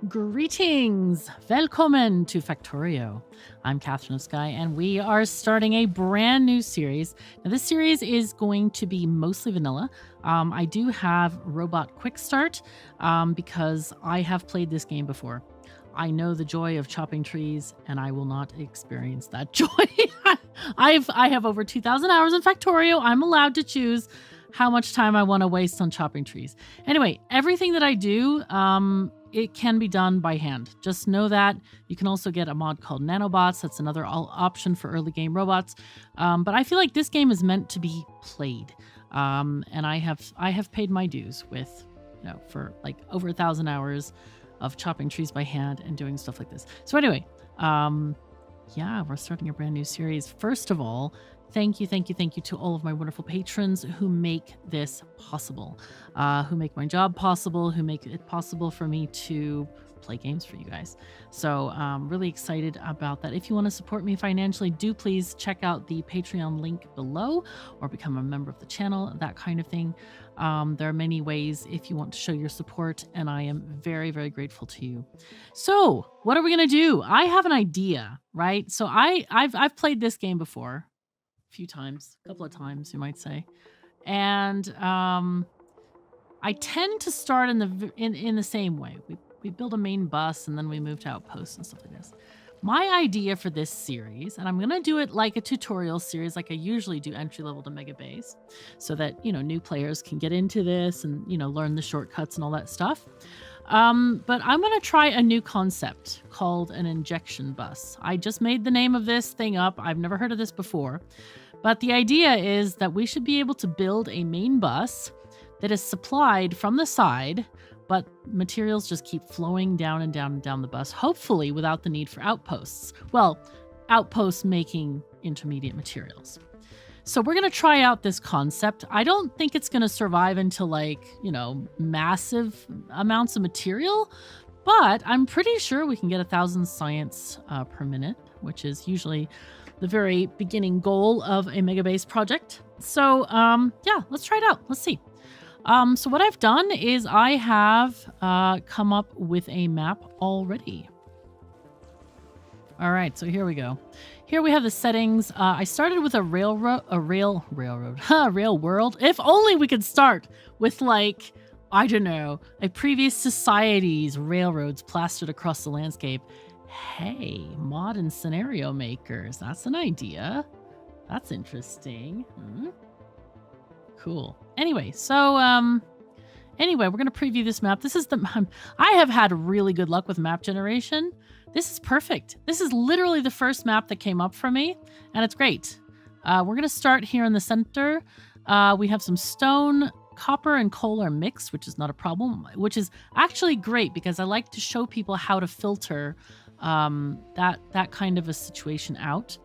Greetings! Welcome to Factorio. I'm KatherineOfSky, and we are starting a brand new series. Now, this series is going to be mostly vanilla. I do have Robot Quick Start because I have played this game before. I know the joy of chopping trees, and I will not experience that joy. I have over 2,000 hours in Factorio. I'm allowed to choose how much time I want to waste on chopping trees. Anyway, everything that I do, it can be done by hand. Just know that. You can also get a mod called Nanobots. That's another option for early game robots. But I feel like this game is meant to be played. And I have paid my dues with, for like over 1,000 hours of chopping trees by hand and doing stuff like this. So anyway, yeah, we're starting a brand new series. First of all, thank you to all of my wonderful patrons who make this possible, who make my job possible, who make it possible for me to play games for you guys. So I'm really excited about that. If you want to support me financially, do please check out the Patreon link below or become a member of the channel, that kind of thing. There are many ways if you want to show your support, and I am very, very grateful to you. So what are we going to do? I have an idea, right? So I've played this game before. Few times, a couple of times, you might say, and I tend to start in the same way. We build a main bus and then we move to outposts and stuff like this. My idea for this series, and I'm gonna do it like a tutorial series, like I usually do entry level to Megabase, so that new players can get into this and learn the shortcuts and all that stuff. But I'm going to try a new concept called an injection bus. I just made the name of this thing up. I've never heard of this before. But the idea is that we should be able to build a main bus that is supplied from the side, but materials just keep flowing down and down and down the bus, hopefully without the need for outposts. Well, outposts making intermediate materials. So we're going to try out this concept. I don't think it's going to survive until massive amounts of material, but I'm pretty sure we can get 1,000 science per minute, which is usually the very beginning goal of a Megabase project. So yeah, let's try it out. Let's see. So what I've done is I have come up with a map already. All right, so here we go. Here we have the settings. I started with a rail world. If only we could start with I don't know, a previous society's railroads plastered across the landscape. Hey, mod and scenario makers. That's an idea. That's interesting. Cool. Anyway, so anyway, we're gonna preview this map. This is I have had really good luck with map generation. This is perfect. This is literally the first map that came up for me, and it's great. We're going to start here in the center. We have some stone, copper, and coal are mixed, which is not a problem, which is actually great because I like to show people how to filter that kind of a situation out.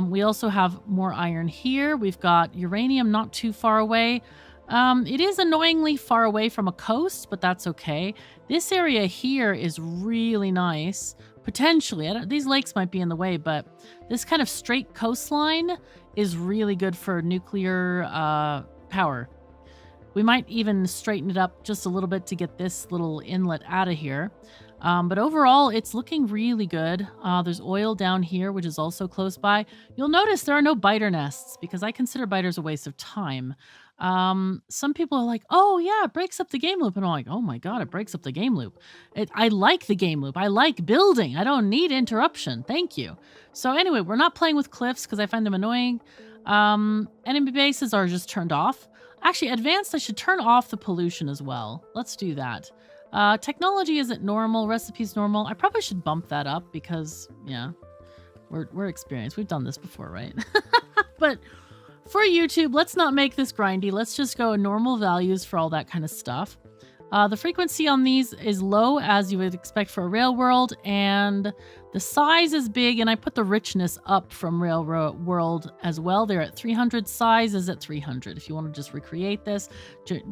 We also have more iron here. We've got uranium not too far away. It is annoyingly far away from a coast, but that's okay. This area here is really nice. Potentially, these lakes might be in the way, but this kind of straight coastline is really good for nuclear power. We might even straighten it up just a little bit to get this little inlet out of here. But overall, it's looking really good. There's oil down here, which is also close by. You'll notice there are no biter nests because I consider biters a waste of time. Some people are like, oh yeah, it breaks up the game loop. And I'm like, oh my God, it breaks up the game loop. I like the game loop. I like building. I don't need interruption. Thank you. So anyway, we're not playing with cliffs because I find them annoying. Enemy bases are just turned off. Actually, advanced, I should turn off the pollution as well. Let's do that. Technology isn't normal. Recipes normal. I probably should bump that up because, yeah, we're experienced. We've done this before, right? But for YouTube, let's not make this grindy. Let's just go normal values for all that kind of stuff. The frequency on these is low, as you would expect for a rail world, and the size is big, and I put the richness up from railroad world as well. They're at 300, size is at 300. If you want to just recreate this,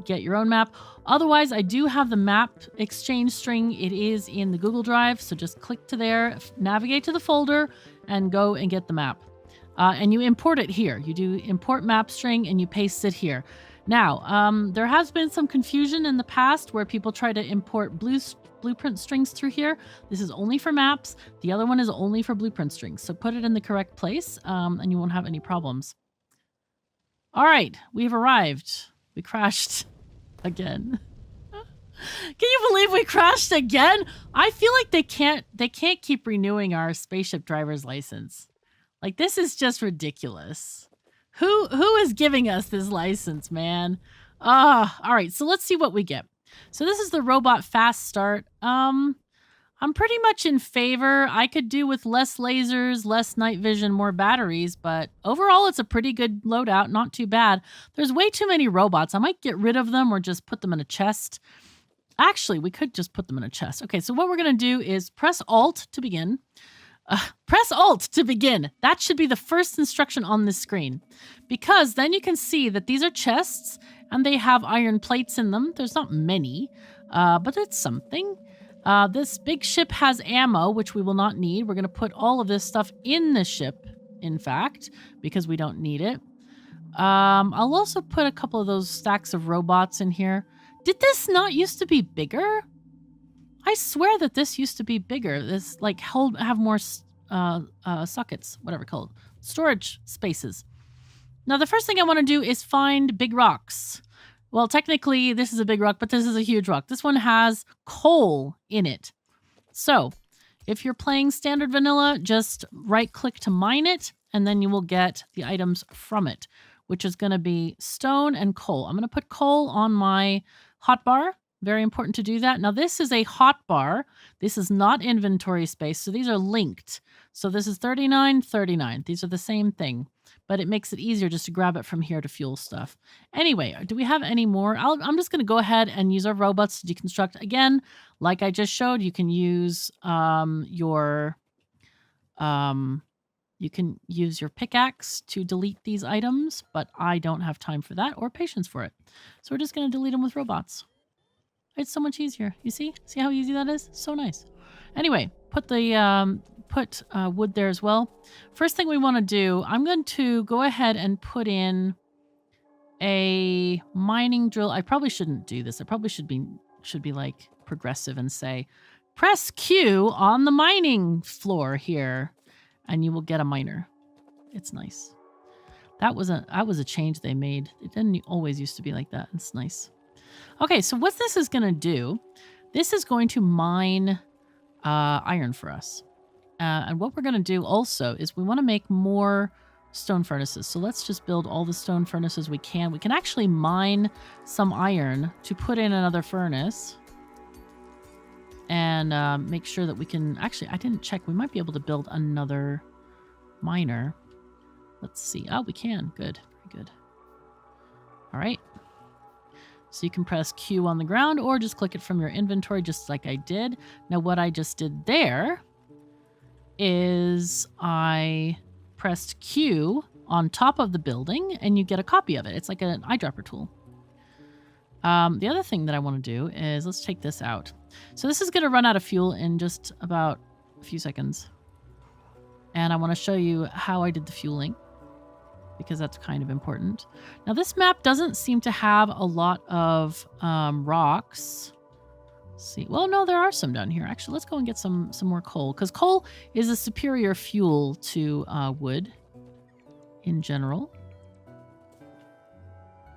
get your own map. Otherwise, I do have the map exchange string. It is in the Google Drive, so just click to there, navigate to the folder, and go and get the map. And you import it here. You do import map string, and you paste it here. Now, there has been some confusion in the past where people try to import blueprint strings through here. This is only for maps. The other one is only for blueprint strings. So put it in the correct place and you won't have any problems. All right, we've arrived. We crashed again. Can you believe we crashed again? I feel like they can't keep renewing our spaceship driver's license. Like, this is just ridiculous. Who is giving us this license, man? All right, so let's see what we get. So this is the robot fast start. I'm pretty much in favor. I could do with less lasers, less night vision, more batteries, but overall it's a pretty good loadout, not too bad. There's way too many robots. I might get rid of them or just put them in a chest. Actually, we could just put them in a chest. Okay, so what we're going to do is press Alt to begin. Press Alt to begin. That should be the first instruction on this screen, because then you can see that these are chests and they have iron plates in them. There's not many, but it's something. This big ship has ammo, which we will not need. We're going to put all of this stuff in the ship, in fact, because we don't need it. I'll also put a couple of those stacks of robots in here. Did this not used to be bigger? I swear that this used to be bigger. This, like, have more sockets, whatever called, storage spaces. Now, the first thing I want to do is find big rocks. Well, technically, this is a big rock, but this is a huge rock. This one has coal in it. So, if you're playing standard vanilla, just right-click to mine it, and then you will get the items from it, which is going to be stone and coal. I'm going to put coal on my hotbar. Very important to do that. Now, this is a hotbar. This is not inventory space, so these are linked. So this is 39, 39. These are the same thing, but it makes it easier just to grab it from here to fuel stuff. Anyway, do we have any more? I'm just going to go ahead and use our robots to deconstruct. Again, like I just showed, you can use your pickaxe to delete these items, but I don't have time for that or patience for it. So we're just going to delete them with robots. It's so much easier. You see? See how easy that is? So nice. Anyway, put the wood there as well. First thing we want to do, I'm going to go ahead and put in a mining drill. I probably shouldn't do this. I probably should be like progressive and say, press Q on the mining floor here, and you will get a miner. It's nice. That was a change they made. It didn't always used to be like that. It's nice. Okay, so what this is going to do, this is going to mine iron for us. And what we're going to do also is we want to make more stone furnaces. So let's just build all the stone furnaces we can. We can actually mine some iron to put in another furnace. And make sure that we can... Actually, I didn't check. We might be able to build another miner. Let's see. Oh, we can. Good. Good. All right. So you can press Q on the ground or just click it from your inventory just like I did. Now what I just did there is I pressed Q on top of the building and you get a copy of it. It's like an eyedropper tool. The other thing that I want to do is let's take this out. So this is going to run out of fuel in just about a few seconds. And I want to show you how I did the fueling, because that's kind of important. Now, this map doesn't seem to have a lot of rocks. Let's see. Well, no, there are some down here. Actually, let's go and get some more coal, because coal is a superior fuel to wood in general.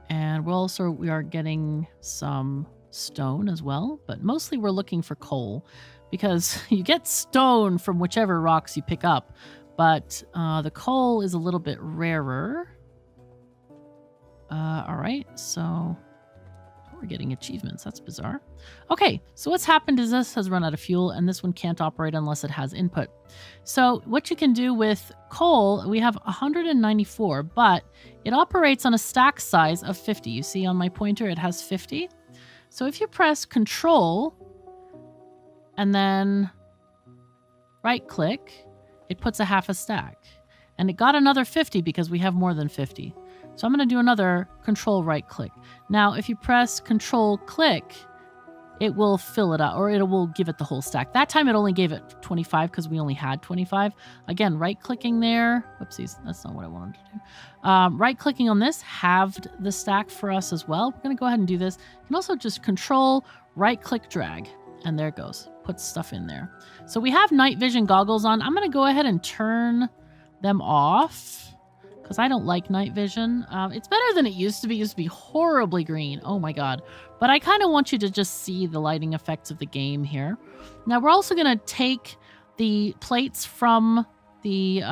And we are getting some stone as well, but mostly we're looking for coal, because you get stone from whichever rocks you pick up. But the coal is a little bit rarer. All right, so we're getting achievements. That's bizarre. Okay, so what's happened is this has run out of fuel, and this one can't operate unless it has input. So what you can do with coal, we have 194, but it operates on a stack size of 50. You see on my pointer, it has 50. So if you press Control and then right-click, it puts a half a stack. And it got another 50 because we have more than 50. So I'm going to do another Control right click. Now, if you press Control click, it will fill it up, or it will give it the whole stack. That time it only gave it 25 because we only had 25. Again, right-clicking there. Whoopsies, that's not what I wanted to do. Right-clicking on this halved the stack for us as well. We're going to go ahead and do this. You can also just control, right-click, drag, and there it goes. Put stuff in there. So we have night vision goggles on. I'm going to go ahead and turn them off because I don't like night vision. It's better than it used to be. It used to be horribly green. Oh my god. But I kind of want you to just see the lighting effects of the game here. Now we're also going to take the plates from the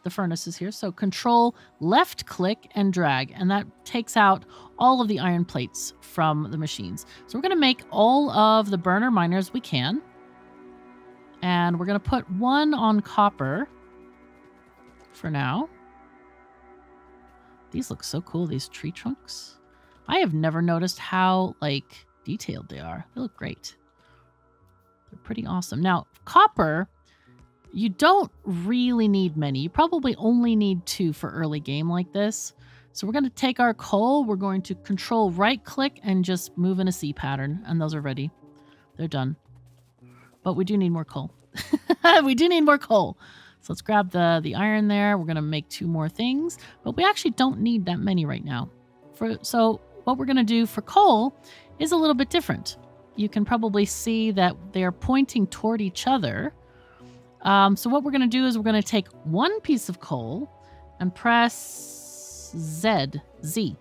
furnaces here. So control, left click, and drag. And that takes out all of the iron plates from the machines. So we're going to make all of the burner miners we can. And we're going to put one on copper for now. These look so cool, these tree trunks. I have never noticed how, like, detailed they are. They look great. They're pretty awesome. Now, copper, you don't really need many. You probably only need 2 for early game like this. So we're going to take our coal. We're going to control right-click and just move in a C pattern. And those are ready. They're done. But we do need more coal. We do need more coal. So let's grab the iron there. We're going to make 2 more things. But we actually don't need that many right now. So what we're going to do for coal is a little bit different. You can probably see that they're pointing toward each other. So what we're going to do is we're going to take one piece of coal and press Z,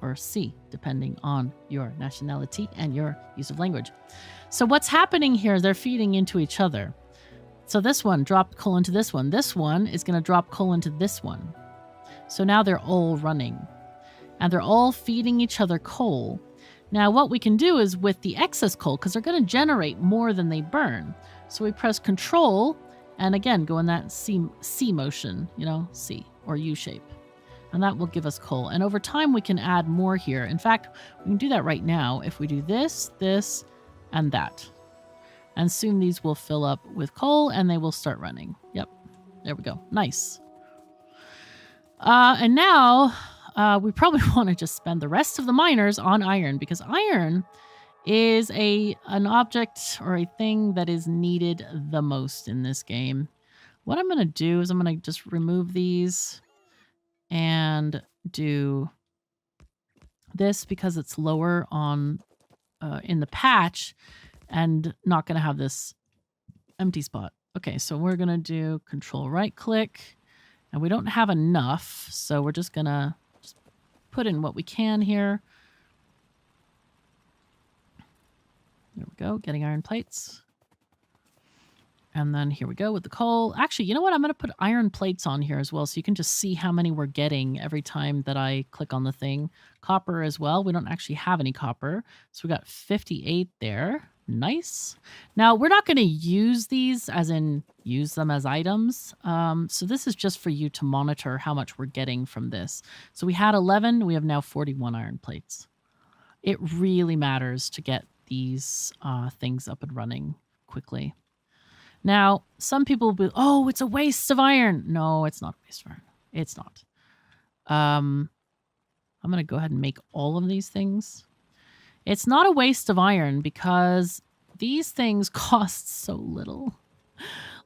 or C, depending on your nationality and your use of language. So what's happening here is they're feeding into each other. So this one dropped coal into this one. This one is going to drop coal into this one. So now they're all running. And they're all feeding each other coal. Now what we can do is with the excess coal, because they're going to generate more than they burn. So we press Control, and again, go in that C motion, you know, C, or U shape. And that will give us coal. And over time, we can add more here. In fact, we can do that right now if we do this, this, and that. And soon these will fill up with coal and they will start running. Yep. There we go. Nice. And now we probably want to just spend the rest of the miners on iron, because iron is an object or a thing that is needed the most in this game. What I'm going to do is I'm going to just remove these and do this because it's lower on in the patch and not going to have this empty spot. Okay, so we're going to do Control right click, and we don't have enough, so we're just going to put in what we can here. There we go, getting iron plates. And then here we go with the coal. Actually, you know what? I'm going to put iron plates on here as well, so you can just see how many we're getting every time that I click on the thing. Copper as well. We don't actually have any copper, so we got 58 there. Nice. Now, we're not going to use these as in use them as items. So this is just for you to monitor how much we're getting from this. So we had 11. We have now 41 iron plates. It really matters to get these things up and running quickly. Now, some people will be, oh, it's a waste of iron. No, it's not a waste of iron. It's not. I'm going to go ahead and make all of these things. It's not a waste of iron because these things cost so little.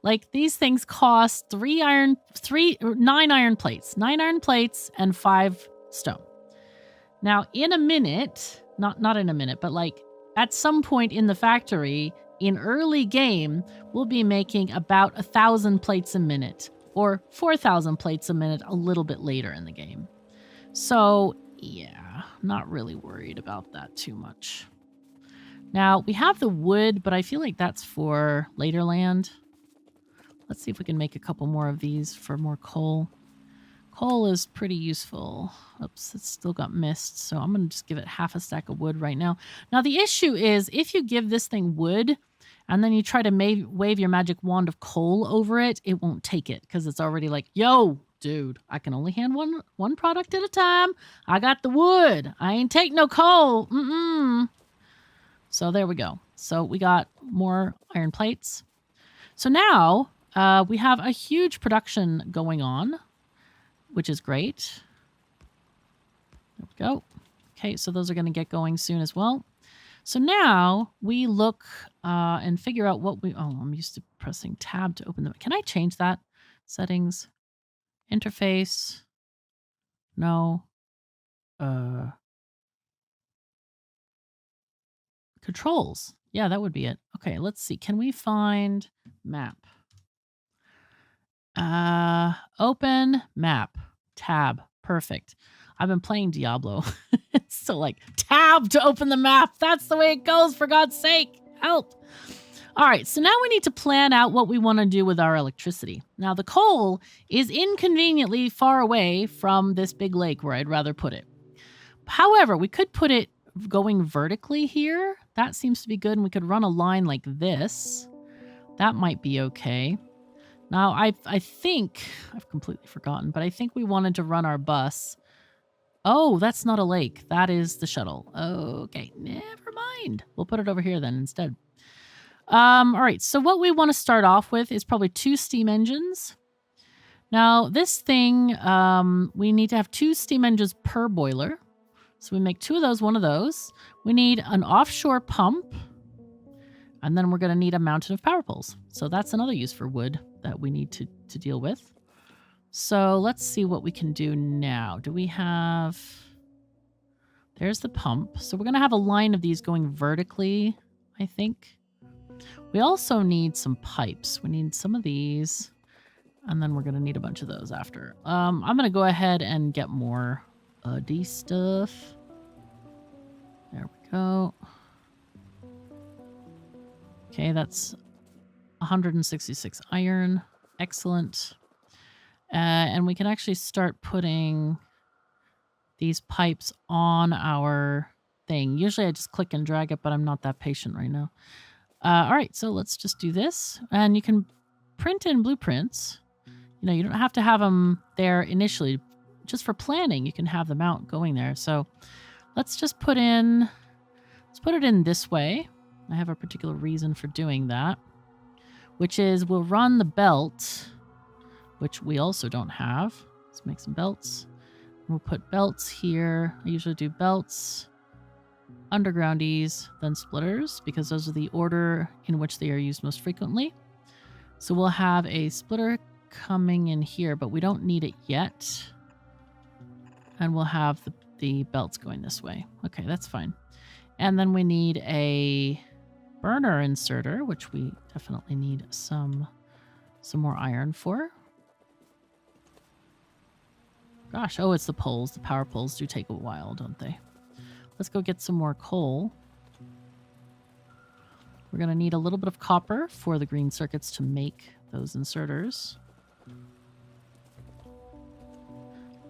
Like, these things cost 9 iron plates. 9 iron plates and 5 stone. Now, in a minute, not in a minute, but like at some point in the factory, in early game, we'll be making about 1,000 plates a minute, or 4,000 plates a minute a little bit later in the game. So, yeah, not really worried about that too much. Now, we have the wood, but I feel like that's for later land. Let's see if we can make a couple more of these for more coal. Coal is pretty useful. Oops, it's still got mist, so I'm going to just give it half a stack of wood right now. Now, the issue is if you give this thing wood and then you try to wave your magic wand of coal over it, it won't take it because it's already like, yo, dude, I can only hand one product at a time. I got the wood. I ain't take no coal. So there we go. So we got more iron plates. So now we have a huge production going on, which is great. There we go. Okay, so those are going to get going soon as well. So now we look and figure out what we, oh, I'm used to pressing tab to open them. Can I change that? Settings, interface, no, controls. Yeah, that would be it. Okay, let's see. Can we find map? Open map, tab. Perfect. I've been playing Diablo. So like tab to open the map. That's the way it goes, for God's sake. Help. All right, so now we need to plan out what we want to do with our electricity. Now the coal is inconveniently far away from this big lake where I'd rather put it. However, we could put it going vertically here. That seems to be good, and we could run a line like this. That might be okay. Now, I think, I've completely forgotten, but I think we wanted to run our bus. Oh, that's not a lake. That is the shuttle. Okay, never mind. We'll put it over here then instead. All right, so what we want to start off with is probably 2 steam engines. Now, this thing, we need to have 2 steam engines per boiler. So we make 2 of those, 1 of those. We need an offshore pump. And then we're going to need a mountain of power poles. So that's another use for wood that we need to deal with. So let's see what we can do now. Do we have... There's the pump. So we're going to have a line of these going vertically, I think. We also need some pipes. We need some of these. And then we're going to need a bunch of those after. I'm going to go ahead and get more UD stuff. There we go. Okay, that's 166 iron. Excellent. And we can actually start putting these pipes on our thing. Usually I just click and drag it, but I'm not that patient right now. All right, so let's just do this. And you can print in blueprints. You know, you don't have to have them there initially. Just for planning, you can have them out going there. So let's just put in, let's put it in this way. I have a particular reason for doing that, which is we'll run the belt, which we also don't have. Let's make some belts. We'll put belts here. I usually do belts, undergroundies, then splitters, because those are the order in which they are used most frequently. So we'll have a splitter coming in here, but we don't need it yet. And we'll have the belts going this way. Okay, that's fine. And then we need a burner inserter, which we definitely need some more iron for. Gosh, oh, it's the poles. The power poles do take a while, don't they? Let's go get some more coal. We're going to need a little bit of copper for the green circuits to make those inserters.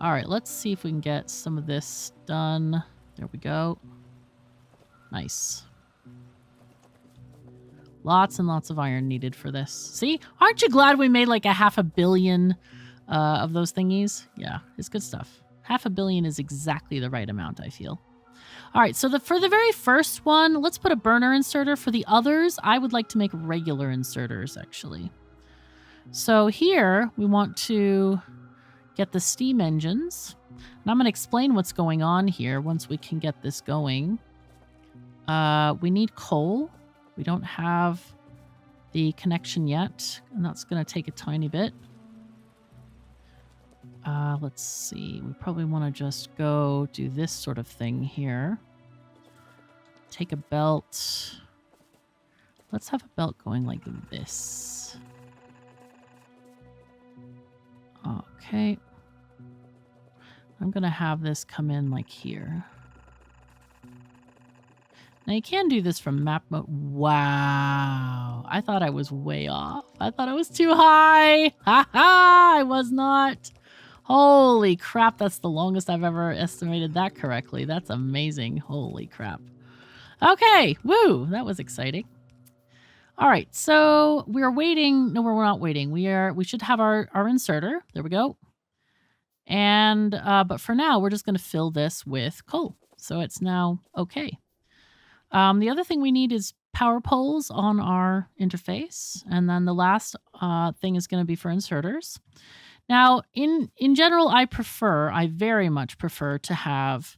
All right, let's see if we can get some of this done. There we go. Nice. Lots and lots of iron needed for this. See? Aren't you glad we made like a 500 million of those thingies? Yeah, it's good stuff. 500 million is exactly the right amount, I feel. All right, so for the very first one, let's put a burner inserter. For the others, I would like to make regular inserters, actually. So here, we want to get the steam engines. And I'm going to explain what's going on here once we can get this going. We need coal. We don't have the connection yet, and that's going to take a tiny bit. Let's see. We probably want to just go do this sort of thing here. Take a belt. Let's have a belt going like this. Okay. I'm going to have this come in like here. Now you can do this from map mode. Wow. I thought I was way off. I thought I was too high. Ha ha! I was not. Holy crap. That's the longest I've ever estimated that correctly. That's amazing. Holy crap. Okay. Woo. That was exciting. All right. So we're waiting. No, we're not waiting. We should have our inserter. There we go. And, but for now, we're just going to fill this with coal. So it's now okay. The other thing we need is power poles on our interface. And then the last thing is going to be for inserters. Now, in general, I very much prefer to have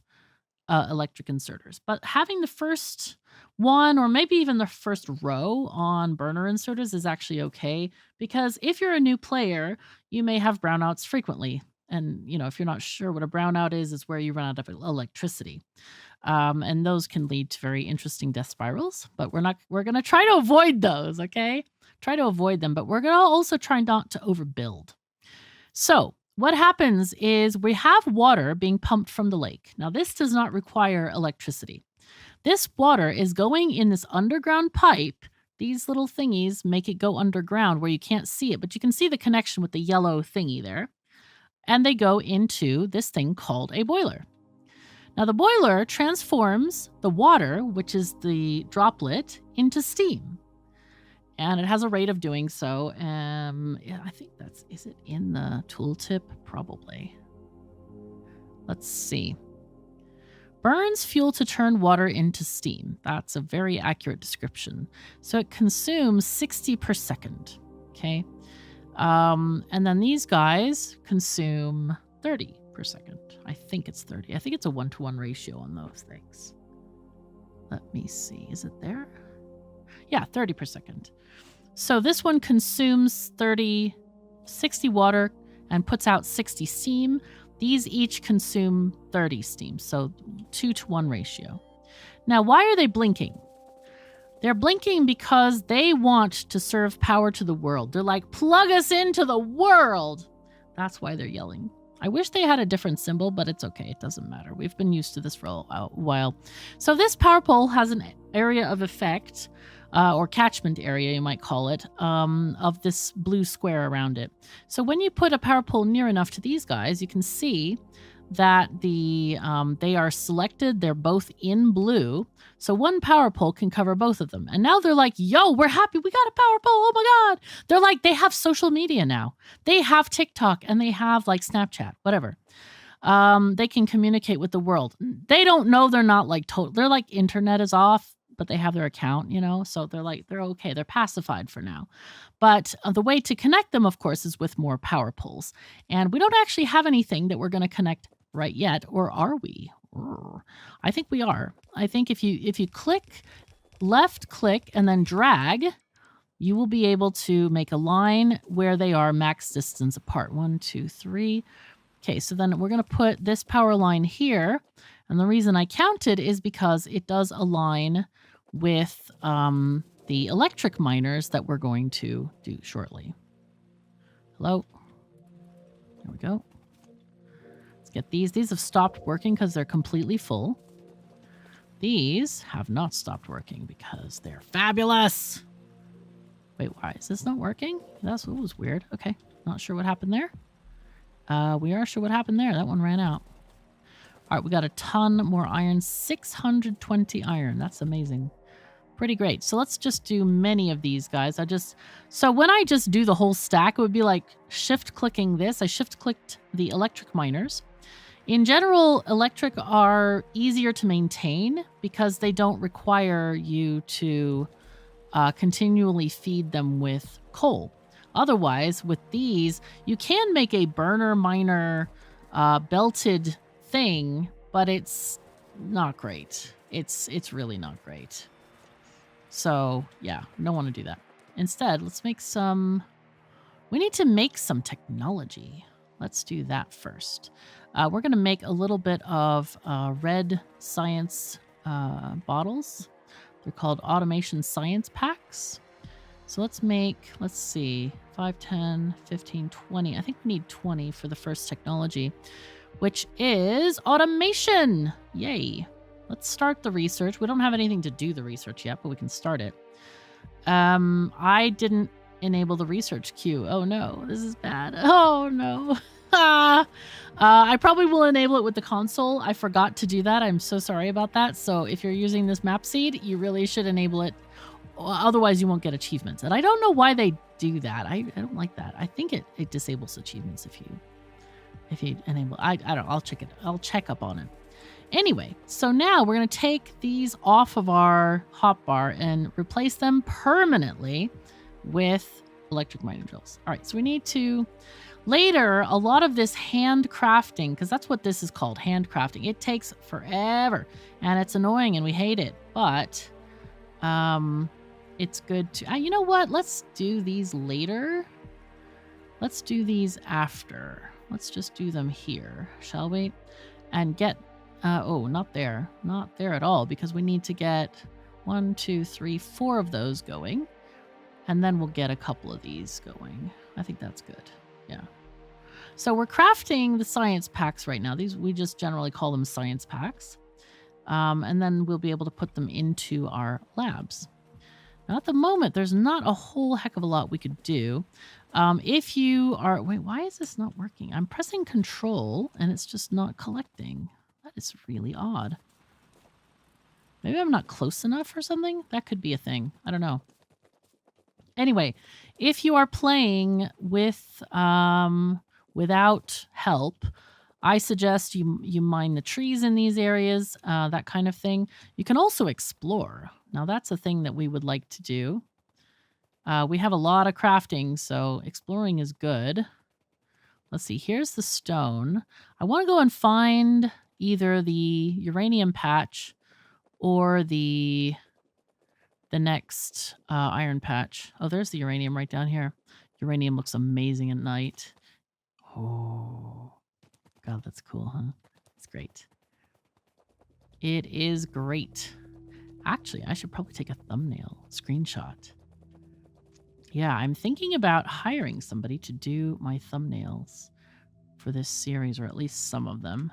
electric inserters. But having the first one or maybe even the first row on burner inserters is actually okay, because if you're a new player, you may have brownouts frequently. And, if you're not sure what a brownout is where you run out of electricity. And those can lead to very interesting death spirals, but we're going to try to avoid those, okay? Try to avoid them, but we're going to also try not to overbuild. So what happens is we have water being pumped from the lake. Now, this does not require electricity. This water is going in this underground pipe. These little thingies make it go underground where you can't see it, but you can see the connection with the yellow thingy there. And they go into this thing called a boiler. Now, the boiler transforms the water, which is the droplet, into steam. And it has a rate of doing so. Yeah, I think is it in the tooltip? Probably. Let's see. Burns fuel to turn water into steam. That's a very accurate description. So it consumes 60 per second. Okay. And then these guys consume 30 per second. I think it's 30. I think it's a 1-to-1 ratio on those things. Let me see. Is it there? Yeah, 30 per second. So this one consumes 60 water and puts out 60 steam. These each consume 30 steam, so 2-to-1 ratio. Now, why are they blinking? They're blinking because they want to serve power to the world. They're like, plug us into the world. That's why they're yelling. I wish they had a different symbol, but it's okay. It doesn't matter. We've been used to this for a while. So this power pole has an area of effect, or catchment area, you might call it, of this blue square around it. So when you put a power pole near enough to these guys, you can see that they are selected. They're both in blue. So one power pole can cover both of them. And now they're like, yo, we're happy. We got a power pole. Oh my God. They're like, they have social media now. They have TikTok and they have like Snapchat, whatever. They can communicate with the world. They don't know they're not like total. They're like internet is off, but they have their account, so they're like, they're okay. They're pacified for now. But the way to connect them, of course, is with more power poles. And we don't actually have anything that we're going to connect right yet, or are we? I think we are. I think if you click, left click, and then drag, you will be able to make a line where they are max distance apart. 1, 2, 3. Okay, so then we're going to put this power line here. And the reason I counted is because it does align with the electric miners that we're going to do shortly. Hello. There we go. Let's get these. These have stopped working because they're completely full. These have not stopped working because they're fabulous. Wait, why is this not working? That was weird. Okay, not sure what happened there. We are sure what happened there. That one ran out. All right, we got a ton more iron. 620 iron. That's amazing. Pretty great. So let's just do many of these guys. So when I just do the whole stack, it would be like shift clicking this. I shift clicked the electric miners. In general, electric are easier to maintain because they don't require you to continually feed them with coal. Otherwise, with these, you can make a burner miner belted thing, but it's not great. It's really not great. So yeah, don't want to do that. Instead, let's make we need to make some technology. Let's do that first. We're going to make a little bit of red science bottles. They're called automation science packs. So let's see, 5, 10, 15, 20. I think we need 20 for the first technology, which is automation. Yay. Let's start the research. We don't have anything to do the research yet, but we can start it. I didn't enable the research queue. Oh no, this is bad. Oh no. I probably will enable it with the console. I forgot to do that. I'm so sorry about that. So if you're using this map seed, you really should enable it. Otherwise, you won't get achievements. And I don't know why they do that. I don't like that. I think it disables achievements if you enable. I don't know. I'll check it. I'll check up on it. Anyway, so now we're going to take these off of our hotbar and replace them permanently with electric mining drills. All right, so we need to... Later, a lot of this handcrafting, because that's what this is called, handcrafting. It takes forever, and it's annoying, and we hate it. But it's good to... you know what? Let's do these later. Let's do these after. Let's just do them here, shall we? And get... oh, not there. Not there at all, because we need to get 1, 2, 3, 4 of those going. And then we'll get a couple of these going. I think that's good. Yeah. So we're crafting the science packs right now. These, we just generally call them science packs. And then we'll be able to put them into our labs. Now, at the moment, there's not a whole heck of a lot we could do. If you are... Wait, why is this not working? I'm pressing Control, and it's just not collecting. That is really odd. Maybe I'm not close enough or something? That could be a thing. I don't know. Anyway, if you are playing with without help, I suggest you mine the trees in these areas, that kind of thing. You can also explore. Now, that's a thing that we would like to do. We have a lot of crafting, so exploring is good. Let's see. Here's the stone. I want to go and find either the uranium patch or the next iron patch. Oh, there's the uranium right down here. Uranium looks amazing at night. Oh, God, that's cool, huh? It's great. It is great. Actually, I should probably take a thumbnail screenshot. Yeah, I'm thinking about hiring somebody to do my thumbnails for this series, or at least some of them,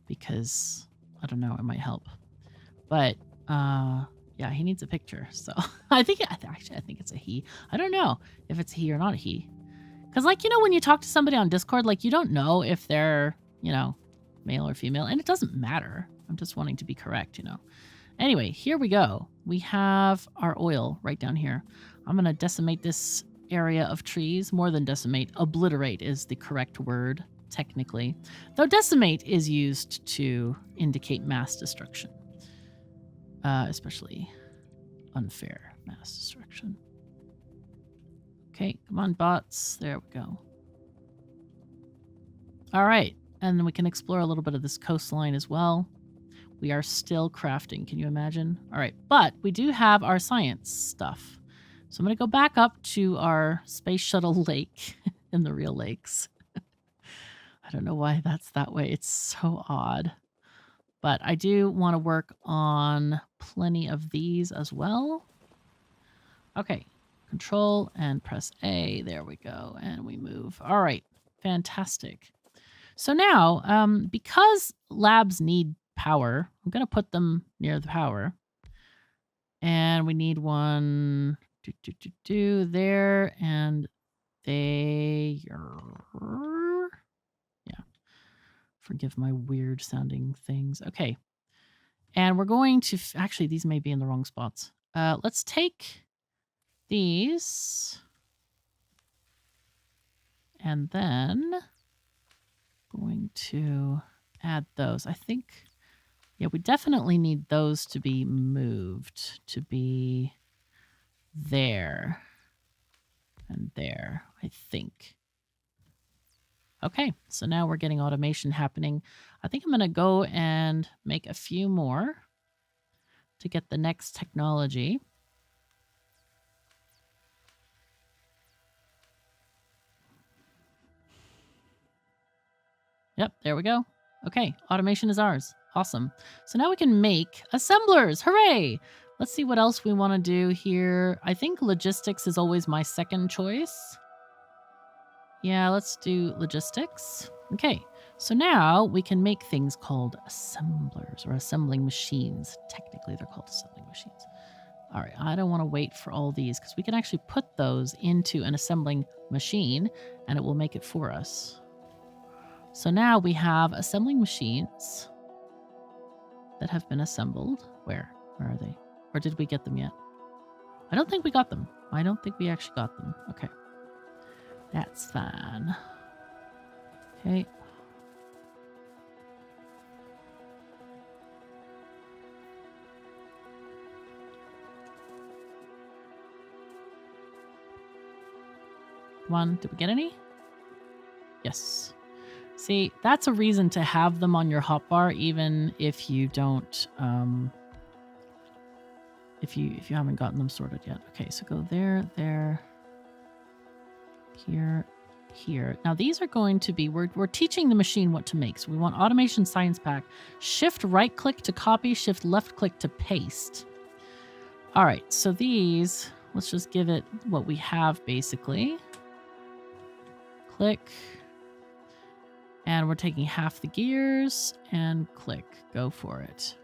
because, I don't know, it might help. But, yeah, he needs a picture, so I think it's a he. I don't know if it's a he or not a he. Because, like, you know, when you talk to somebody on Discord, like, you don't know if they're, you know, male or female, and it doesn't matter. I'm just wanting to be correct, you know. Anyway, here we go. We have our oil right down here. I'm going to decimate this area of trees. More than decimate, obliterate is the correct word, technically. Though decimate is used to indicate mass destruction. Especially unfair mass destruction. Okay, come on, bots. There we go. All right, and then we can explore a little bit of this coastline as well. We are still crafting, can you imagine? All right, but we do have our science stuff. So I'm going to go back up to our space shuttle lake in the real lakes. I don't know why that's that way. It's so odd. But I do want to work on plenty of these as well. Okay, Control and press A. There we go. And we move. All right, fantastic. So now, because labs need power, I'm going to put them near the power. And we need one there and there. Yeah. Forgive my weird sounding things. Okay. And we're going to... actually, these may be in the wrong spots. Let's take these. And then going to add those. I think... yeah, we definitely need those to be moved to be there and there, I think. Okay, so now we're getting automation happening. I think I'm going to go and make a few more to get the next technology. Yep, there we go. Okay, automation is ours. Awesome. So now we can make assemblers. Hooray! Let's see what else we want to do here. I think logistics is always my second choice. Yeah, let's do logistics. Okay, so now we can make things called assemblers or assembling machines. Technically, they're called assembling machines. All right, I don't want to wait for all these because we can actually put those into an assembling machine and it will make it for us. So now we have assembling machines that have been assembled. Where are they? Or did we get them yet? I don't think we got them. I don't think we actually got them. Okay. That's fine. Okay. Come on, did we get any? Yes. See, that's a reason to have them on your hotbar, even if you don't if you haven't gotten them sorted yet. Okay, so go there, there, here, here. Now these are going to be, we're teaching the machine what to make. So we want automation science pack. Shift right click to copy, shift left click to paste. All right, so these, let's just give it what we have basically. Click. And we're taking half the gears and click, go for it.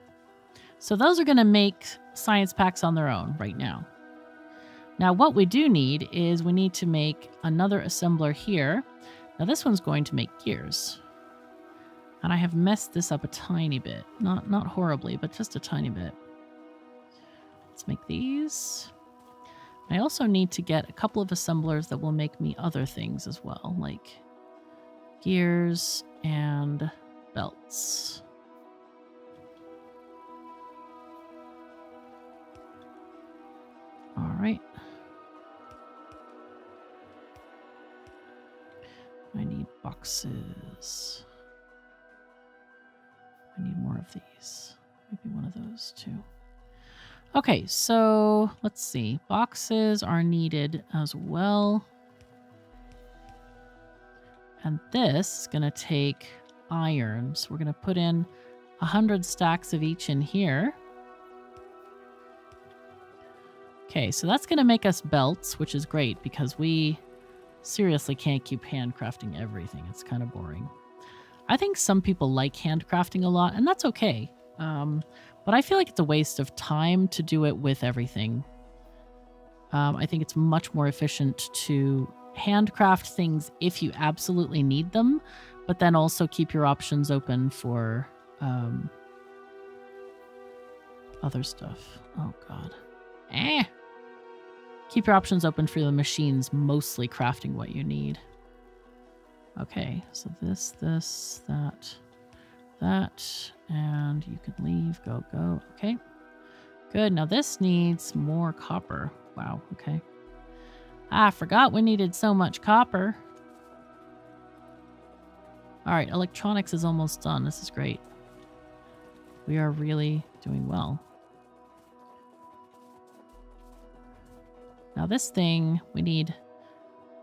So those are going to make science packs on their own right now. Now what we do need is we need to make another assembler here. Now this one's going to make gears. And I have messed this up a tiny bit. Not horribly, but just a tiny bit. Let's make these. I also need to get a couple of assemblers that will make me other things as well, like gears and belts. All right. I need boxes. I need more of these. Maybe one of those too. Okay, so let's see. Boxes are needed as well. And this is going to take iron. So we're going to put in 100 stacks of each in here. Okay, so that's going to make us belts, which is great because we seriously can't keep handcrafting everything. It's kind of boring. I think some people like handcrafting a lot, and that's okay. But I feel like it's a waste of time to do it with everything. I think it's much more efficient to handcraft things if you absolutely need them, but then also keep your options open for other stuff. Oh, God. Keep your options open for the machines mostly crafting what you need. Okay, so this, that, and you can leave, go. Okay, good. Now this needs more copper. Wow, okay. I forgot we needed so much copper. All right, electronics is almost done. This is great. We are really doing well. Now this thing, we need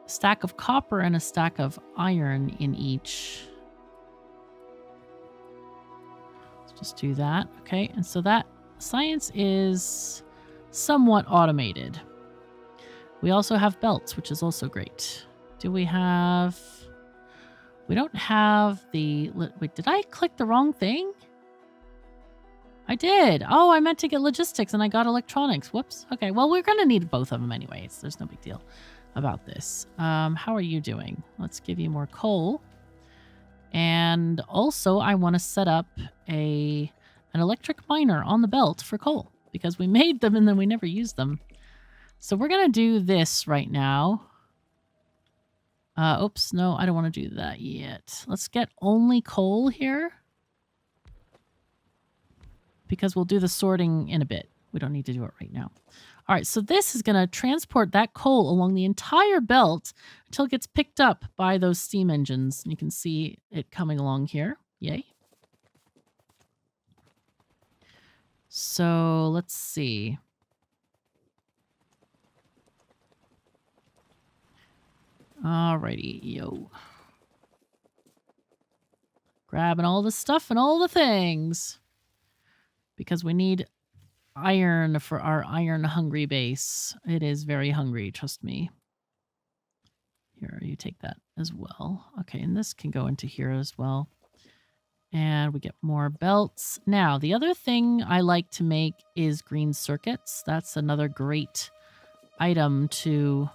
a stack of copper and a stack of iron in each. Let's just do that. Okay, and so that science is somewhat automated. We also have belts, which is also great. Do we have... We don't have the... Wait, did I click the wrong thing? I did. Oh, I meant to get logistics and I got electronics. Whoops. Okay, well, we're going to need both of them anyways. There's no big deal about this. How are you doing? Let's give you more coal. And also, I want to set up an electric miner on the belt for coal because we made them and then we never used them. So we're going to do this right now. Oops, no, I don't want to do that yet. Let's get only coal here. Because we'll do the sorting in a bit. We don't need to do it right now. All right, so this is going to transport that coal along the entire belt until it gets picked up by those steam engines. And you can see it coming along here. Yay. So let's see. Alrighty, yo. Grabbing all the stuff and all the things. Because we need iron for our iron-hungry base. It is very hungry, trust me. Here, you take that as well. Okay, and this can go into here as well. And we get more belts. Now, the other thing I like to make is green circuits. That's another great item to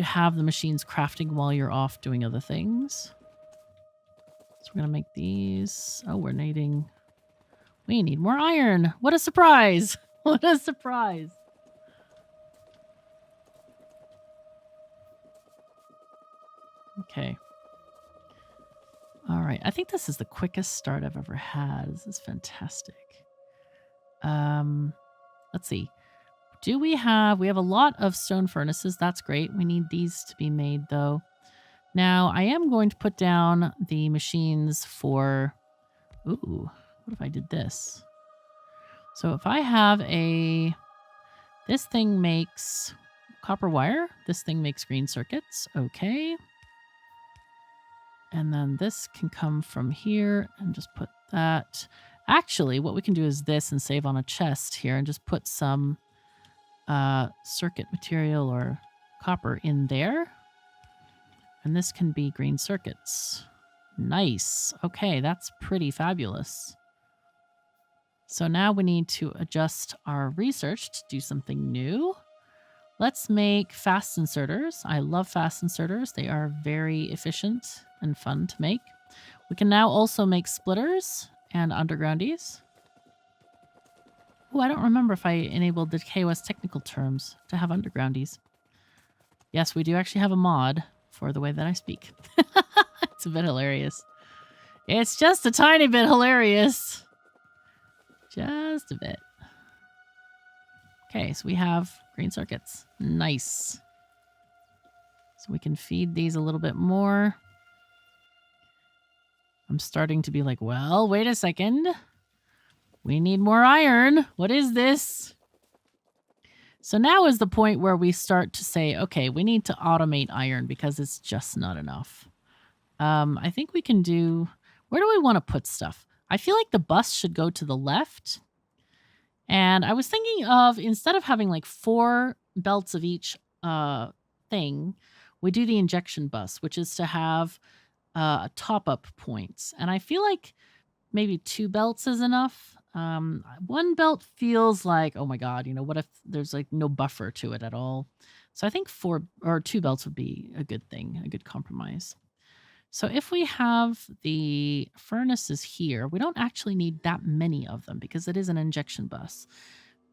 have the machines crafting while you're off doing other things. So we're going to make these. Oh, we're needing... We need more iron. What a surprise. What a surprise. Okay. All right. I think this is the quickest start I've ever had. This is fantastic. Let's see. We have a lot of stone furnaces. That's great. We need these to be made though. Now I am going to put down the machines for... Ooh. What if I did this? So if I have this thing makes copper wire, this thing makes green circuits, okay. And then this can come from here and just put that. Actually, what we can do is this and save on a chest here and just put some circuit material or copper in there. And this can be green circuits. Nice. Okay, that's pretty fabulous. So now we need to adjust our research to do something new. Let's make fast inserters. I love fast inserters. They are very efficient and fun to make. We can now also make splitters and undergroundies. Oh, I don't remember if I enabled the KOS technical terms to have undergroundies. Yes, we do actually have a mod for the way that I speak. It's a bit hilarious. It's just a tiny bit hilarious. Just a bit. Okay, so we have green circuits. Nice. So we can feed these a little bit more. I'm starting to be like, well, wait a second. We need more iron. What is this? So now is the point where we start to say, okay, we need to automate iron because it's just not enough. I think we can do... Where do we want to put stuff? I feel like the bus should go to the left. And I was thinking of, instead of having like 4 belts of each thing, we do the injection bus, which is to have top-up points. And I feel like maybe 2 belts is enough. 1 belt feels like, oh my god, you know, what if there's like no buffer to it at all? So I think 4 or 2 belts would be a good thing, a good compromise. So if we have the furnaces here, we don't actually need that many of them because it is an injection bus.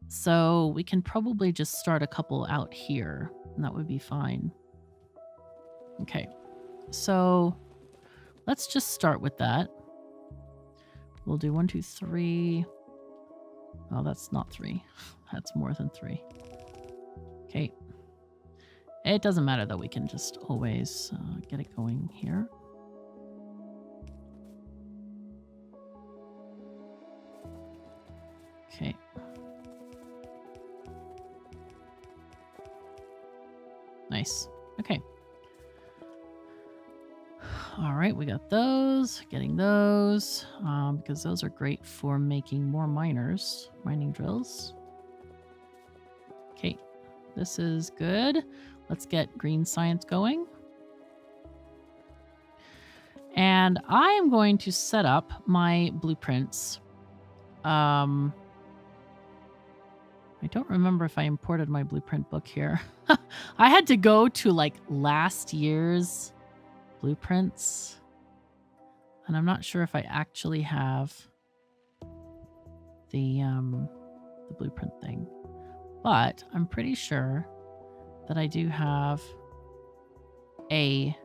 So we can probably just start a couple out here, and that would be fine. Okay, so let's just start with that. We'll do 1, 2, 3. Oh, that's not 3. That's more than 3. Okay. It doesn't matter though. We can just always get it going here. Okay. Nice. Okay. All right, we got those. Getting those because those are great for making more mining drills. Okay, this is good. Let's get green science going. And I am going to set up my blueprints. I don't remember if I imported my blueprint book here. I had to go to like last year's blueprints. And I'm not sure if I actually have the blueprint thing. But I'm pretty sure that I do have a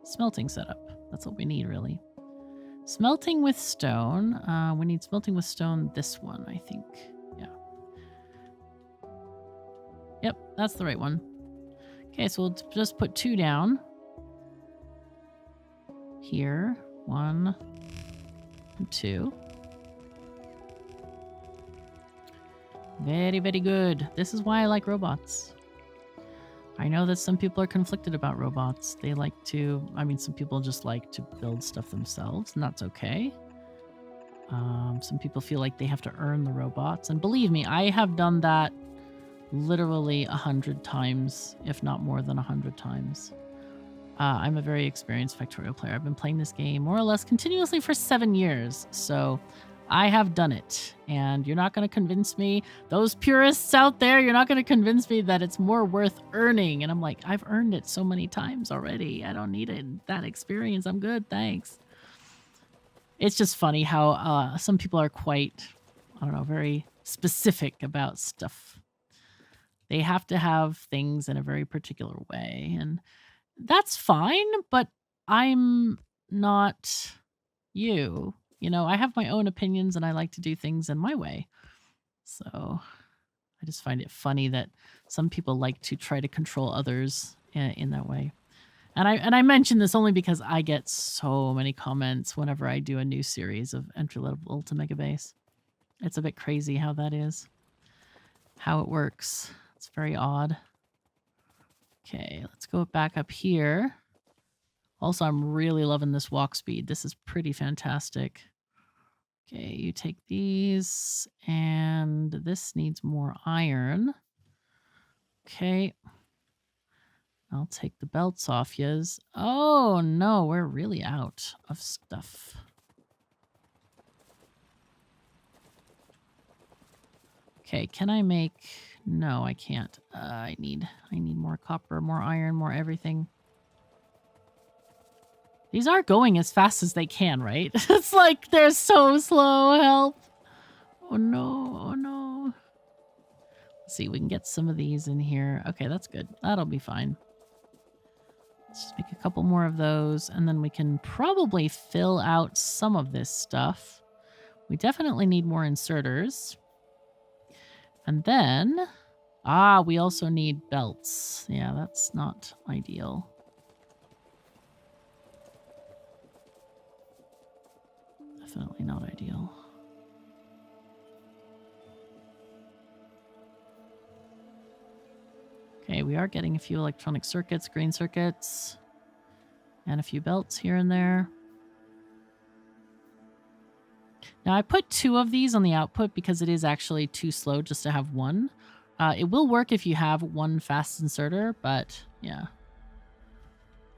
smelting setup. That's what we need, really. Smelting with stone. We need smelting with stone, this one, I think. Yeah. Yep, that's the right one. Okay, so we'll just put 2 down. Here. 1 and 2. Very, very good. This is why I like robots. I know that some people are conflicted about robots. They like to, I mean, some people just like to build stuff themselves, and that's okay. Some people feel like they have to earn the robots. And believe me, I have done that literally 100 times, if not more than 100 times. I'm a very experienced Factorio player. I've been playing this game more or less continuously for 7 years. So I have done it, and you're not going to convince me, those purists out there, you're not going to convince me that it's more worth earning. And I'm like, I've earned it so many times already. I don't need it, that experience. I'm good, thanks. It's just funny how some people are quite, I don't know, very specific about stuff. They have to have things in a very particular way, and that's fine, but I'm not you. You know, I have my own opinions and I like to do things in my way. So I just find it funny that some people like to try to control others in that way. And I mention this only because I get so many comments whenever I do a new series of entry level to Megabase. It's a bit crazy how that is, how it works. It's very odd. Okay, let's go back up here. Also, I'm really loving this walk speed. This is pretty fantastic. Okay, you take these, and this needs more iron. Okay. I'll take the belts off yous. Oh, no, we're really out of stuff. Okay, can I make... No, I can't. I need more copper, more iron, more everything. These are going as fast as they can, right? It's like they're so slow. Help. Oh, no. Oh, no. Let's see, we can get some of these in here. Okay, that's good. That'll be fine. Let's just make a couple more of those, and then we can probably fill out some of this stuff. We definitely need more inserters. And then, we also need belts. Yeah, that's not ideal. Definitely not ideal. Okay, we are getting a few electronic circuits, green circuits, and a few belts here and there. Now, I put 2 of these on the output because it is actually too slow just to have one. It will work if you have one fast inserter, but yeah.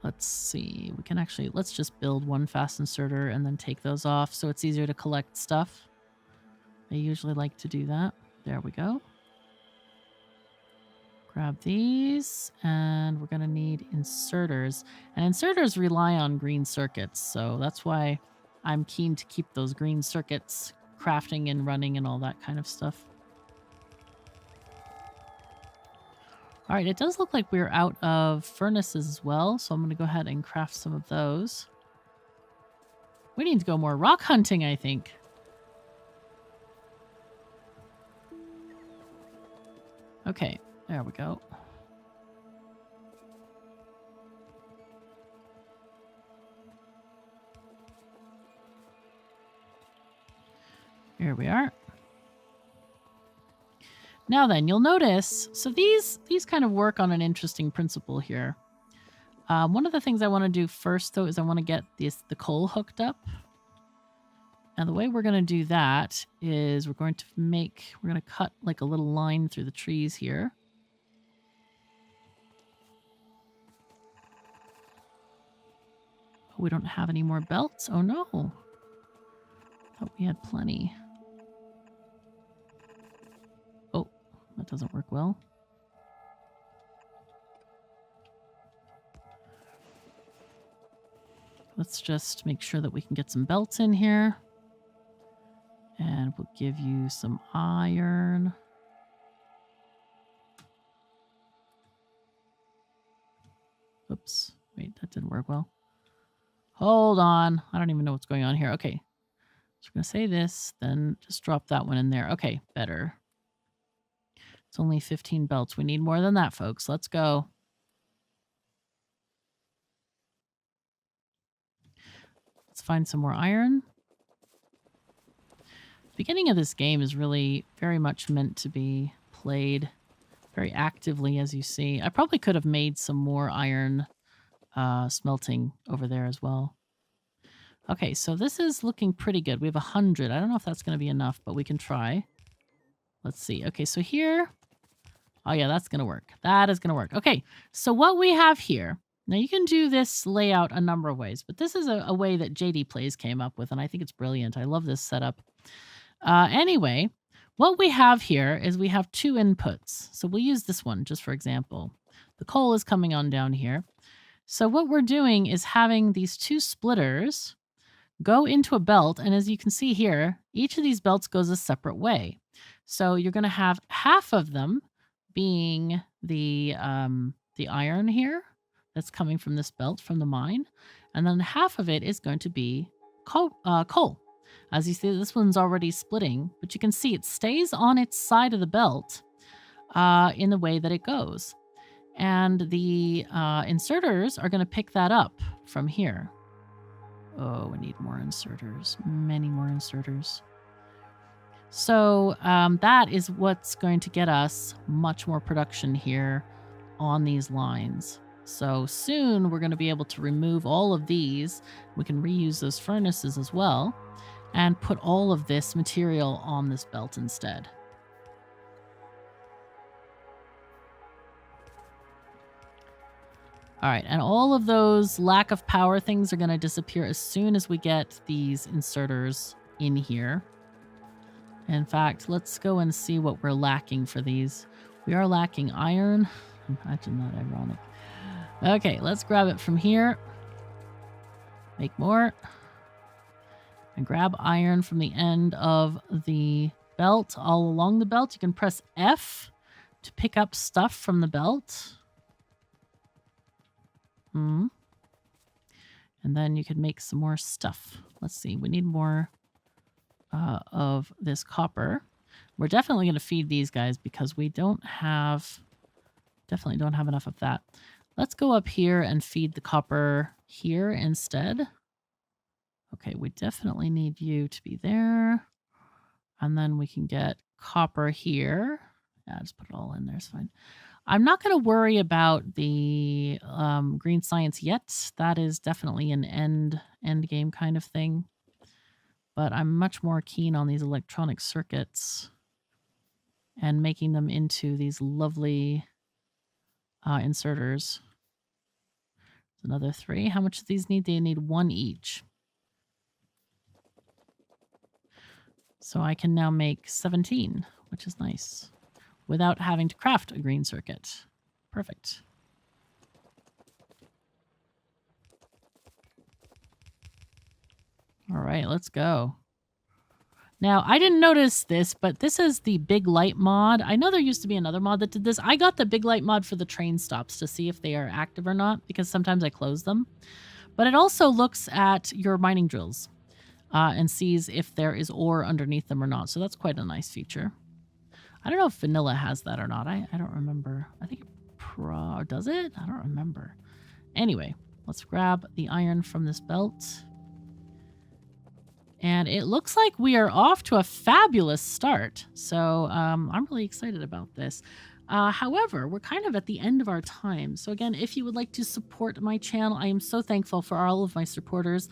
Let's see. We can actually, let's just build one fast inserter and then take those off so it's easier to collect stuff. I usually like to do that. There we go. Grab these, and we're going to need inserters. And inserters rely on green circuits, so that's why I'm keen to keep those green circuits crafting and running and all that kind of stuff. All right, it does look like we're out of furnaces as well, so I'm going to go ahead and craft some of those. We need to go more rock hunting, I think. Okay, there we go. Here we are. Now then, you'll notice, so these kind of work on an interesting principle here. One of the things I want to do first, though, is I want to get the coal hooked up. And the way we're going to do that is we're going to cut like a little line through the trees here. Oh, we don't have any more belts? Oh no. Thought we had plenty. Oh, that doesn't work well. Let's just make sure that we can get some belts in here. And we'll give you some iron. Oops. Wait, that didn't work well. Hold on. I don't even know what's going on here. Okay. So we're going to say this, then just drop that one in there. Okay, better. It's only 15 belts. We need more than that, folks. Let's go. Let's find some more iron. The beginning of this game is really very much meant to be played very actively, as you see. I probably could have made some more iron smelting over there as well. Okay, so this is looking pretty good. We have 100. I don't know if that's going to be enough, but we can try. Let's see. Okay, so here... Oh yeah, that's going to work. That is going to work. Okay, so what we have here... Now, you can do this layout a number of ways, but this is a way that JD Plays came up with, and I think it's brilliant. I love this setup. Anyway, what we have here is we have 2 inputs. So we'll use this one just for example. The coal is coming on down here. So what we're doing is having these 2 splitters go into a belt, and as you can see here, each of these belts goes a separate way. So you're going to have half of them being the iron here that's coming from this belt from the mine, and then half of it is going to be coal. As you see, this one's already splitting, but you can see it stays on its side of the belt in the way that it goes. And the inserters are going to pick that up from here. Oh, we need more inserters. Many more inserters. So that is what's going to get us much more production here on these lines. So soon we're going to be able to remove all of these. We can reuse those furnaces as well and put all of this material on this belt instead. All right, and all of those lack of power things are going to disappear as soon as we get these inserters in here. In fact, let's go and see what we're lacking for these. We are lacking iron. Imagine that ironic. Okay, let's grab it from here. Make more. And grab iron from the end of the belt. All along the belt, you can press F to pick up stuff from the belt. And then you can make some more stuff. Let's see, we need more of this copper. We're definitely going to feed these guys because we definitely don't have enough of that. Let's go up here and feed the copper here instead. Okay, we definitely need you to be there. And then we can get copper here. Yeah, just put it all in there, it's fine. I'm not going to worry about the green science yet. That is definitely an end game kind of thing. But I'm much more keen on these electronic circuits and making them into these lovely inserters. Another 3. How much do these need? They need 1 each. So I can now make 17, which is nice, without having to craft a green circuit. Perfect. All right, let's go. Now, I didn't notice this, but this is the Big Light mod. I know there used to be another mod that did this. I got the Big Light mod for the train stops to see if they are active or not, because sometimes I close them. But it also looks at your mining drills and sees if there is ore underneath them or not. So that's quite a nice feature. I don't know if vanilla has that or not. I don't remember. I think it does it? I don't remember. Anyway, let's grab the iron from this belt. And it looks like we are off to a fabulous start. So I'm really excited about this. However, we're kind of at the end of our time. So again, if you would like to support my channel, I am so thankful for all of my supporters.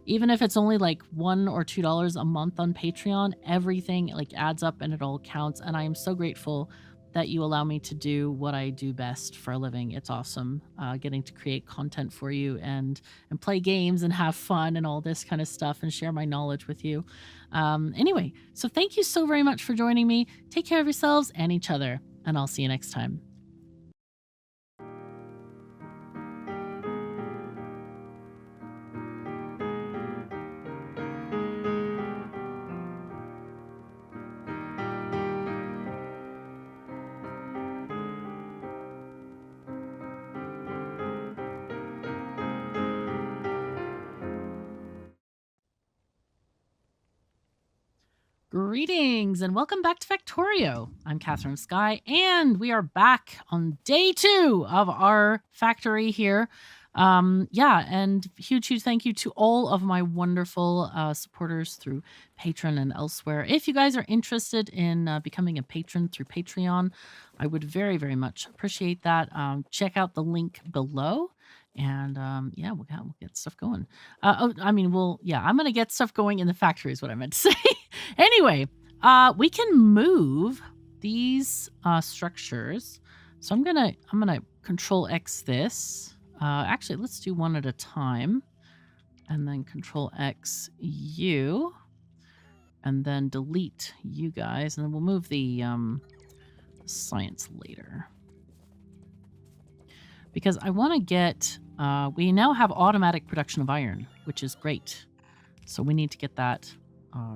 Even if it's only like $1 or $2 a month on Patreon, everything like adds up and it all counts. And I am so grateful that you allow me to do what I do best for a living. It's awesome getting to create content for you and play games and have fun and all this kind of stuff and share my knowledge with you. Anyway, so thank you so very much for joining me. Take care of yourselves and each other, and I'll see you next time. Greetings and welcome back to Factorio. I'm KatherineOfSky, and we are back on day 2 of our factory here. And huge thank you to all of my wonderful supporters through Patreon and elsewhere. If you guys are interested in becoming a patron through Patreon, I would very, very much appreciate that. Check out the link below. And we'll get stuff going. I'm going to get stuff going in the factory is what I meant to say. Anyway, we can move these structures. So I'm gonna Control X this. Actually, let's do one at a time, and then Control X you, and then delete you guys, and then we'll move the science later. Because I want to get, we now have automatic production of iron, which is great. So we need to get that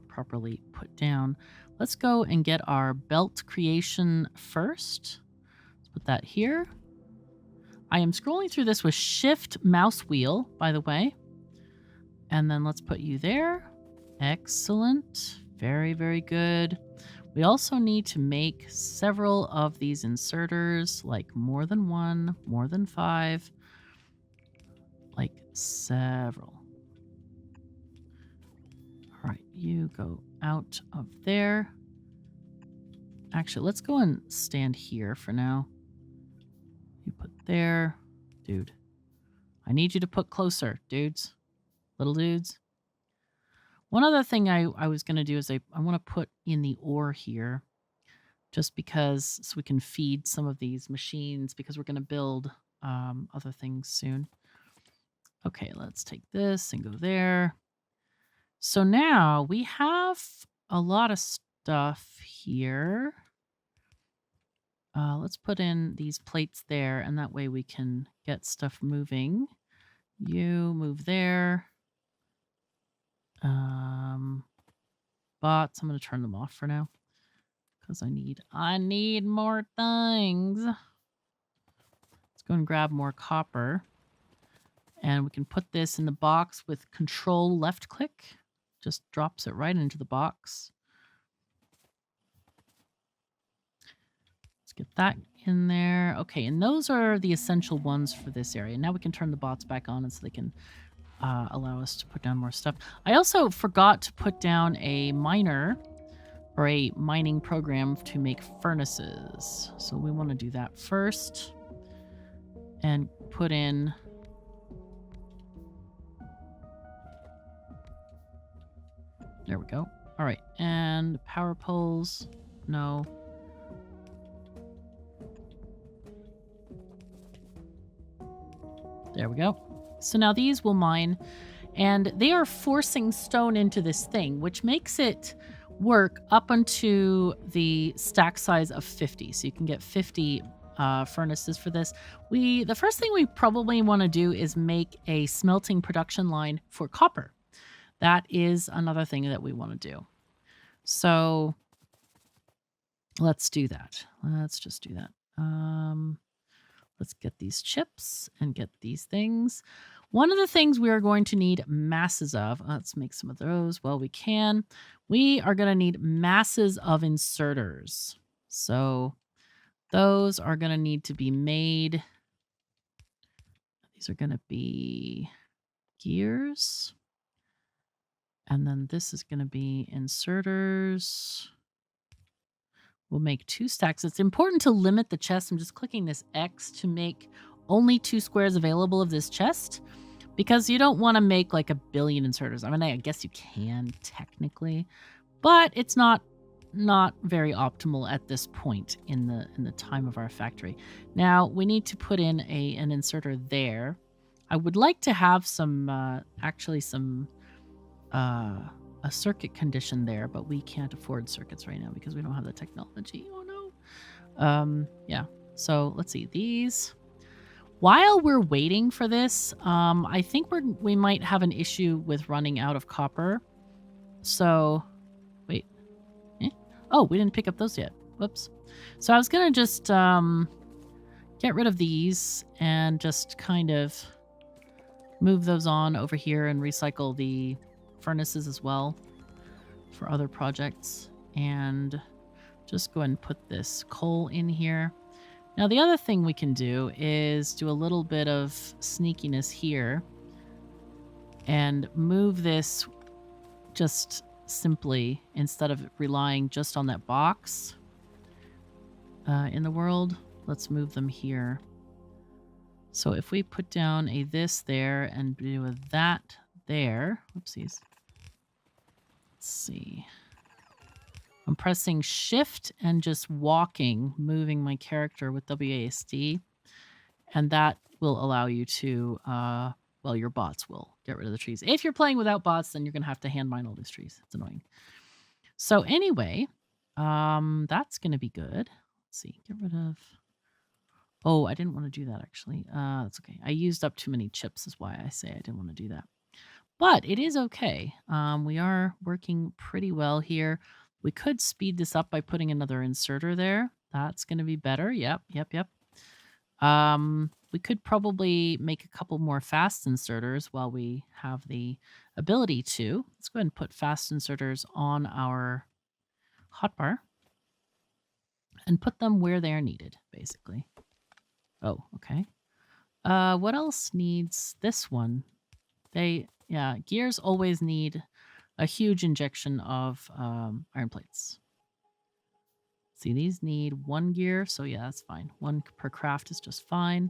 properly put down. Let's go and get our belt creation first. Let's put that here. I am scrolling through this with Shift mouse wheel, by the way. And then let's put you there. Excellent. Very, very good. We also need to make several of these inserters, like more than 1, more than 5, like several. All right, you go out of there. Actually, let's go and stand here for now. You put there. Dude, I need you to put closer, dudes. Little dudes. One other thing I was going to do is I want to put in the ore here just because so we can feed some of these machines because we're going to build other things soon. Okay, let's take this and go there. So now we have a lot of stuff here. Let's put in these plates there, and that way we can get stuff moving. You move there. Bots, I'm going to turn them off for now because I need more things. Let's go and grab more copper. And we can put this in the box with control left click. Just drops it right into the box. Let's get that in there. Okay, and those are the essential ones for this area. Now we can turn the bots back on and so they can allow us to put down more stuff. I also forgot to put down a miner or a mining program to make furnaces. So we want to do that first and put in... There we go. All right, and power poles, no. There we go. So now these will mine, and they are forcing stone into this thing, which makes it work up onto the stack size of 50. So you can get 50 furnaces for this. The first thing we probably want to do is make a smelting production line for copper. That is another thing that we want to do. So let's do that. Let's just do that. Let's get these chips and get these things. One of the things we are going to need masses of, let's make some of those while we can. We are going to need masses of inserters. So those are going to need to be made. These are going to be gears. And then this is going to be inserters. We'll make 2 stacks. It's important to limit the chest. I'm just clicking this X to make only 2 squares available of this chest because you don't want to make like a billion inserters. I mean, I guess you can technically, but it's not very optimal at this point in the time of our factory. Now we need to put in an inserter there. I would like to have some actually some a circuit condition there, but we can't afford circuits right now because we don't have the technology. Oh no. Yeah. So let's see these. While we're waiting for this, I think we might have an issue with running out of copper. So, wait. Oh, we didn't pick up those yet. Whoops. So I was gonna just get rid of these and just kind of move those on over here and recycle the furnaces as well for other projects, and just go ahead and put this coal in here. Now the other thing we can do is do a little bit of sneakiness here and move this just simply, instead of relying just on that box in the world, let's move them here. So if we put down a this there and do a that there, whoopsies. Let's see. I'm pressing shift and just walking, moving my character with WASD. And that will allow you to, well, your bots will get rid of the trees. If you're playing without bots, then you're going to have to hand mine all these trees. It's annoying. So anyway, that's going to be good. Let's see, get rid of... Oh, I didn't want to do that actually. That's okay. I used up too many chips is why I say I didn't want to do that. But it is okay. We are working pretty well here. We could speed this up by putting another inserter there. That's going to be better. Yep. We could probably make a couple more fast inserters while we have the ability to. Let's go ahead and put fast inserters on our hotbar and put them where they are needed, basically. Oh, okay. What else needs this one? Yeah, gears always need a huge injection of iron plates. See, these need 1 gear, so yeah, that's fine. 1 per craft is just fine.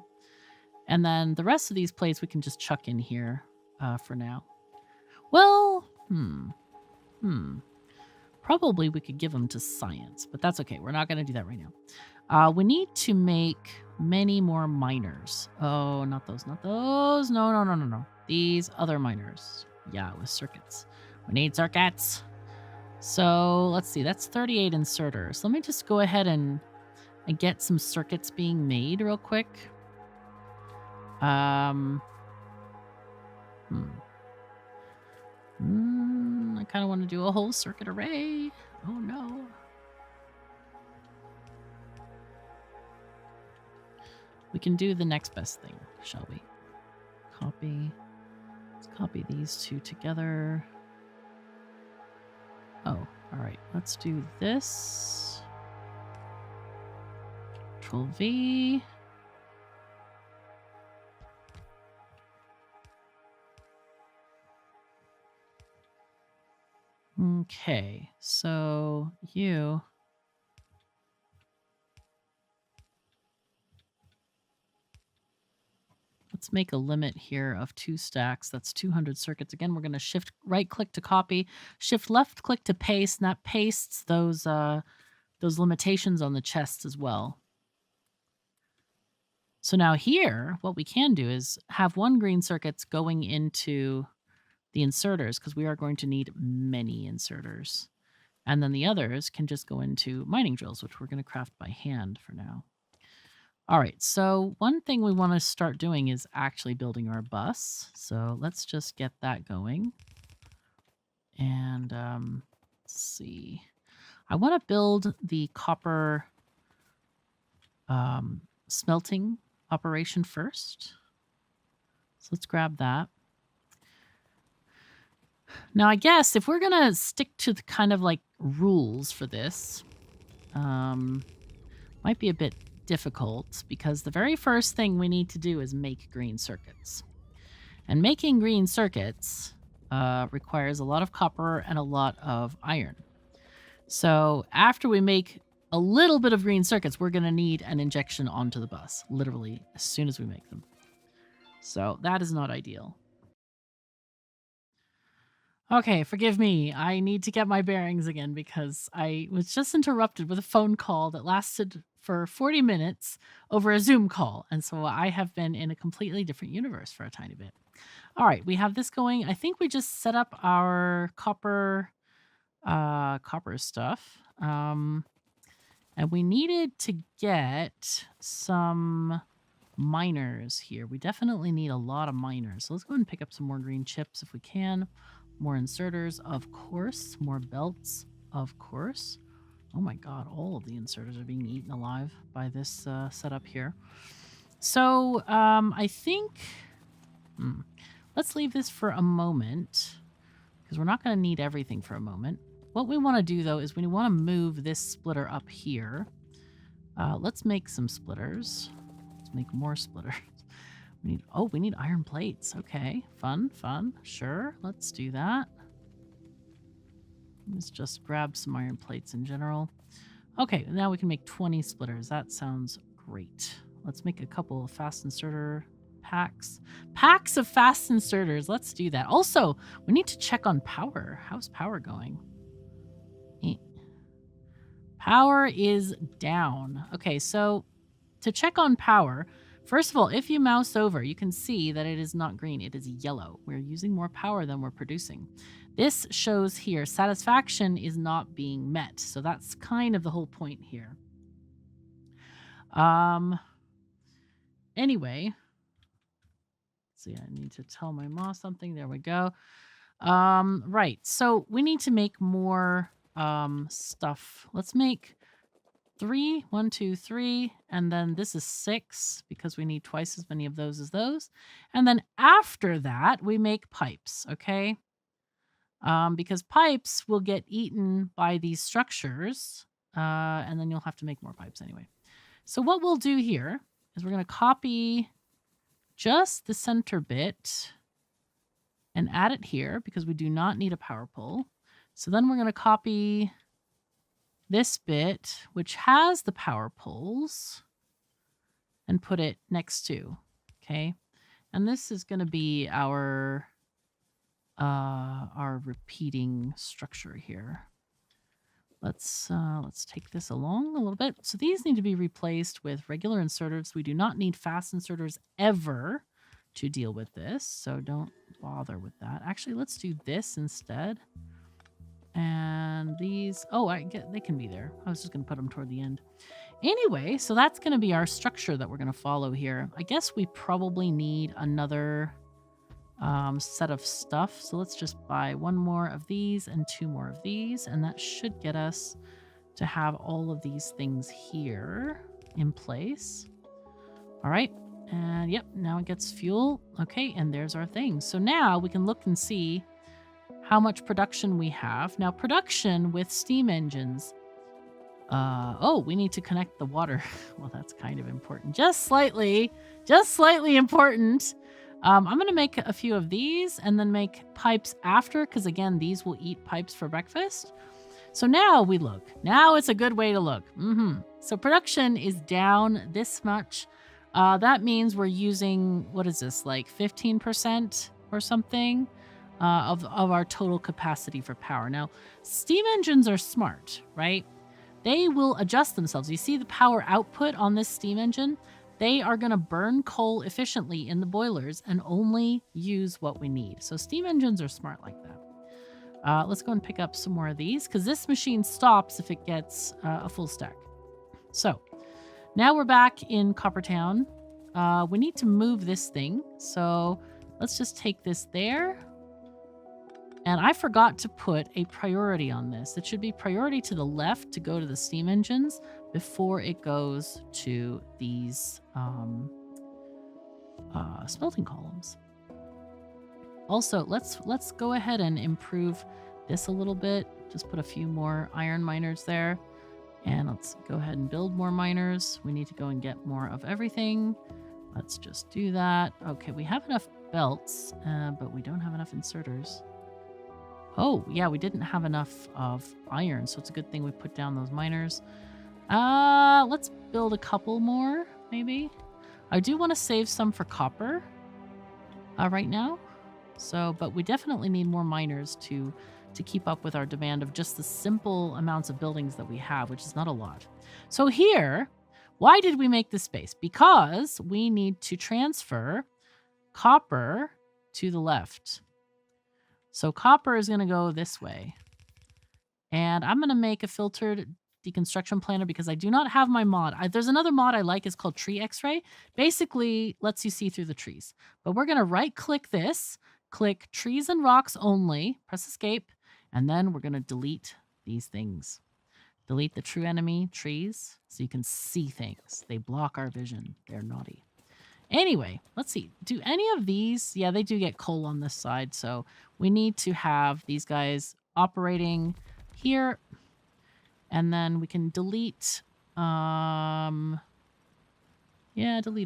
And then the rest of these plates we can just chuck in here for now. Well, probably we could give them to science, but that's okay. We're not going to do that right now. We need to make many more miners. Oh, not those, not those. No. These other miners. Yeah, with circuits. We need circuits. So let's see. That's 38 inserters. Let me just go ahead and get some circuits being made real quick. I kind of want to do a whole circuit array. Oh no. We can do the next best thing, shall we? Copy. Let's copy these two together. Oh, all right. Let's do this. Control V. Okay, so you... Let's make a limit here of 2 stacks. That's 200 circuits. Again, we're going to shift right-click to copy, shift left-click to paste, and that pastes those limitations on the chests as well. So now here, what we can do is have 1 green circuits going into the inserters, because we are going to need many inserters. And then the others can just go into mining drills, which we're going to craft by hand for now. All right, so one thing we want to start doing is actually building our bus. So let's just get that going. And let's see. I want to build the copper smelting operation first. So let's grab that. Now, I guess if we're going to stick to the kind of like rules for this, might be a bit difficult, because the very first thing we need to do is make green circuits. And making green circuits requires a lot of copper and a lot of iron. So after we make a little bit of green circuits, we're going to need an injection onto the bus, literally as soon as we make them. So that is not ideal. Okay, forgive me. I need to get my bearings again because I was just interrupted with a phone call that lasted for 40 minutes over a Zoom call. And so I have been in a completely different universe for a tiny bit. All right, we have this going. I think we just set up our copper stuff. And we needed to get some miners here. We definitely need a lot of miners. So let's go ahead and pick up some more green chips if we can. More inserters, of course. More belts, of course. Oh my god, all of the inserters are being eaten alive by this setup here. So I think... let's leave this for a moment, because we're not going to need everything for a moment. What we want to do, though, is we want to move this splitter up here. Let's make some splitters. Let's make more splitters. We need iron plates. Okay, fun. Sure, let's do that. Let's just grab some iron plates in general. Okay, now we can make 20 splitters. That sounds great. Let's make a couple of fast inserter packs. Packs of fast inserters. Let's do that. Also, we need to check on power. How's power going? Power is down. Okay, so to check on power, first of all, if you mouse over, you can see that it is not green. It is yellow. We're using more power than we're producing. This shows here satisfaction is not being met. So that's kind of the whole point here. Anyway, let's see, I need to tell my mouse something. There we go. Right. So we need to make more stuff. Let's make 3, 1, 2, 3, and then this is 6 because we need twice as many of those as those. And then after that, we make pipes, okay? Because pipes will get eaten by these structures, and then you'll have to make more pipes anyway. So what we'll do here is we're going to copy just the center bit and add it here because we do not need a power pole. So then we're going to copy this bit, which has the power poles, and put it next to, okay? And this is going to be our repeating structure here. Let's take this along a little bit. So these need to be replaced with regular inserters. We do not need fast inserters ever to deal with this, so don't bother with that. Actually, let's do this instead. And these, they can be there. I was just going to put them toward the end. Anyway, so that's going to be our structure that we're going to follow here. I guess we probably need another set of stuff. So let's just buy one more of these and two more of these, and that should get us to have all of these things here in place. All right. And yep, now it gets fuel. Okay, and there's our thing. So now we can look and see how much production we have. Now, production with steam engines. We need to connect the water. Well, that's kind of important. Just slightly important. I'm going to make a few of these and then make pipes after, because again, these will eat pipes for breakfast. So now we look. Now it's a good way to look. So production is down this much. That means we're using, what is this, like 15% or something of our total capacity for power. Now, steam engines are smart, right? They will adjust themselves. You see the power output on this steam engine? They are going to burn coal efficiently in the boilers and only use what we need. So steam engines are smart like that. Let's go and pick up some more of these, because this machine stops if it gets a full stack. So now we're back in Coppertown. We need to move this thing. So let's just take this there. And I forgot to put a priority on this. It should be priority to the left to go to the steam engines before it goes to these smelting columns. Also, let's go ahead and improve this a little bit. Just put a few more iron miners there. And let's go ahead and build more miners. We need to go and get more of everything. Let's just do that. Okay, we have enough belts, but we don't have enough inserters. Oh, yeah, we didn't have enough of iron, so it's a good thing we put down those miners. Let's build a couple more, maybe. I do want to save some for copper right now. So, but we definitely need more miners to keep up with our demand of just the simple amounts of buildings that we have, which is not a lot. So here, why did we make this space? Because we need to transfer copper to the left. So copper is going to go this way. And I'm going to make a filtered deconstruction planner because I do not have my mod. There's another mod I like. It's called Tree X-Ray. Basically, lets you see through the trees. But we're going to right-click this, click Trees and Rocks Only, press Escape, and then we're going to delete these things. Delete the true enemy, trees, so you can see things. They block our vision. They're naughty. Anyway, let's see. Do any of these? Yeah, they do get coal on this side, so we need to have these guys operating here. And then we can delete, delete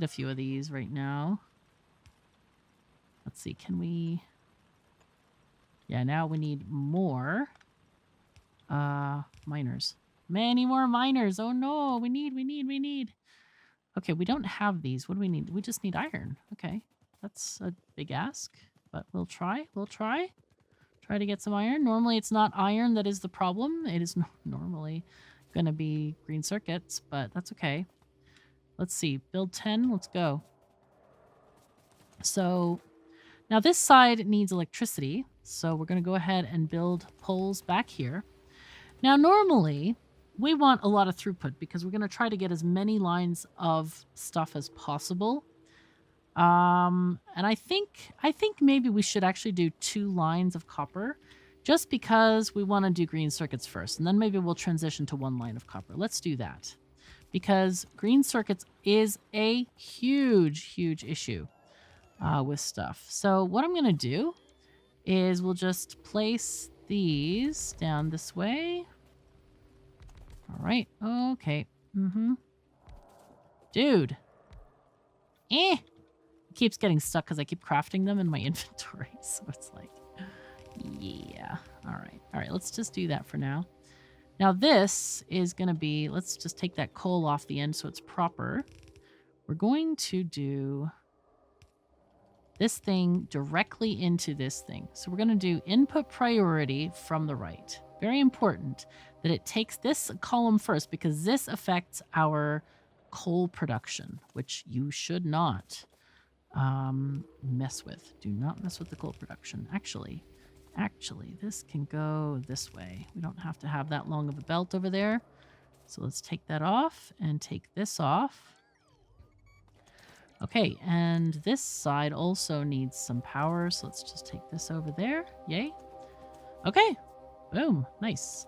a few of these right now. Let's see, can we... Yeah, now we need more miners. Many more miners. Oh no, we need. Okay, we don't have these. What do we need? We just need iron. Okay, that's a big ask, but we'll try. Try to get some iron. Normally it's not iron that is the problem. It is normally going to be green circuits, but that's okay. Let's see. Build 10. Let's go. So now this side needs electricity. So we're going to go ahead and build poles back here. Now normally we want a lot of throughput because we're going to try to get as many lines of stuff as possible. And I think maybe we should actually do 2 lines of copper just because we want to do green circuits first. And then maybe we'll transition to 1 line of copper. Let's do that because green circuits is a huge issue with stuff. So what I'm going to do is we'll just place these down this way. All right. Okay. Dude. It keeps getting stuck because I keep crafting them in my inventory. So it's like, yeah. All right. Let's just do that for now. Now this is going to be, let's just take that coal off the end so it's proper. We're going to do this thing directly into this thing. So we're going to do input priority from the right. Very important that it takes this column first because this affects our coal production, which you should not mess with. Do not mess with the coal production. Actually, this can go this way. We don't have to have that long of a belt over there. So let's take that off and take this off. Okay, and this side also needs some power, so let's just take this over there. Yay. Okay, boom, nice.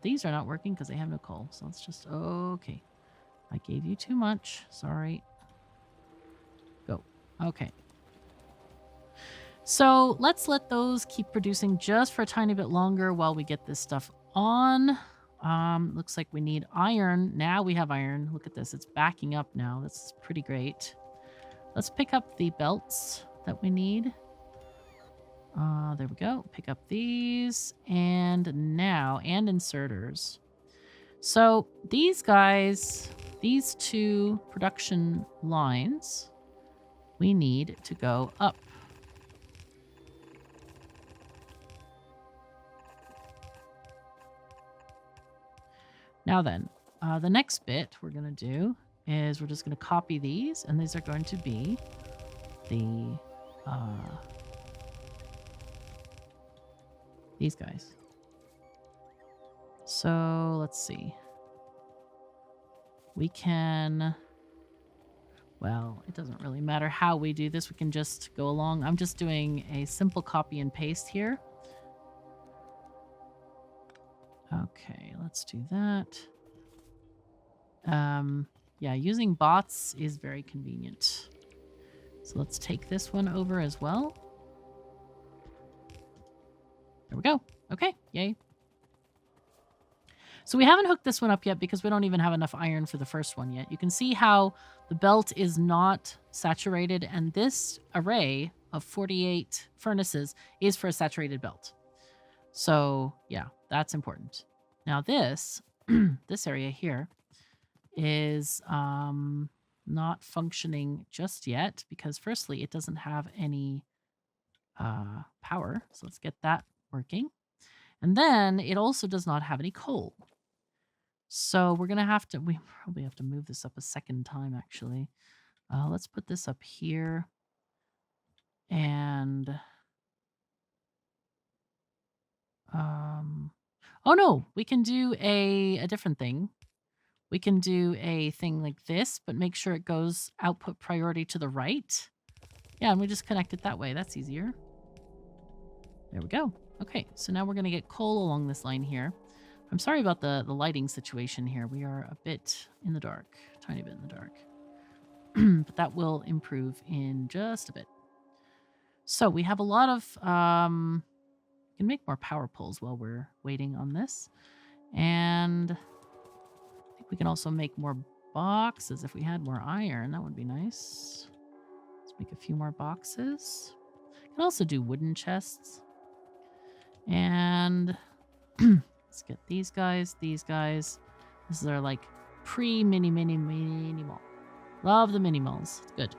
These are not working because they have no coal, so let's just, okay. I gave you too much, sorry. Go, okay. So let's let those keep producing just for a tiny bit longer while we get this stuff on. Looks like we need iron. Now we have iron. Look at this, it's backing up now. That's pretty great. Let's pick up the belts that we need. There we go. Pick up these. And now, and inserters. So these guys, these two production lines, we need to go up. Now then, the next bit we're going to do is we're just going to copy these, and these are going to be the these guys. So let's see. We can, well, it doesn't really matter how we do this. We can just go along. I'm just doing a simple copy and paste here. Okay, let's do that. Yeah, using bots is very convenient. So let's take this one over as well. There we go. Okay, yay. So we haven't hooked this one up yet because we don't even have enough iron for the first one yet. You can see how the belt is not saturated, and this array of 48 furnaces is for a saturated belt. So yeah, that's important. Now this, this area here is not functioning just yet because firstly, it doesn't have any power. So let's get that working. And then it also does not have any coal. So we're going to have to, we probably have to move this up a second time actually. Let's put this up here. And, oh no, we can do a different thing. We can do a thing like this, but make sure it goes output priority to the right. Yeah, and we just connect it that way. That's easier. There we go. Okay, so now we're going to get coal along this line here. I'm sorry about the lighting situation here. We are a bit in the dark, tiny bit in the dark. But that will improve in just a bit. So we have a lot of, we can make more power poles while we're waiting on this. And I think we can also make more boxes if we had more iron. That would be nice. Let's make a few more boxes. We can also do wooden chests. And let's get these guys, these guys. This is our like pre-mini mall. Love the mini malls. It's good.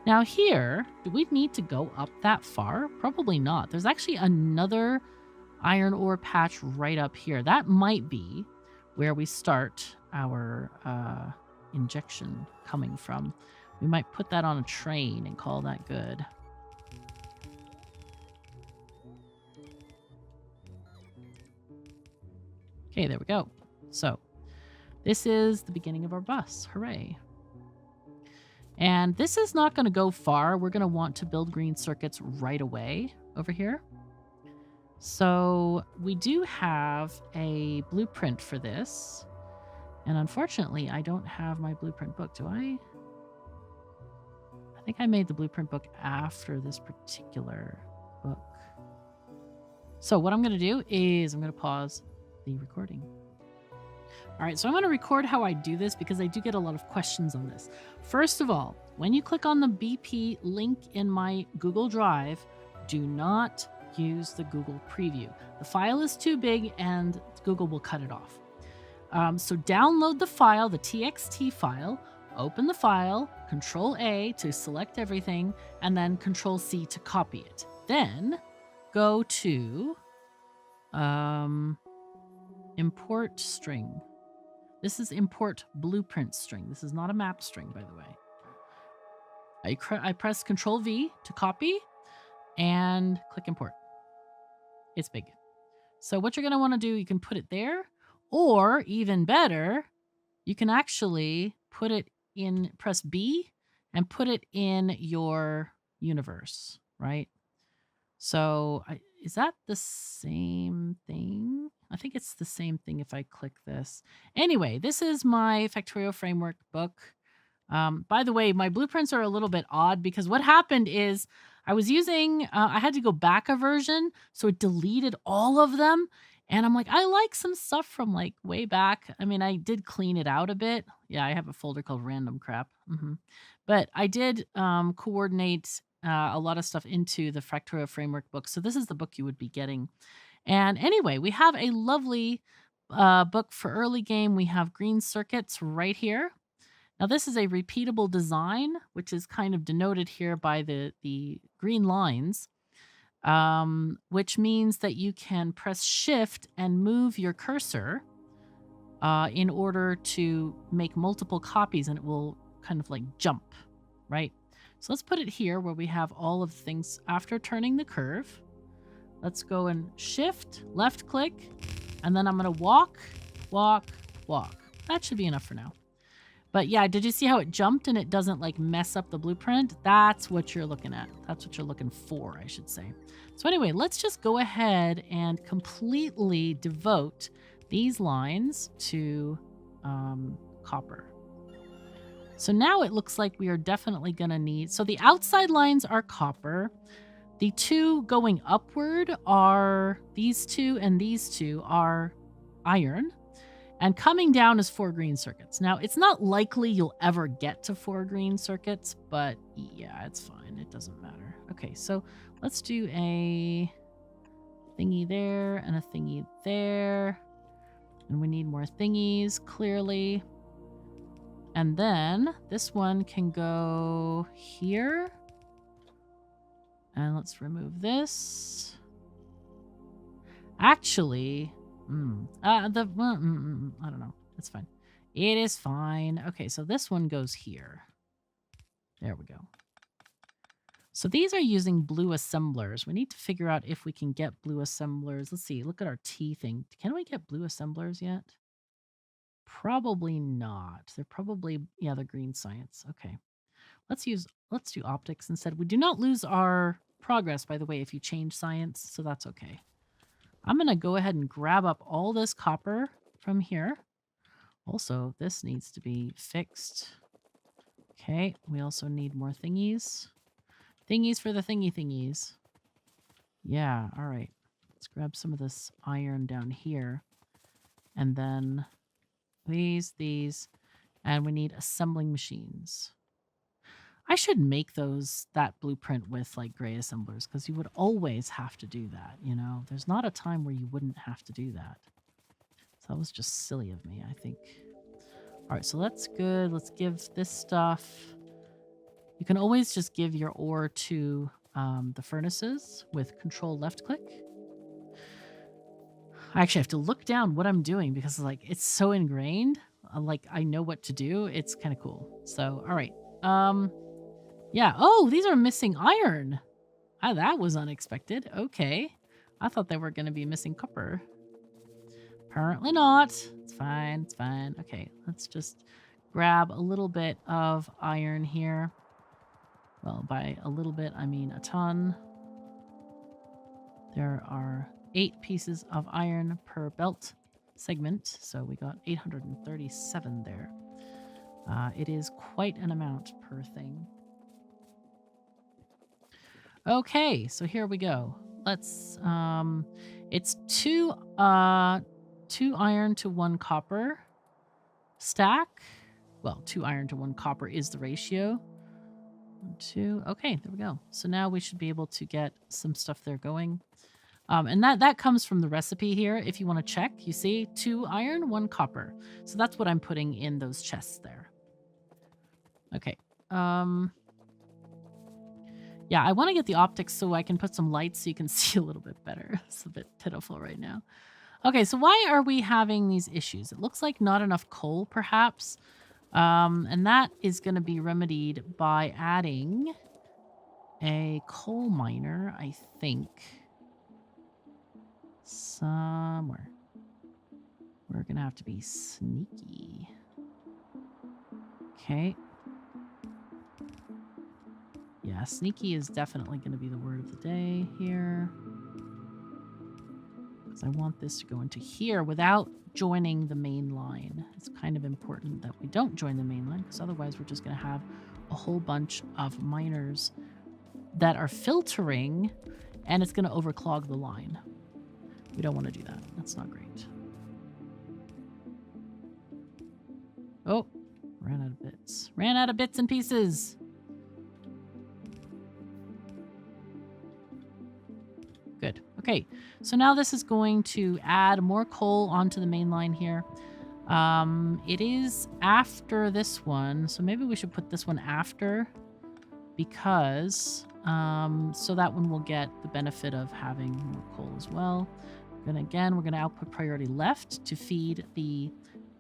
Now here, do we need to go up that far? Probably not. There's actually another iron ore patch right up here. That might be where we start our injection coming from. We might put that on a train and call that good. Okay, there we go. So this is the beginning of our bus. Hooray. And this is not going to go far. We're going to want to build green circuits right away over here. So we do have a blueprint for this. And unfortunately, I don't have my blueprint book. Do I? I think I made the blueprint book after this particular book. So what I'm going to do is I'm going to pause the recording. All right, so I'm going to record how I do this because I do get a lot of questions on this. First of all, when you click on the BP link in my Google Drive, do not use the Google preview. The file is too big and Google will cut it off. So download the file, the TXT file, open the file, Control A to select everything, and then Control C to copy it. Then go to import string. This is import blueprint string. This is not a map string, by the way. I press Control V to copy and click import. It's big. So what you're going to want to do, you can put it there, or even better, you can actually put it in, press B and put it in your universe, right? So is that the same thing? I think it's the same thing if I click this. Anyway, this is my Factorio framework book. By the way, my blueprints are a little bit odd because what happened is I was using, I had to go back a version, so it deleted all of them. And I'm like, I like some stuff from like way back. I mean, I did clean it out a bit. Yeah, I have a folder called random crap. But I did coordinate a lot of stuff into the Factorio framework book. So this is the book you would be getting. And anyway, we have a lovely book for early game. We have green circuits right here. Now this is a repeatable design, which is kind of denoted here by the green lines, which means that you can press Shift and move your cursor in order to make multiple copies, and it will kind of like jump, right? So let's put it here where we have all of the things after turning the curve. Let's go and Shift, left click, and then I'm going to walk, walk, walk. That should be enough for now. But yeah, did you see how it jumped and it doesn't like mess up the blueprint? That's what you're looking at. That's what you're looking for, I should say. So anyway, let's just go ahead and completely devote these lines to copper. So now it looks like we are definitely going to need... So the outside lines are copper. The two going upward are these two, and these two are iron. And coming down is 4 green circuits. Now, it's not likely you'll ever get to 4 green circuits, but yeah, it's fine. It doesn't matter. Okay, so let's do a thingy there and a thingy there. And we need more thingies, clearly. And then this one can go here. And let's remove this. Actually... I don't know. It's fine. It is fine. Okay, so this one goes here. There we go. So these are using blue assemblers. We need to figure out if we can get blue assemblers. Let's see. Look at our T thing. Can we get blue assemblers yet? Probably not. They're probably, yeah, they're green science. Okay. Let's do optics instead. We do not lose our progress, by the way, if you change science, so that's okay. I'm going to go ahead and grab up all this copper from here. Also, this needs to be fixed. Okay, we also need more thingies. Thingies for the thingies. Yeah, all right. Let's grab some of this iron down here. And then these, and we need assembling machines. I should make that blueprint with like gray assemblers because you would always have to do that, you know? There's not a time where you wouldn't have to do that. So that was just silly of me, I think. All right, so that's good. Let's give this stuff. You can always just give your ore to the furnaces with Control left click. I actually have to look down what I'm doing because like it's so ingrained. Like I know what to do. It's kind of cool. So, all right. Yeah. Oh, these are missing iron. That was unexpected. Okay. I thought they were going to be missing copper. Apparently not. It's fine. It's fine. Okay. Let's just grab a little bit of iron here. Well, by a little bit, I mean a ton. There are 8 pieces of iron per belt segment. So we got 837 there. It is quite an amount per thing. Okay, so here we go. Let's, it's 2 iron to 1 copper stack. Well, 2 iron to 1 copper is the ratio. 1, 2. Okay, there we go. So now we should be able to get some stuff there going. And that comes from the recipe here. If you want to check, you see 2 iron, 1 copper. So that's what I'm putting in those chests there. Okay. Yeah, I want to get the optics so I can put some lights so you can see a little bit better. It's a bit pitiful right now. Okay, so why are we having these issues? It looks like not enough coal, perhaps. And that is going to be remedied by adding a coal miner, I think. Somewhere. We're going to have to be sneaky. Okay. Yeah, sneaky is definitely going to be the word of the day here. Because I want this to go into here without joining the main line. It's kind of important that we don't join the main line, because otherwise we're just going to have a whole bunch of miners that are filtering, and it's going to overclog the line. We don't want to do that. That's not great. Oh, ran out of bits. Ran out of bits and pieces. Good. Okay, so now this is going to add more coal onto the main line here. It is after this one, so maybe we should put this one after, because so that one will get the benefit of having more coal as well. Then again, we're going to output priority left to feed the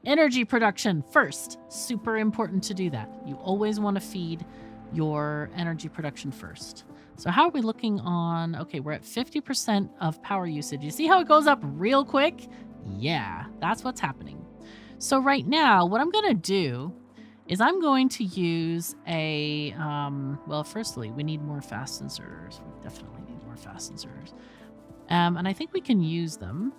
energy production first. Super important to do that. You always want to feed your energy production first. So how are we looking on? Okay, we're at 50% of power usage. You see how it goes up real quick? Yeah, that's what's happening. So right now, what I'm going to do is I'm going to use a, well, firstly, we need more fast inserters. We definitely need more fast inserters. And I think we can use them.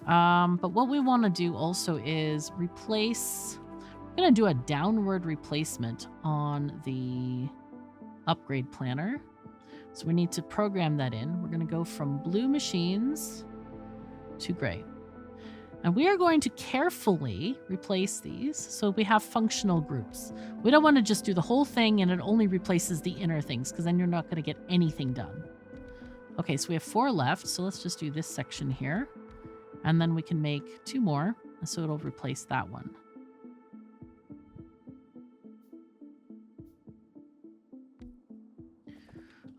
But what we want to do also is replace, we're going to do a downward replacement on the upgrade planner. So we need to program that in. We're going to go from blue machines to gray. And we are going to carefully replace these so we have functional groups. We don't want to just do the whole thing and it only replaces the inner things, because then you're not going to get anything done. Okay, so we have 4 left, so let's just do this section here. And then we can make 2 more, so it'll replace that one.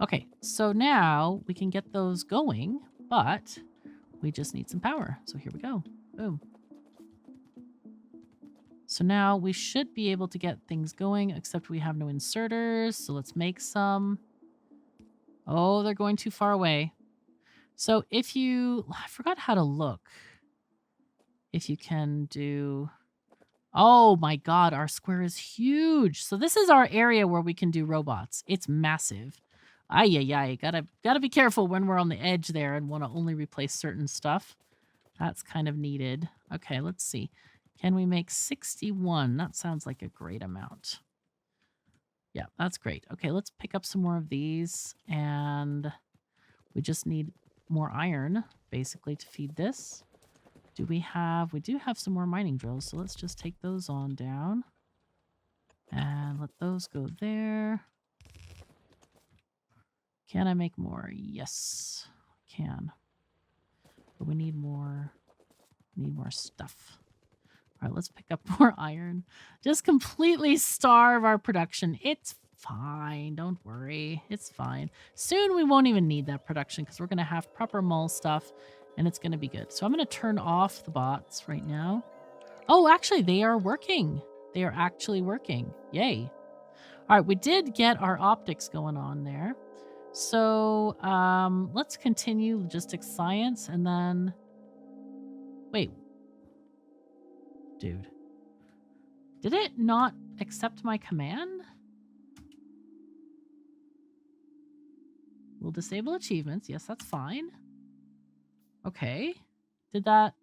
Okay, so now we can get those going, but we just need some power. So here we go. Boom. So now we should be able to get things going, except we have no inserters. So let's make some. Oh, they're going too far away. So if you, I forgot how to look. If you can do, oh my God, our square is huge. So this is our area where we can do robots. It's massive. Ay, ay, ay. Gotta be careful when we're on the edge there and want to only replace certain stuff. That's kind of needed. Okay, let's see. Can we make 61? That sounds like a great amount. Yeah, that's great. Okay, let's pick up some more of these. And we just need more iron, basically, to feed this. We do have some more mining drills, so let's just take those on down. And let those go there. Can I make more? Yes, I can. But we need more stuff. All right, let's pick up more iron. Just completely starve our production. It's fine. Don't worry. It's fine. Soon we won't even need that production because we're going to have proper mole stuff and it's going to be good. So I'm going to turn off the bots right now. Oh, actually, they are working. They are actually working. Yay. All right, we did get our optics going on there. So let's continue logistics science and then... Wait. Dude. Did it not accept my command? We'll disable achievements. Yes, that's fine. Okay. Did that...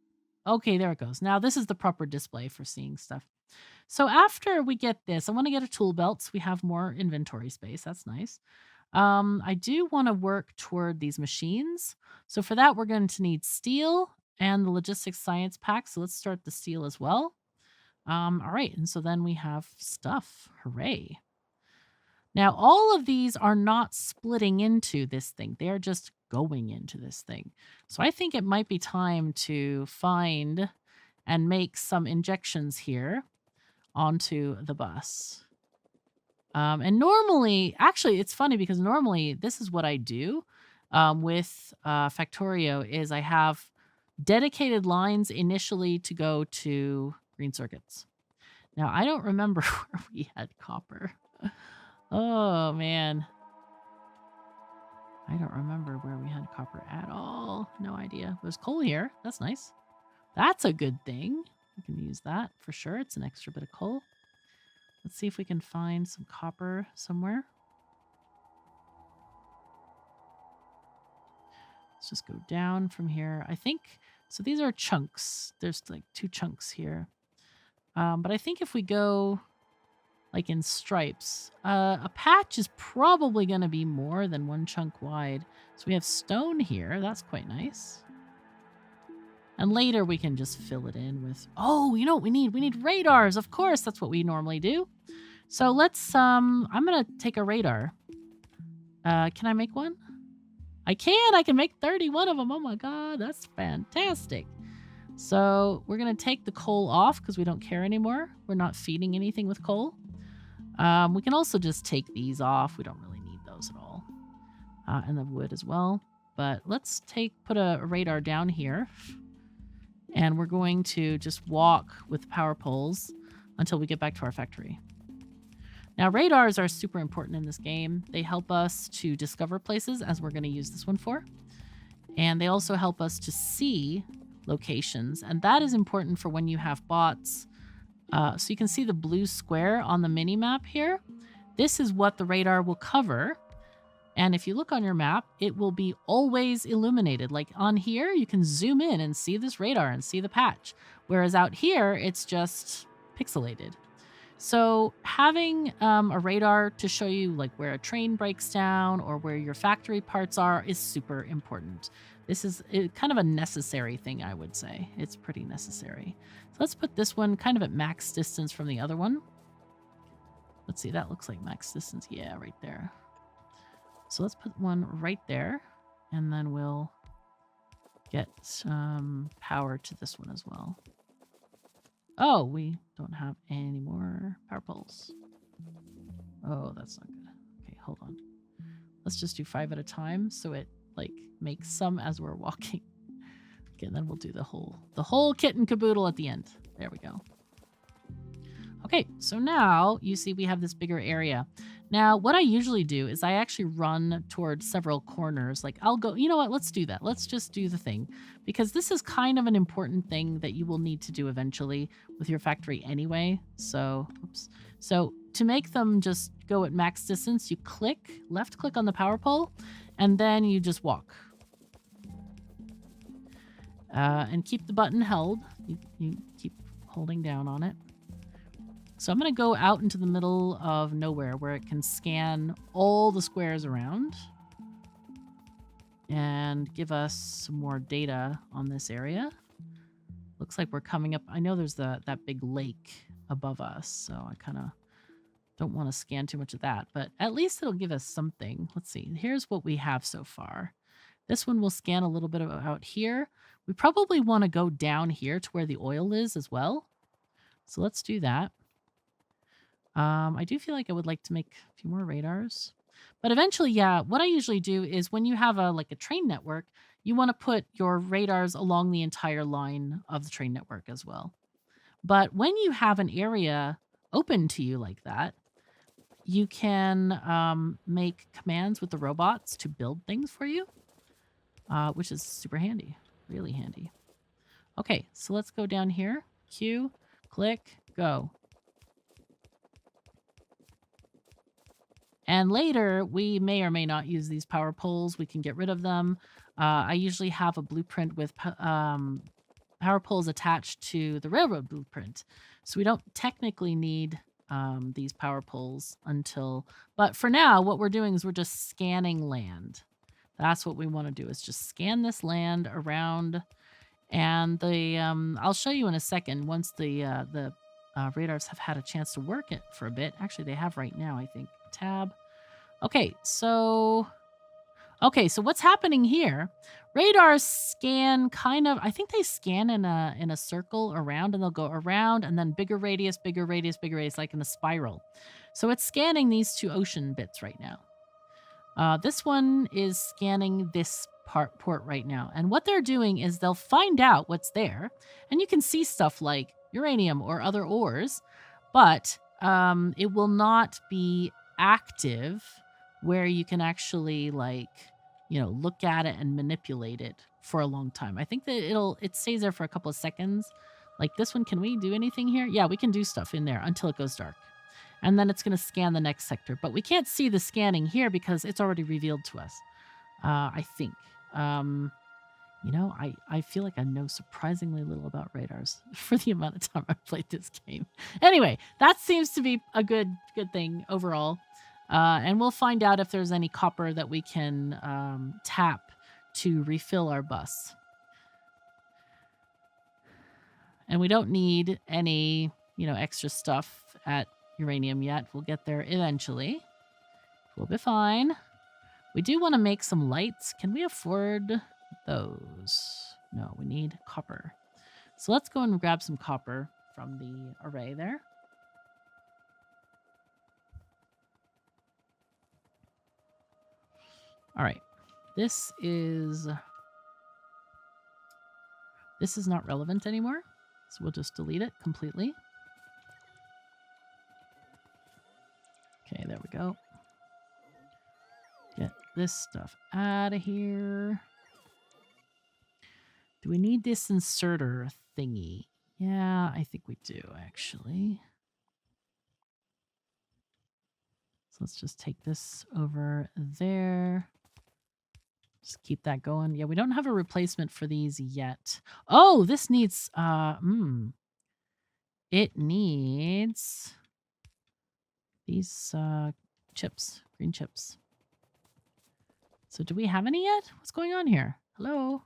Okay, there it goes. Now this is the proper display for seeing stuff. So after we get this, I want to get a tool belt so we have more inventory space. That's nice. I do want to work toward these machines. So for that, we're going to need steel and the logistics science pack. So let's start the steel as well. All right. And so then we have stuff. Hooray. Now, all of these are not splitting into this thing. They are just going into this thing. So I think it might be time to find and make some injections here onto the bus. And normally, actually, it's funny because normally this is what I do with Factorio is I have dedicated lines initially to go to green circuits. Now, I don't remember where we had copper. Oh, man. I don't remember where we had copper at all. No idea. There's coal here. That's nice. That's a good thing. We can use that for sure. It's an extra bit of coal. Let's see if we can find some copper somewhere. Let's just go down from here. I think, so these are chunks. There's like 2 chunks here. But I think if we go like in stripes, a patch is probably going to be more than 1 chunk wide. So we have stone here. That's quite nice. And later we can just fill it in with, oh, you know what we need? We need radars. Of course, that's what we normally do. So let's, I'm going to take a radar. Can I make one? I can make 31 of them. Oh my God, that's fantastic. So we're going to take the coal off because we don't care anymore. We're not feeding anything with coal. We can also just take these off. We don't really need those at all. And the wood as well. But let's put a radar down here. And we're going to just walk with power poles until we get back to our factory. Now, radars are super important in this game. They help us to discover places, as we're going to use this one for. And they also help us to see locations. And that is important for when you have bots. So you can see the blue square on the mini map here. This is what the radar will cover. And if you look on your map, it will be always illuminated. Like on here, you can zoom in and see this radar and see the patch. Whereas out here, it's just pixelated. So having a radar to show you like where a train breaks down or where your factory parts are is super important. This is kind of a necessary thing, I would say. It's pretty necessary. So let's put this one kind of at max distance from the other one. Let's see, that looks like max distance. Yeah, right there. So let's put one right there, and then we'll get some power to this one as well. Oh, we don't have any more power poles. Oh, that's not good. Okay, hold on. Let's just do 5 at a time so it like makes some as we're walking. Okay, and then we'll do the whole kit and caboodle at the end. There we go. Okay, so now you see we have this bigger area. Now, what I usually do is I actually run towards several corners. Like I'll go, you know what, let's do that. Let's just do the thing. Because this is kind of an important thing that you will need to do eventually with your factory anyway. So, oops. So to make them just go at max distance, you left click on the power pole, and then you just walk. And keep the button held. You keep holding down on it. So I'm going to go out into the middle of nowhere where it can scan all the squares around and give us some more data on this area. Looks like we're coming up. I know there's that big lake above us, so I kind of don't want to scan too much of that, but at least it'll give us something. Let's see. Here's what we have so far. This one will scan a little bit of out here. We probably want to go down here to where the oil is as well. So let's do that. I do feel like I would like to make a few more radars. But eventually, yeah, what I usually do is when you have a train network, you want to put your radars along the entire line of the train network as well. But when you have an area open to you like that, you can make commands with the robots to build things for you, which is super handy, really handy. Okay, so let's go down here. Q, click, go. And later, we may or may not use these power poles. We can get rid of them. I usually have a blueprint with power poles attached to the railroad blueprint. So we don't technically need these power poles until... But for now, what we're doing is we're just scanning land. That's what we want to do, is just scan this land around. And the I'll show you in a second, once the radars have had a chance to work it for a bit. Actually, they have right now, I think. Tab. Okay, so what's happening here? Radars scan kind of, I think they scan in a circle around, and they'll go around and then bigger radius, bigger radius, bigger radius, like in a spiral. So it's scanning these two ocean bits right now. This one is scanning this port right now. And what they're doing is they'll find out what's there. And you can see stuff like uranium or other ores, but it will not be active where you can actually look at it and manipulate it for a long time. I think that it stays there for a couple of seconds. Like this one, can we do anything here? Yeah, we can do stuff in there until it goes dark. And then it's going to scan the next sector. But we can't see the scanning here because it's already revealed to us, I think. I feel like I know surprisingly little about radars for the amount of time I've played this game. Anyway, that seems to be a good thing overall. And we'll find out if there's any copper that we can tap to refill our bus. And we don't need any, extra stuff at uranium yet. We'll get there eventually. We'll be fine. We do want to make some lights. Can we afford those? No, we need copper. So let's go and grab some copper from the array there. All right. This is not relevant anymore. So we'll just delete it completely. Okay, there we go. Get this stuff out of here. Do we need this inserter thingy? Yeah, I think we do, actually. So let's just take this over there. Just keep that going. Yeah, we don't have a replacement for these yet. Oh, this needs, it needs these chips, green chips. So do we have any yet? What's going on here? Hello?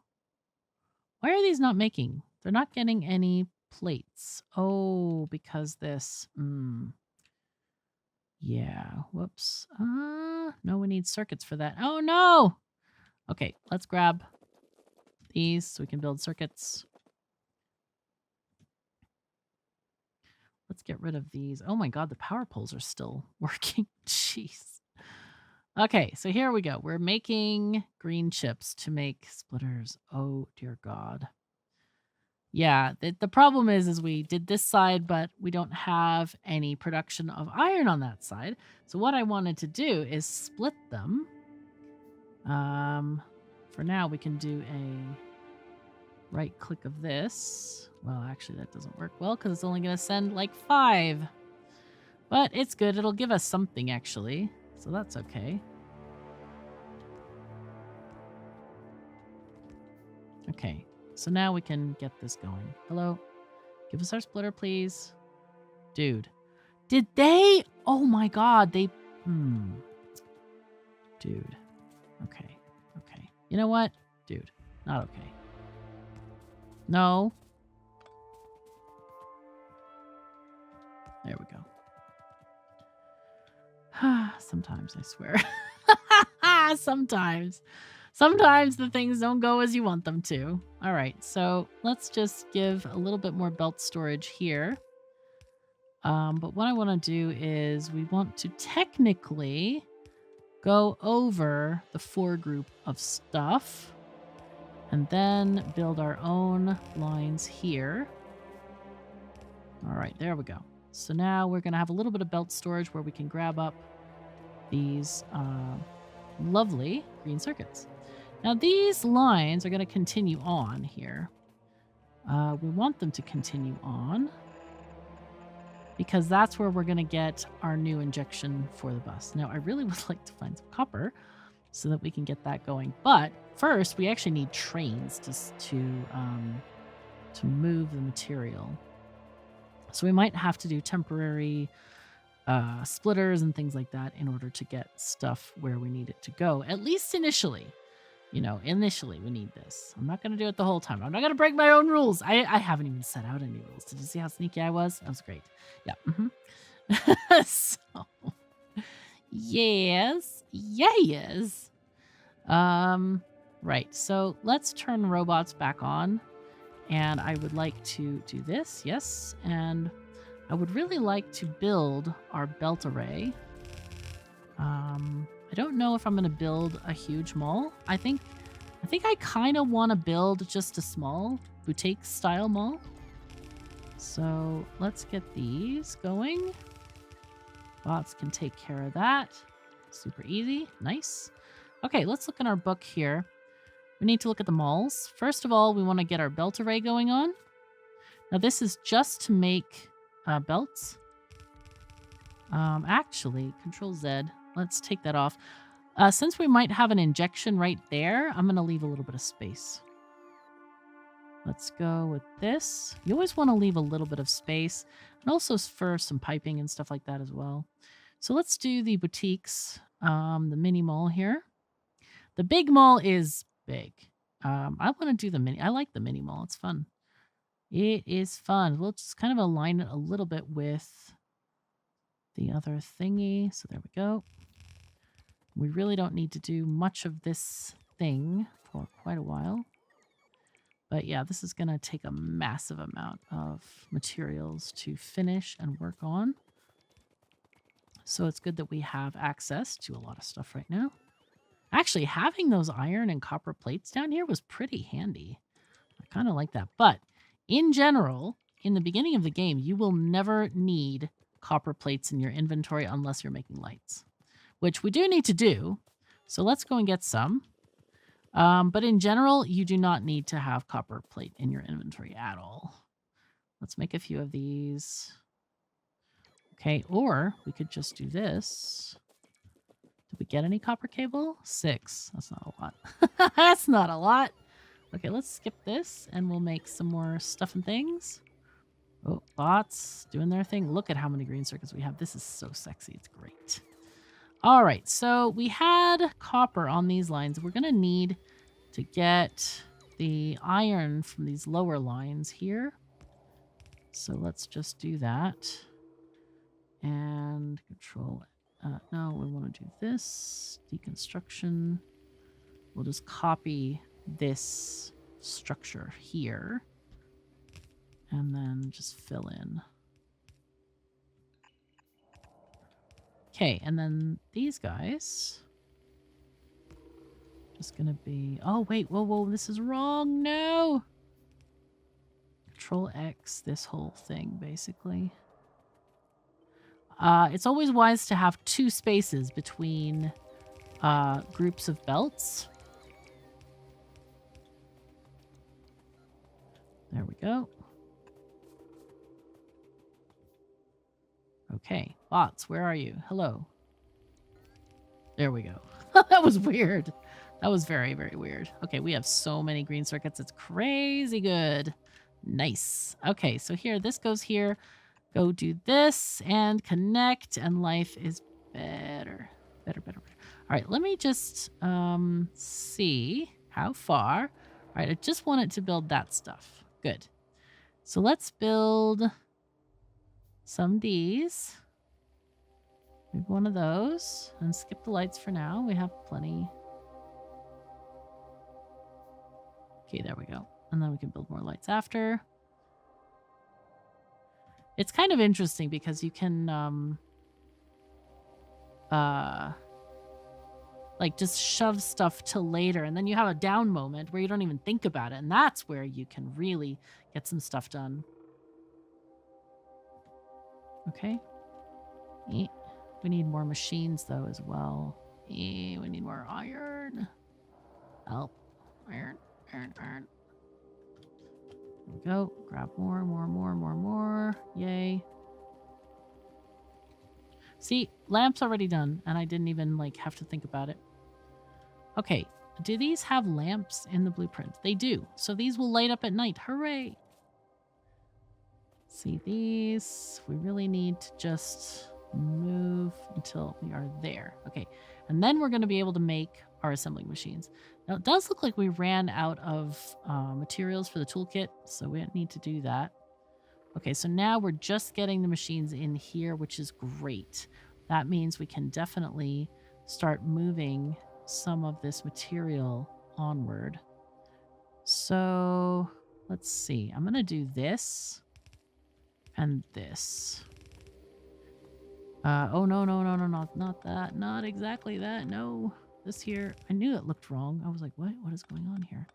Why are these not making? They're not getting any plates. Oh, because this, yeah, whoops. No, we need circuits for that. Oh, no! Okay, let's grab these so we can build circuits. Let's get rid of these. Oh my god, the power poles are still working. Jeez. Okay, so here we go. We're making green chips to make splitters. Oh, dear god. Yeah, the problem is we did this side, but we don't have any production of iron on that side. So what I wanted to do is split them. For now, we can do a right click of this. Well, actually, that doesn't work well because it's only going to send like 5. But it's good. It'll give us something, actually. So that's okay. Okay. So now we can get this going. Hello? Give us our splitter, please. Dude. Did they? Oh my god. They... Dude. Okay. Okay. You know what? Dude. Not okay. No. There we go. Sometimes, I swear. Sometimes the things don't go as you want them to. All right, so let's just give a little bit more belt storage here. But what I want to do is we want to technically go over the foregroup of stuff and then build our own lines here. All right, there we go. So now we're going to have a little bit of belt storage where we can grab up these lovely green circuits. Now these lines are going to continue on here. We want them to continue on because that's where we're going to get our new injection for the bus. Now I really would like to find some copper so that we can get that going. But first we actually need trains to move the material. So we might have to do temporary splitters and things like that in order to get stuff where we need it to go, at least initially. You know, initially we need this. I'm not going to do it the whole time. I'm not going to break my own rules. I haven't even set out any rules. Did you see how sneaky I was? That was great. Yeah. So, yes. Yes. Right. So let's turn robots back on. And I would like to do this. Yes. And I would really like to build our belt array. I don't know if I'm going to build a huge mall. I think I kind of want to build just a small boutique style mall. So let's get these going. Bots can take care of that. Super easy. Nice. Okay, let's look in our book here. We need to look at the malls. First of all, we want to get our belt array going on. Now this is just to make belts. Actually, Control Z. Let's take that off. Since we might have an injection right there, I'm going to leave a little bit of space. Let's go with this. You always want to leave a little bit of space, and also for some piping and stuff like that as well. So let's do the boutiques, the mini mall here. The big mall is big. I want to do the mini. I like the mini mall. It's fun. It is fun. We'll just kind of align it a little bit with the other thingy. So there we go. We really don't need to do much of this thing for quite a while. But yeah, this is going to take a massive amount of materials to finish and work on. So it's good that we have access to a lot of stuff right now. Actually, having those iron and copper plates down here was pretty handy. I kind of like that. But in general, in the beginning of the game, you will never need copper plates in your inventory unless you're making lights, which we do need to do. So let's go and get some. But in general, you do not need to have copper plate in your inventory at all. Let's make a few of these. Okay, or we could just do this. Did we get any copper cable? 6. That's not a lot. That's not a lot. Okay, let's skip this and we'll make some more stuff and things. Oh, bots doing their thing. Look at how many green circuits we have. This is so sexy. It's great. All right, so we had copper on these lines. We're going to need to get the iron from these lower lines here. So let's just do that. And control. No, we want to do this. Deconstruction. We'll just copy this structure here. And then just fill in. Okay, and then these guys. Just gonna be... Oh, wait, whoa, this is wrong. No! Control X, this whole thing, basically. It's always wise to have 2 spaces between groups of belts. There we go. Okay, bots, where are you? Hello. There we go. That was weird. That was very, very weird. Okay, we have so many green circuits. It's crazy good. Nice. Okay, so here, this goes here. Go do this and connect, and life is better. Better. All right, let me just see how far. All right, I just wanted to build that stuff. Good. So let's build some Ds. Maybe one of those. And skip the lights for now. We have plenty. Okay, there we go. And then we can build more lights after. It's kind of interesting because you can like just shove stuff till later, and then you have a down moment where you don't even think about it, and that's where you can really get some stuff done. Okay. We need more machines though as well. We need more iron. Oh, iron. There we go. Grab more. Yay. See, lamp's already done, and I didn't even like have to think about it. Okay, do these have lamps in the blueprint? They do. So these will light up at night. Hooray! See these. We really need to just move until we are there. Okay, and then we're going to be able to make our assembling machines. Now, it does look like we ran out of materials for the toolkit, so we don't need to do that. Okay, so now we're just getting the machines in here, which is great. That means we can definitely start moving some of this material onward. So let's see. I'm going to do this and this. Oh, no, not that. Not exactly that. No, this here. I knew it looked wrong. I was like, what? What is going on here?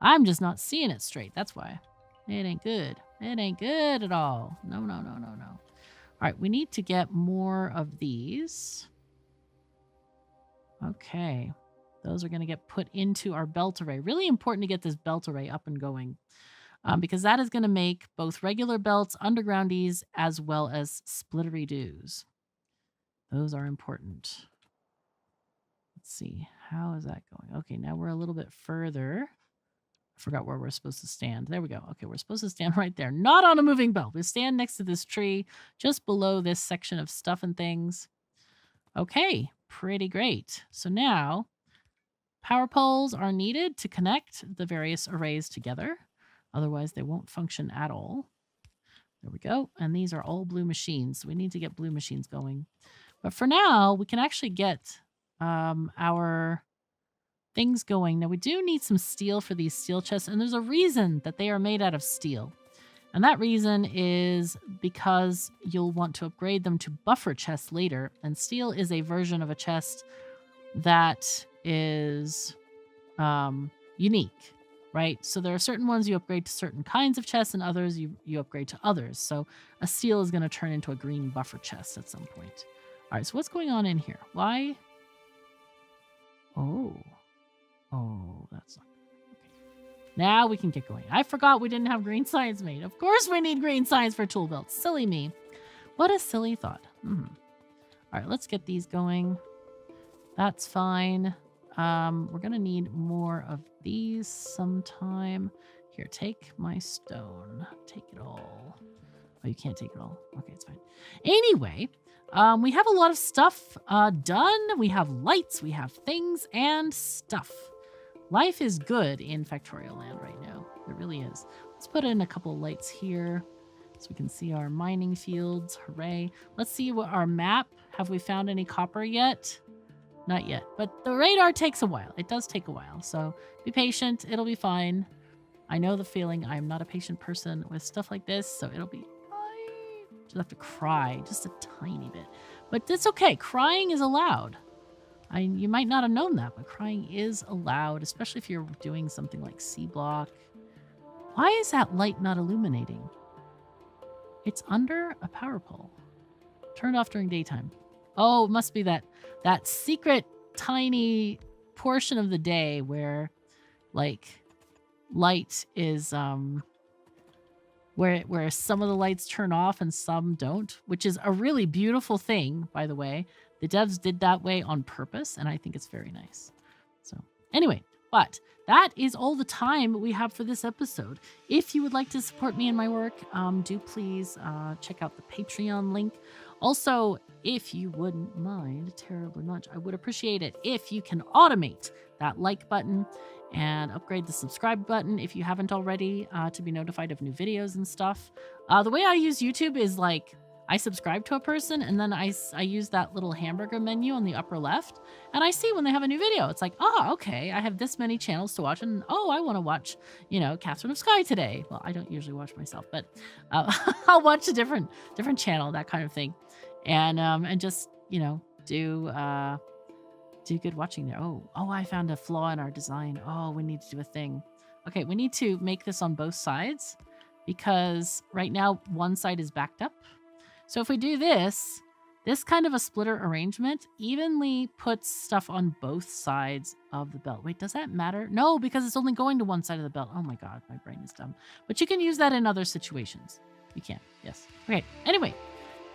I'm just not seeing it straight. That's why. It ain't good. It ain't good at all. No. All right, we need to get more of these. Okay. Those are going to get put into our belt array. Really important to get this belt array up and going. Because that is going to make both regular belts, undergroundies, as well as splittery-doos. Those are important. Let's see. How is that going? Okay, now we're a little bit further. I forgot where we're supposed to stand. There we go. Okay, we're supposed to stand right there. Not on a moving belt. We stand next to this tree, just below this section of stuff and things. Okay, pretty great. So now, power poles are needed to connect the various arrays together. Otherwise, they won't function at all. There we go. And these are all blue machines. So we need to get blue machines going. But for now, we can actually get our things going. Now, we do need some steel for these steel chests. And there's a reason that they are made out of steel. And that reason is because you'll want to upgrade them to buffer chests later. And steel is a version of a chest that is unique. Right? So there are certain ones you upgrade to certain kinds of chests and others you upgrade to others. So a steel is going to turn into a green buffer chest at some point. All right, so what's going on in here? Why? Oh, that's not good. Okay. Now we can get going. I forgot we didn't have green signs made. Of course we need green signs for tool belts. Silly me. What a silly thought. All right, let's get these going. That's fine. We're going to need more of these sometime. Here, take my stone. Take it all. Oh, you can't take it all. Okay, it's fine. Anyway, we have a lot of stuff done. We have lights, we have things, and stuff. Life is good in Factorio Land right now. It really is. Let's put in a couple lights here so we can see our mining fields. Hooray. Let's see what our map. Have we found any copper yet? Not yet, but the radar takes a while. It does take a while, so be patient. It'll be fine. I know the feeling. I'm not a patient person with stuff like this, so it'll be fine. Just have to cry just a tiny bit, but it's okay. Crying is allowed. You might not have known that, but crying is allowed, especially if you're doing something like C block. Why is that light not illuminating? It's under a power pole. Turned off during daytime. Oh, it must be that secret tiny portion of the day where like light is where some of the lights turn off and some don't, which is a really beautiful thing, by the way. The devs did that way on purpose, and I think it's very nice. So anyway, but that is all the time we have for this episode. If you would like to support me in my work, do please check out the Patreon link. Also, if you wouldn't mind terribly much, I would appreciate it if you can automate that like button and upgrade the subscribe button if you haven't already to be notified of new videos and stuff. The way I use YouTube is like I subscribe to a person and then I use that little hamburger menu on the upper left and I see when they have a new video. It's like, oh, okay, I have this many channels to watch and oh, I want to watch, KatherineOfSky today. Well, I don't usually watch myself, but I'll watch a different channel, that kind of thing. And just, do good watching there. Oh, I found a flaw in our design. Oh, we need to do a thing. Okay, we need to make this on both sides because right now one side is backed up. So if we do this kind of a splitter arrangement evenly puts stuff on both sides of the belt. Wait, does that matter? No, because it's only going to one side of the belt. Oh my God, my brain is dumb. But you can use that in other situations. You can, yes. Okay, anyway,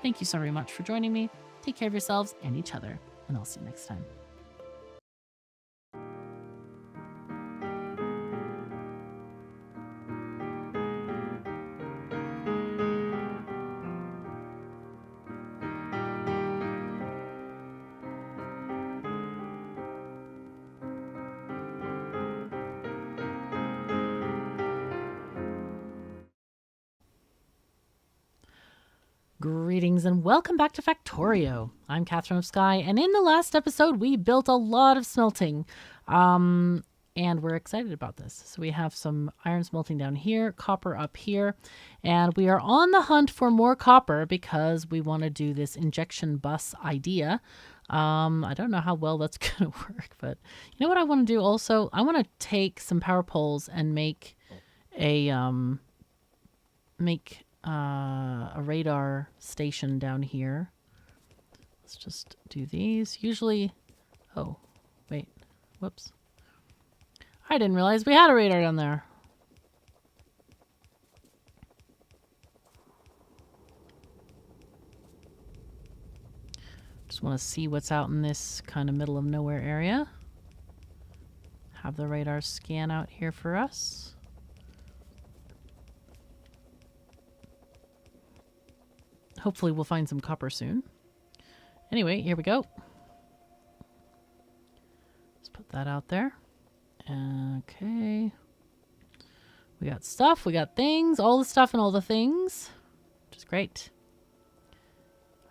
thank you so very much for joining me. Take care of yourselves and each other, and I'll see you next time. Greetings and welcome back to Factorio. I'm KatherineOfSky, and in the last episode we built a lot of smelting. And we're excited about this. So we have some iron smelting down here, copper up here, and we are on the hunt for more copper because we want to do this injection bus idea. I don't know how well that's going to work, but you know what I want to do also? I want to take some power poles and make a radar station down here. Let's just do these. Usually, oh, wait, whoops. I didn't realize we had a radar down there. Just want to see what's out in this kind of middle of nowhere area. Have the radar scan out here for us. Hopefully we'll find some copper soon. Anyway, here we go. Let's put that out there. Okay. We got stuff, we got things, all the stuff and all the things, which is great.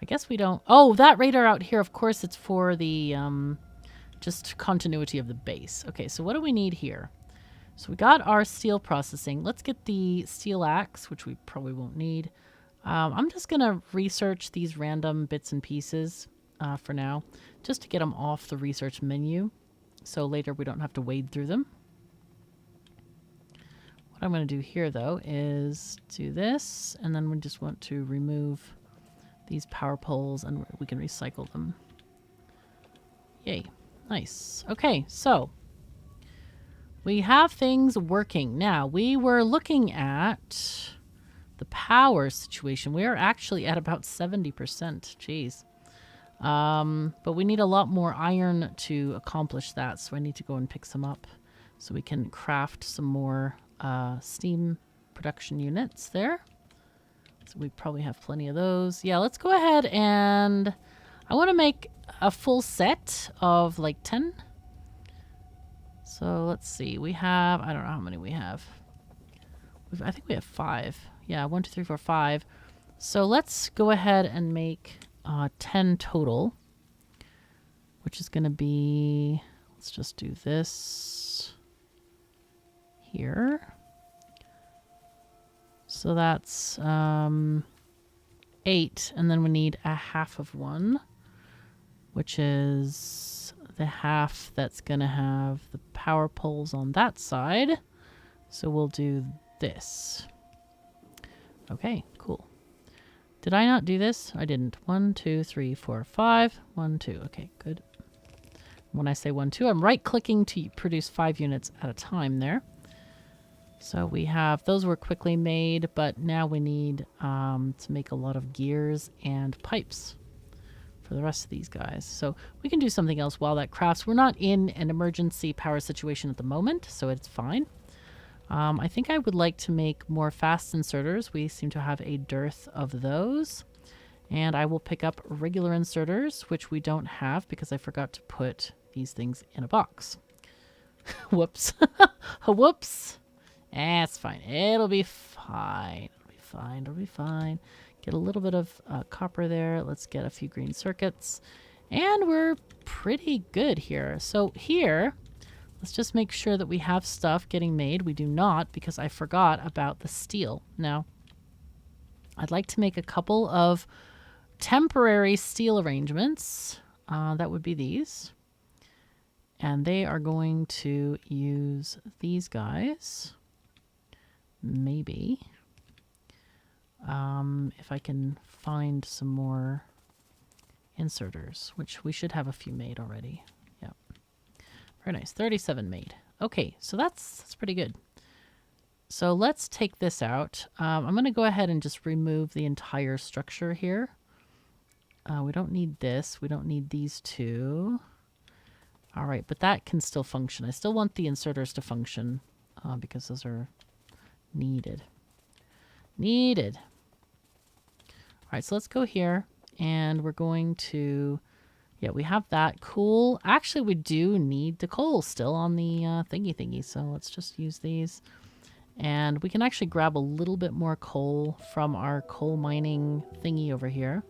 I guess we don't... Oh, that radar out here, of course, it's for the just continuity of the base. Okay, so what do we need here? So we got our steel processing. Let's get the steel axe, which we probably won't need. I'm just going to research these random bits and pieces for now, just to get them off the research menu. So later we don't have to wade through them. What I'm going to do here, though, is do this, and then we just want to remove these power poles, and we can recycle them. Yay. Nice. Okay, so we have things working. Now, we were looking at the power situation. We are actually at about 70%. Jeez. But we need a lot more iron to accomplish that, so I need to go and pick some up so we can craft some more steam production units there. So we probably have plenty of those. Yeah, let's go ahead and I want to make a full set of like 10. So let's see. We have, I don't know how many we have. I think we have 5. Yeah, 1, 2, 3, 4, 5. So let's go ahead and make 10 total, which is going to be, let's just do this here. So that's 8, and then we need a half of one, which is the half that's going to have the power poles on that side. So we'll do this. Okay, cool. Did I not do this? I didn't. 1, 2, 3, 4, 5. 1, 2. Okay, good. When I say 1, 2, I'm right-clicking to produce 5 units at a time there. So we have, those were quickly made, but now we need to make a lot of gears and pipes for the rest of these guys. So we can do something else while that crafts. We're not in an emergency power situation at the moment, so it's fine. I think I would like to make more fast inserters. We seem to have a dearth of those. And I will pick up regular inserters, which we don't have because I forgot to put these things in a box. Whoops. Whoops. It's fine. It'll be fine. It'll be fine. It'll be fine. Get a little bit of copper there. Let's get a few green circuits. And we're pretty good here. So here... let's just make sure that we have stuff getting made. We do not, because I forgot about the steel. Now, I'd like to make a couple of temporary steel arrangements. That would be these. And they are going to use these guys. Maybe. If I can find some more inserters, which we should have a few made already. Very nice. 37 made. Okay, so that's pretty good. So let's take this out. I'm going to go ahead and just remove the entire structure here. We don't need this. We don't need these two. All right, but that can still function. I still want the inserters to function because those are needed. Needed. All right, so let's go here, and we're going to... yeah, we have that. Cool. Actually, we do need the coal still on the thingy, so let's just use these. And we can actually grab a little bit more coal from our coal mining thingy over here.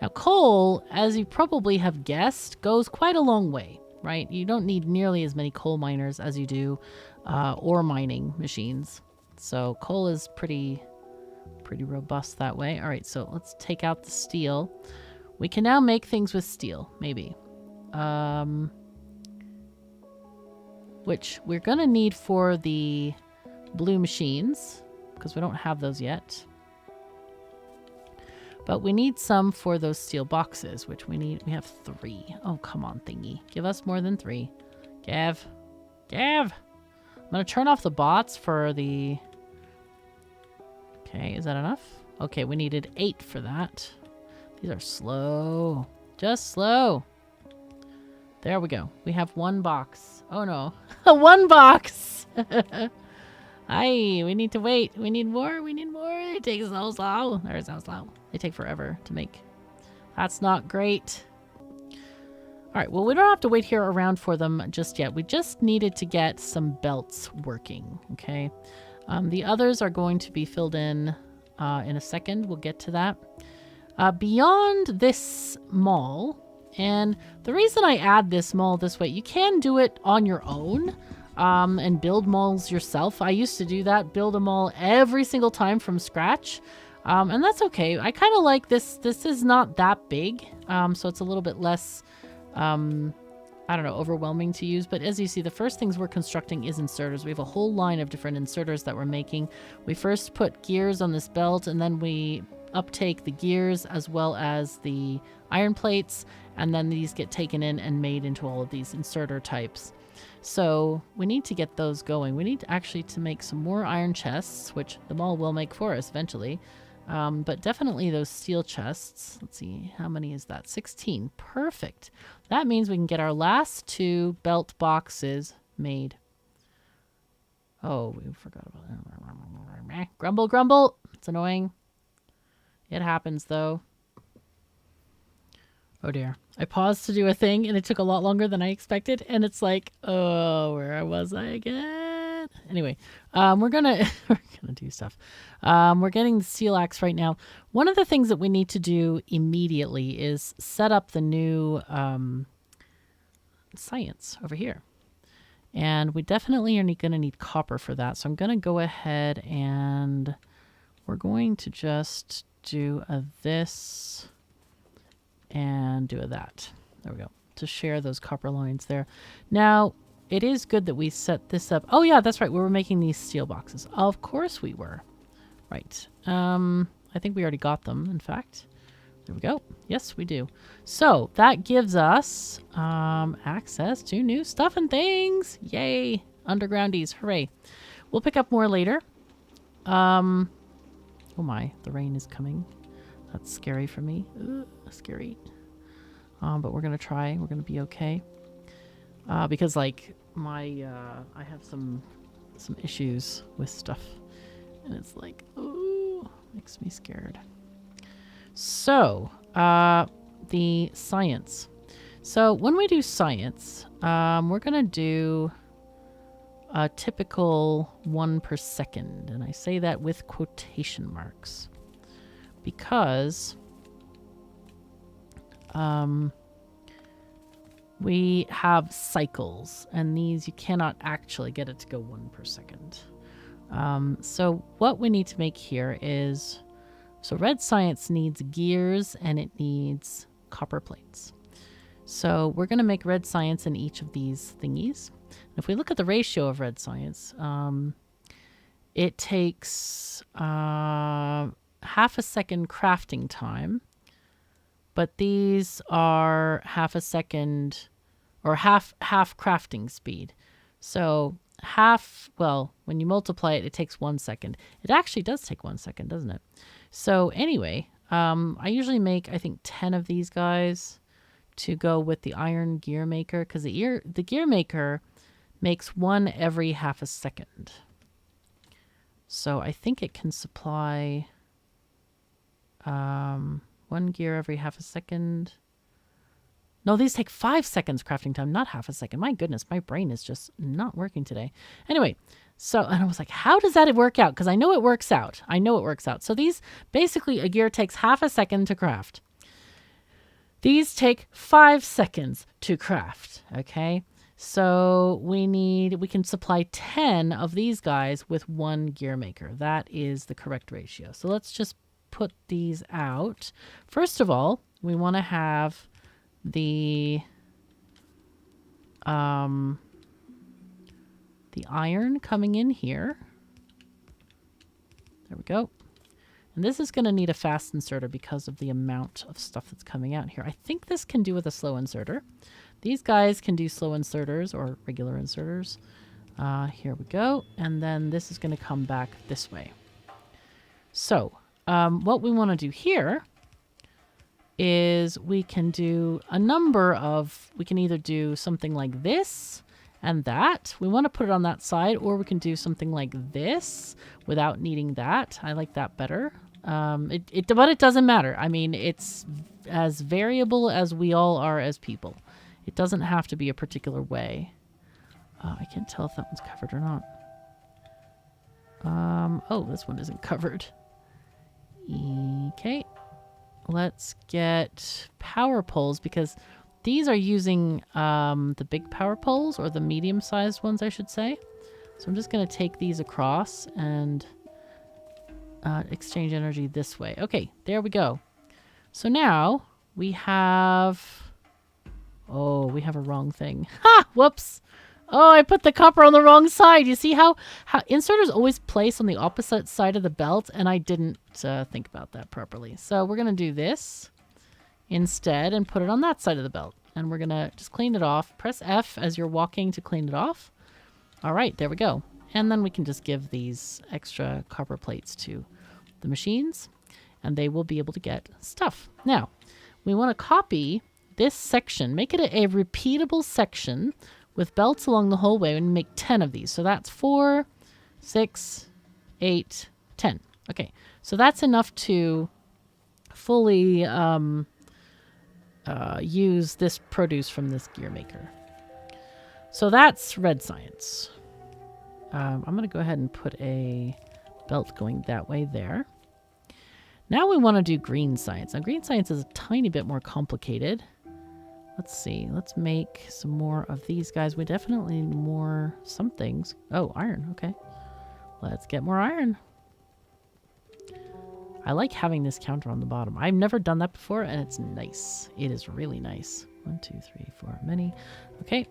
Now, coal, as you probably have guessed, goes quite a long way, right? You don't need nearly as many coal miners as you do ore mining machines. So coal is pretty robust that way. All right, so let's take out the steel. We can now make things with steel, maybe. Which we're going to need for the blue machines, because we don't have those yet. But we need some for those steel boxes, which we need. We have 3. Oh, come on, thingy. Give us more than 3. Gav. I'm going to turn off the bots for the... Okay, is that enough? Okay, we needed 8 for that. These are slow. Just slow. There we go. We have 1 box. Oh, no. 1 box! Aye, we need to wait. We need more. It takes so slow. They're so slow. They take forever to make. That's not great. All right, well, we don't have to wait here around for them just yet. We just needed to get some belts working, okay? The others are going to be filled in a second. We'll get to that. Beyond this mall, and the reason I add this mall this way, you can do it on your own. And build malls yourself. I used to do that, build a mall every single time from scratch. And that's okay. I kind of like this. This is not that big, so it's a little bit less, I don't know, overwhelming to use. But as you see, the first things we're constructing is inserters. We have a whole line of different inserters that we're making. We first put gears on this belt, and then we uptake the gears as well as the iron plates, and then these get taken in and made into all of these inserter types. So we need to get those going. We need to actually make some more iron chests, which the mall will make for us eventually. But definitely those steel chests. Let's see, how many is that? 16. Perfect. That means we can get our last 2 belt boxes made. Oh, we forgot about that. Grumble. It's annoying. It happens, though. Oh dear. I paused to do a thing and it took a lot longer than I expected. And it's like, oh, where was I again? Anyway, we're gonna do stuff. We're getting the steel axe right now. One of the things that we need to do immediately is set up the new science over here. And we definitely are going to need copper for that. So I'm going to go ahead and we're going to just do this and do that. There we go. To share those copper lines there. Now, it is good that we set this up. Oh yeah, that's right. We were making these steel boxes. Of course we were. Right. I think we already got them, in fact. There we go. Yes, we do. So that gives us access to new stuff and things. Yay. Undergroundies. Hooray. We'll pick up more later. Oh my, the rain is coming. That's scary for me. Ugh, scary. But we're going to try. We're going to be okay. Because like I have some issues with stuff. And it's like, ooh, makes me scared. So, the science. So when we do science, we're going to do a typical 1 per second. And I say that with quotation marks. Because we have cycles. And these, you cannot actually get it to go 1 per second. So what we need to make here is... So red science needs gears and it needs copper plates. So we're going to make red science in each of these thingies. If we look at the ratio of red science, it takes half a second crafting time, but these are half a second or half crafting speed. So half, well, when you multiply it, it takes 1 second. It actually does take 1 second, doesn't it? So anyway, I usually make, I think, 10 of these guys to go with the iron gear maker, because the gear maker makes 1 every half a second. So I think it can supply 1 gear every half a second. No, these take 5 seconds crafting time, not half a second. My goodness, my brain is just not working today. Anyway, So, and I was like, how does that work out? Because I know it works out. I know it works out. So these, basically a gear takes half a second to craft. These take 5 seconds to craft, okay? So we can supply 10 of these guys with 1 gear maker. That is the correct ratio. So let's just put these out. First of all, we want to have the iron coming in here. There we go. And this is going to need a fast inserter because of the amount of stuff that's coming out here. I think this can do with a slow inserter. These guys can do slow inserters or regular inserters. Here we go. And then this is going to come back this way. So what we want to do here is we can do a number of, we can either do something like this and that. We want to put it on that side, or we can do something like this without needing that. I like that better. But it doesn't matter. I mean, it's as variable as we all are as people. It doesn't have to be a particular way. I can't tell if that one's covered or not. Oh, this one isn't covered. Okay. Let's get power poles, because these are using the big power poles, or the medium-sized ones, I should say. So I'm just going to take these across and exchange energy this way. Okay, there we go. So now we have... Oh, we have a wrong thing. Ha! Whoops! Oh, I put the copper on the wrong side. You see how inserters always place on the opposite side of the belt, and I didn't think about that properly. So we're going to do this instead and put it on that side of the belt. And we're going to just clean it off. Press F as you're walking to clean it off. All right, there we go. And then we can just give these extra copper plates to the machines, and they will be able to get stuff. Now, we want to copy this section, make it a repeatable section with belts along the whole way, and make 10 of these. So that's 4, 6, 8, 10. Okay, so that's enough to fully use this produce from this gear maker. So that's red science. I'm going to go ahead and put a belt going that way there. Now we want to do green science. Now green science is a tiny bit more complicated. Let's see. Let's make some more of these guys. We definitely need more some things. Oh, iron. Okay. Let's get more iron. I like having this counter on the bottom. I've never done that before, and it's nice. It is really nice. 1, 2, 3, 4, many. Okay.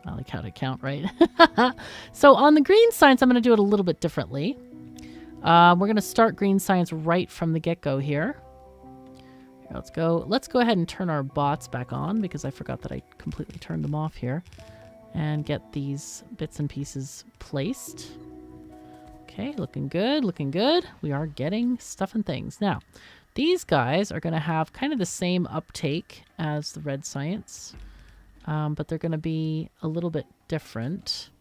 I like how to count, right? So on the green science, I'm going to do it a little bit differently. We're going to start green science right from the get-go here. Let's go ahead and turn our bots back on, because I forgot that I completely turned them off here, and get these bits and pieces placed. Okay, looking good, looking good. We are getting stuff and things. Now, these guys are going to have kind of the same uptake as the red science, but they're going to be a little bit different.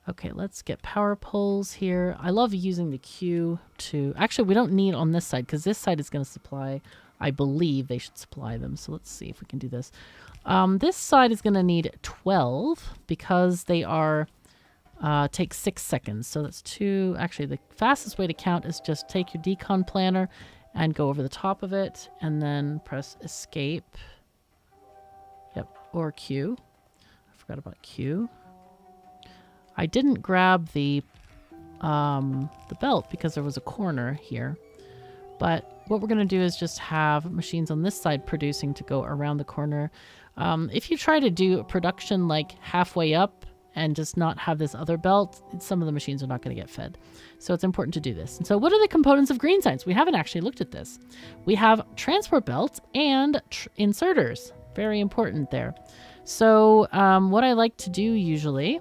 Okay, let's get power poles here. I love using the Q to... Actually, we don't need on this side, because this side is going to supply... I believe they should supply them. So let's see if we can do this. This side is going to need 12, because they are... take 6 seconds. So that's 2... Actually, the fastest way to count is just take your decon planner and go over the top of it, and then press escape. Yep, or Q. I forgot about Q. I didn't grab the belt because there was a corner here. But what we're going to do is just have machines on this side producing to go around the corner. If you try to do a production like halfway up and just not have this other belt, some of the machines are not going to get fed. So it's important to do this. And so what are the components of green science? We haven't actually looked at this. We have transport belts and inserters. Very important there. So what I like to do usually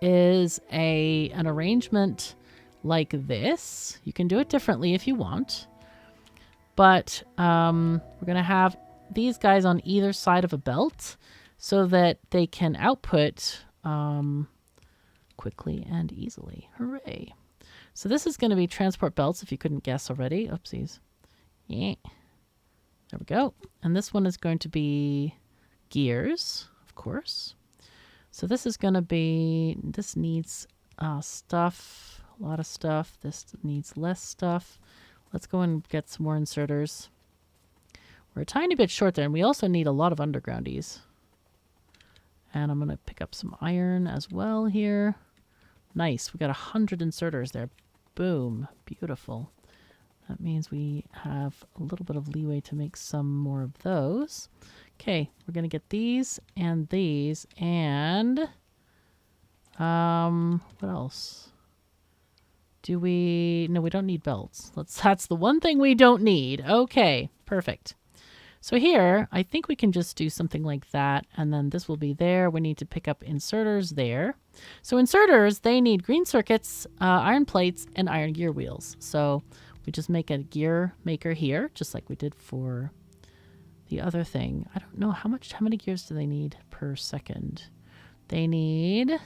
is an arrangement like this. You can do it differently if you want, but we're going to have these guys on either side of a belt so that they can output quickly and easily. Hooray. So this is going to be transport belts, if you couldn't guess already. Oopsies. Yeah. There we go. And this one is going to be gears, of course. So this is going to be, this needs stuff, a lot of stuff. This needs less stuff. Let's go and get some more inserters. We're a tiny bit short there, and we also need a lot of undergroundies. And I'm going to pick up some iron as well here. Nice. We got 100 inserters there. Boom. Beautiful. That means we have a little bit of leeway to make some more of those. Okay, we're going to get these and these and what else? No, we don't need belts. That's the one thing we don't need. Okay, perfect. So here, I think we can just do something like that, and then this will be there. We need to pick up inserters there. So inserters, they need green circuits, iron plates, and iron gear wheels. So we just make a gear maker here, just like we did for the other thing. I don't know how many gears do they need per second? They need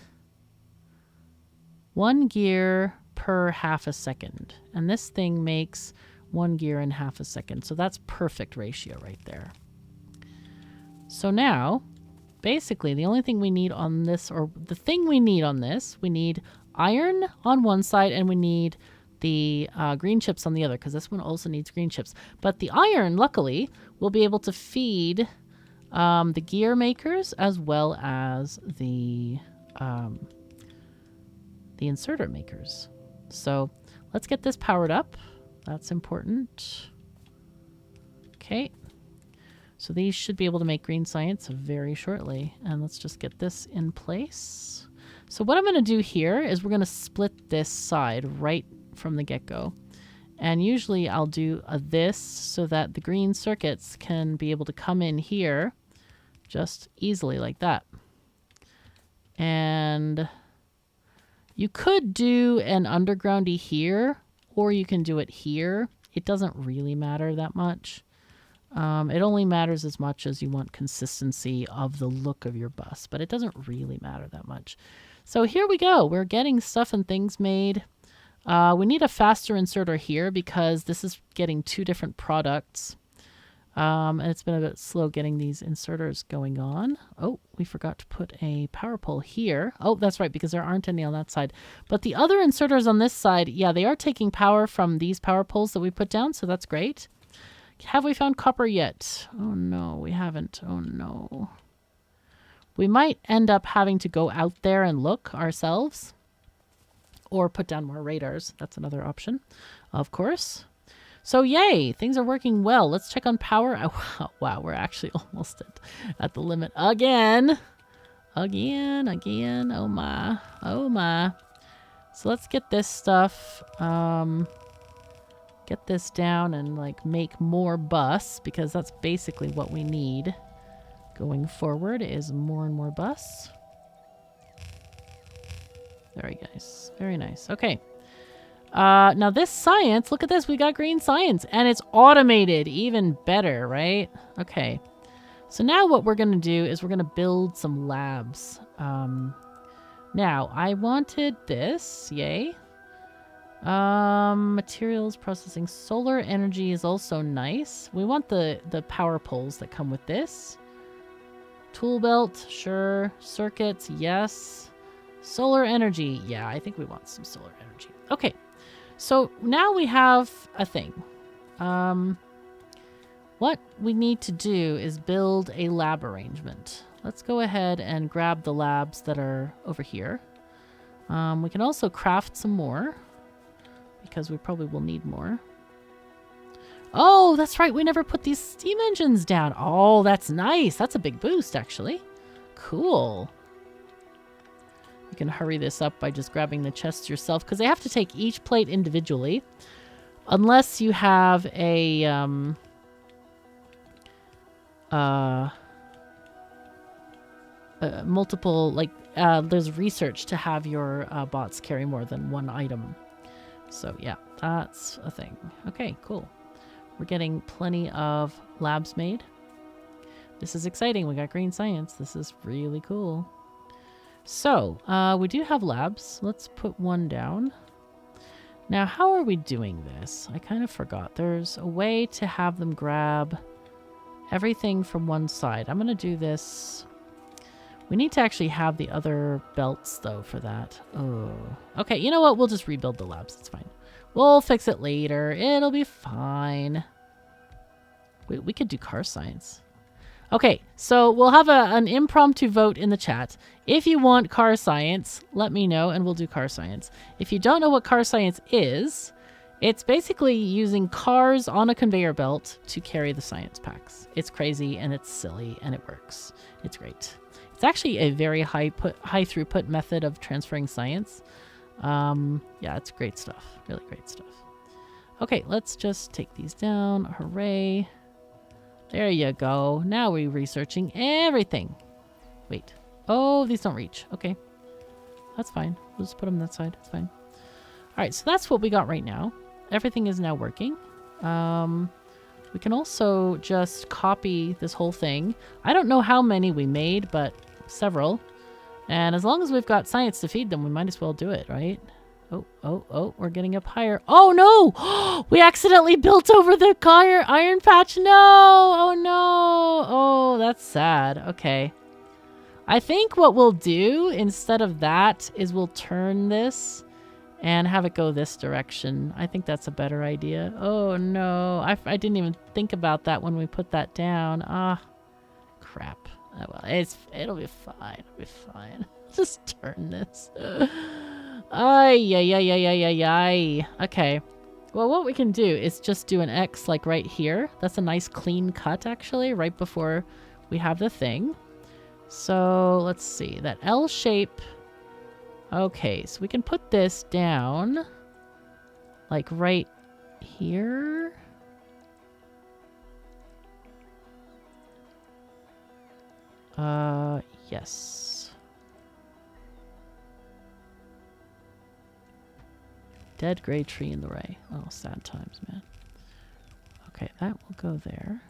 1 gear per half a second. And this thing makes 1 gear in half a second. So that's perfect ratio right there. So now, basically, the only thing we need on this, or the thing we need on this, we need iron on one side and we need the green chips on the other, because this one also needs green chips. But the iron, luckily, will be able to feed the gear makers as well as the inserter makers. So let's get this powered up. That's important. Okay. So these should be able to make green science very shortly. And let's just get this in place. So what I'm going to do here is we're going to split this side right from the get-go. And usually I'll do this so that the green circuits can be able to come in here just easily like that. And you could do an undergroundy here, or you can do it here. It doesn't really matter that much. It only matters as much as you want consistency of the look of your bus, but it doesn't really matter that much. So here we go. We're getting stuff and things made. We need a faster inserter here because this is getting 2 different products. And it's been a bit slow getting these inserters going on. Oh, we forgot to put a power pole here. Oh, that's right, because there aren't any on that side. But the other inserters on this side, yeah, they are taking power from these power poles that we put down, so that's great. Have we found copper yet? Oh, no, we haven't. Oh, no. We might end up having to go out there and look ourselves. Or put down more radars. That's another option, of course. So yay, things are working well. Let's check on power. Oh, wow, we're actually almost at the limit again. Again. Oh my. So let's get this stuff, get this down and like make more bus, because that's basically what we need going forward is more and more bus. Very nice. Very nice. Okay. Now this science, look at this. We got green science and it's automated. Even better, right? Okay. So now what we're going to do is we're going to build some labs. Now I wanted this. Yay. Materials processing. Solar energy is also nice. We want the power poles that come with this. Tool belt. Sure. Circuits. Yes. Solar energy. Yeah, I think we want some solar energy. Okay. So now we have a thing. What we need to do is build a lab arrangement. Let's go ahead and grab the labs that are over here. We can also craft some more because we probably will need more. Oh, that's right. We never put these steam engines down. Oh, that's nice. That's a big boost, actually. Cool. You can hurry this up by just grabbing the chests yourself, because they have to take each plate individually. Unless you have a multiple, like, there's research to have your bots carry more than one item. So yeah, that's a thing. Okay, cool. We're getting plenty of labs made. This is exciting. We got green science. This is really cool. So, we do have labs. Let's put one down. Now, how are we doing this? I kind of forgot. There's a way to have them grab everything from one side. I'm going to do this. We need to actually have the other belts, though, for that. Oh. Okay, you know what? We'll just rebuild the labs. It's fine. We'll fix it later. It'll be fine. We could do car science. Okay, so we'll have an impromptu vote in the chat. If you want car science, let me know, and we'll do car science. If you don't know what car science is, it's basically using cars on a conveyor belt to carry the science packs. It's crazy, and it's silly, and it works. It's great. It's actually a very high throughput method of transferring science. Yeah, it's great stuff. Really great stuff. Okay, let's just take these down. Hooray. There you go. Now we're researching everything. Wait. Oh, these don't reach. Okay. That's fine. We'll just put them that side. It's fine. All right, so that's what we got right now. Everything is now working. We can also just copy this whole thing. I don't know how many we made, but several. And as long as we've got science to feed them, we might as well do it, right? Oh, we're getting up higher. Oh, no! We accidentally built over the iron patch. No! Oh, no! Oh, that's sad. Okay. I think what we'll do instead of that is we'll turn this and have it go this direction. I think that's a better idea. Oh, no. I didn't even think about that when we put that down. Ah, crap. Oh, well, it'll be fine. It'll be fine. Just turn this. Ay. Okay. Well, what we can do is just do an X like right here. That's a nice clean cut, actually, right before we have the thing. So let's see. That L shape. Okay, so we can put this down like right here. Yes. Dead gray tree in the ray. Oh, sad times, man. Okay, that will go there.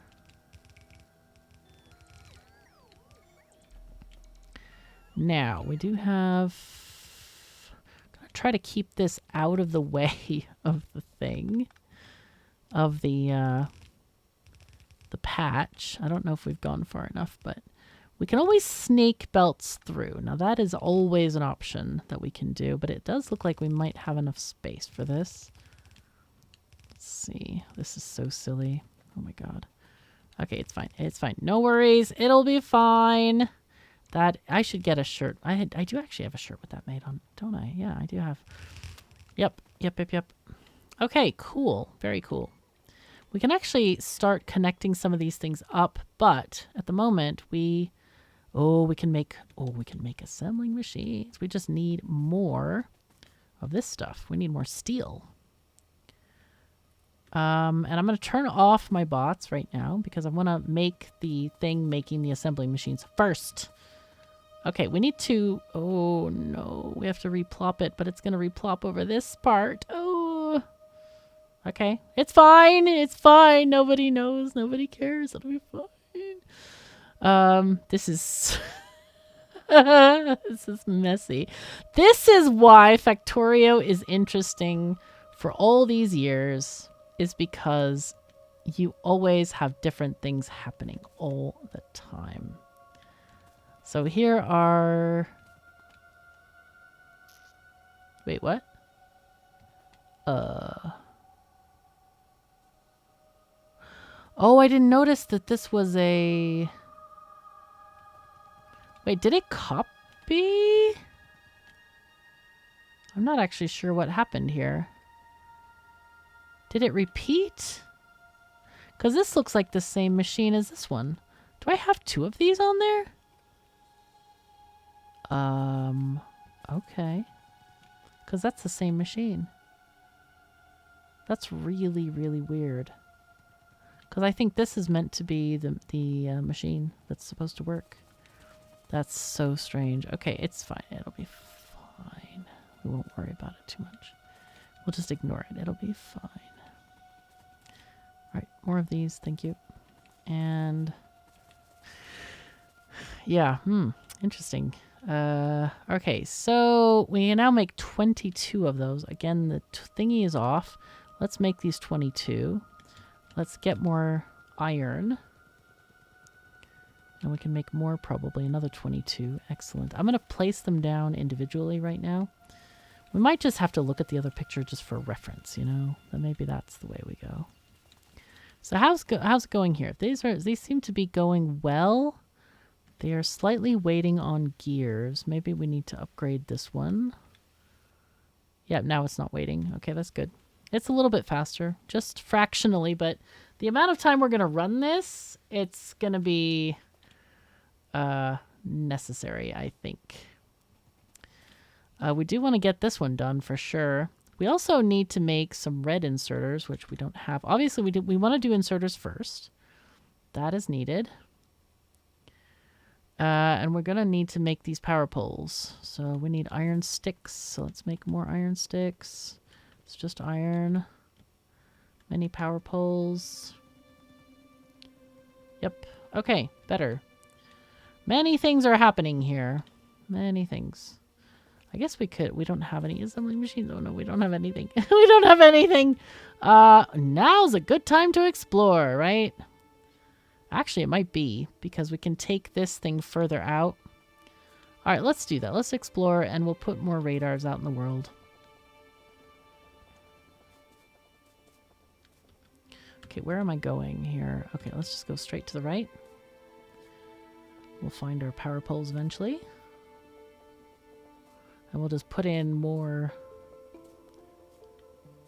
Now, we do have... I'm gonna try to keep this out of the way of the thing. Of the patch. I don't know if we've gone far enough, but we can always snake belts through. Now, that is always an option that we can do, but it does look like we might have enough space for this. Let's see. This is so silly. Oh, my God. Okay, it's fine. It's fine. No worries. It'll be fine. That I should get a shirt. I do actually have a shirt with that made on, don't I? Yeah, I do have. Yep. Okay, cool. Very cool. We can actually start connecting some of these things up, but at the moment we can make assembling machines. We just need more of this stuff. We need more steel. And I'm going to turn off my bots right now because I want to make the thing making the assembling machines first. Okay, we need to... Oh, no. We have to replop it, but it's going to replop over this part. Oh. Okay. It's fine. It's fine. Nobody knows. Nobody cares. It'll be fine. This is... This is messy. This is why Factorio is interesting for all these years, is because you always have different things happening all the time. So here are... Wait, what? Oh, I didn't notice that this was a... Wait, did it copy? I'm not actually sure what happened here. Did it repeat? Because this looks like the same machine as this one. Do I have two of these on there? Okay. Because that's the same machine. That's really, really weird. Because I think this is meant to be the machine that's supposed to work. That's so strange. Okay, it's fine. It'll be fine. We won't worry about it too much. We'll just ignore it. It'll be fine. All right, more of these. Thank you. And yeah, interesting. Okay, so we can now make 22 of those. Again, the thingy is off. Let's make these 22. Let's get more iron. And we can make more probably, another 22. Excellent. I'm going to place them down individually right now. We might just have to look at the other picture just for reference, you know? Then maybe that's the way we go. So how's it going here? These seem to be going well. They are slightly waiting on gears. Maybe we need to upgrade this one. Yeah, now it's not waiting. Okay, that's good. It's a little bit faster, just fractionally, but the amount of time we're going to run this, it's going to be necessary, I think. We do want to get this one done for sure. We also need to make some red inserters, which we don't have. Obviously, we want to do inserters first. That is needed. And we're going to need to make these power poles. So we need iron sticks. So let's make more iron sticks. It's just iron. Many power poles. Yep. Okay, better. Many things are happening here. Many things. I guess we could. We don't have any assembly machines. Oh no, we don't have anything. We don't have anything. Now's a good time to explore, right? Actually, it might be because we can take this thing further out. All right, let's do that. Let's explore and we'll put more radars out in the world. Okay, where am I going here? Okay, let's just go straight to the right. We'll find our power poles eventually. And we'll just put in more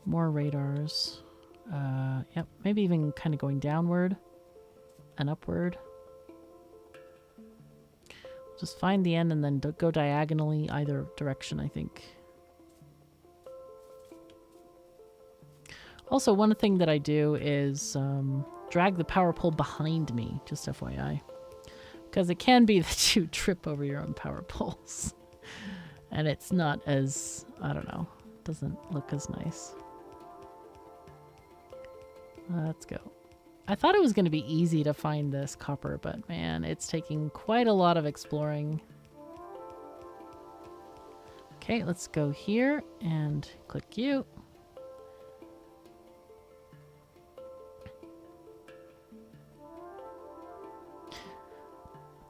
radars. Yep, maybe even kind of going downward and upward. Just find the end and then go diagonally either direction, I think. Also, one thing that I do is drag the power pole behind me, just FYI. Because it can be that you trip over your own power poles. And it's not as, I don't know, doesn't look as nice. Let's go. I thought it was going to be easy to find this copper, but man, it's taking quite a lot of exploring. Okay, let's go here and click you.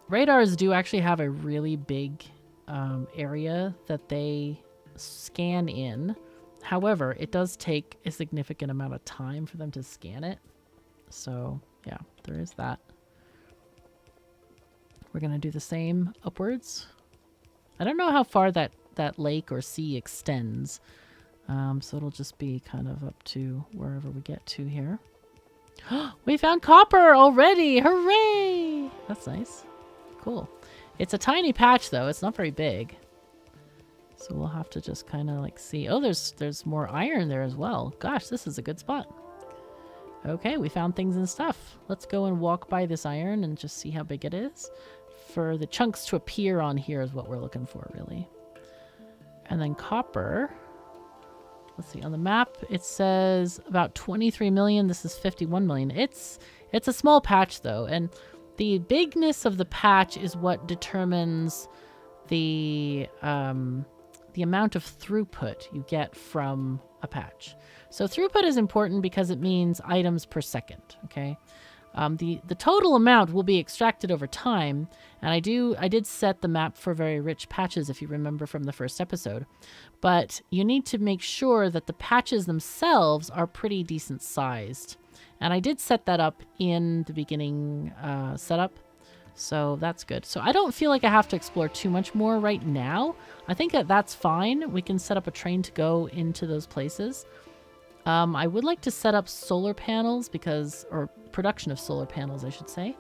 Radars do actually have a really big area that they scan in. However, it does take a significant amount of time for them to scan it. So, yeah, there is that. We're going to do the same upwards. I don't know how far that lake or sea extends. So it'll just be kind of up to wherever we get to here. We found copper already! Hooray! That's nice. Cool. It's a tiny patch, though. It's not very big. So we'll have to just kind of like see. Oh, there's more iron there as well. Gosh, this is a good spot. Okay, we found things and stuff. Let's go and walk by this iron and just see how big it is. For the chunks to appear on here is what we're looking for, really. And then copper. Let's see. On the map, it says about 23 million. This is 51 million. It's a small patch, though. And the bigness of the patch is what determines the amount of throughput you get from a patch. So throughput is important because it means items per second, okay? The total amount will be extracted over time, and I did set the map for very rich patches, if you remember from the first episode. But you need to make sure that the patches themselves are pretty decent sized. And I did set that up in the beginning setup, so that's good. So I don't feel like I have to explore too much more right now. I think that's fine. We can set up a train to go into those places. I would like to set up solar panels or production of solar panels, I should say.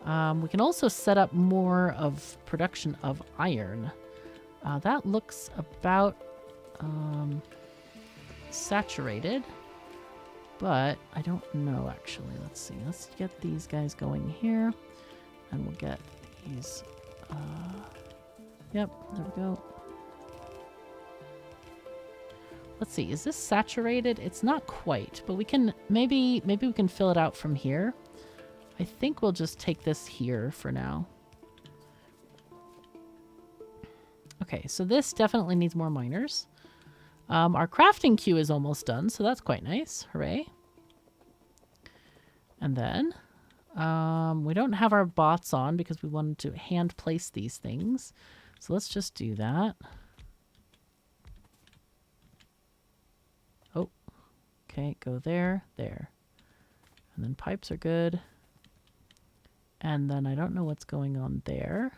We can also set up more of production of iron. That looks about saturated, but I don't know actually. Let's see. Let's get these guys going here, and we'll get these. Yep, there we go. Let's see, is this saturated? It's not quite, but we can maybe we can fill it out from here. I think we'll just take this here for now. Okay, so this definitely needs more miners. Our crafting queue is almost done, so that's quite nice. Hooray. And then We don't have our bots on because we wanted to hand place these things. So let's just do that. Oh, okay, go there, there. And then pipes are good. And then I don't know what's going on there.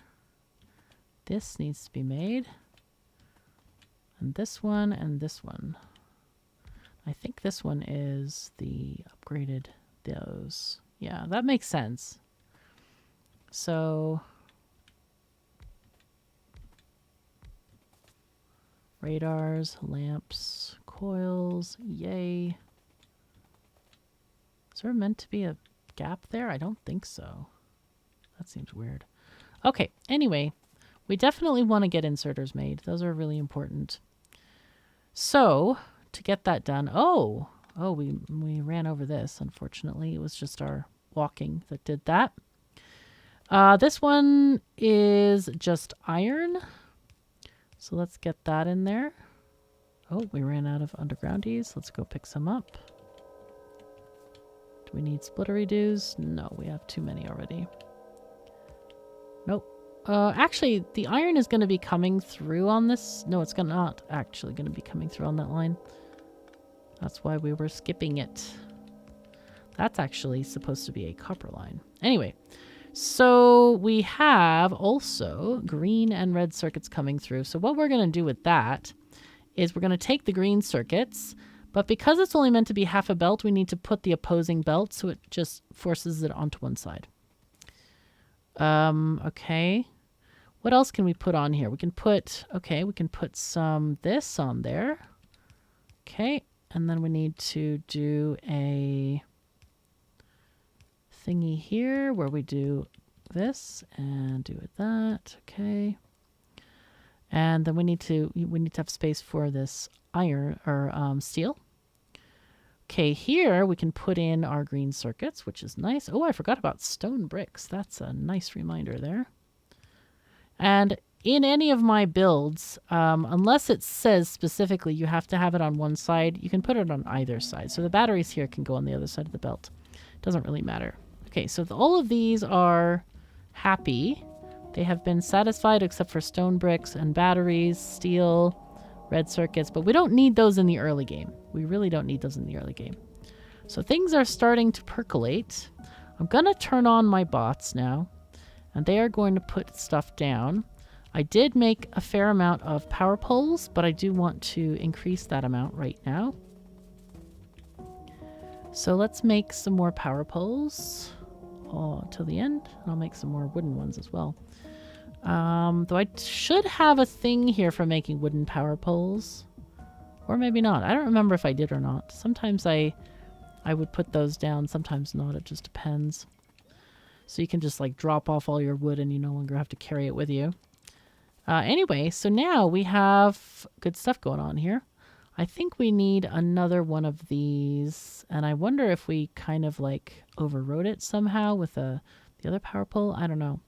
This needs to be made. And this one and this one. I think this one is the upgraded those. Yeah, that makes sense. So radars, lamps, coils, yay. Is there meant to be a gap there? I don't think so. That seems weird. Okay, anyway, we definitely want to get inserters made. Those are really important. So to get that done, we ran over this, unfortunately. It was just our walking that did that. This one is just iron. So let's get that in there. Oh, we ran out of undergroundies. Let's go pick some up. Do we need splittery doos? No, we have too many already. Nope. Actually, the iron is going to be coming through on this. No, it's not actually going to be coming through on that line. That's why we were skipping it. That's actually supposed to be a copper line. Anyway, so we have also green and red circuits coming through. So what we're going to do with that is we're going to take the green circuits, but because it's only meant to be half a belt, we need to put the opposing belt so it just forces it onto one side. Okay. What else can we put on here? We can put, okay, we can put some this on there. Okay. And then we need to do a thingy here where we do this and do that. Okay. And then we need to have space for this iron or steel. Okay, here we can put in our green circuits, which is nice. Oh, I forgot about stone bricks. That's a nice reminder there. And in any of my builds, unless it says specifically you have to have it on one side, you can put it on either side. So the batteries here can go on the other side of the belt. Doesn't really matter. Okay, so all of these are happy. They have been satisfied except for stone bricks and batteries, steel, red circuits, but we don't need those in the early game. We really don't need those in the early game. So things are starting to percolate. I'm going to turn on my bots now, and they are going to put stuff down. I did make a fair amount of power poles, but I do want to increase that amount right now. So let's make some more power poles till the end. And I'll make some more wooden ones as well. Though I should have a thing here for making wooden power poles. Or maybe not. I don't remember if I did or not. Sometimes I would put those down, sometimes not. It just depends. So you can just like drop off all your wood and you no longer have to carry it with you. Anyway, so now we have good stuff going on here. I think we need another one of these. And I wonder if we kind of like overrode it somehow with the other power pole. I don't know.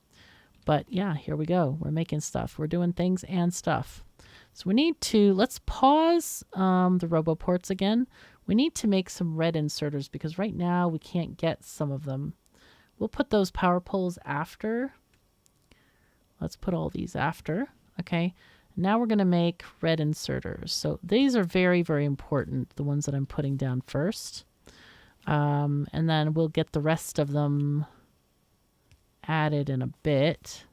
But yeah, here we go. We're making stuff. We're doing things and stuff. So we need to, let's pause the RoboPorts again. We need to make some red inserters because right now we can't get some of them. We'll put those power poles after. Let's put all these after. Okay. Now we're going to make red inserters. So these are very, very important, the ones that I'm putting down first. And then we'll get the rest of them added in a bit.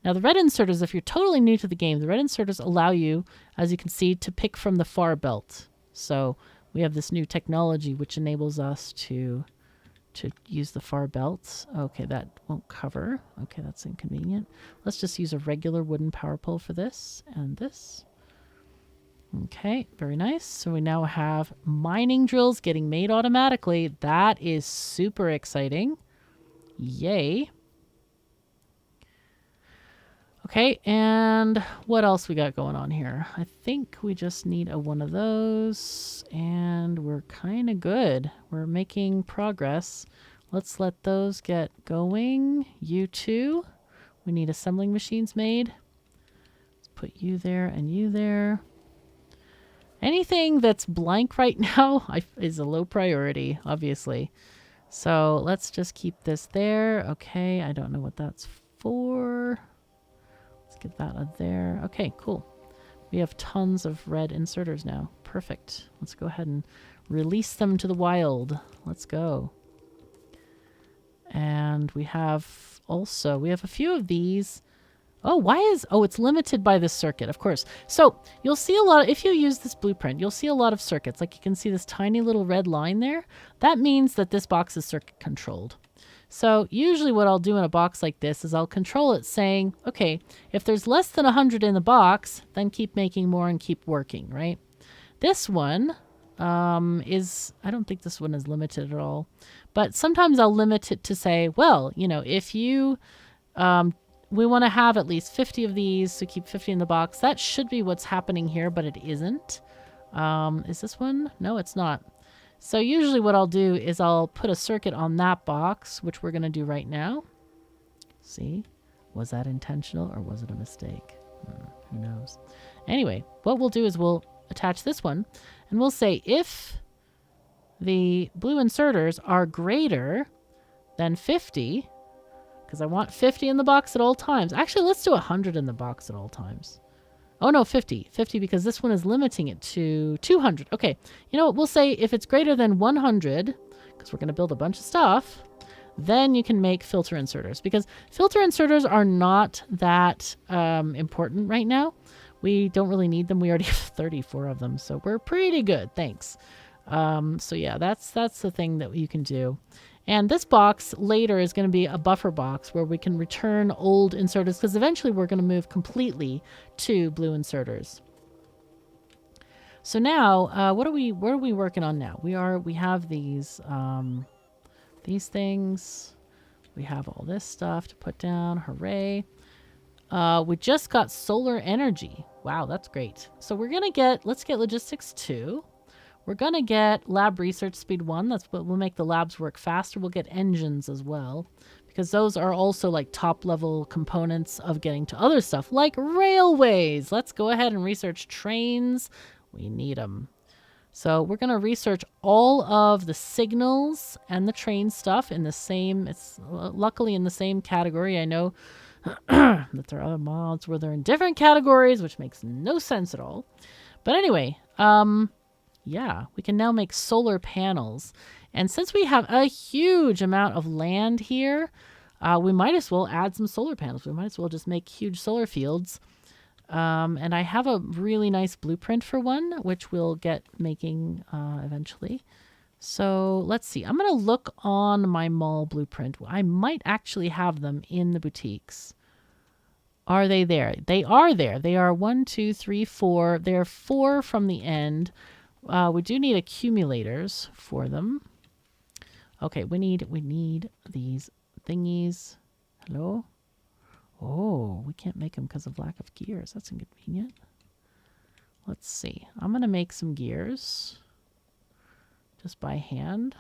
Now the red inserters, if you're totally new to the game, the red inserters allow you, as you can see, to pick from the far belt. So we have this new technology which enables us to use the far belts. Okay, that won't cover. Okay, that's inconvenient. Let's just use a regular wooden power pole for this and this. Okay, very nice. So we now have mining drills getting made automatically. That is super exciting. Yay. Okay, and what else we got going on here? I think we just need one of those, and we're kind of good. We're making progress. Let's let those get going. You too. We need assembling machines made. Let's put you there and you there. Anything that's blank right now is a low priority, obviously. So let's just keep this there. Okay, I don't know what that's for. Let's get that out there. Okay, cool. We have tons of red inserters now. Perfect. Let's go ahead and release them to the wild. Let's go. And we have a few of these. Oh, it's limited by this circuit, of course. So you'll see a lot, if you use this blueprint, you'll see a lot of circuits. Like you can see this tiny little red line there. That means that this box is circuit controlled. So usually what I'll do in a box like this is I'll control it saying, okay, if there's less than 100 in the box, then keep making more and keep working, right? This one I don't think this one is limited at all. But sometimes I'll limit it to say, well, you know, if you, we want to have at least 50 of these, so keep 50 in the box. That should be what's happening here, but it isn't. Is this one? No, it's not. So usually what I'll do is I'll put a circuit on that box, which we're going to do right now. See? Was that intentional or was it a mistake? Who knows? Anyway, what we'll do is we'll attach this one and we'll say if the blue inserters are greater than 50, because I want 50 in the box at all times. Actually, let's do 100 in the box at all times. Oh no, 50. 50 because this one is limiting it to 200. Okay, you know what? We'll say if it's greater than 100, because we're going to build a bunch of stuff, then you can make filter inserters. Because filter inserters are not that important right now. We don't really need them. We already have 34 of them, so we're pretty good. Thanks. So yeah, that's the thing that you can do. And this box later is going to be a buffer box where we can return old inserters because eventually we're going to move completely to blue inserters. So now, what are we working on now? We have these things. We have all this stuff to put down. Hooray. We just got solar energy. Wow, that's great. So we're going to let's get logistics 2. We're going to get lab research speed 1. That's what will make the labs work faster. We'll get engines as well, because those are also like top level components of getting to other stuff like railways. Let's go ahead and research trains. We need them. So we're going to research all of the signals and the train stuff in the same, it's luckily in the same category. I know that there are other mods where they're in different categories, which makes no sense at all. But anyway, yeah, we can now make solar panels. And since we have a huge amount of land here, we might as well add some solar panels. We might as well just make huge solar fields. And I have a really nice blueprint for one, which we'll get making eventually. So let's see. I'm going to look on my mall blueprint. I might actually have them in the boutiques. Are they there? They are there. They are 1, 2, 3, 4. They're 4 from the end. We do need accumulators for them. Okay, we need these thingies. Hello? Oh, we can't make them because of lack of gears. That's inconvenient. Let's see. I'm going to make some gears just by hand.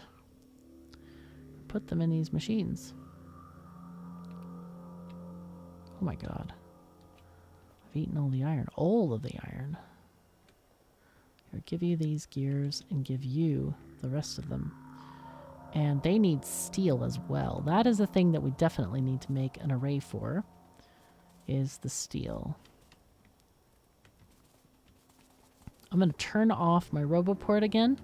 Put them in these machines. Oh my god. I've eaten all the iron. All of the iron. I'll give you these gears and give you the rest of them. And they need steel as well. That is a thing that we definitely need to make an array for, is the steel. I'm going to turn off my RoboPort again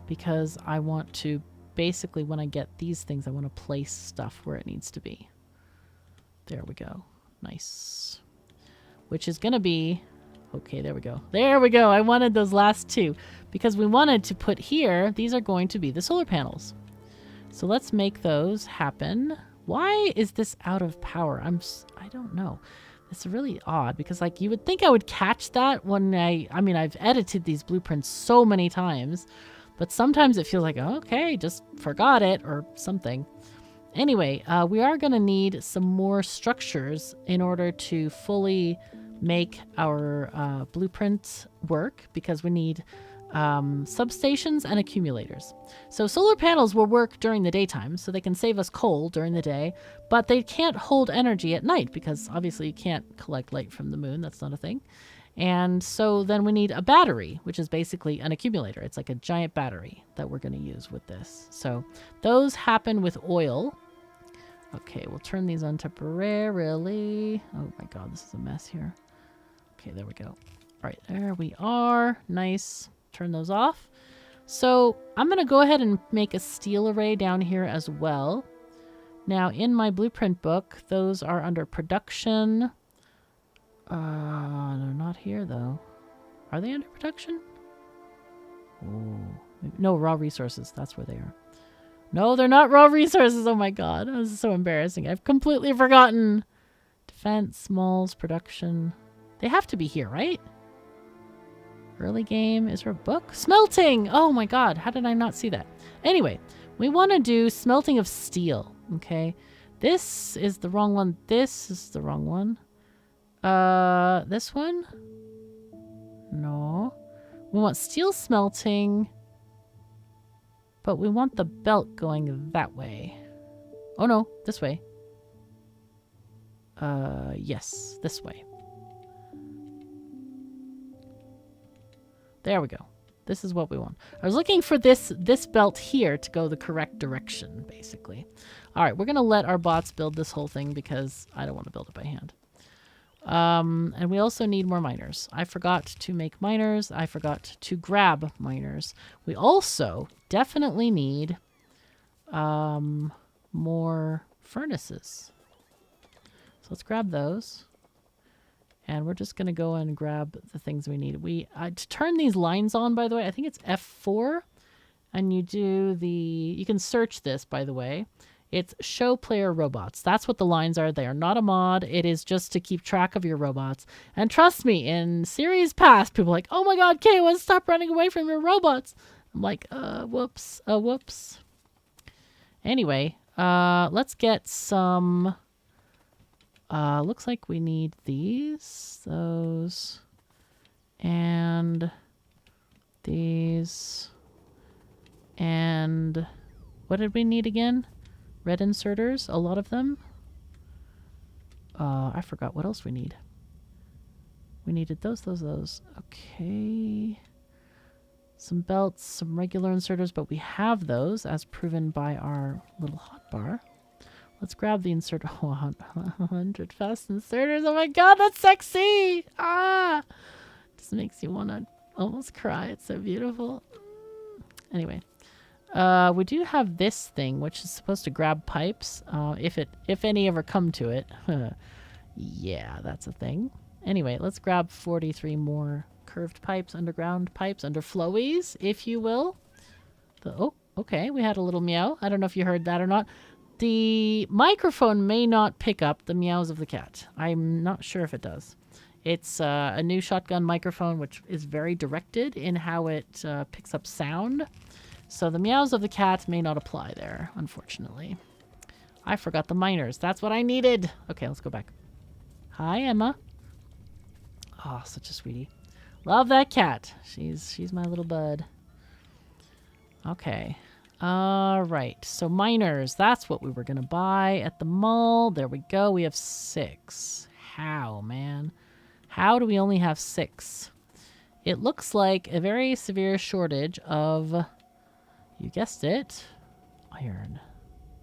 because I want to, basically when I get these things, I want to place stuff where it needs to be. There we go. Nice. Which is going to be... Okay, there we go. There we go. I wanted those last 2 because we wanted to put here, these are going to be the solar panels. So let's make those happen. Why is this out of power? I don't know. It's really odd because like you would think I would catch that when I mean, I've edited these blueprints so many times, but sometimes it feels like, oh, okay, just forgot it or something. Anyway, we are going to need some more structures in order to fully make our blueprint work because we need substations and accumulators. So solar panels will work during the daytime, so they can save us coal during the day, but they can't hold energy at night because obviously you can't collect light from the moon. That's not a thing. And so then we need a battery, which is basically an accumulator. It's like a giant battery that we're going to use with this. So those happen with oil. Okay, we'll turn these on temporarily. Oh my god, this is a mess here. Okay, there we go. All right, there we are. Nice. Turn those off. So I'm going to go ahead and make a steel array down here as well. Now, in my blueprint book, those are under production. They're not here, though. Are they under production? Oh, no, raw resources. That's where they are. No, they're not raw resources. Oh my god, this is so embarrassing. I've completely forgotten. Defense, malls, production. They have to be here, right? Early game. Is there a book? Smelting! Oh my god, how did I not see that? Anyway, we want to do smelting of steel, okay? This is the wrong one. This is the wrong one. This one? No. We want steel smelting, but we want the belt going that way. Oh no, this way. Yes, this way. There we go. This is what we want. I was looking for this belt here to go the correct direction, basically. All right, we're going to let our bots build this whole thing because I don't want to build it by hand. And we also need more miners. I forgot to make miners. I forgot to grab miners. We also definitely need more furnaces. So let's grab those. And we're just going to go and grab the things we need. To turn these lines on, by the way, I think it's F4. And you can search this, by the way. It's show player robots. That's what the lines are. They are not a mod. It is just to keep track of your robots. And trust me, in series past, people are like, oh my god, Kayla, stop running away from your robots. I'm like, whoops, whoops. Anyway, let's get some... looks like we need these, those, and these, and what did we need again? Red inserters, a lot of them. I forgot what else we need. We needed those. Okay. Some belts, some regular inserters, but we have those as proven by our little hotbar. Let's grab the inserter. 100 fast inserters. Oh my god, that's sexy! Ah! Just makes you want to almost cry. It's so beautiful. Anyway. We do have this thing, which is supposed to grab pipes. If any ever come to it. Yeah, that's a thing. Anyway, let's grab 43 more curved pipes, underground pipes, underflowies, if you will. Oh, okay. We had a little meow. I don't know if you heard that or not. The microphone may not pick up the meows of the cat. I'm not sure if it does. It's a new shotgun microphone, which is very directed in how it picks up sound. So the meows of the cat may not apply there, unfortunately. I forgot the miners. That's what I needed. Okay, let's go back. Hi, Emma. Oh, such a sweetie. Love that cat. She's my little bud. Okay. All right. So miners, that's what we were going to buy at the mall. There we go. We have 6. How, man? How do we only have 6? It looks like a very severe shortage of... You guessed it. Iron.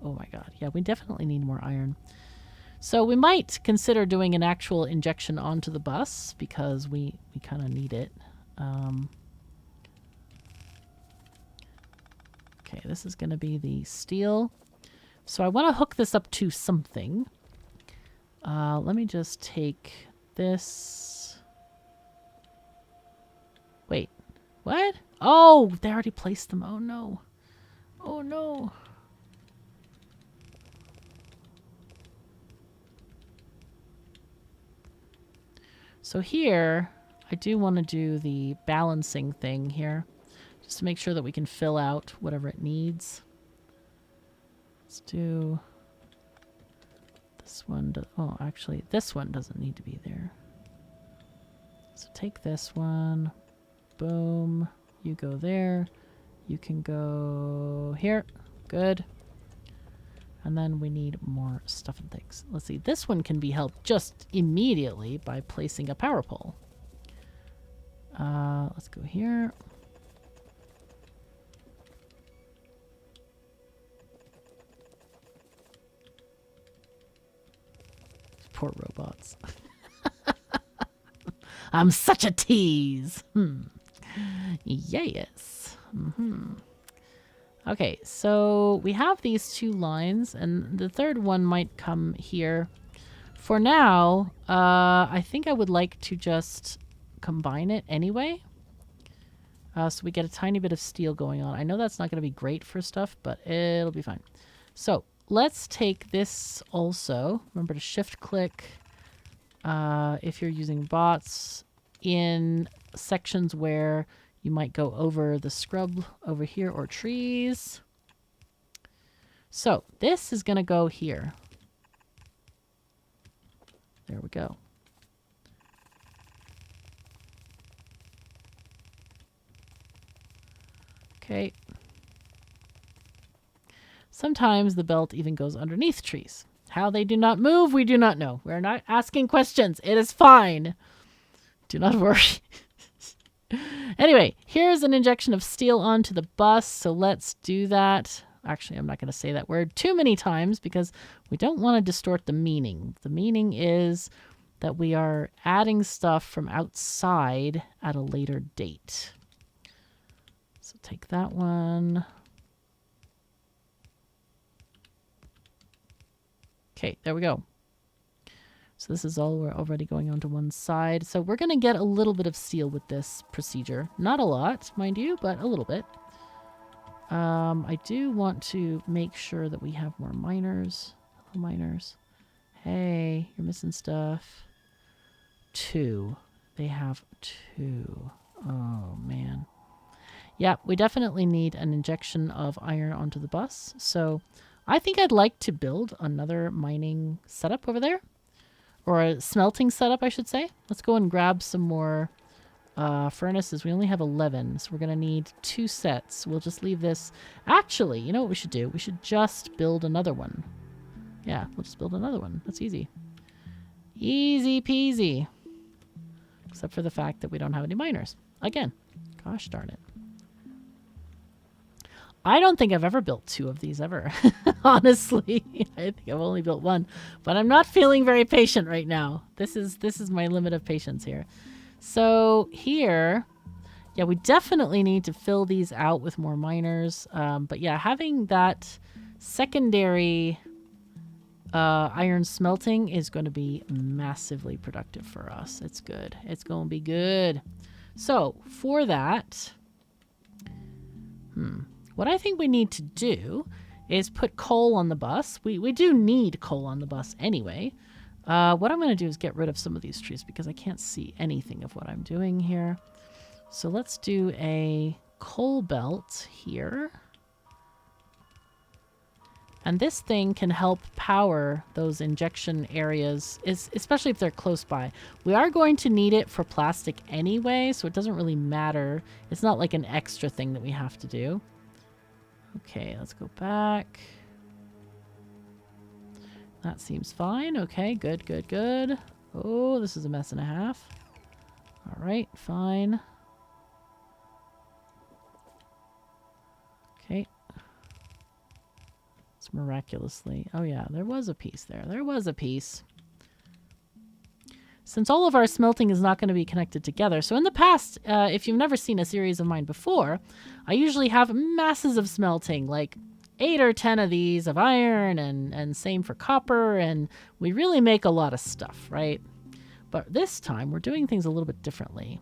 Oh my god. Yeah, we definitely need more iron. So we might consider doing an actual injection onto the bus because we kind of need it. Okay, this is going to be the steel. So I want to hook this up to something. Let me just take this. Wait. What? Oh, they already placed them. Oh, no. Oh, no. So here, I do want to do the balancing thing here. Just to make sure that we can fill out whatever it needs. Let's do this one. Oh, actually, this one doesn't need to be there. So take this one. Boom. You go there. You can go here. Good. And then we need more stuff and things. Let's see. This one can be helped just immediately by placing a power pole. Let's go here. Poor robots. I'm such a tease. Yes. Okay, so we have these two lines, and the third one might come here. For now, I think I would like to just combine it anyway. So we get a tiny bit of steel going on. I know that's not going to be great for stuff, but it'll be fine. So let's take this also. Remember to shift click if you're using bots in sections where you might go over the scrub over here or trees. So this is going to go here. There we go. Okay. Sometimes the belt even goes underneath trees. How they do not move, we do not know. We're not asking questions. It is fine. Do not worry. Anyway, here's an injection of steel onto the bus. So let's do that. Actually, I'm not going to say that word too many times because we don't want to distort the meaning. The meaning is that we are adding stuff from outside at a later date. So take that one. Okay, there we go. So this is all we're already going on to one side. So we're going to get a little bit of steel with this procedure. Not a lot, mind you, but a little bit. I do want to make sure that we have more miners. Hello, miners. Hey, you're missing stuff. 2. They have 2. Oh, man. Yeah, we definitely need an injection of iron onto the bus. So I think I'd like to build another mining setup over there. Or a smelting setup, I should say. Let's go and grab some more furnaces. We only have 11, so we're going to need 2 sets. We'll just leave this. Actually, you know what we should do? We should just build another one. Yeah, we'll just build another one. That's easy. Easy peasy. Except for the fact that we don't have any miners. Again. Gosh darn it. I don't think I've ever built 2 of these ever. Honestly, I think I've only built 1, but I'm not feeling very patient right now. This is my limit of patience here. So here, yeah, we definitely need to fill these out with more miners. But yeah, having that secondary iron smelting is going to be massively productive for us. It's good. It's going to be good. So for that, what I think we need to do is put coal on the bus. We do need coal on the bus anyway. What I'm going to do is get rid of some of these trees because I can't see anything of what I'm doing here. So let's do a coal belt here. And this thing can help power those injection areas, especially if they're close by. We are going to need it for plastic anyway, so it doesn't really matter. It's not like an extra thing that we have to do. Okay, let's go back. That seems fine. Okay, good, good, good. Oh, this is a mess and a half. All right, fine. Okay. It's miraculously... Oh yeah, there was a piece there. There was a piece. Since all of our smelting is not going to be connected together. So in the past, if you've never seen a series of mine before, I usually have masses of smelting, like 8 or 10 of these of iron and same for copper. And we really make a lot of stuff, right? But this time we're doing things a little bit differently.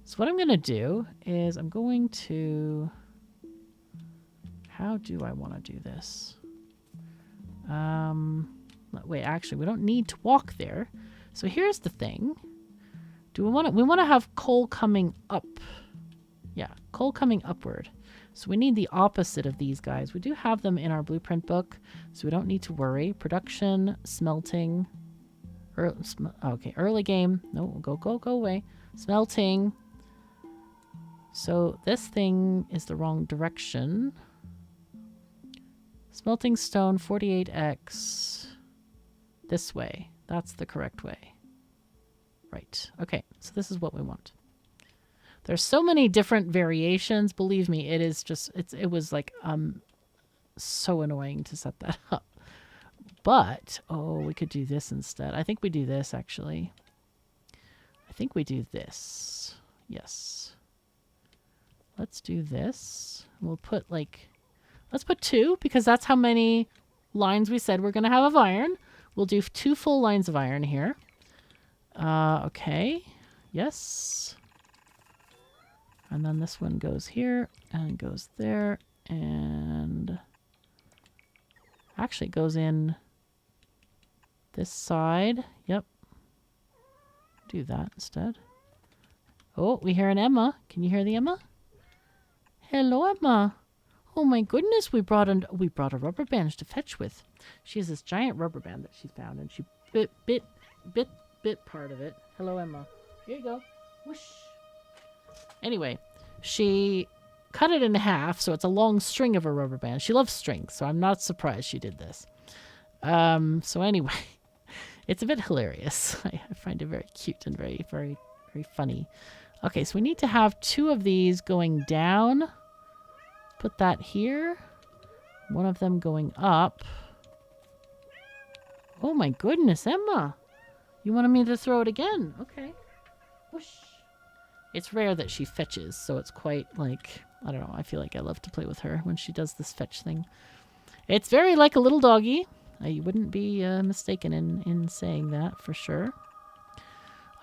So what I'm going to do is I'm going to... How do I want to do this? Wait, actually, we don't need to walk there. So here's the thing. Do we want to have coal coming up? Yeah, coal coming upward. So we need the opposite of these guys. We do have them in our blueprint book, so we don't need to worry. Production, smelting. Okay, early game. No, go away. Smelting. So this thing is the wrong direction. Smelting stone, 48x. This way. That's the correct way. Right. Okay, so this is what we want. There's so many different variations. Believe me, it is just, it was like, so annoying to set that up. But, oh, we could do this instead. I think we do this, actually. I think we do this. Yes. Let's do this. We'll put, like, let's put 2, because that's how many lines we said we're going to have of iron. We'll do 2 full lines of iron here. Okay. Yes. And then this one goes here, and goes there, and... Actually, it goes in this side. Yep. Do that instead. Oh, we hear an Emma. Can you hear the Emma? Hello, Emma. Oh my goodness, we brought a rubber band to fetch with. She has this giant rubber band that she found, and she bit part of it. Hello, Emma. Here you go. Whoosh. Anyway, she cut it in half, so it's a long string of a rubber band. She loves strings, so I'm not surprised she did this. So anyway, it's a bit hilarious. I find it very cute and very, very, very funny. Okay, so we need to have 2 of these going down. Put that here. One of them going up. Oh my goodness, Emma. You wanted me to throw it again. Okay. Whoosh. It's rare that she fetches, so it's quite like, I don't know, I feel like I love to play with her when she does this fetch thing. It's very like a little doggy. You wouldn't be mistaken in saying that for sure.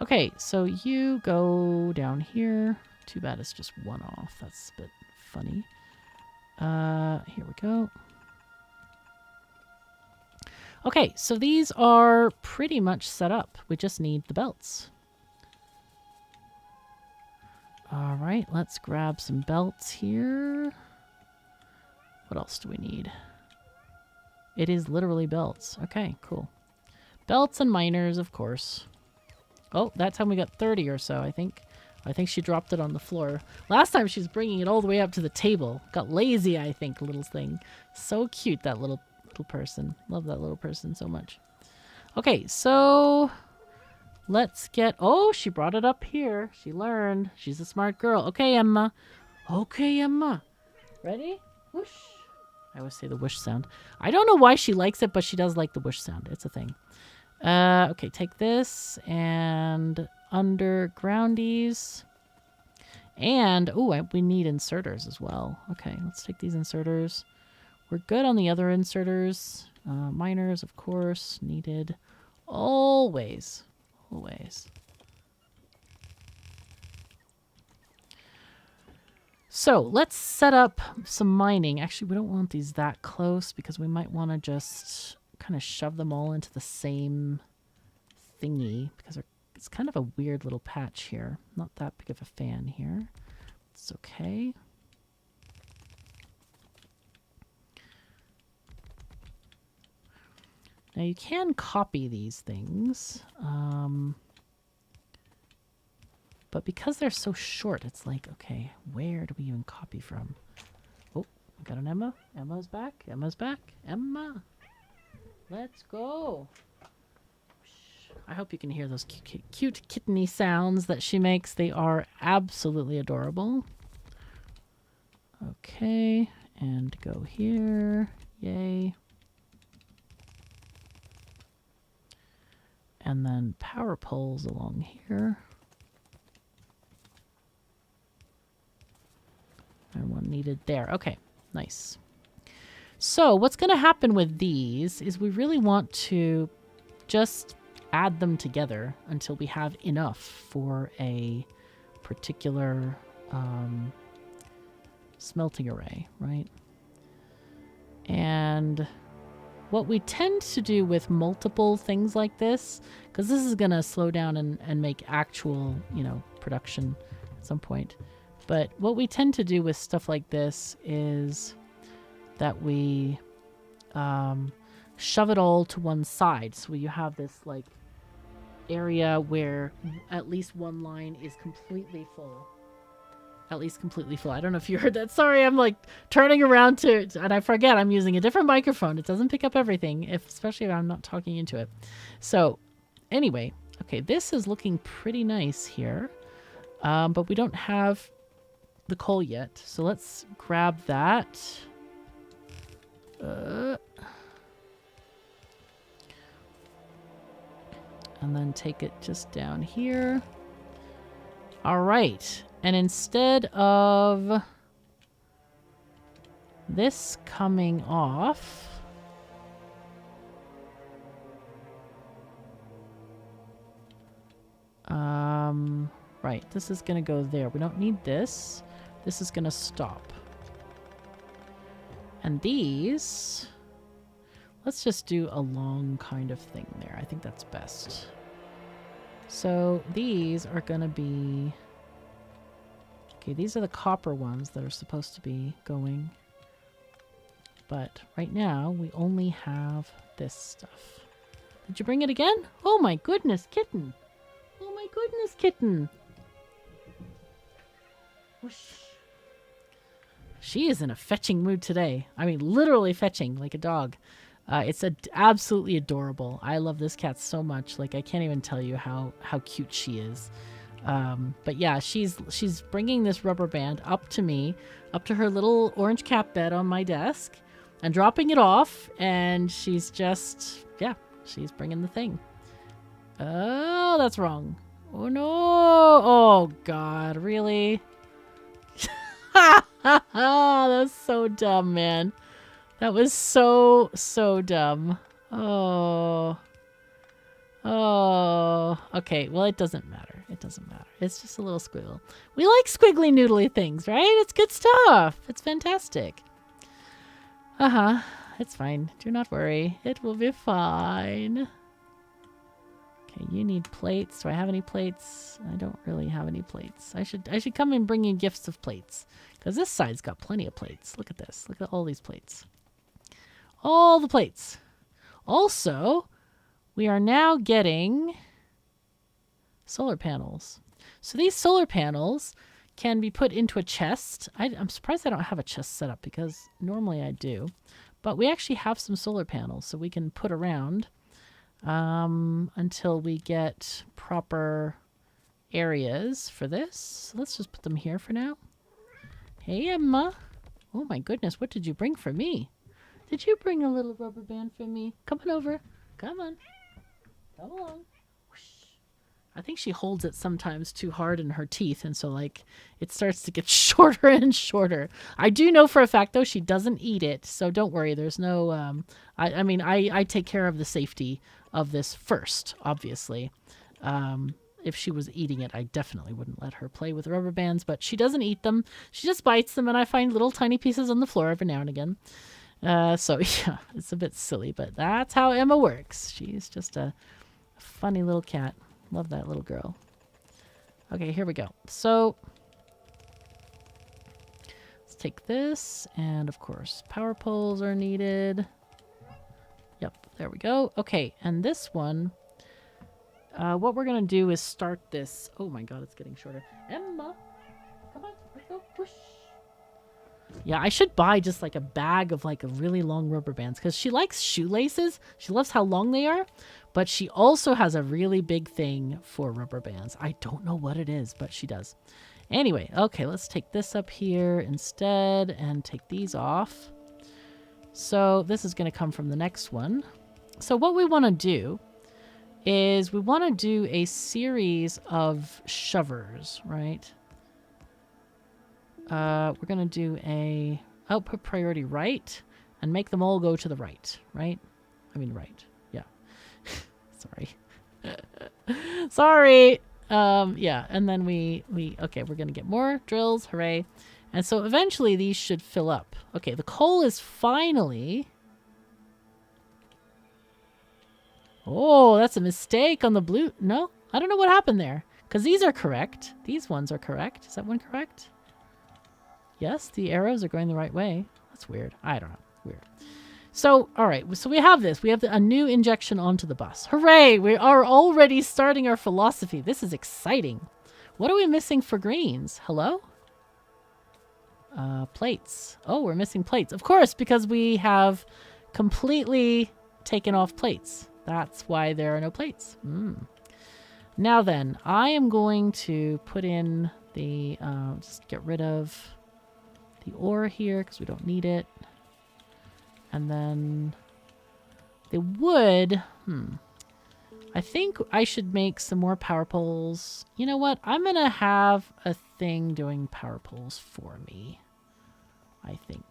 Okay, so you go down here. Too bad it's just 1 off. That's a bit funny. Here we go. Okay, so these are pretty much set up. We just need the belts. All right, let's grab some belts here. What else do we need? It is literally belts. Okay, cool. Belts and miners, of course. Oh, that time we got 30 or so, I think. I think she dropped it on the floor. Last time she was bringing it all the way up to the table. Got lazy, I think, little thing. So cute, that little person. Love that little person so much. Okay, so let's get... Oh, she brought it up here. She learned. She's a smart girl. Okay, Emma. Okay, Emma. Ready? Whoosh. I always say the whoosh sound. I don't know why she likes it, but she does like the whoosh sound. It's a thing. Okay, take this and undergroundies. And, oh, we need inserters as well. Okay, let's take these inserters. We're good on the other inserters. Miners, of course, needed. Always. Always. So let's set up some mining. Actually, we don't want these that close because we might want to just kind of shove them all into the same thingy because it's kind of a weird little patch here. Not that big of a fan here. It's okay. Now you can copy these things. But because they're so short, it's like, okay, where do we even copy from? Oh, we got an Emma. Emma's back. Emma's back. Emma. Let's go. I hope you can hear those cute kitteny sounds that she makes. They are absolutely adorable. Okay, and go here. Yay. And then power poles along here. And one needed there. Okay, nice. So what's going to happen with these is we really want to just add them together until we have enough for a particular smelting array, right? And what we tend to do with multiple things like this, because this is going to slow down and make actual, production at some point. But what we tend to do with stuff like this is that we shove it all to one side. So you have this like area where at least one line is completely full. At least completely full. I don't know if you heard that. Sorry, I'm like turning around and I forget I'm using a different microphone. It doesn't pick up everything, especially if I'm not talking into it. So anyway, okay, this is looking pretty nice here. But we don't have the coal yet. So let's grab that. And then take it just down here. All right. And instead of this coming off, right, this is going to go there. We don't need this. This is going to stop. And these, let's just do a long kind of thing there. I think that's best. So these are going to be, okay, these are the copper ones that are supposed to be going. But right now, we only have this stuff. Did you bring it again? Oh my goodness, kitten. Oh my goodness, kitten. Whoosh. She is in a fetching mood today. I mean, literally fetching like a dog. It's absolutely adorable. I love this cat so much. Like, I can't even tell you how cute she is. But yeah, she's bringing this rubber band up to me, up to her little orange cat bed on my desk, and dropping it off. And she's just, yeah, she's bringing the thing. Oh, that's wrong. Oh no! Oh God, really? That was so dumb, man. That was so dumb. Oh. Okay, well, it doesn't matter. It doesn't matter. It's just a little squiggle. We like squiggly noodly things, right? It's good stuff. It's fantastic. It's fine. Do not worry. It will be fine. Okay, you need plates. Do I have any plates? I don't really have any plates. I should come and bring you gifts of plates. Because this side's got plenty of plates. Look at this. Look at all these plates. All the plates. Also, we are now getting solar panels. So these solar panels can be put into a chest. I'm surprised I don't have a chest set up because normally I do. But we actually have some solar panels so we can put around until we get proper areas for this. So let's just put them here for now. Hey, Emma. Oh my goodness, what did you bring for me? Did you bring a little rubber band for me? Come on over. Come on. Come along. Whoosh. I think she holds it sometimes too hard in her teeth, and so like it starts to get shorter and shorter. I do know for a fact though she doesn't eat it, so don't worry. There's no I mean I take care of the safety of this first, obviously. If she was eating it, I definitely wouldn't let her play with rubber bands, but she doesn't eat them. She just bites them, and I find little tiny pieces on the floor every now and again. So yeah, it's a bit silly, but that's how Emma works. She's just a funny little cat. Love that little girl. Okay, here we go. So let's take this, and of course, power poles are needed. Yep, there we go. Okay, and this one, what we're gonna do is start this. Oh my God, it's getting shorter. Emma, come on, let's go. Push. Yeah, I should buy just like a bag of like a really long rubber bands because she likes shoelaces. She loves how long they are, but she also has a really big thing for rubber bands. I don't know what it is, but she does. Anyway, okay, let's take this up here instead and take these off. So this is going to come from the next one. So what we want to do is we want to do a series of shovers, right? We're going to do a output priority right and make them all go to the right, right? I mean, right. Yeah. Sorry. Sorry. Yeah. And then okay, we're going to get more drills. Hooray. And so eventually these should fill up. Okay. The coal is finally. Oh, that's a mistake on the blue. No, I don't know what happened there because these are correct. These ones are correct. Is that one correct? Yes, the arrows are going the right way. That's weird. I don't know. Weird. So, all right. So we have this. We have a new injection onto the bus. Hooray! We are already starting our philosophy. This is exciting. What are we missing for greens? Hello? Plates. Oh, we're missing plates. Of course, because we have completely taken off plates. That's why there are no plates. Now then, I am going to put in the, just get rid of the ore here because we don't need it. And then the wood, I think I should make some more power poles. You know what? I'm going to have a thing doing power poles for me. I think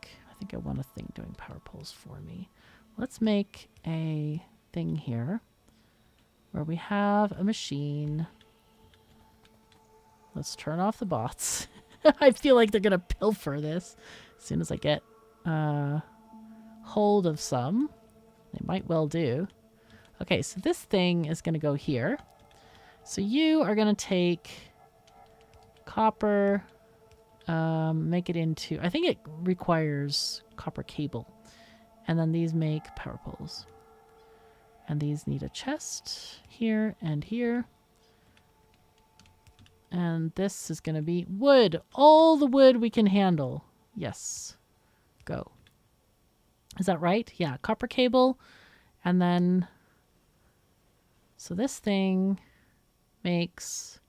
I want a thing doing power poles for me. Let's make a thing here where we have a machine. Let's turn off the bots. I feel like they're going to pilfer this as soon as I get hold of some. They might well do. Okay, so this thing is going to go here. So you are going to take copper, make it into, I think it requires copper cable. And then these make power poles. And these need a chest here and here. And this is going to be wood. All the wood we can handle. Yes. Go. Is that right? Yeah, copper cable. And then, so this thing makes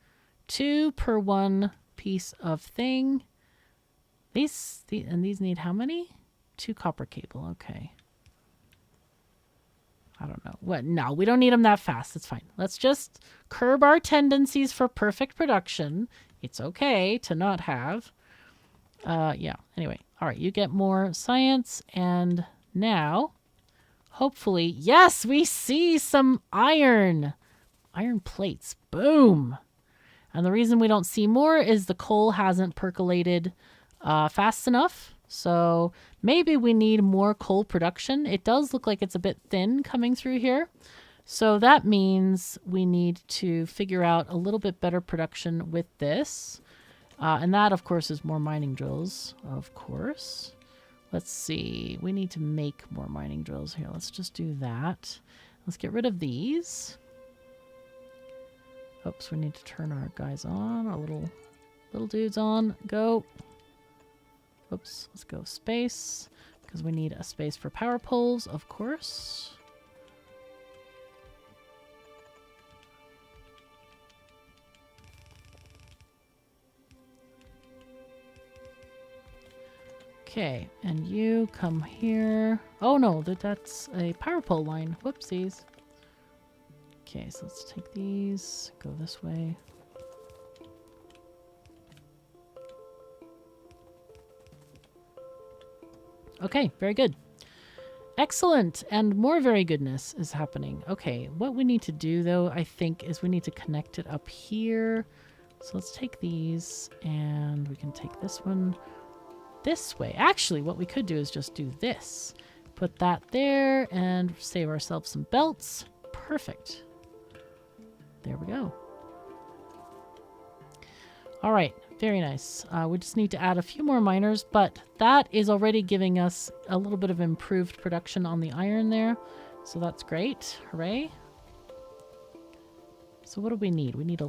2 per 1 piece of thing. These need how many? 2 copper cable. Okay. I don't know. What? No, we don't need them that fast. It's fine. Let's just curb our tendencies for perfect production. It's okay to not have. Yeah. Anyway. All right. You get more science. And now, hopefully, yes, we see some iron. Iron plates. Boom. And the reason we don't see more is the coal hasn't percolated fast enough. So maybe we need more coal production. It does look like it's a bit thin coming through here. So that means we need to figure out a little bit better production with this. And that, of course, is more mining drills, of course. Let's see. We need to make more mining drills here. Let's just do that. Let's get rid of these. Oops, we need to turn our guys on. Our little dudes on. Go. Oops, let's go space, because we need a space for power poles, of course. Okay, and you come here. Oh no, that's a power pole line. Whoopsies. Okay, so let's take these, go this way. Okay, very good. Excellent. And more very goodness is happening. Okay, what we need to do, though, I think, is we need to connect it up here. So let's take these, and we can take this one this way. Actually, what we could do is just do this. Put that there, and save ourselves some belts. Perfect. There we go. All right. Very nice. We just need to add a few more miners, but that is already giving us a little bit of improved production on the iron there. So that's great. Hooray. So what do we need? We need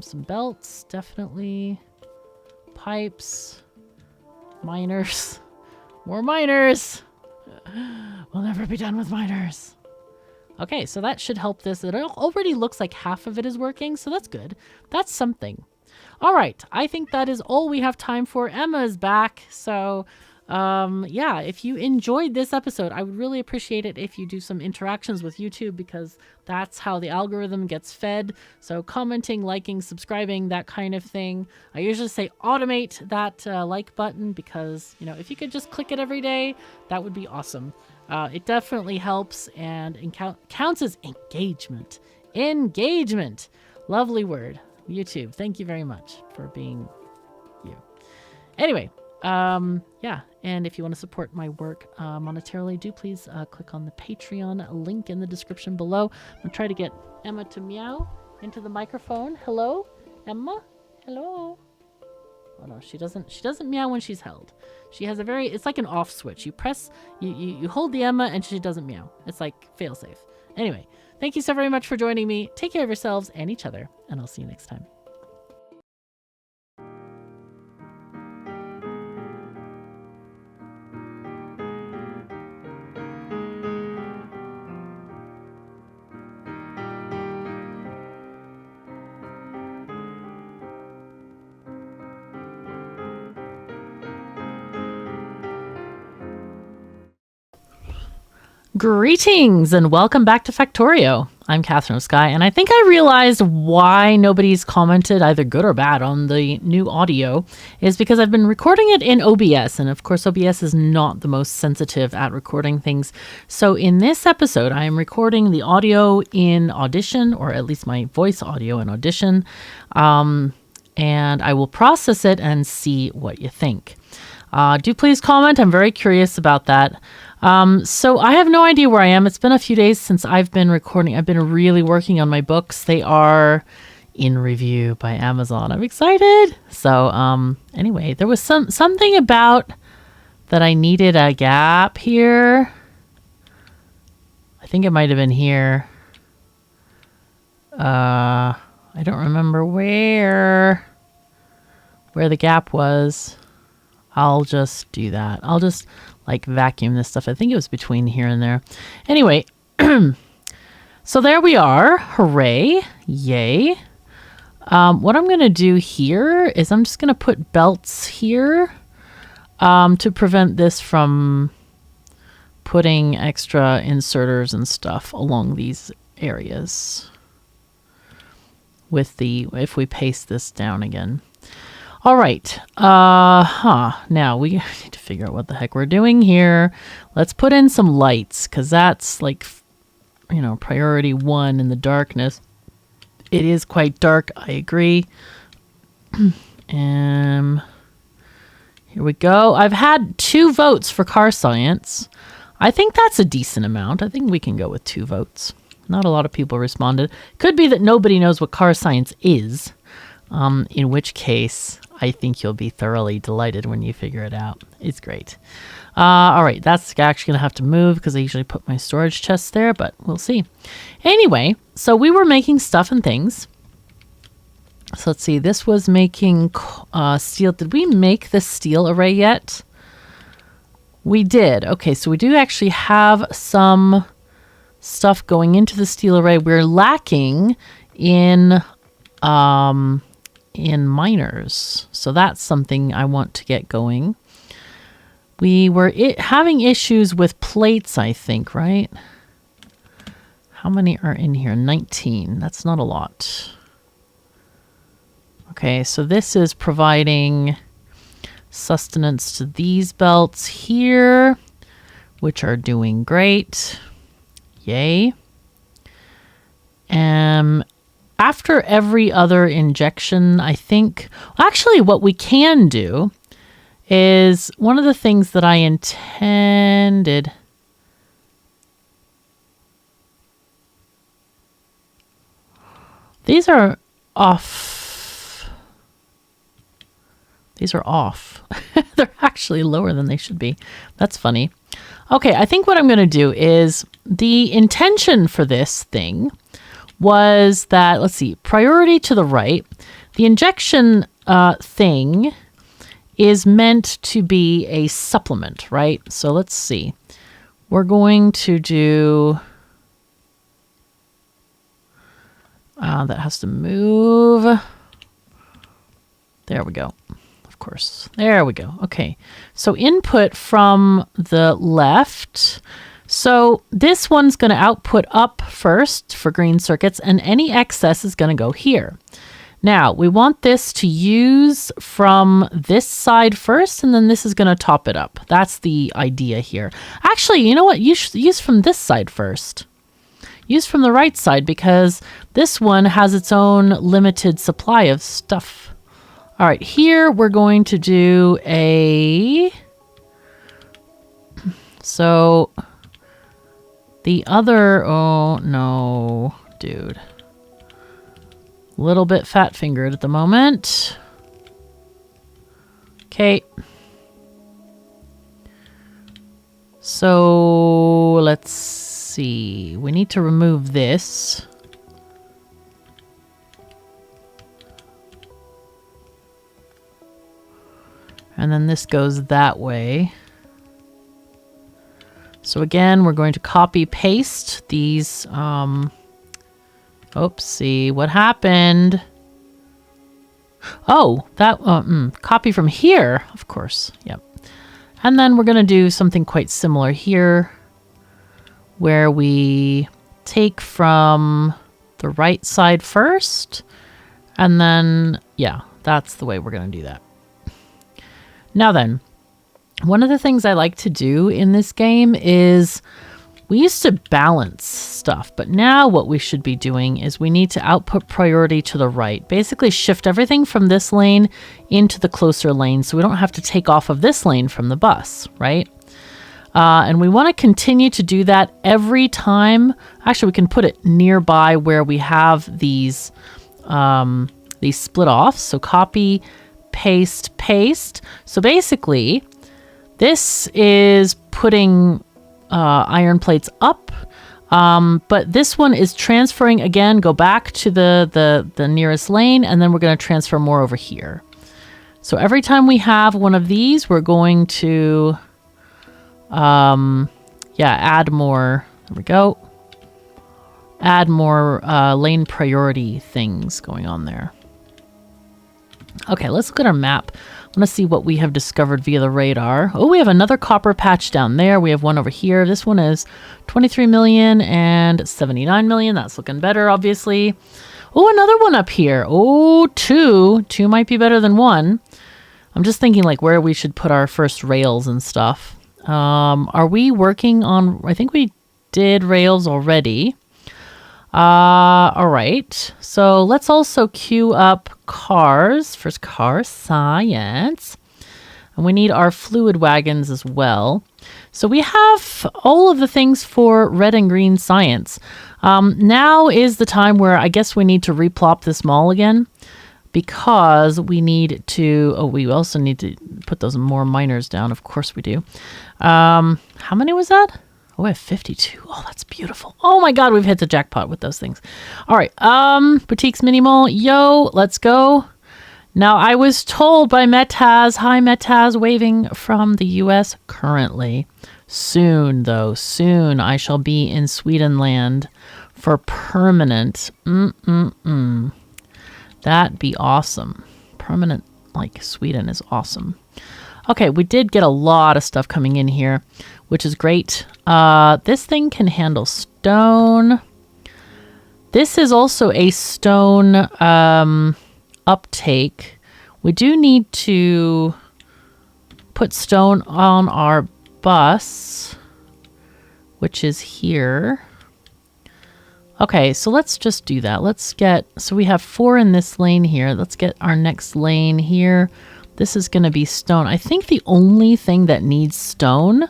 some belts, definitely. Pipes. Miners. More miners. We'll never be done with miners. Okay, so that should help this. It already looks like half of it is working, so that's good. That's something. All right, I think that is all we have time for. Emma is back. So, yeah, if you enjoyed this episode, I would really appreciate it if you do some interactions with YouTube, because that's how the algorithm gets fed. So commenting, liking, subscribing, that kind of thing. I usually say automate that like button, because, you know, if you could just click it every day, that would be awesome. It definitely helps and counts as engagement. Engagement. Lovely word. YouTube, thank you very much for being you. Anyway, yeah, and if you want to support my work monetarily, do please click on the Patreon link in the description below. I'm gonna try to get Emma to meow into the microphone. Hello, Emma. Hello. Oh no, she doesn't meow when she's held. She has a it's like an off switch. You press, you hold the Emma and she doesn't meow. It's like fail safe. Anyway, thank you so very much for joining me. Take care of yourselves and each other, and I'll see you next time. Greetings and welcome back to Factorio. I'm KatherineOfSky, and I think I realized why nobody's commented either good or bad on the new audio is because I've been recording it in OBS, and of course OBS is not the most sensitive at recording things. So in this episode, I am recording the audio in Audition, or at least my voice audio in Audition, and I will process it and see what you think. Do please comment. I'm very curious about that. So I have no idea where I am. It's been a few days since I've been recording. I've been really working on my books. They are in review by Amazon. I'm excited. So, anyway, there was something about that I needed a gap here. I think it might have been here. I don't remember where the gap was. I'll just do that. I'll just like vacuum this stuff. I think it was between here and there. Anyway, so there we are. Hooray. Yay. What I'm going to do here is I'm just going to put belts here to prevent this from putting extra inserters and stuff along these areas with if we paste this down again. All right. Now we need to figure out what the heck we're doing here. Let's put in some lights because that's like, you know, priority one in the darkness. It is quite dark. I agree. Here we go. I've had 2 votes for car science. I think that's a decent amount. I think we can go with 2 votes. Not a lot of people responded. Could be that nobody knows what car science is. In which case, I think you'll be thoroughly delighted when you figure it out. It's great. All right, that's actually going to have to move because I usually put my storage chests there, but we'll see. Anyway, so we were making stuff and things. So let's see, this was making steel. Did we make the steel array yet? We did. Okay, so we do actually have some stuff going into the steel array. We're lacking in miners. So that's something I want to get going. We were having issues with plates, I think, right? How many are in here? 19. That's not a lot. Okay, so this is providing sustenance to these belts here, which are doing great. Yay. After every other injection, I think, actually what we can do is one of the things that I intended. These are off. These are off. They're actually lower than they should be. That's funny. Okay, I think what I'm going to do is the intention for this thing was that, let's see, priority to the right. The injection thing is meant to be a supplement, right? So let's see. We're going to do... that has to move. There we go. Of course. There we go. Okay. So input from the left... So this one's going to output up first for green circuits, and any excess is going to go here. Now, we want this to use from this side first, and then this is going to top it up. That's the idea here. Actually, you know what? You should use from this side first. Use from the right side, because this one has its own limited supply of stuff. All right, here we're going to do a... So... The other, oh no, dude. A little bit fat fingered at the moment. Okay. So let's see. We need to remove this. And then this goes that way. So again, we're going to copy paste these. Oopsie, what happened? Oh, that copy from here, of course. Yep. And then we're going to do something quite similar here where we take from the right side first, and then, yeah, that's the way we're going to do that. Now then, one of the things I like to do in this game is we used to balance stuff, but now what we should be doing is we need to output priority to the right. Basically shift everything from this lane into the closer lane so we don't have to take off of this lane from the bus, right? And we want to continue to do that every time. Actually, we can put it nearby where we have these split offs. So copy, paste, paste. So basically, this is putting iron plates up, but this one is transferring again. Go back to the nearest lane, and then we're going to transfer more over here. So every time we have one of these, we're going to add more. There we go. Add more lane priority things going on there. Okay, let's look at our map. I want to see what we have discovered via the radar. Oh, we have another copper patch down there. We have one over here. This one is 23 million and 79 million. That's looking better, obviously. Oh, another one up here. Oh, two. Two might be better than one. I'm just thinking like where we should put our first rails and stuff. Are we working on... I think we did rails already. All right. So let's also queue up cars. First car science. And we need our fluid wagons as well. So we have all of the things for red and green science. Now is the time where I guess we need to replop this mall again, because we need to... Oh, we also need to put those more miners down. Of course we do. How many was that? Oh, I have 52. Oh, that's beautiful. Oh my God, we've hit the jackpot with those things. All right. Boutiques Mini Mall. Yo, let's go. Now, I was told by Metaz, hi Metaz, waving from the US currently. Soon, though, soon I shall be in Swedenland for permanent. That'd be awesome. Permanent, like Sweden, is awesome. Okay, we did get a lot of stuff coming in here, which is great. This thing can handle stone. This is also a stone uptake. We do need to put stone on our bus, which is here. Okay, so let's just do that. Let's get... So we have 4 in this lane here. Let's get our next lane here. This is going to be stone. I think the only thing that needs stone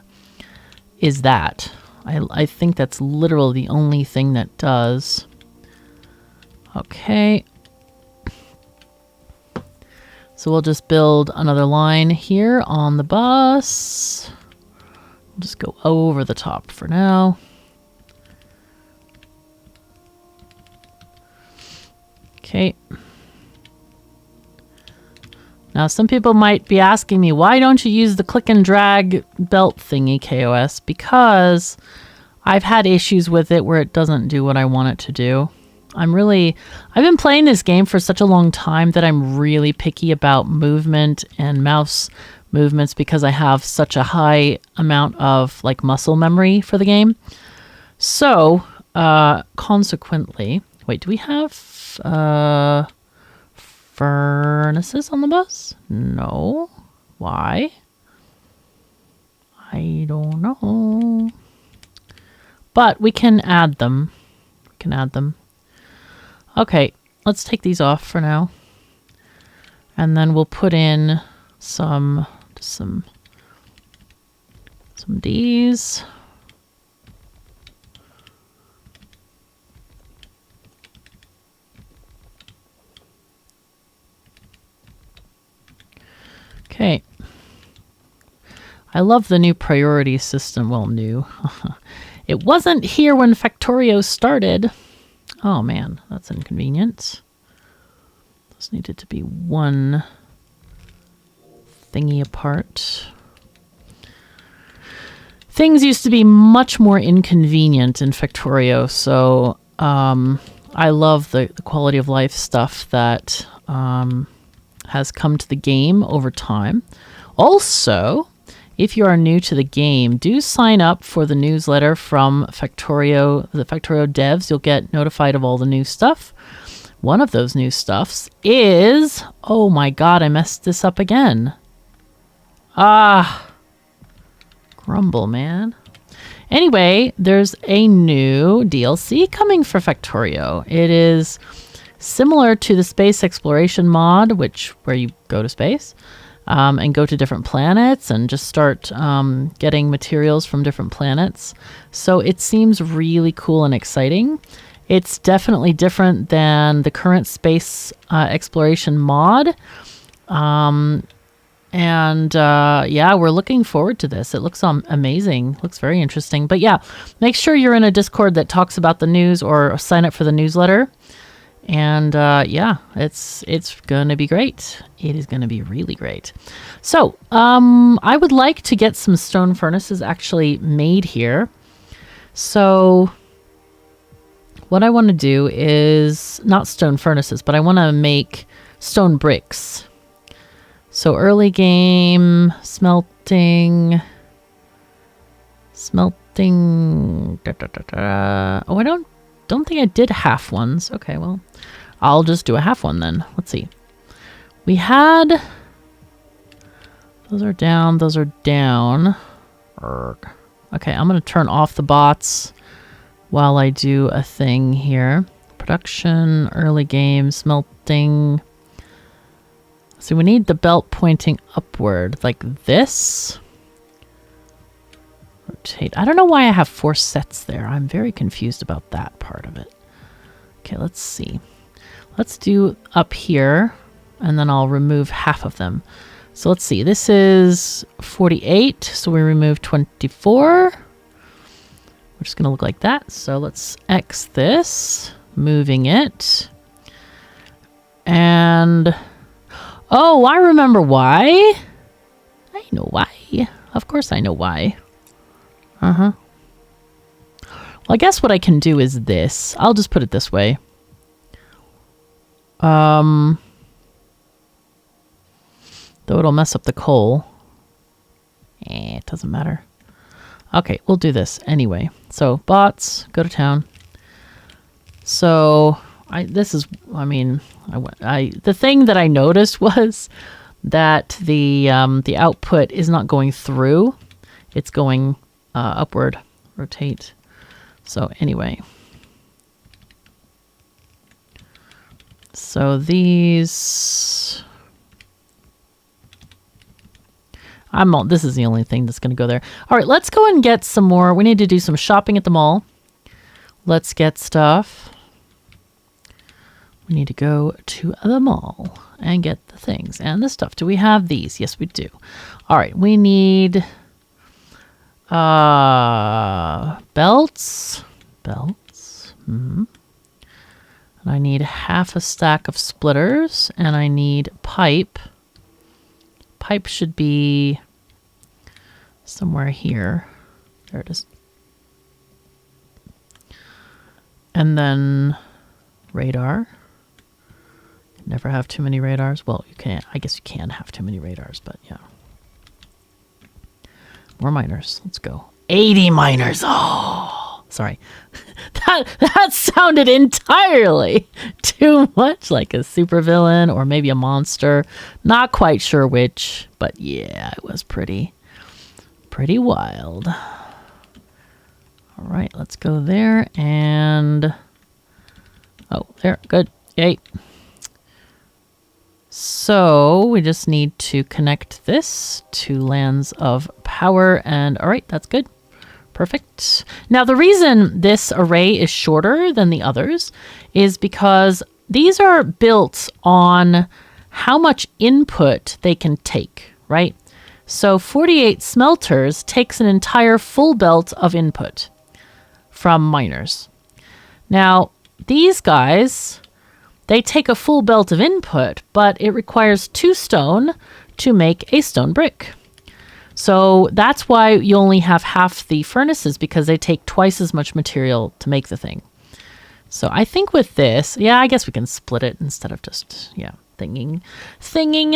is that. I think that's literally the only thing that does. Okay. So we'll just build another line here on the bus. We'll just go over the top for now. Okay. Now, some people might be asking me, why don't you use the click and drag belt thingy, KOS? Because I've had issues with it where it doesn't do what I want it to do. I've been playing this game for such a long time that I'm really picky about movement and mouse movements because I have such a high amount of like muscle memory for the game. So, consequently, wait, do we have furnaces on the bus? No. Why? I don't know. But we can add them. We can add them. Okay, let's take these off for now. And then we'll put in some Ds. Okay. I love the new priority system. Well, new. It wasn't here when Factorio started. Oh man, that's inconvenient. This needed to be one thingy apart. Things used to be much more inconvenient in Factorio, so I love the quality of life stuff that has come to the game over time. Also, if you are new to the game, do sign up for the newsletter from Factorio, the Factorio devs. You'll get notified of all the new stuff. One of those new stuffs is, oh my god, I messed this up again. Grumble, man. Anyway, there's a new DLC coming for Factorio. It is similar to the space exploration mod, where you go to space and go to different planets and just start getting materials from different planets. So it seems really cool and exciting. It's definitely different than the current space exploration mod. Yeah, we're looking forward to this. It looks amazing. Looks very interesting. But yeah, make sure you're in a Discord that talks about the news or sign up for the newsletter. And yeah, it's going to be great. It is going to be really great. So I would like to get some stone furnaces actually made here. So what I want to do is not stone furnaces, but I want to make stone bricks. So early game, smelting. Oh, I don't think I did half ones. Okay, well, I'll just do a half one then. Let's see. We had, those are down, those are down. Okay, I'm going to turn off the bots while I do a thing here. Production, early game, smelting. So we need the belt pointing upward like this. Rotate. I don't know why I have 4 sets there. I'm very confused about that part of it. Okay, let's see. Let's do up here, and then I'll remove half of them. So let's see. This is 48, so we remove 24. We're just going to look like that. So let's X this, moving it. And oh, I remember why. I know why. Of course I know why. Well, I guess what I can do is this. I'll just put it this way. Though it'll mess up the coal. It doesn't matter. Okay, we'll do this anyway. So bots, go to town. So the thing that I noticed was that the output is not going through. It's going upward. Rotate. So anyway. So these... this is the only thing that's going to go there. All right, let's go and get some more. We need to do some shopping at the mall. Let's get stuff. We need to go to the mall and get the things and the stuff. Do we have these? Yes, we do. All right, we need belts. And I need half a stack of splitters, and I need pipe. Pipe should be somewhere here. There it is. And then radar. Never have too many radars. Well, you can't. I guess you can have too many radars, but yeah. More miners. Let's go. 80 miners. Oh, sorry. That sounded entirely too much like a supervillain or maybe a monster. Not quite sure which, but yeah, it was pretty wild. All right, let's go there and oh, there. Good. Yay. So we just need to connect this to lands of power, and all right, that's good. Perfect. Now the reason this array is shorter than the others is because these are built on how much input they can take, right? So 48 smelters takes an entire full belt of input from miners. Now these guys, they take a full belt of input, but it requires 2 stone to make a stone brick. So that's why you only have half the furnaces, because they take twice as much material to make the thing. So I think with this, yeah, I guess we can split it instead of just, yeah, thinging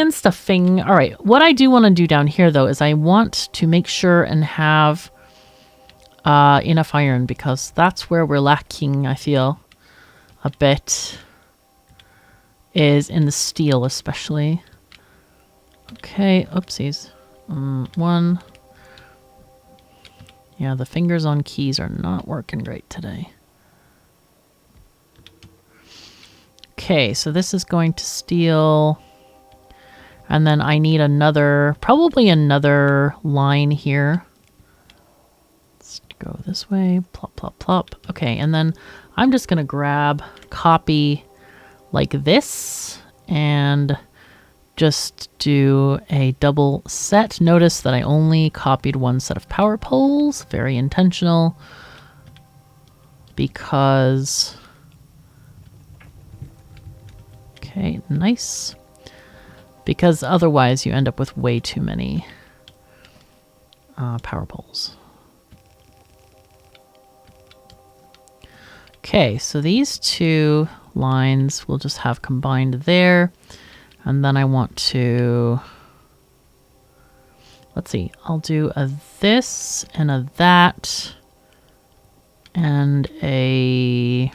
and stuffing. All right, what I do want to do down here, though, is I want to make sure and have enough iron, because that's where we're lacking, I feel, a bit, is in the steel especially. Okay, oopsies. One. Yeah, the fingers on keys are not working great today. Okay, so this is going to steel. And then I need another, probably another line here. Let's go this way. Plop, plop, plop. Okay, and then I'm just going to grab, copy like this, and just do a double set. Notice that I only copied one set of power poles. Very intentional. Because... Okay, nice. Because otherwise you end up with way too many power poles. Okay, so these two lines we'll just have combined there. And then I want to... Let's see, I'll do a this and a that. And a...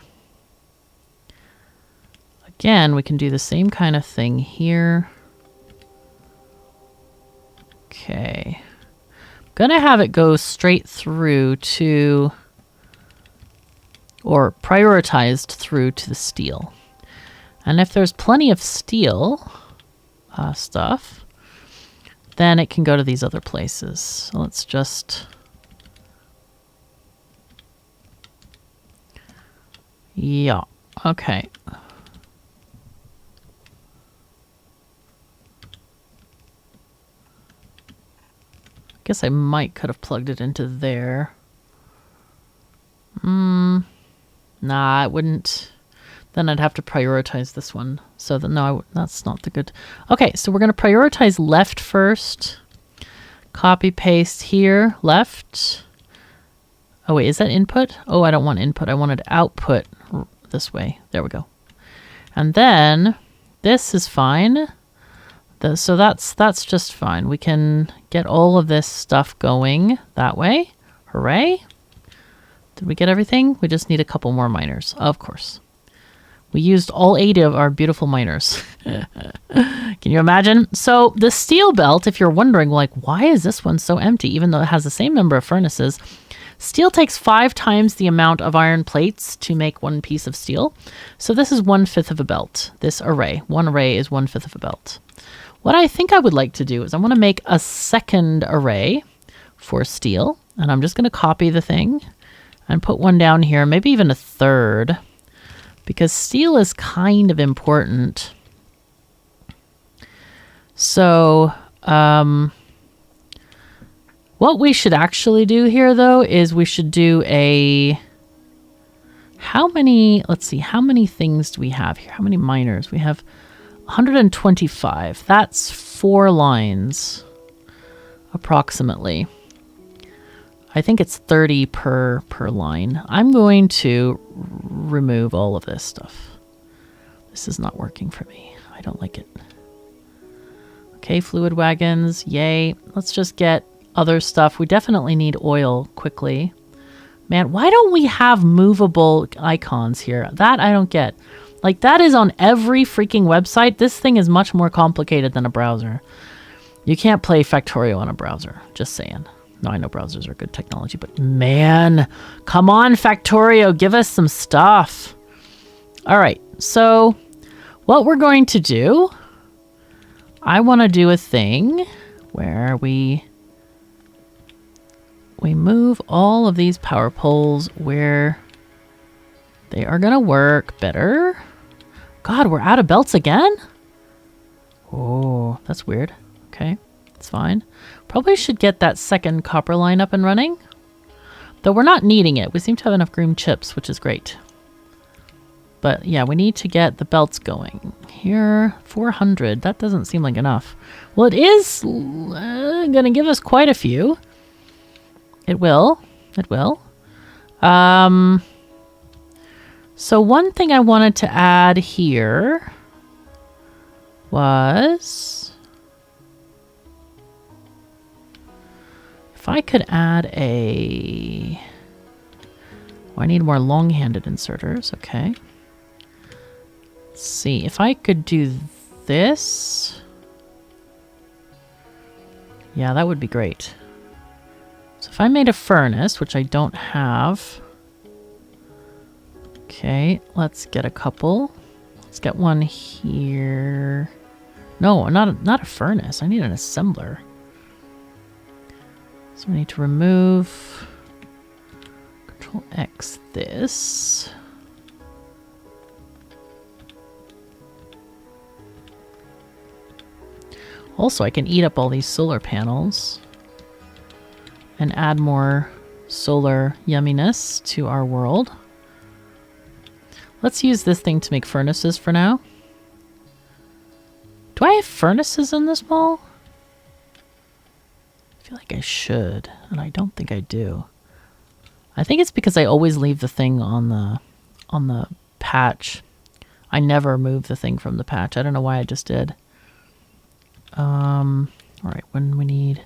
Again, we can do the same kind of thing here. Okay. I'm gonna have it go straight through to, or prioritized through to the steel. And if there's plenty of steel stuff, then it can go to these other places. So let's just... Yeah, okay. Guess I might could have plugged it into there. Nah, it wouldn't. Then I'd have to prioritize this one. So no, that's not the good. Okay, so we're going to prioritize left first. Copy paste here, left. Oh wait, is that input? Oh, I don't want input. I wanted output this way. There we go. And then this is fine. So that's just fine. We can get all of this stuff going that way. Hooray. Did we get everything? We just need a couple more miners, of course. We used all 80 of our beautiful miners. Can you imagine? So the steel belt, if you're wondering, like, why is this one so empty, even though it has the same number of furnaces? Steel takes 5 times the amount of iron plates to make one piece of steel. So this is 1/5 of a belt, this array. One array is 1/5 of a belt. What I think I would like to do is I want to make a second array for steel. And I'm just going to copy the thing and put one down here, maybe even a third, because steel is kind of important. So what we should actually do here, though, is we should do a... How many... Let's see, how many things do we have here? How many miners? We have 125. That's 4 lines, approximately. I think it's 30 per line. I'm going to remove all of this stuff. This is not working for me. I don't like it. Okay, fluid wagons. Yay. Let's just get other stuff. We definitely need oil quickly. Man, why don't we have movable icons here? That I don't get. Like, that is on every freaking website. This thing is much more complicated than a browser. You can't play Factorio on a browser. Just saying. No, I know browsers are good technology, but man, come on, Factorio, give us some stuff. All right, so what we're going to do, I want to do a thing where we move all of these power poles where they are going to work better. God, we're out of belts again? Oh, that's weird. Okay, it's fine. Probably should get that second copper line up and running. Though we're not needing it. We seem to have enough green chips, which is great. But yeah, we need to get the belts going. Here, 400. That doesn't seem like enough. Well, it is going to give us quite a few. It will. It will. So one thing I wanted to add here was if I could add a... Oh, I need more long-handed inserters. Okay. Let's see. If I could do this... Yeah, that would be great. So if I made a furnace, which I don't have... Okay, let's get a couple. Let's get one here. No, not a furnace. I need an assembler. So we need to remove... Control X this. Also, I can eat up all these solar panels and add more solar yumminess to our world. Let's use this thing to make furnaces for now. Do I have furnaces in this mall? I feel like I should, and I don't think I do. I think it's because I always leave the thing on the patch. I never move the thing from the patch. I don't know why I just did. All right, when we need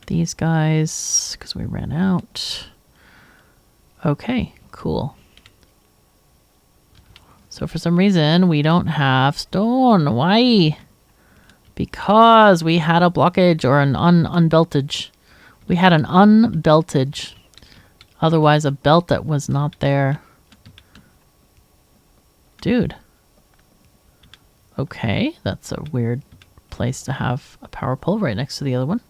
these guys, because we ran out. Okay, cool. So for some reason, we don't have stone. Why? Because we had a blockage or an unbeltage. We had an unbeltage. Otherwise, a belt that was not there. Dude. Okay, that's a weird place to have a power pole right next to the other one.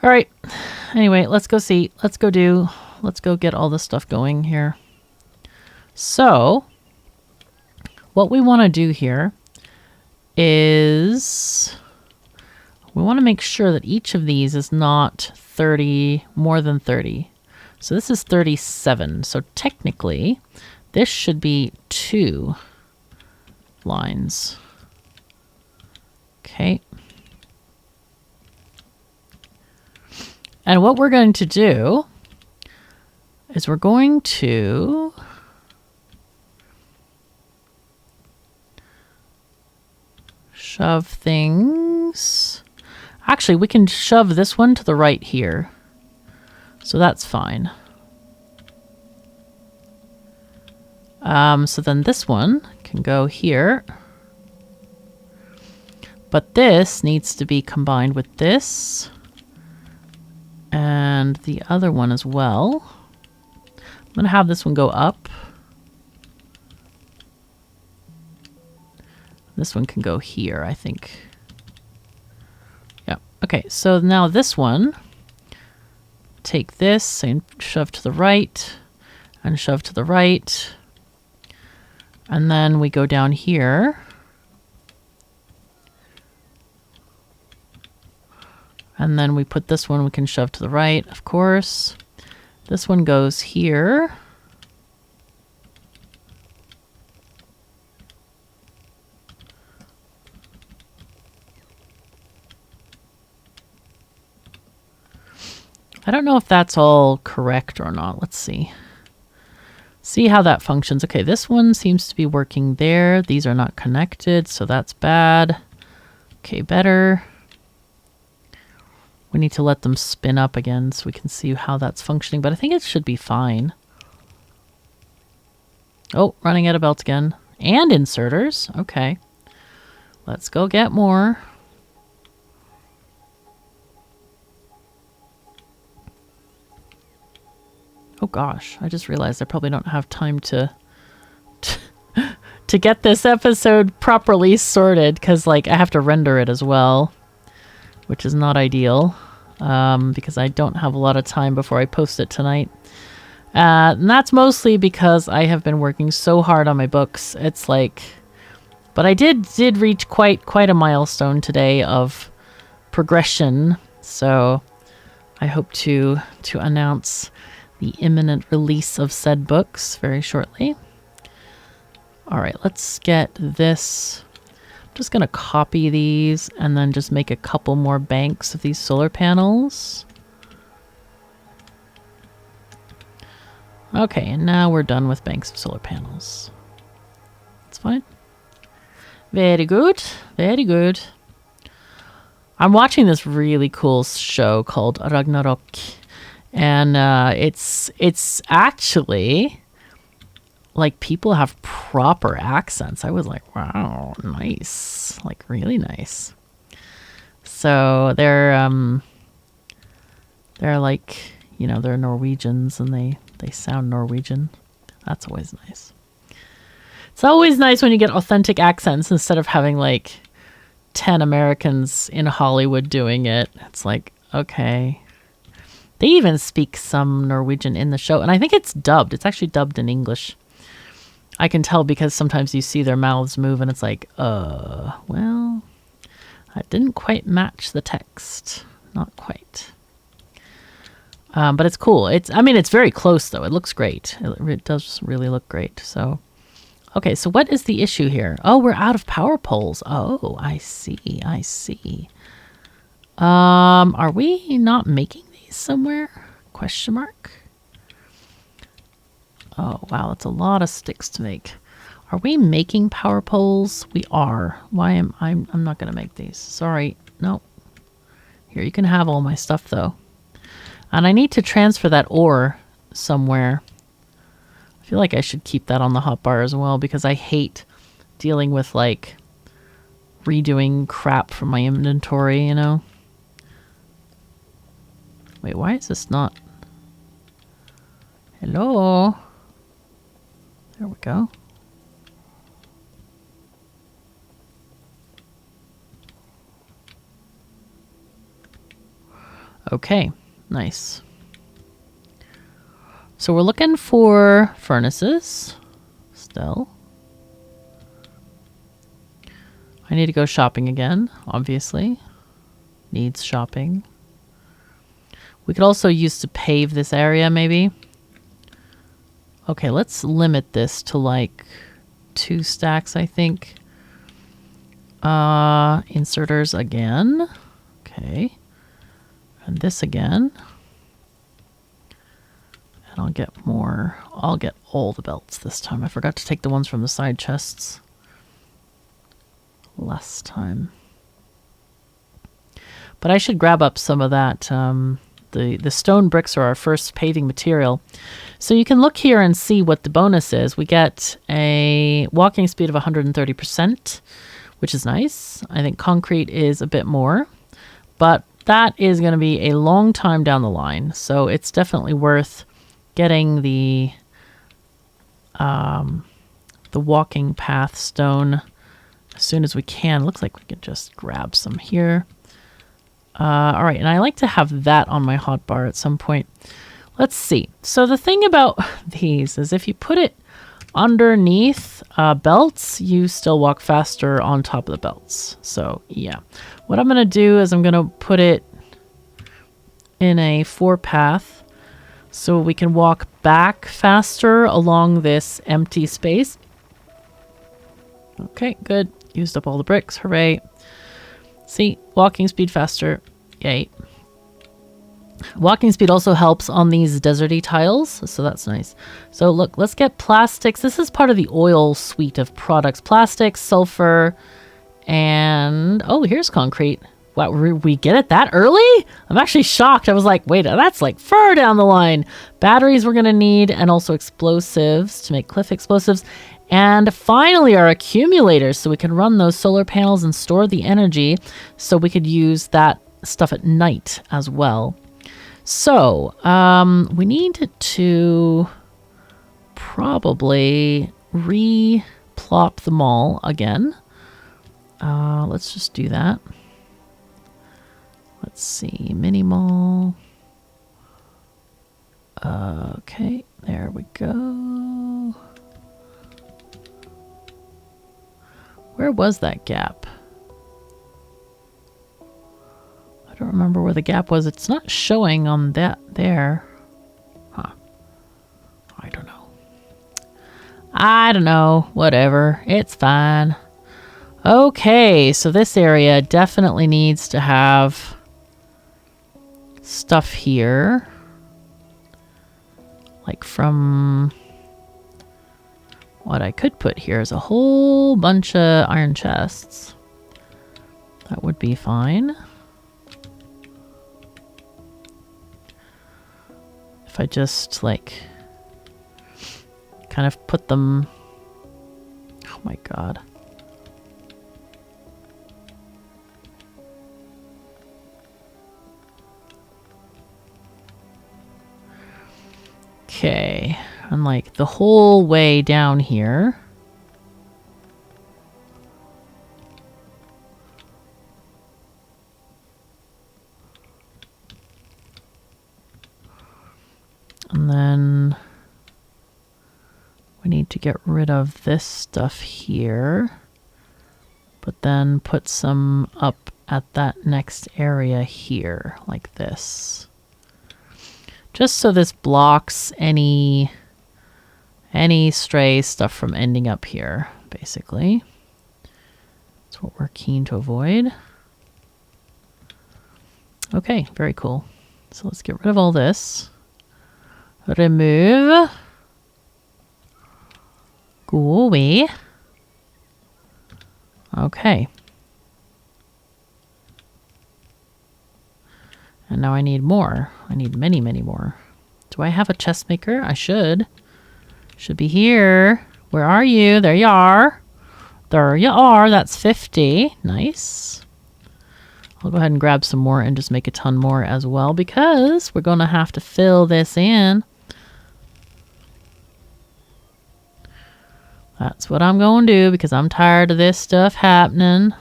All right. Anyway, let's go see. Let's go get all this stuff going here. So, what we want to do here is we want to make sure that each of these is not 30, more than 30. So this is 37. So technically, this should be 2 lines. Okay. And what we're going to do is we're going to shove things. Actually, we can shove this one to the right here. So that's fine. So then this one can go here. But this needs to be combined with this. And the other one as well. I'm going to have this one go up. This one can go here, I think. Yeah. Okay, so now this one, take this and shove to the right, and shove to the right. And then we go down here. And then we put this one, we can shove to the right, of course. This one goes here. I don't know if that's all correct or not. Let's see. See how that functions. Okay, this one seems to be working there. These are not connected, so that's bad. Okay, better. We need to let them spin up again so we can see how that's functioning, but I think it should be fine. Oh, running out of belts again. And inserters. Okay. Let's go get more. Oh gosh, I just realized I probably don't have time to get this episode properly sorted, because like I have to render it as well, which is not ideal, because I don't have a lot of time before I post it tonight. And that's mostly because I have been working so hard on my books. It's like, but I did reach quite a milestone today of progression, so I hope to announce the imminent release of said books very shortly. All right, let's get this. I'm just going to copy these and then just make a couple more banks of these solar panels. Okay, and now we're done with banks of solar panels. That's fine. Very good. Very good. I'm watching this really cool show called Ragnarok. And it's actually like people have proper accents. I was like, wow, nice. Like really nice. So they're like, you know, they're Norwegians and they sound Norwegian. That's always nice. It's always nice when you get authentic accents instead of having like 10 Americans in Hollywood doing it. It's like, okay. They even speak some Norwegian in the show. And I think it's dubbed. It's actually dubbed in English. I can tell because sometimes you see their mouths move and it's like, well, I didn't quite match the text. Not quite. But it's cool. I mean, it's very close though. It looks great. It does really look great. So, okay. So what is the issue here? Oh, we're out of power poles. Oh, I see. I see. Are we not making these somewhere? Question mark. Oh, wow. That's a lot of sticks to make. Are we making power poles? We are. Why am I'm not going to make these. Sorry. No. Here, you can have all my stuff though. And I need to transfer that ore somewhere. I feel like I should keep that on the hotbar as well because I hate dealing with like redoing crap from my inventory, you know? Wait, why is this not? Hello? There we go. Okay, nice. So we're looking for furnaces still. I need to go shopping again, obviously. Needs shopping. We could also use to pave this area, maybe. Okay, let's limit this to like 2 stacks, I think. Inserters again. Okay. And this again. And I'll get more. I'll get all the belts this time. I forgot to take the ones from the side chests last time. But I should grab up some of that. The stone bricks are our first paving material. So you can look here and see what the bonus is. We get a walking speed of 130%, which is nice. I think concrete is a bit more, but that is going to be a long time down the line. So it's definitely worth getting the walking path stone as soon as we can. Looks like we can just grab some here. All right, and I like to have that on my hotbar at some point. Let's see. So the thing about these is if you put it underneath belts, you still walk faster on top of the belts. So yeah, what I'm going to do is I'm going to put it in a 4-path so we can walk back faster along this empty space. Okay, good. Used up all the bricks. Hooray. See, walking speed faster. Yay. Walking speed also helps on these deserty tiles, so that's nice. So look, let's get plastics. This is part of the oil suite of products. Plastics, sulfur, and oh, here's concrete. Wow, we get it that early? I'm actually shocked. I was like, wait, that's like far down the line. Batteries we're gonna need, and also explosives to make cliff explosives. And finally our accumulators, so we can run those solar panels and store the energy, so we could use that stuff at night as well. So, we need to probably re-plop them all again. Let's just do that. Let's see, mini mall. Okay, there we go. Where was that gap? I don't remember where the gap was. It's not showing on that there. Huh. I don't know. I don't know. Whatever. It's fine. Okay, so this area definitely needs to have stuff here. Like from what I could put here is a whole bunch of iron chests. That would be fine. If I just like kind of put them, oh my god. Okay, and like the whole way down here. And then we need to get rid of this stuff here, but then put some up at that next area here, like this. Just so this blocks any stray stuff from ending up here, basically. That's what we're keen to avoid. Okay, very cool. So let's get rid of all this. Remove. Go away. Okay. And now I need more. I need many, many more. Do I have a chest maker? I should. Should be here. Where are you? There you are. There you are. That's 50. Nice. I'll go ahead and grab some more and just make a ton more as well, because we're going to have to fill this in. That's what I'm going to do, because I'm tired of this stuff happening.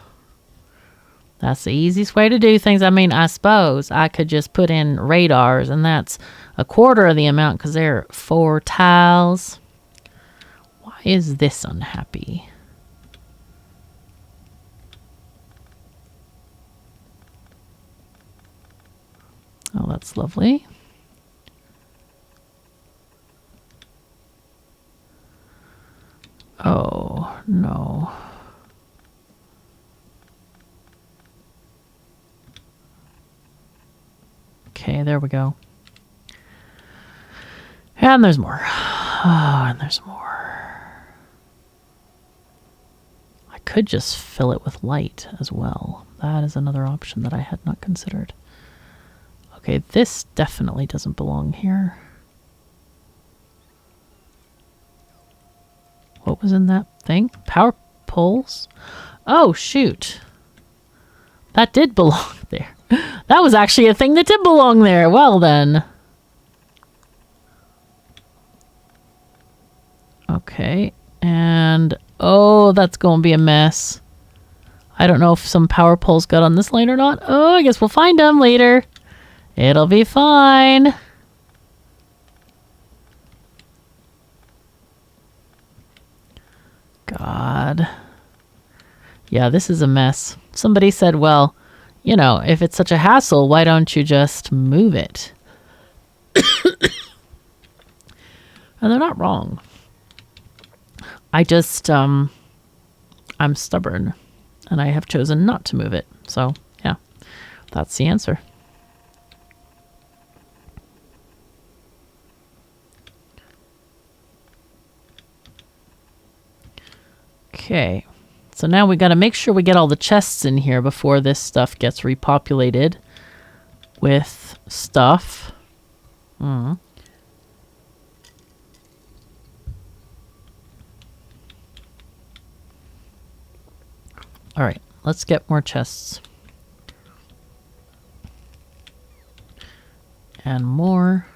That's the easiest way to do things. I mean, I suppose I could just put in radars, and that's a quarter of the amount because they're 4 tiles. Why is this unhappy? Oh, that's lovely. Oh, no. Okay, there we go. And there's more. Oh, and there's more. I could just fill it with light as well. That is another option that I had not considered. Okay, this definitely doesn't belong here. What was in that thing? Power poles? Oh, shoot. That did belong there. That was actually a thing that did belong there. Well, then. Okay. And, oh, that's going to be a mess. I don't know if some power poles got on this line or not. Oh, I guess we'll find them later. It'll be fine. God. Yeah, this is a mess. Somebody said, well, you know, if it's such a hassle, why don't you just move it? And they're not wrong. I just, I'm stubborn, and I have chosen not to move it. So, yeah, that's the answer. Okay, so now we got to make sure we get all the chests in here before this stuff gets repopulated with stuff. All right, let's get more chests. And more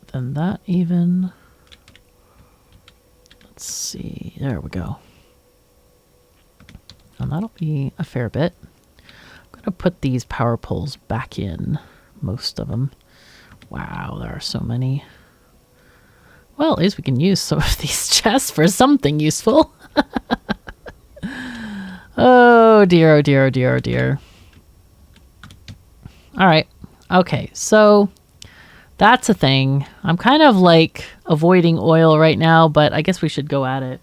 than that even. Let's see, there we go. And that'll be a fair bit. I'm going to put these power poles back in, most of them. Wow, there are so many. Well, at least we can use some of these chests for something useful. Oh dear, oh dear, oh dear, oh dear. All right. Okay, so that's a thing. I'm kind of like avoiding oil right now, but I guess we should go at it.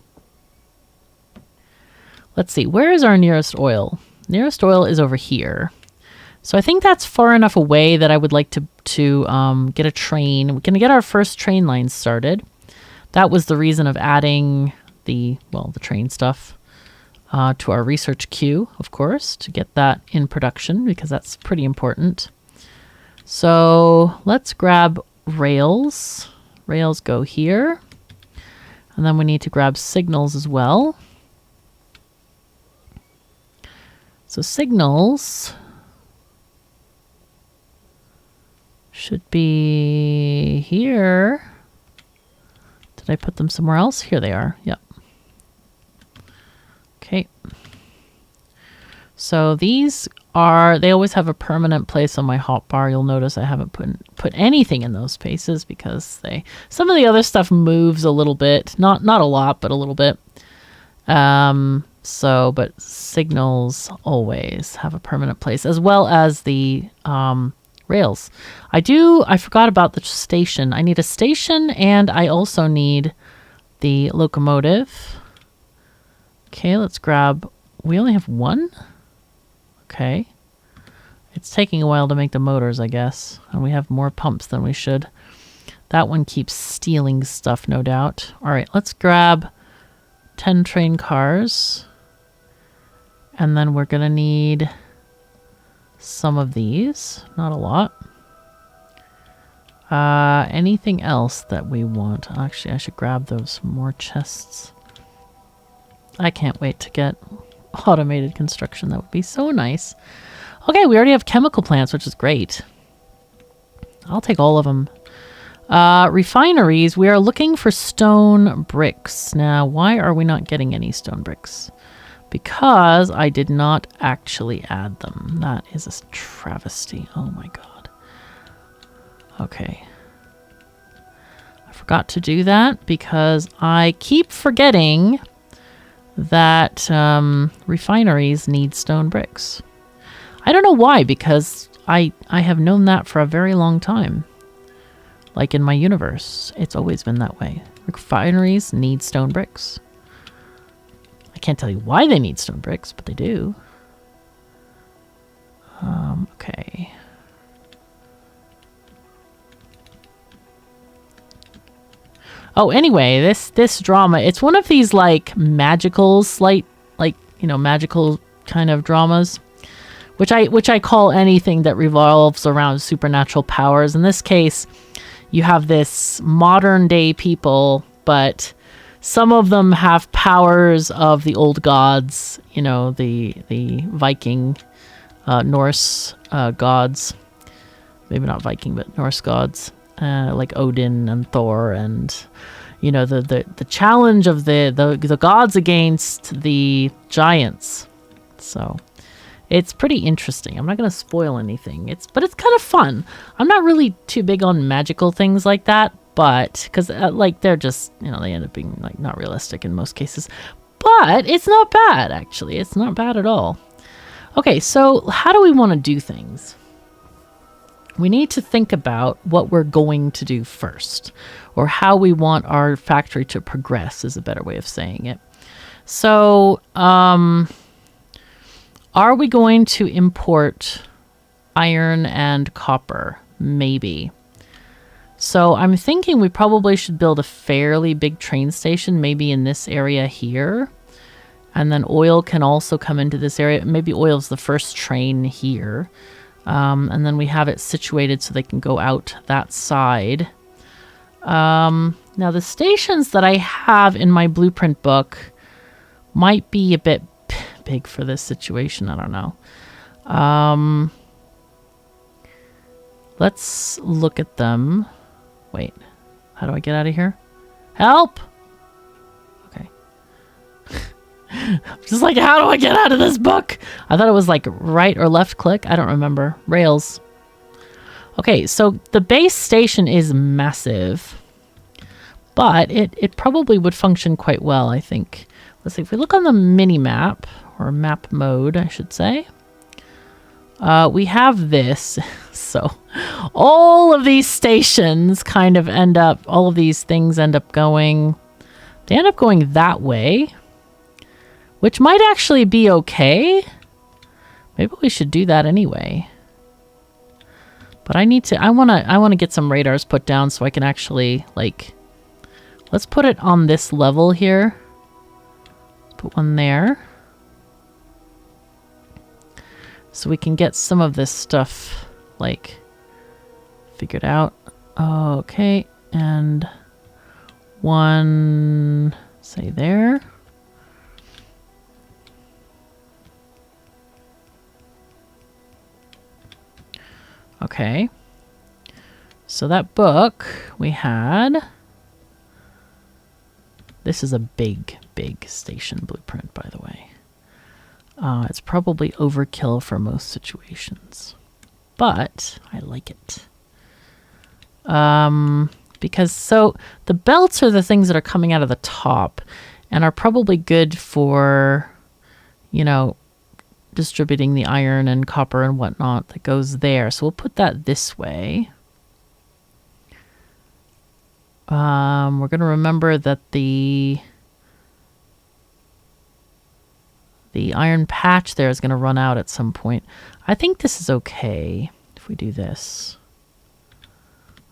Let's see, where is our nearest oil? Nearest oil is over here. So I think that's far enough away that I would like to get a train. We're going to get our first train line started. That was the reason of adding the train stuff to our research queue, of course, to get that in production because that's pretty important. So let's grab rails. Rails go here. And then we need to grab signals as well. So signals should be here. Did I put them somewhere else? Here they are. Yep. Okay. So these are, they always have a permanent place on my hotbar. You'll notice I haven't put anything in those spaces because some of the other stuff moves a little bit. Not a lot, but a little bit. But signals always have a permanent place, as well as the rails. I forgot about the station. I need a station, and I also need the locomotive. Okay, let's grab, we only have one? Okay. It's taking a while to make the motors, I guess. And we have more pumps than we should. That one keeps stealing stuff, no doubt. All right, let's grab 10 train cars. And then we're going to need some of these. Not a lot. Anything else that we want? Actually, I should grab those more chests. I can't wait to get automated construction. That would be so nice. Okay, we already have chemical plants, which is great. I'll take all of them. Refineries, we are looking for stone bricks. Now, why are we not getting any stone bricks? Because I did not actually add them. That is a travesty. Oh my god. Okay. I forgot to do that because I keep forgetting that refineries need stone bricks. I don't know why, because I have known that for a very long time. Like in my universe, it's always been that way. Refineries need stone bricks. I can't tell you why they need stone bricks, but they do. Okay. Oh, anyway, this drama, it's one of these like magical magical kind of dramas, which I call anything that revolves around supernatural powers. In this case, you have this modern day people, but some of them have powers of the old gods, the Viking, Norse gods. Maybe not Viking, but Norse gods, like Odin and Thor, and the challenge of the gods against the giants. So it's pretty interesting. I'm not going to spoil anything. But it's kind of fun. I'm not really too big on magical things like that, but because they're just they end up being like not realistic in most cases. But it's not bad, actually. It's not bad at all. Okay, so how do we want to do things? We need to think about what we're going to do first, or how we want our factory to progress is a better way of saying it. So, are we going to import iron and copper? Maybe. So I'm thinking we probably should build a fairly big train station, maybe in this area here. And then oil can also come into this area. Maybe oil's the first train here. And then we have it situated so they can go out that side. Now the stations that I have in my blueprint book might be a bit big for this situation. I don't know. Let's look at them. Wait, how do I get out of here? Help! Okay. Just like, how do I get out of this book? I thought it was like right or left click. I don't remember. Rails. Okay, so the base station is massive, but it probably would function quite well, I think. Let's see, if we look on the mini map, or map mode, I should say, we have this. So all of these stations kind of all of these things end up going, they end up going that way, which might actually be okay. Maybe we should do that anyway. But I want to get some radars put down so I can actually, like, let's put it on this level here. Put one there. So we can get some of this stuff, like, figured out. Okay, and one, say there. Okay. So that book we had. This is a big, big station blueprint, by the way. It's probably overkill for most situations, but I like it. Because so the belts are the things that are coming out of the top and are probably good for, you know, distributing the iron and copper and whatnot that goes there. So we'll put that this way. We're going to remember that the iron patch there is going to run out at some point. I think this is okay if we do this.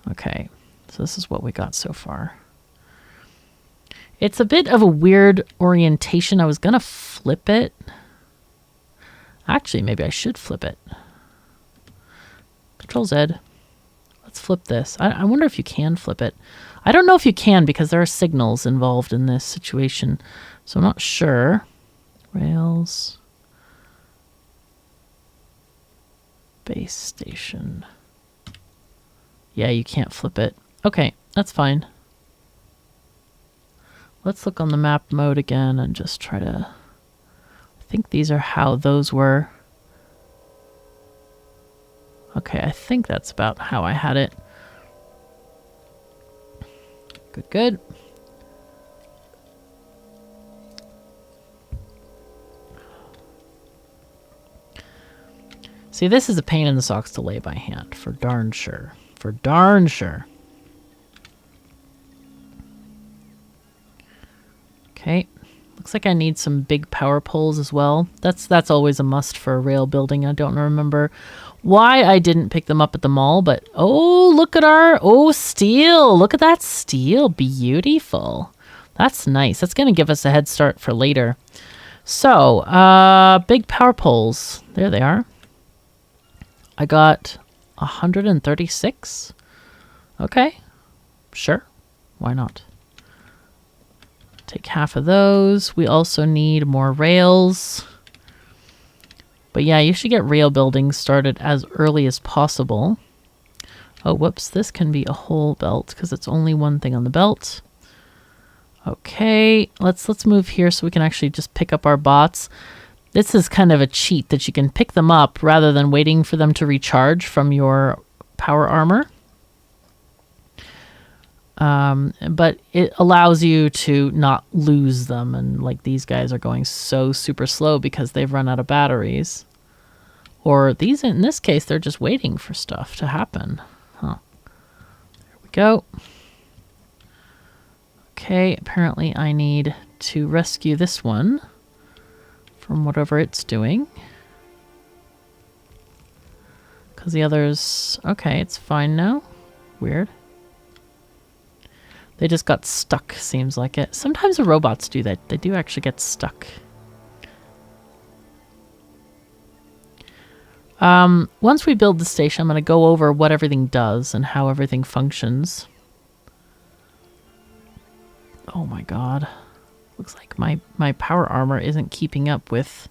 Okay, so this is what we got so far. It's a bit of a weird orientation. I was going to flip it. Actually, maybe I should flip it. Control-Z. Let's flip this. I wonder if you can flip it. I don't know if you can because there are signals involved in this situation. So I'm not sure. Rails. Base station. Yeah, you can't flip it. Okay, that's fine. Let's look on the map mode again and just try to... I think these are how those were. Okay, I think that's about how I had it. Good, good. See, this is a pain in the socks to lay by hand, for darn sure. For darn sure. Okay. Looks like I need some big power poles as well. That's always a must for a rail building. I don't remember why I didn't pick them up at the mall, but oh, look at our, oh, steel. Look at that steel. Beautiful. That's nice. That's going to give us a head start for later. So, big power poles. There they are. I got 136. Okay. Sure. Why not? Take half of those. We also need more rails. But yeah, you should get rail building started as early as possible. Oh, whoops. This can be a whole belt because it's only one thing on the belt. Okay, let's move here so we can actually just pick up our bots. This is kind of a cheat that you can pick them up rather than waiting for them to recharge from your power armor. But it allows you to not lose them. And like these guys are going so super slow because they've run out of batteries. Or these, in this case, they're just waiting for stuff to happen. Huh. There we go. Okay, apparently I need to rescue this one from whatever it's doing. Because the others... Okay, it's fine now. Weird. They just got stuck, seems like it. Sometimes the robots do that. They do actually get stuck. Once we build the station, I'm going to go over what everything does and how everything functions. Oh my god. Looks like my power armor isn't keeping up with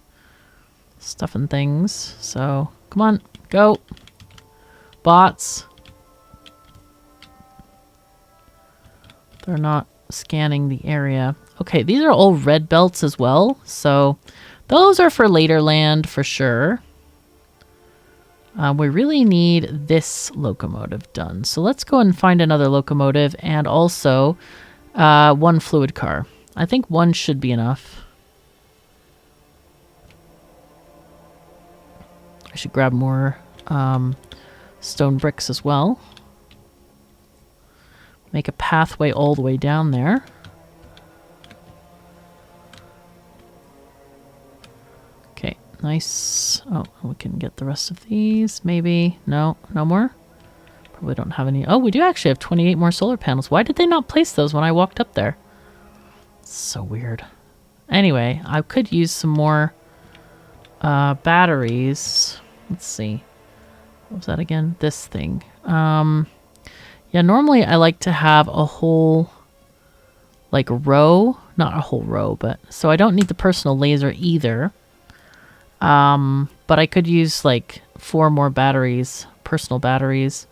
stuff and things. So, come on, go. Bots. They're not scanning the area. Okay, these are all red belts as well. So, those are for later land for sure. We really need this locomotive done. So let's go and find another locomotive and also one fluid car. I think one should be enough. I should grab more stone bricks as well. Make a pathway all the way down there. Okay, nice. Oh, we can get the rest of these. Maybe. No, no more. We don't have any. Oh, we do actually have 28 more solar panels. Why did they not place those when I walked up there? So weird. Anyway, I could use some more batteries. Let's see. What was that again? This thing. Yeah, normally I like to have a whole, like, row. Not a whole row, but... So I don't need the personal laser either. But I could use, like, 4 more batteries. Personal batteries.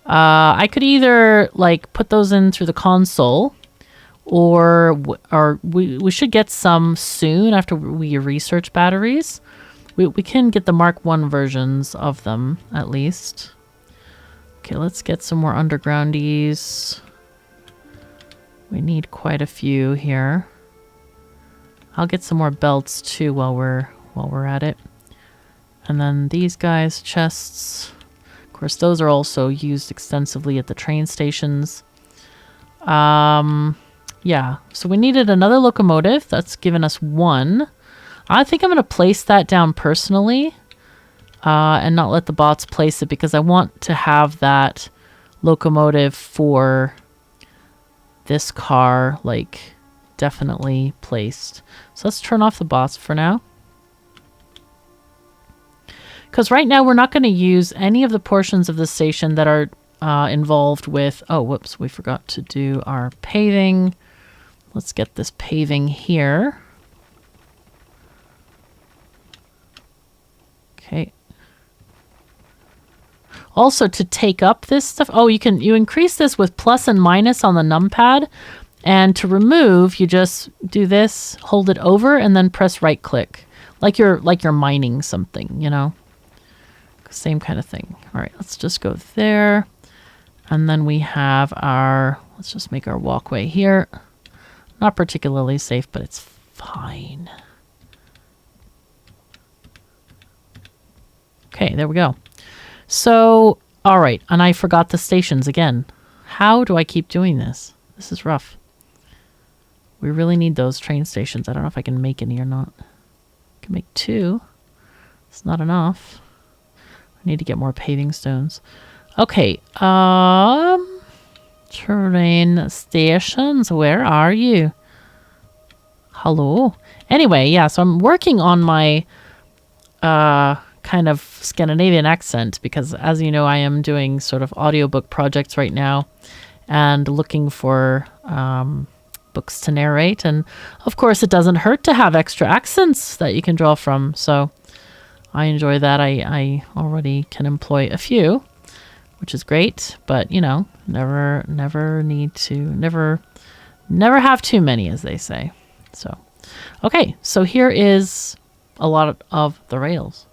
I could either, like, put those in through the console... Or we should get some soon after we research batteries. We can get the Mark 1 versions of them, at least. Okay, let's get some more undergroundies. We need quite a few here. I'll get some more belts too while we're at it. And then these guys, chests. Of course, those are also used extensively at the train stations. Yeah, so we needed another locomotive. That's given us 1. I think I'm going to place that down personally and not let the bots place it because I want to have that locomotive for this car, like, definitely placed. So let's turn off the bots for now. Because right now we're not going to use any of the portions of the station that are involved with... Oh, whoops, we forgot to do our paving. Let's get this paving here. Okay. Also, to take up this stuff, oh, you increase this with plus and minus on the numpad, and to remove, you just do this, hold it over, and then press right click, like you're mining something, you know. Same kind of thing. All right, let's just go there, and then we have our. Let's just make our walkway here. Not particularly safe, but it's fine. Okay, there we go. So, all right, and I forgot the stations again. How do I keep doing this? This is rough. We really need those train stations. I don't know if I can make any or not. I can make 2. It's not enough. I need to get more paving stones. Okay, train stations, where are you? Hello? Anyway, yeah, so I'm working on my kind of Scandinavian accent because, as you know, I am doing sort of audiobook projects right now and looking for books to narrate. And, of course, it doesn't hurt to have extra accents that you can draw from. So I enjoy that. I already can employ a few, which is great. But, you know, never have too many, as they say. So, okay, so here is a lot of the rails.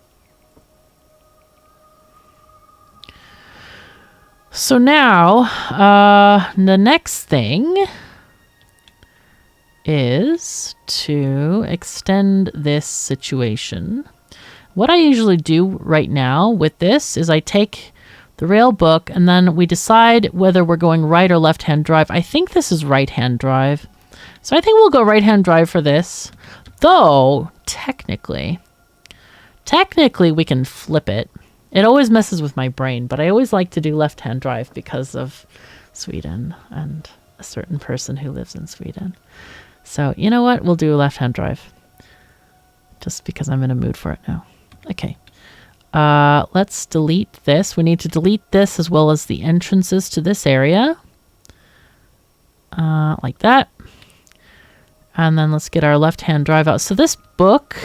So now, the next thing is to extend this situation. What I usually do right now with this is I take the rail book and then we decide whether we're going right or left-hand drive. I think this is right-hand drive. So I think we'll go right-hand drive for this. Though, technically we can flip it. It always messes with my brain, but I always like to do left-hand drive because of Sweden and a certain person who lives in Sweden. So, you know what? We'll do a left-hand drive. Just because I'm in a mood for it now. Okay. Let's delete this. We need to delete this as well as the entrances to this area. Like that. And then let's get our left-hand drive out. So this book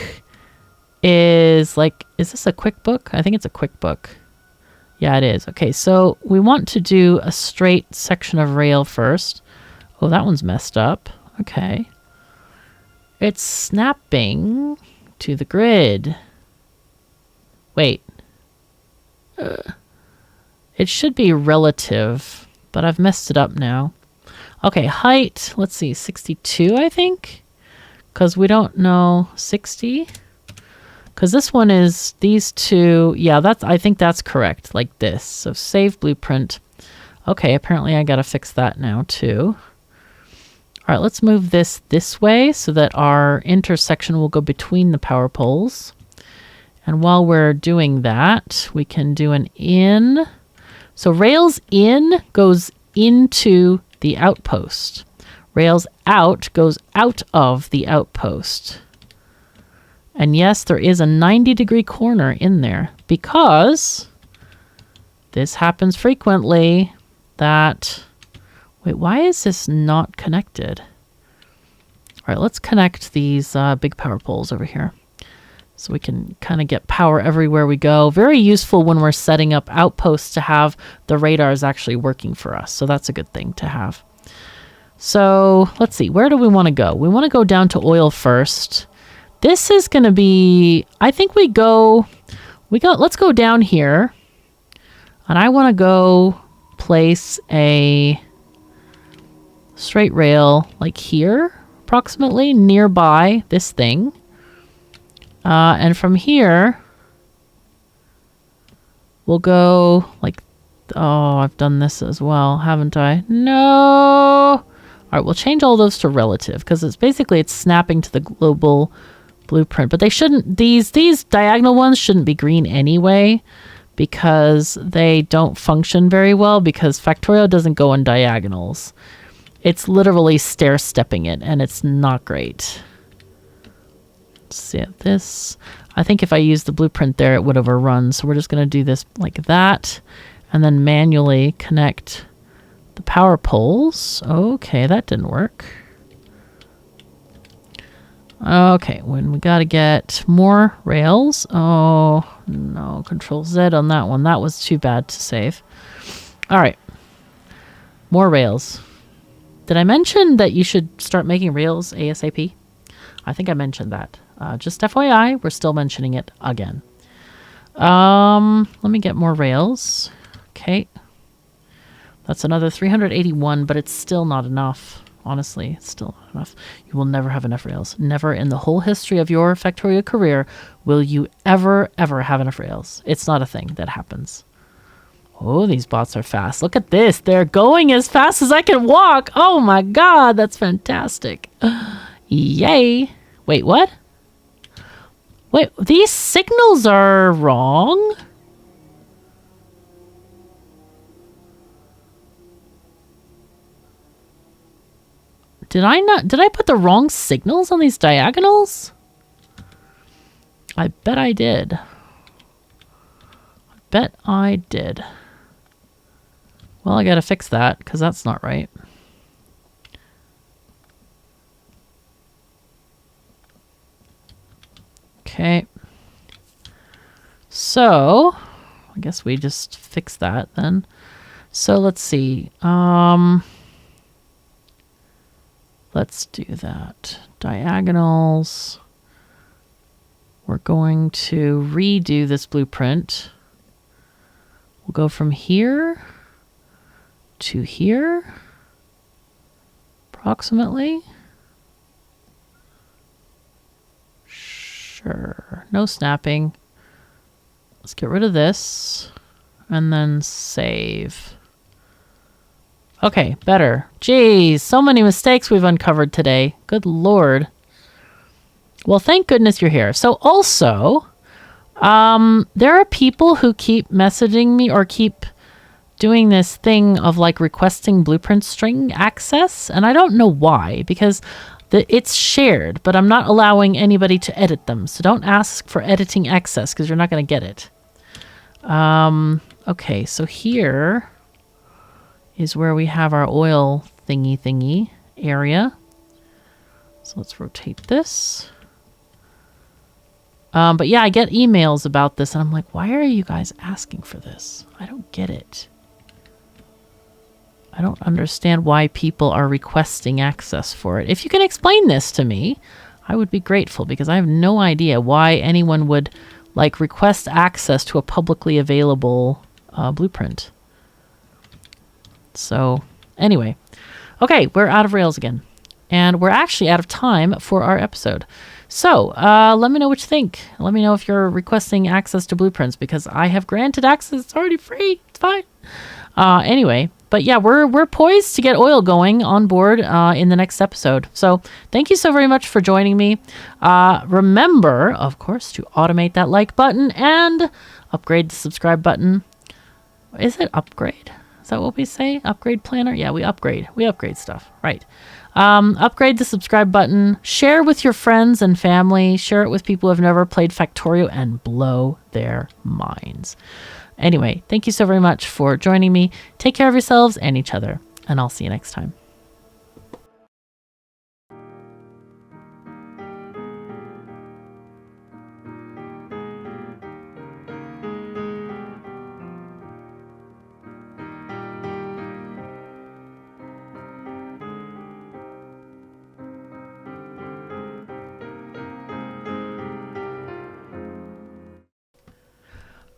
is like, is this a quick book? I think it's a quick book. Yeah, it is. Okay, so we want to do a straight section of rail first. Oh, that one's messed up. Okay. It's snapping to the grid. Wait. It should be relative, but I've messed it up now. Okay, height, let's see, 62, I think? Because we don't know 60. Because this one is these two. Yeah, I think that's correct, like this. So save blueprint. Okay, apparently I got to fix that now too. All right, let's move this way so that our intersection will go between the power poles. And while we're doing that, we can do an in. So rails in goes into the outpost. Rails out goes out of the outpost. And yes, there is a 90-degree corner in there because this happens frequently that... Wait, why is this not connected? All right, let's connect these big power poles over here so we can kind of get power everywhere we go. Very useful when we're setting up outposts to have the radars actually working for us. So that's a good thing to have. So let's see, where do we want to go? We want to go down to oil first. This is going to be, I think let's go down here. And I want to go place a straight rail like here, approximately nearby this thing. And from here, we'll go like, oh, I've done this as well, haven't I? No. All right, we'll change all those to relative because it's snapping to the global blueprint. But they shouldn't, these diagonal ones shouldn't be green anyway because they don't function very well because Factorio doesn't go in diagonals. It's literally stair-stepping it, and it's not great. Let's see this. I think if I use the blueprint there, it would overrun. So we're just going to do this like that, and then manually connect the power poles. Okay, that didn't work. Okay, when we got to get more rails. Oh, no, Control Z on that one. That was too bad to save. All right, more rails. Did I mention that you should start making rails ASAP? I think I mentioned that. Just FYI, we're still mentioning it again. Let me get more rails. Okay. That's another 381, but it's still not enough. Honestly, it's still not enough. You will never have enough rails. Never in the whole history of your Factorio career will you ever have enough rails. It's not a thing that happens. Oh, these bots are fast. Look at this. They're going as fast as I can walk. Oh my God, that's fantastic. Yay. Wait, what? Wait, these signals are wrong? Did I put the wrong signals on these diagonals? I bet I did. I bet I did. Well, I gotta fix that because that's not right. Okay. So, I guess we just fix that then. So let's see. Let's do that. Diagonals. We're going to redo this blueprint. We'll go from here to here, approximately. Sure. No snapping. Let's get rid of this and then save. Okay, better. Geez, so many mistakes we've uncovered today. Good Lord. Well, thank goodness you're here. So also, there are people who keep messaging me or keep doing this thing of like requesting blueprint string access. And I don't know why, because it's shared, but I'm not allowing anybody to edit them. So don't ask for editing access because you're not going to get it. Okay, so here is where we have our oil thingy area. So let's rotate this. But yeah, I get emails about this and I'm like, why are you guys asking for this? I don't get it. I don't understand why people are requesting access for it. If you can explain this to me, I would be grateful because I have no idea why anyone would like request access to a publicly available blueprint. So anyway, okay, we're out of rails again. And we're actually out of time for our episode. So let me know what you think. Let me know if you're requesting access to blueprints because I have granted access. It's already free. It's fine. Anyway, but yeah, we're poised to get oil going on board in the next episode. So thank you so very much for joining me. Remember, of course, to automate that like button and upgrade the subscribe button. Is it upgrade? Is that what we say? Upgrade planner? Yeah, we upgrade. We upgrade stuff. Right. Upgrade the subscribe button. Share with your friends and family. Share it with people who have never played Factorio and blow their minds. Anyway, thank you so very much for joining me. Take care of yourselves and each other, and I'll see you next time.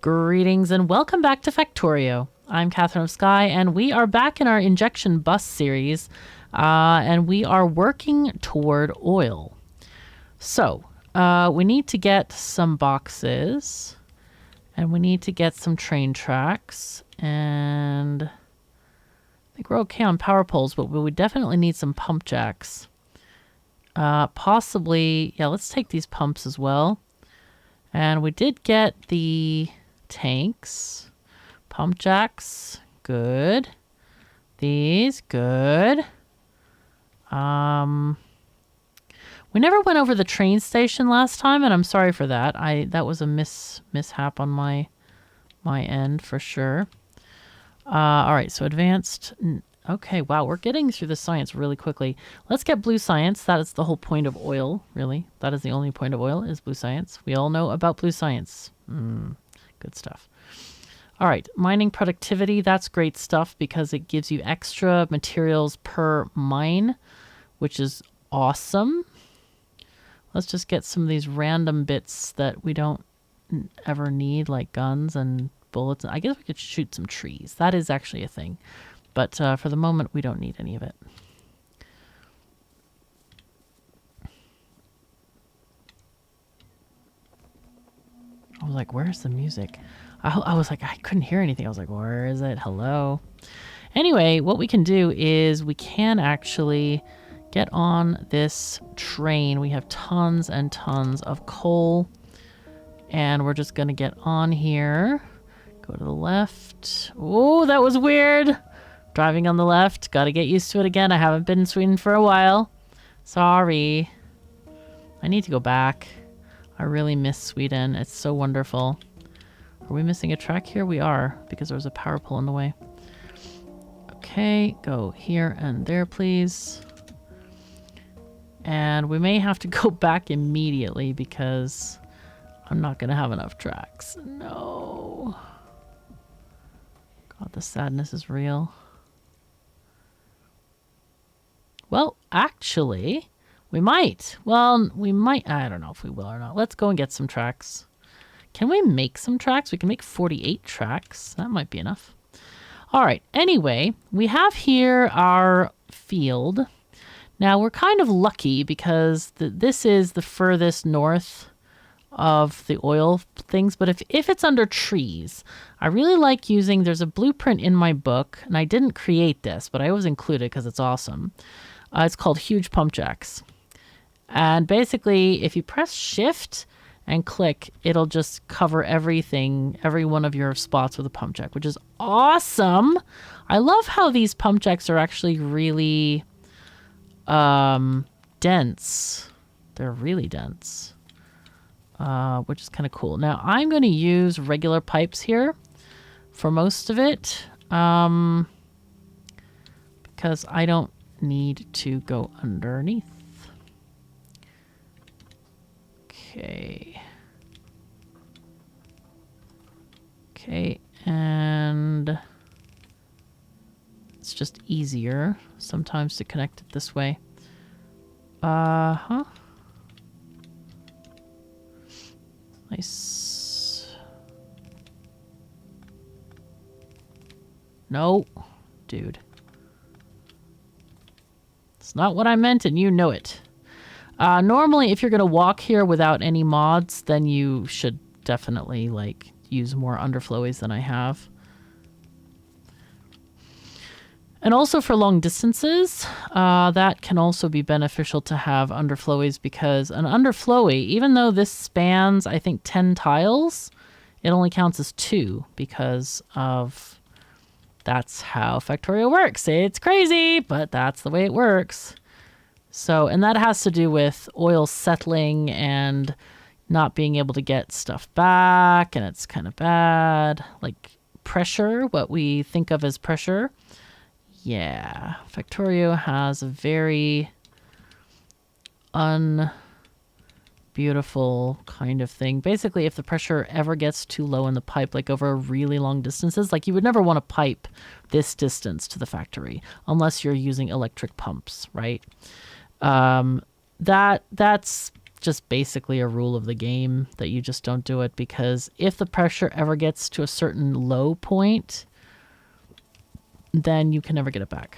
Greetings and welcome back to Factorio. I'm KatherineOfSky, and we are back in our injection bus series, and we are working toward oil. So we need to get some boxes, and we need to get some train tracks, and I think we're okay on power poles, but we would definitely need some pump jacks. Possibly, yeah, let's take these pumps as well. And we did get the tanks, pump jacks, good. These, good. We never went over the train station last time, and I'm sorry for that. That was a mishap on my end for sure. All right, so advanced. Okay, wow, we're getting through the science really quickly. Let's get blue science. That is the whole point of oil, really. That is the only point of oil, is blue science. We all know about blue science. Good stuff. All right, mining productivity. That's great stuff because it gives you extra materials per mine, which is awesome. Let's just get some of these random bits that we don't ever need, like guns and bullets. I guess we could shoot some trees. That is actually a thing. But for the moment, we don't need any of it. I was like, where's the music? I was like, I couldn't hear anything. I was like, where is it? Hello? Anyway, what we can do is we can actually get on this train. We have tons and tons of coal. And we're just going to get on here. Go to the left. Oh, that was weird. Driving on the left. Got to get used to it again. I haven't been in Sweden for a while. Sorry. I need to go back. I really miss Sweden. It's so wonderful. Are we missing a track here? We are, because there was a power pole in the way. Okay, go here and there, please. And we may have to go back immediately because I'm not going to have enough tracks. No. God, the sadness is real. Well, actually, we might. Well, we might. I don't know if we will or not. Let's go and get some tracks. Can we make some tracks? We can make 48 tracks. That might be enough. All right. Anyway, we have here our field. Now, we're kind of lucky because this is the furthest north of the oil things. But if it's under trees, I really like using, there's a blueprint in my book, and I didn't create this, but I always include it because it's awesome. It's called Huge Pump Jacks. And basically, if you press Shift and click, it'll just cover everything, every one of your spots with a pump jack, which is awesome. I love how these pump jacks are actually really dense. They're really dense, which is kind of cool. Now, I'm going to use regular pipes here for most of it because I don't need to go underneath. Okay. Okay, and it's just easier sometimes to connect it this way. Nice. No, dude. It's not what I meant, and you know it. Normally, if you're going to walk here without any mods, then you should definitely like use more underflowies than I have. And also for long distances, that can also be beneficial to have underflowies because an underflowy, even though this spans, I think, 10 tiles, it only counts as 2 because of that's how Factorio works. It's crazy, but that's the way it works. So, and that has to do with oil settling and not being able to get stuff back, and it's kind of bad. Like pressure, what we think of as pressure. Yeah, Factorio has a very unbeautiful kind of thing. Basically, if the pressure ever gets too low in the pipe, like over really long distances, like you would never want to pipe this distance to the factory unless you're using electric pumps, right? That's just basically a rule of the game, that you just don't do it, because if the pressure ever gets to a certain low point, then you can never get it back.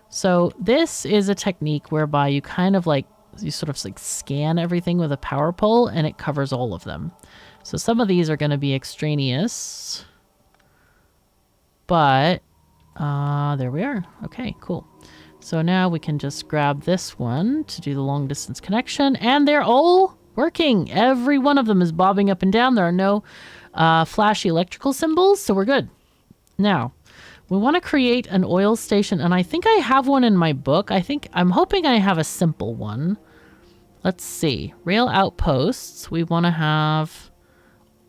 So this is a technique whereby you kind of like, you sort of like scan everything with a power pole and it covers all of them. So some of these are going to be extraneous, but there we are. Okay, cool. So now we can just grab this one to do the long distance connection, and they're all working. Every one of them is bobbing up and down. There are no flashy electrical symbols, so we're good. Now, we want to create an oil station, and I think I have one in my book. I'm hoping I have a simple one. Let's see. Rail outposts. We want to have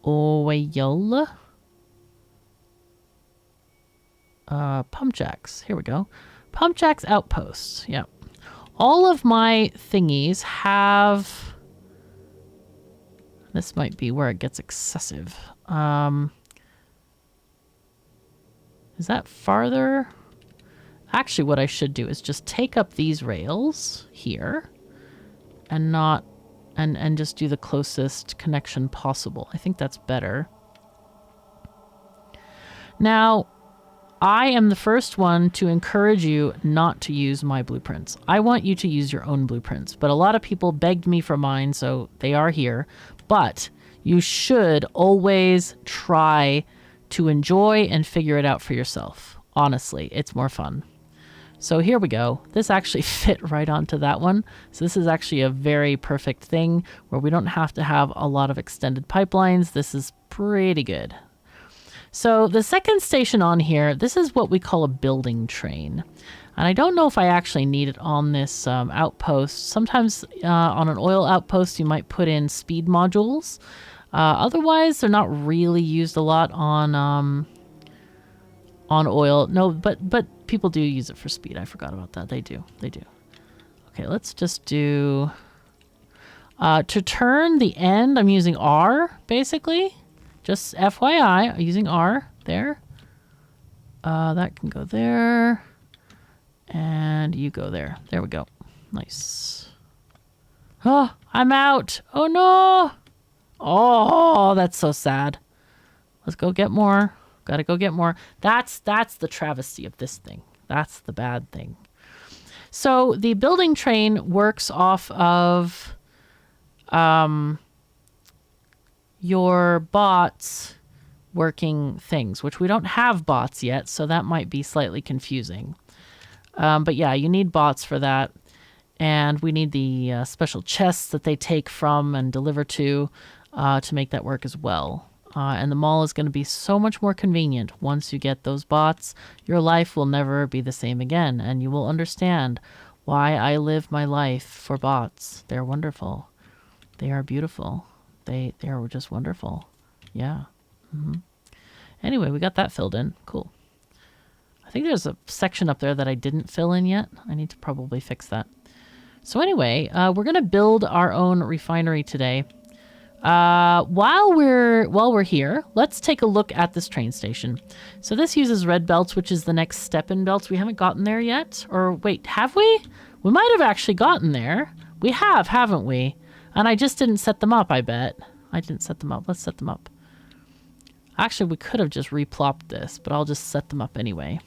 oil. Pump jacks. Here we go. Pump jacks outposts. Yep. All of my thingies have... This might be where it gets excessive. Is that farther? Actually, what I should do is just take up these rails here and not... and just do the closest connection possible. I think that's better. Now, I am the first one to encourage you not to use my blueprints. I want you to use your own blueprints, but a lot of people begged me for mine, so they are here. But you should always try to enjoy and figure it out for yourself. Honestly, it's more fun. So here we go. This actually fit right onto that one. So this is actually a very perfect thing where we don't have to have a lot of extended pipelines. This is pretty good. So the second station on here, this is what we call a building train. And I don't know if I actually need it on this outpost. Sometimes on an oil outpost, you might put in speed modules. Otherwise, they're not really used a lot on oil. No, but people do use it for speed. I forgot about that. They do. Okay, let's just do... to turn the end, I'm using R, basically. Just FYI, I'm using R there. That can go there. And you go there. There we go. Nice. Oh, I'm out. Oh, no. Oh, that's so sad. Let's go get more. Gotta go get more. That's the travesty of this thing. That's the bad thing. So the building train works off of your bots working things, which we don't have bots yet, so that might be slightly confusing. But yeah, you need bots for that. And we need the special chests that they take from and deliver to make that work as well. And the mall is going to be so much more convenient once you get those bots. Your life will never be the same again, and you will understand why I live my life for bots. They're wonderful. They are beautiful. They are just wonderful. Yeah. Anyway, we got that filled in. Cool. I think there's a section up there that I didn't fill in yet. I need to probably fix that. So anyway, we're going to build our own refinery today. While we're here, let's take a look at this train station. So this uses red belts, which is the next step in belts. We haven't gotten there yet. Or wait, have we? We might have actually gotten there. We have, haven't we? And I just didn't set them up, I bet. I didn't set them up. Let's set them up. Actually, we could have just replopped this, but I'll just set them up anyway.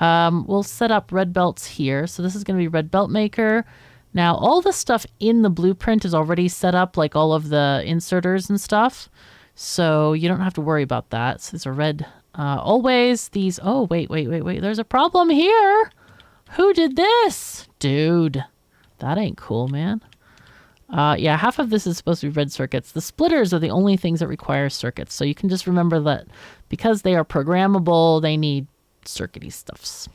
We'll set up red belts here. So this is going to be red belt maker. Now, all the stuff in the blueprint is already set up, like all of the inserters and stuff. So you don't have to worry about that. So these are red. Always these... Oh, wait. There's a problem here. Who did this? Dude, that ain't cool, man. Yeah, half of this is supposed to be red circuits. The splitters are the only things that require circuits. So you can just remember that because they are programmable, they need circuity stuffs.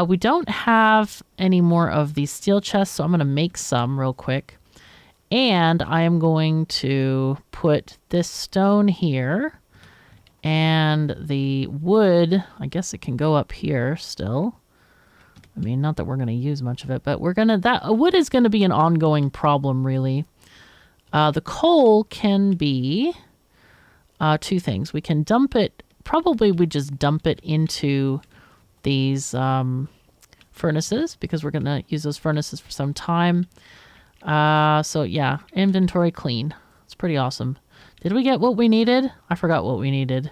We don't have any more of these steel chests, so I'm going to make some real quick. And I am going to put this stone here. And the wood, I guess it can go up here still. I mean, not that we're going to use much of it, but wood is going to be an ongoing problem, really. The coal can be two things. We can dump it, probably we just dump it into these furnaces because we're going to use those furnaces for some time. So yeah, inventory clean. It's pretty awesome. Did we get what we needed? I forgot what we needed.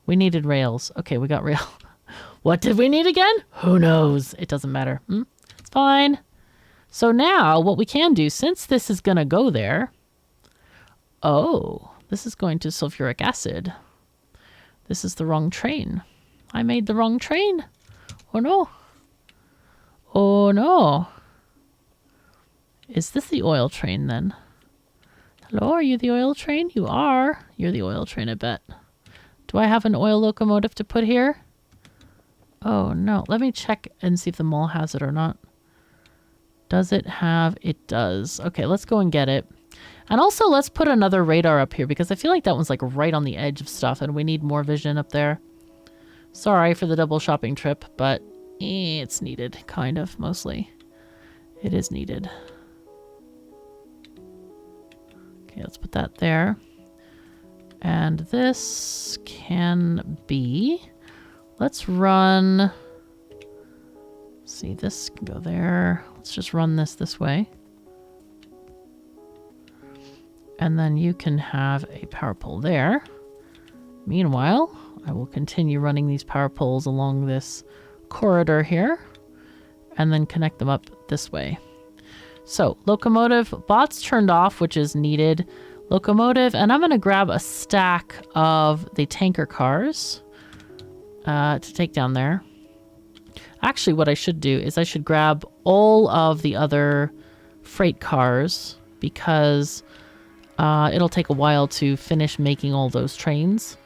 We needed rails. Okay, we got rail. What did we need again? Who knows? It doesn't matter. It's fine. So now what we can do, since this is going to go there. Oh, this is going to sulfuric acid. This is the wrong train. I made the wrong train. Oh no. Oh no. Is this the oil train then? Hello, are you the oil train? You are. You're the oil train, I bet. Do I have an oil locomotive to put here? Oh no, let me check and see if the mall has it or not. Does it have? It does. Okay, let's go and get it. And also let's put another radar up here because I feel like that one's like right on the edge of stuff and we need more vision up there. Sorry for the double shopping trip, but it's needed, kind of, mostly. It is needed. Okay, let's put that there. And this can be... Let's run... See, this can go there. Let's just run this way. And then you can have a power pole there. Meanwhile, I will continue running these power poles along this corridor here. And then connect them up this way. So, locomotive, bots turned off, which is needed. Locomotive, and I'm going to grab a stack of the tanker cars to take down there. Actually, what I should do is I should grab all of the other freight cars because it'll take a while to finish making all those trains.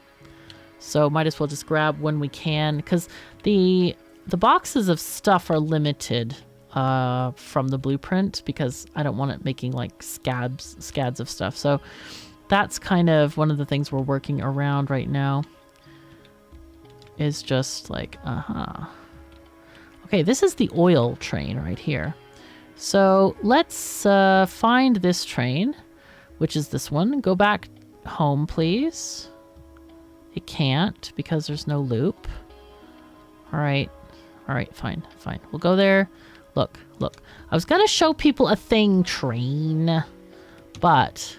So might as well just grab when we can because the boxes of stuff are limited from the blueprint because I don't want it making like scads of stuff. So that's kind of one of the things we're working around right now is just like, Okay, this is the oil train right here. So let's find this train, which is this one. Go back home, please. It can't because there's no loop. All right, fine. We'll go there. Look. I was going to show people a thing train, but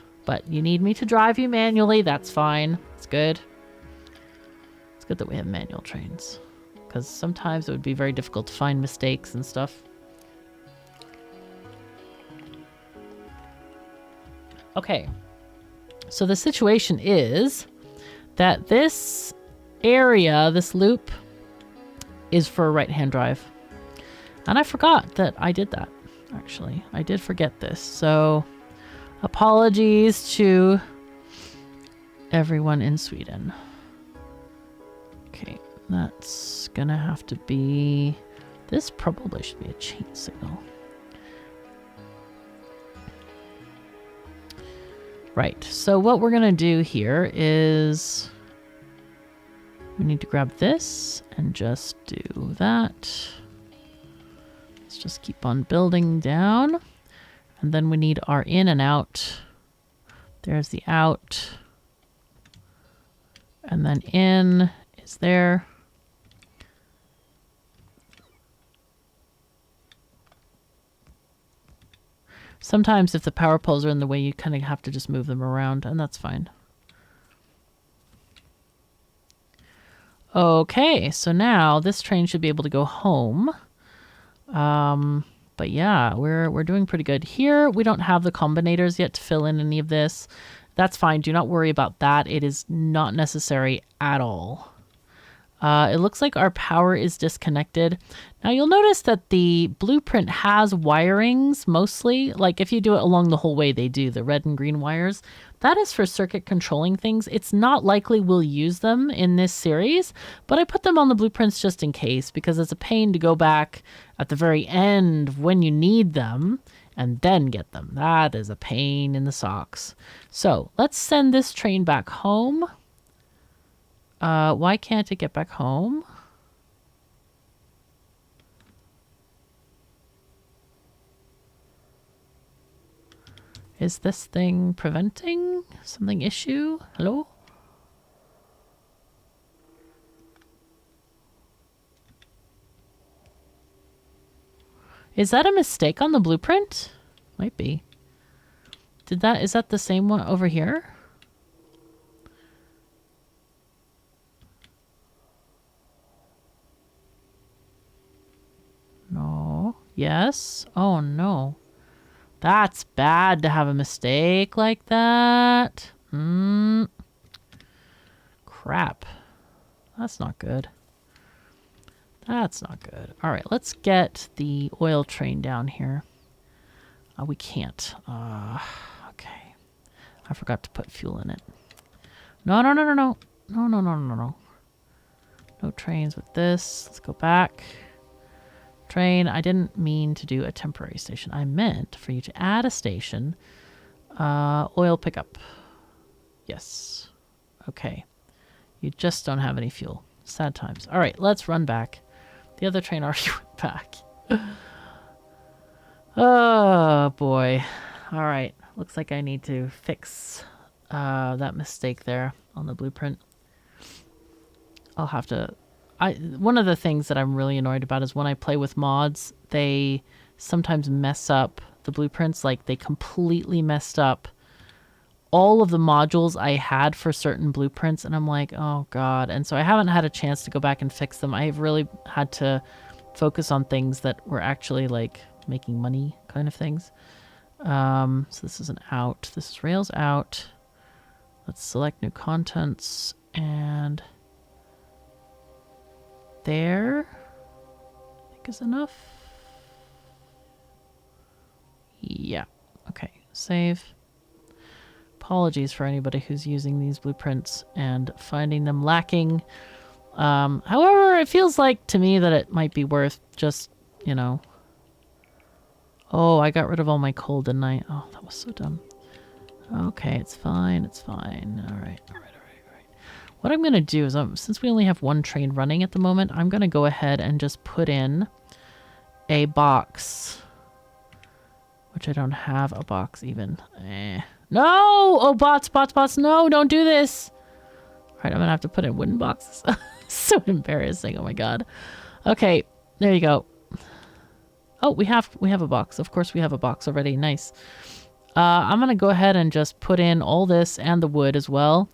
you need me to drive you manually. That's fine. It's good. It's good that we have manual trains because sometimes it would be very difficult to find mistakes and stuff. Okay. So the situation is that this area, this loop, is for a right-hand drive. And I forgot that I did that, actually. I did forget this. So, apologies to everyone in Sweden. Okay, that's gonna have to be... This probably should be a chain signal. Right, so what we're gonna do here is... We need to grab this and just do that. Let's just keep on building down. And then we need our in and out. There's the out. And then in is there. Sometimes if the power poles are in the way, you kind of have to just move them around, and that's fine. Okay, so now this train should be able to go home. But yeah, we're doing pretty good. Here, we don't have the combinators yet to fill in any of this. That's fine. Do not worry about that. It is not necessary at all. It looks like our power is disconnected. Now you'll notice that the blueprint has wirings mostly. Like if you do it along the whole way, they do the red and green wires. That is for circuit controlling things. It's not likely we'll use them in this series, but I put them on the blueprints just in case because it's a pain to go back at the very end when you need them and then get them. That is a pain in the socks. So let's send this train back home. Why can't it get back home? Is this thing preventing something issue? Hello? Is that a mistake on the blueprint? Might be. Is that the same one over here? No. Yes. Oh no. That's bad to have a mistake like that. Crap. That's not good. That's not good. All right, let's get the oil train down here. We can't. Okay. I forgot to put fuel in it. No, no, no, no, no. No, no, no, no, no. No trains with this. Let's go back. Train. I didn't mean to do a temporary station. I meant for you to add a station. Oil pickup. Yes. Okay. You just don't have any fuel. Sad times. All right, let's run back. The other train already went back. Oh, boy. All right. Looks like I need to fix that mistake there on the blueprint. I'll have to... One of the things that I'm really annoyed about is when I play with mods, they sometimes mess up the blueprints. Like, they completely messed up all of the modules I had for certain blueprints, and I'm like, oh god. And so I haven't had a chance to go back and fix them. I've really had to focus on things that were actually like making money kind of things. So this is an out. This is Rails out. Let's select new contents, and there I think is enough. Yeah. Okay. Save. Apologies for anybody who's using these blueprints and finding them lacking. However, it feels like to me that it might be worth just, you know... Oh, I got rid of all my coal, didn't I? Oh, that was so dumb. Okay, it's fine. It's fine. All right. All right. All right. All right. What I'm going to do is, since we only have one train running at the moment, I'm going to go ahead and just put in a box. Which I don't have a box even. No! Oh, bots, bots, bots. No, don't do this. All right, I'm going to have to put in wooden boxes. So embarrassing. Oh, my God. Okay, there you go. Oh, we have a box. Of course, we have a box already. Nice. I'm going to go ahead and just put in all this and the wood as well.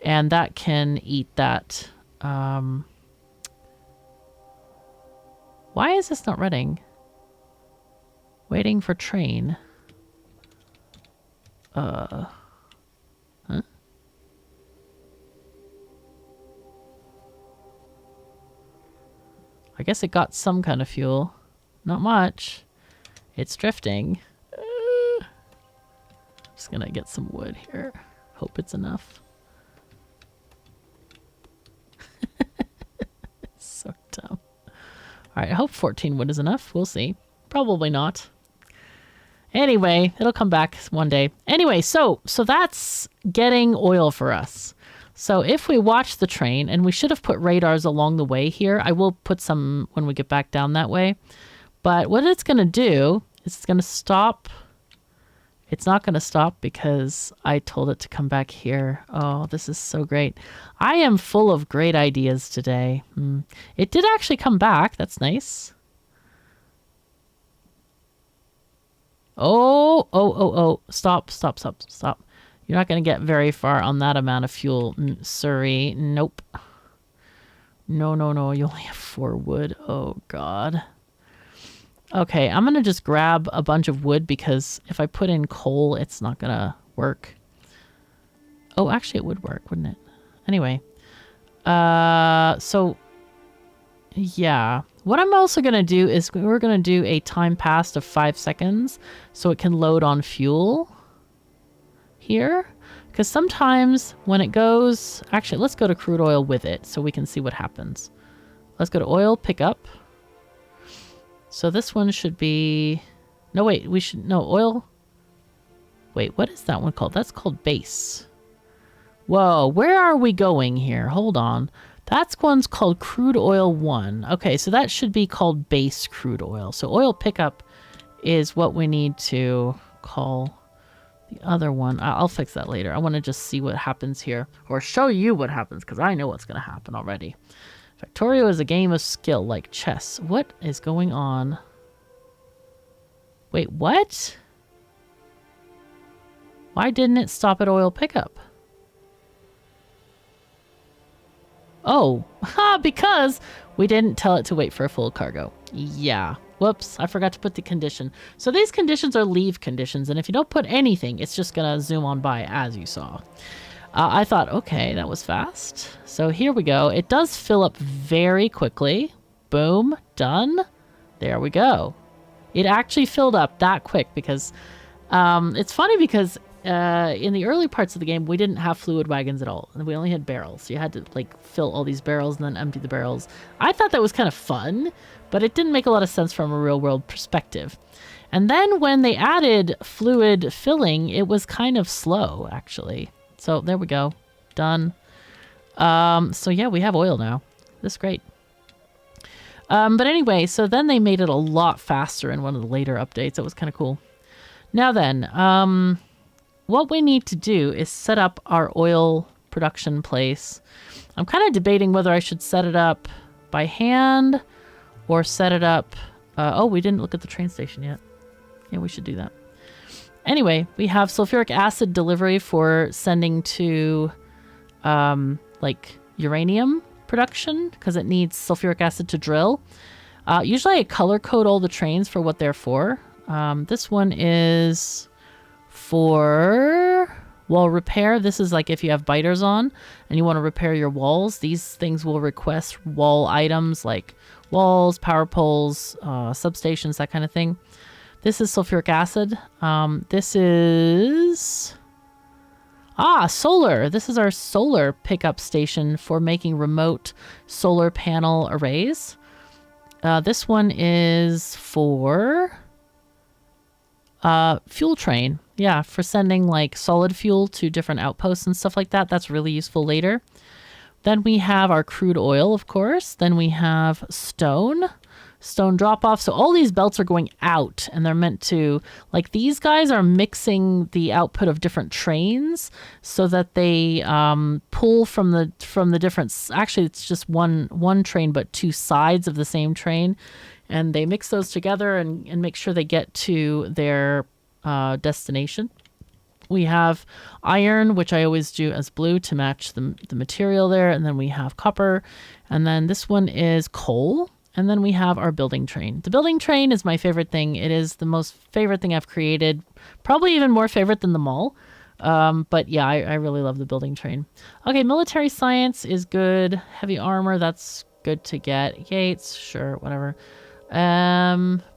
And that can eat that. Why is this not running? Waiting for train. Huh? I guess it got some kind of fuel. Not much. It's drifting. Just gonna get some wood here. Hope it's enough. So dumb. Alright, I hope 14 wood is enough. We'll see. Probably not. Anyway, it'll come back one day. Anyway, so that's getting oil for us. So if we watch the train, and we should have put radars along the way here. I will put some when we get back down that way. But what it's going to do is it's going to stop. It's not going to stop because I told it to come back here. Oh, this is so great. I am full of great ideas today. It did actually come back. That's nice. Oh. Stop. You're not going to get very far on that amount of fuel, sorry. Nope. No. You only have 4 wood. Oh, God. Okay, I'm going to just grab a bunch of wood because if I put in coal, it's not going to work. Oh, actually, it would work, wouldn't it? Anyway, So yeah, what I'm also going to do is we're going to do a time passed of 5 seconds so it can load on fuel here. Because sometimes when it goes, actually, let's go to crude oil with it so we can see what happens. Let's go to oil, pick up. So this one should be, no, wait, oil. Wait, what is that one called? That's called base. Whoa, where are we going here? Hold on. That one's called crude oil 1. Okay, so that should be called base crude oil. So oil pickup is what we need to call the other one. I'll fix that later. I want to just see what happens here, or show you what happens, because I know what's going to happen already. Factorio is a game of skill, like chess. What is going on? Wait, what? Why didn't it stop at oil pickup? Oh, because we didn't tell it to wait for a full cargo. Yeah. Whoops, I forgot to put the condition. So these conditions are leave conditions, and if you don't put anything, it's just going to zoom on by as you saw. I thought, okay, that was fast. So here we go. It does fill up very quickly. Boom, done. There we go. It actually filled up that quick because it's funny because in the early parts of the game, we didn't have fluid wagons at all. We only had barrels. So you had to like fill all these barrels and then empty the barrels. I thought that was kind of fun, but it didn't make a lot of sense from a real world perspective. And then when they added fluid filling, it was kind of slow, actually. So there we go. Done. So yeah, we have oil now. This is great. But anyway, so then they made it a lot faster in one of the later updates. It was kind of cool. Now then, what we need to do is set up our oil production place. I'm kind of debating whether I should set it up by hand or set it up... oh, we didn't look at the train station yet. Yeah, we should do that. Anyway, we have sulfuric acid delivery for sending to like uranium production because it needs sulfuric acid to drill. Usually I color code all the trains for what they're for. This one is for wall repair. This is like if you have biters on and you want to repair your walls. These things will request wall items like walls, power poles, substations, that kind of thing. This is sulfuric acid. This is... solar. This is our solar pickup station for making remote solar panel arrays. This one is for fuel train. Yeah, for sending like solid fuel to different outposts and stuff like that. That's really useful later. Then we have our crude oil, of course. Then we have stone drop off. So all these belts are going out and they're meant to, like these guys are mixing the output of different trains so that they pull from the different, actually it's just one train, but two sides of the same train. And they mix those together and make sure they get to their destination. We have iron, which I always do as blue to match the material there. And then we have copper. And then this one is coal. And then we have our building train. The building train is my favorite thing. It is the most favorite thing I've created. Probably even more favorite than the mall. But yeah, I really love the building train. Okay, military science is good. Heavy armor, that's good to get. Gates, sure, whatever.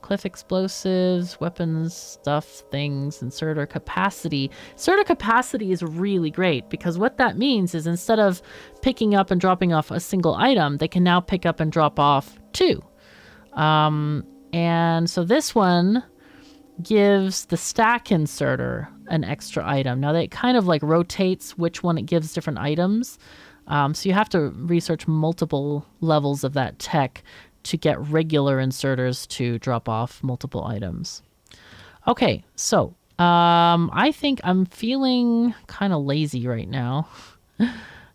Cliff explosives, weapons, stuff, things, inserter capacity. Inserter capacity is really great because what that means is instead of picking up and dropping off a single item, they can now pick up and drop off two. And so this one gives the stack inserter an extra item. Now that kind of like rotates which one it gives different items. So you have to research multiple levels of that tech to get regular inserters to drop off multiple items. Okay, so I think I'm feeling kind of lazy right now.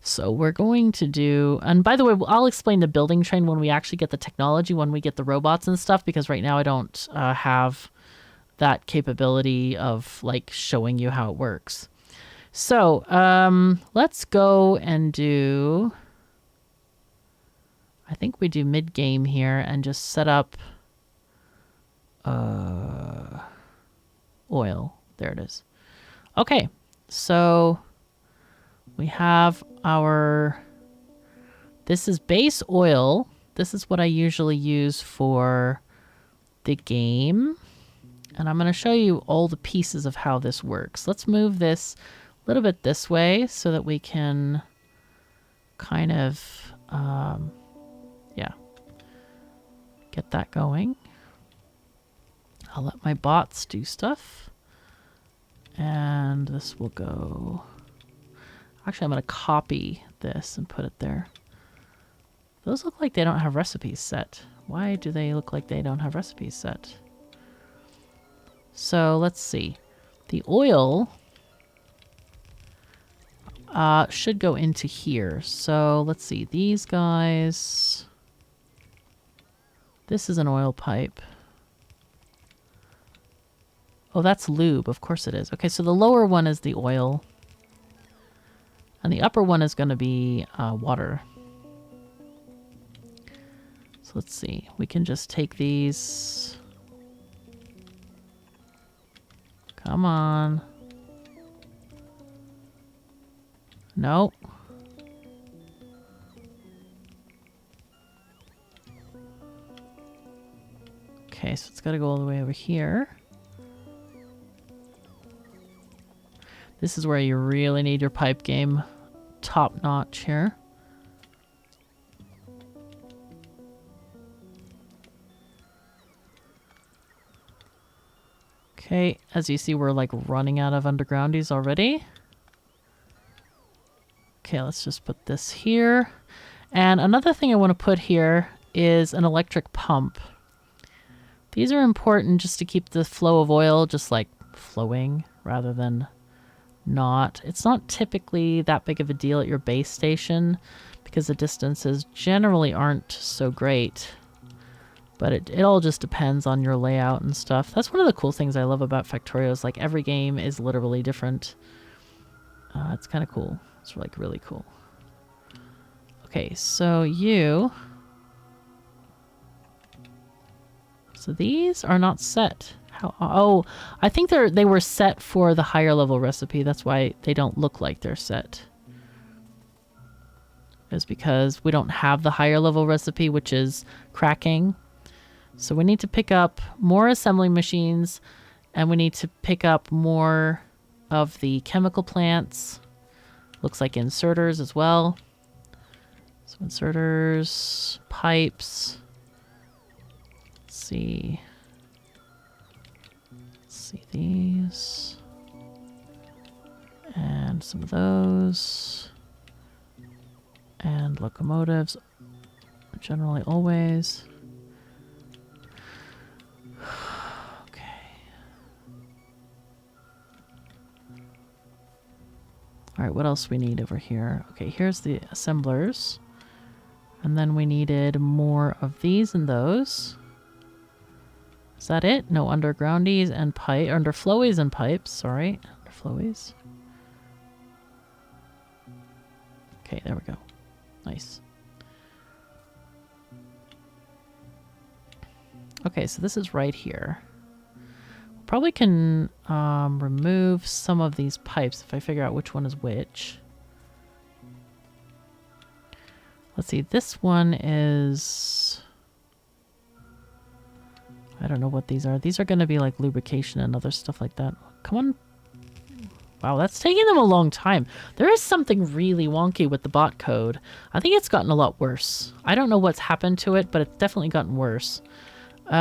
So we're going to do, and by the way, I'll explain the building train when we actually get the technology, when we get the robots and stuff, because right now I don't have that capability of like showing you how it works. So let's go and do, I think we do mid-game here and just set up oil. There it is. Okay, so we have our This is base oil. This is what I usually use for the game. And I'm going to show you all the pieces of how this works. Let's move this a little bit this way so that we can kind of, yeah, get that going. I'll let my bots do stuff. And this will go... Actually, I'm going to copy this and put it there. Those look like they don't have recipes set. Why do they look like they don't have recipes set? So let's see. The oil should go into here. So let's see. These guys... This is an oil pipe. Oh, that's lube. Of course it is. Okay, so the lower one is the oil. And the upper one is going to be water. So let's see. We can just take these. Come on. No. Okay, so it's got to go all the way over here. This is where you really need your pipe game top notch here. Okay, as you see, we're like running out of undergroundies already. Okay, let's just put this here. And another thing I want to put here is an electric pump. These are important just to keep the flow of oil just like flowing rather than not. It's not typically that big of a deal at your base station because the distances generally aren't so great. But it all just depends on your layout and stuff. That's one of the cool things I love about Factorio is like every game is literally different. It's kind of cool. It's like really cool. Okay, so you... So these are not set. How? Oh, I think they were set for the higher level recipe. That's why they don't look like they're set. It's because we don't have the higher level recipe, which is cracking. So we need to pick up more assembly machines, and we need to pick up more of the chemical plants. Looks like inserters as well. So inserters, pipes. Let's see. Let's see these. And some of those. And locomotives. Generally always. All right, what else we need over here? Okay, here's the assemblers. And then we needed more of these and those. Is that it? No, undergroundies and pipe, underflowies and pipes, sorry. Underflowies. Okay, there we go. Nice. Okay, so this is right here. Probably can remove some of these pipes if I figure out which one is which. Let's see, this one is... I don't know what these are. These are going to be like lubrication and other stuff like that. Come on. Wow, that's taking them a long time. There is something really wonky with the bot code. I think it's gotten a lot worse. I don't know what's happened to it, but it's definitely gotten worse. We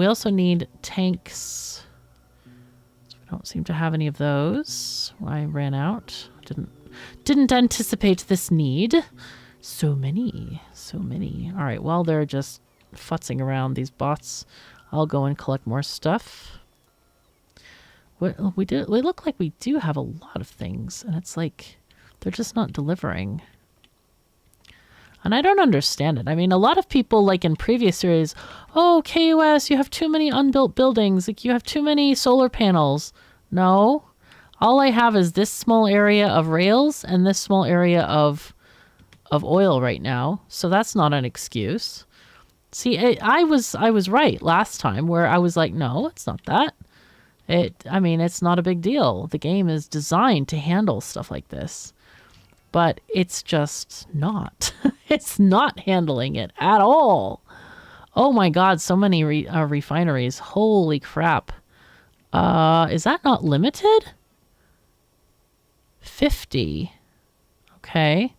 also need tanks. Don't seem to have any of those. I ran out. Didn't anticipate this need. So many. All right, while they're just futzing around these bots, I'll go and collect more stuff. We look like we do have a lot of things, and it's like they're just not delivering. And I don't understand it. I mean, a lot of people, like in previous series, oh, KOS, you have too many unbuilt buildings. Like, you have too many solar panels. No. All I have is this small area of rails and this small area of oil right now. So that's not an excuse. See, I was right last time where I was like, no, it's not that. I mean, it's not a big deal. The game is designed to handle stuff like this. But it's just not. It's not handling it at all. Oh my God, so many refineries. Holy crap. Is that not limited? 50. Okay.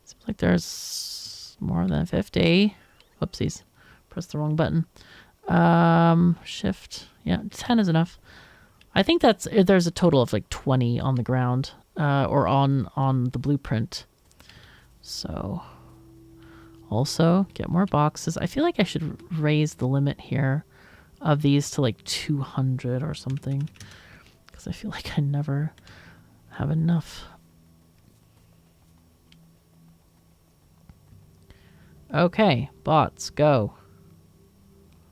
Seems like there's more than 50. Whoopsies. Press the wrong button. Shift. Yeah, 10 is enough. I think there's a total of like 20 on the ground, or on the blueprint. So, also get more boxes. I feel like I should raise the limit here of these to like 200 or something, because I feel like I never have enough. Okay, bots, go.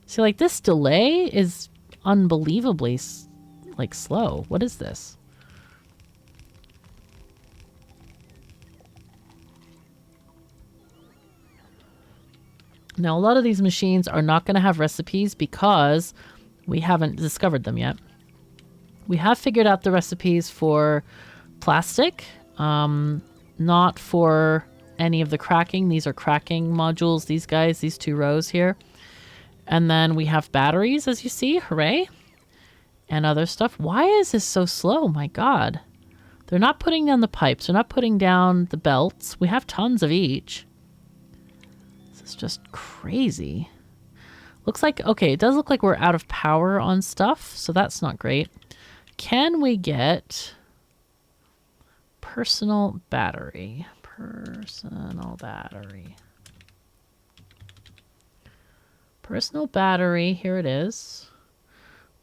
See, like, this delay is unbelievably, like, slow. What is this? Now, a lot of these machines are not going to have recipes because we haven't discovered them yet. We have figured out the recipes for plastic, not for any of the cracking. These are cracking modules, these guys, these 2 rows here. And then we have batteries, as you see. Hooray. And other stuff. Why is this so slow? My God. They're not putting down the pipes. They're not putting down the belts. We have tons of each. This is just crazy. Looks like, okay, it does look like we're out of power on stuff, so that's not great. Can we get personal battery? Personal battery. Personal battery, here it is.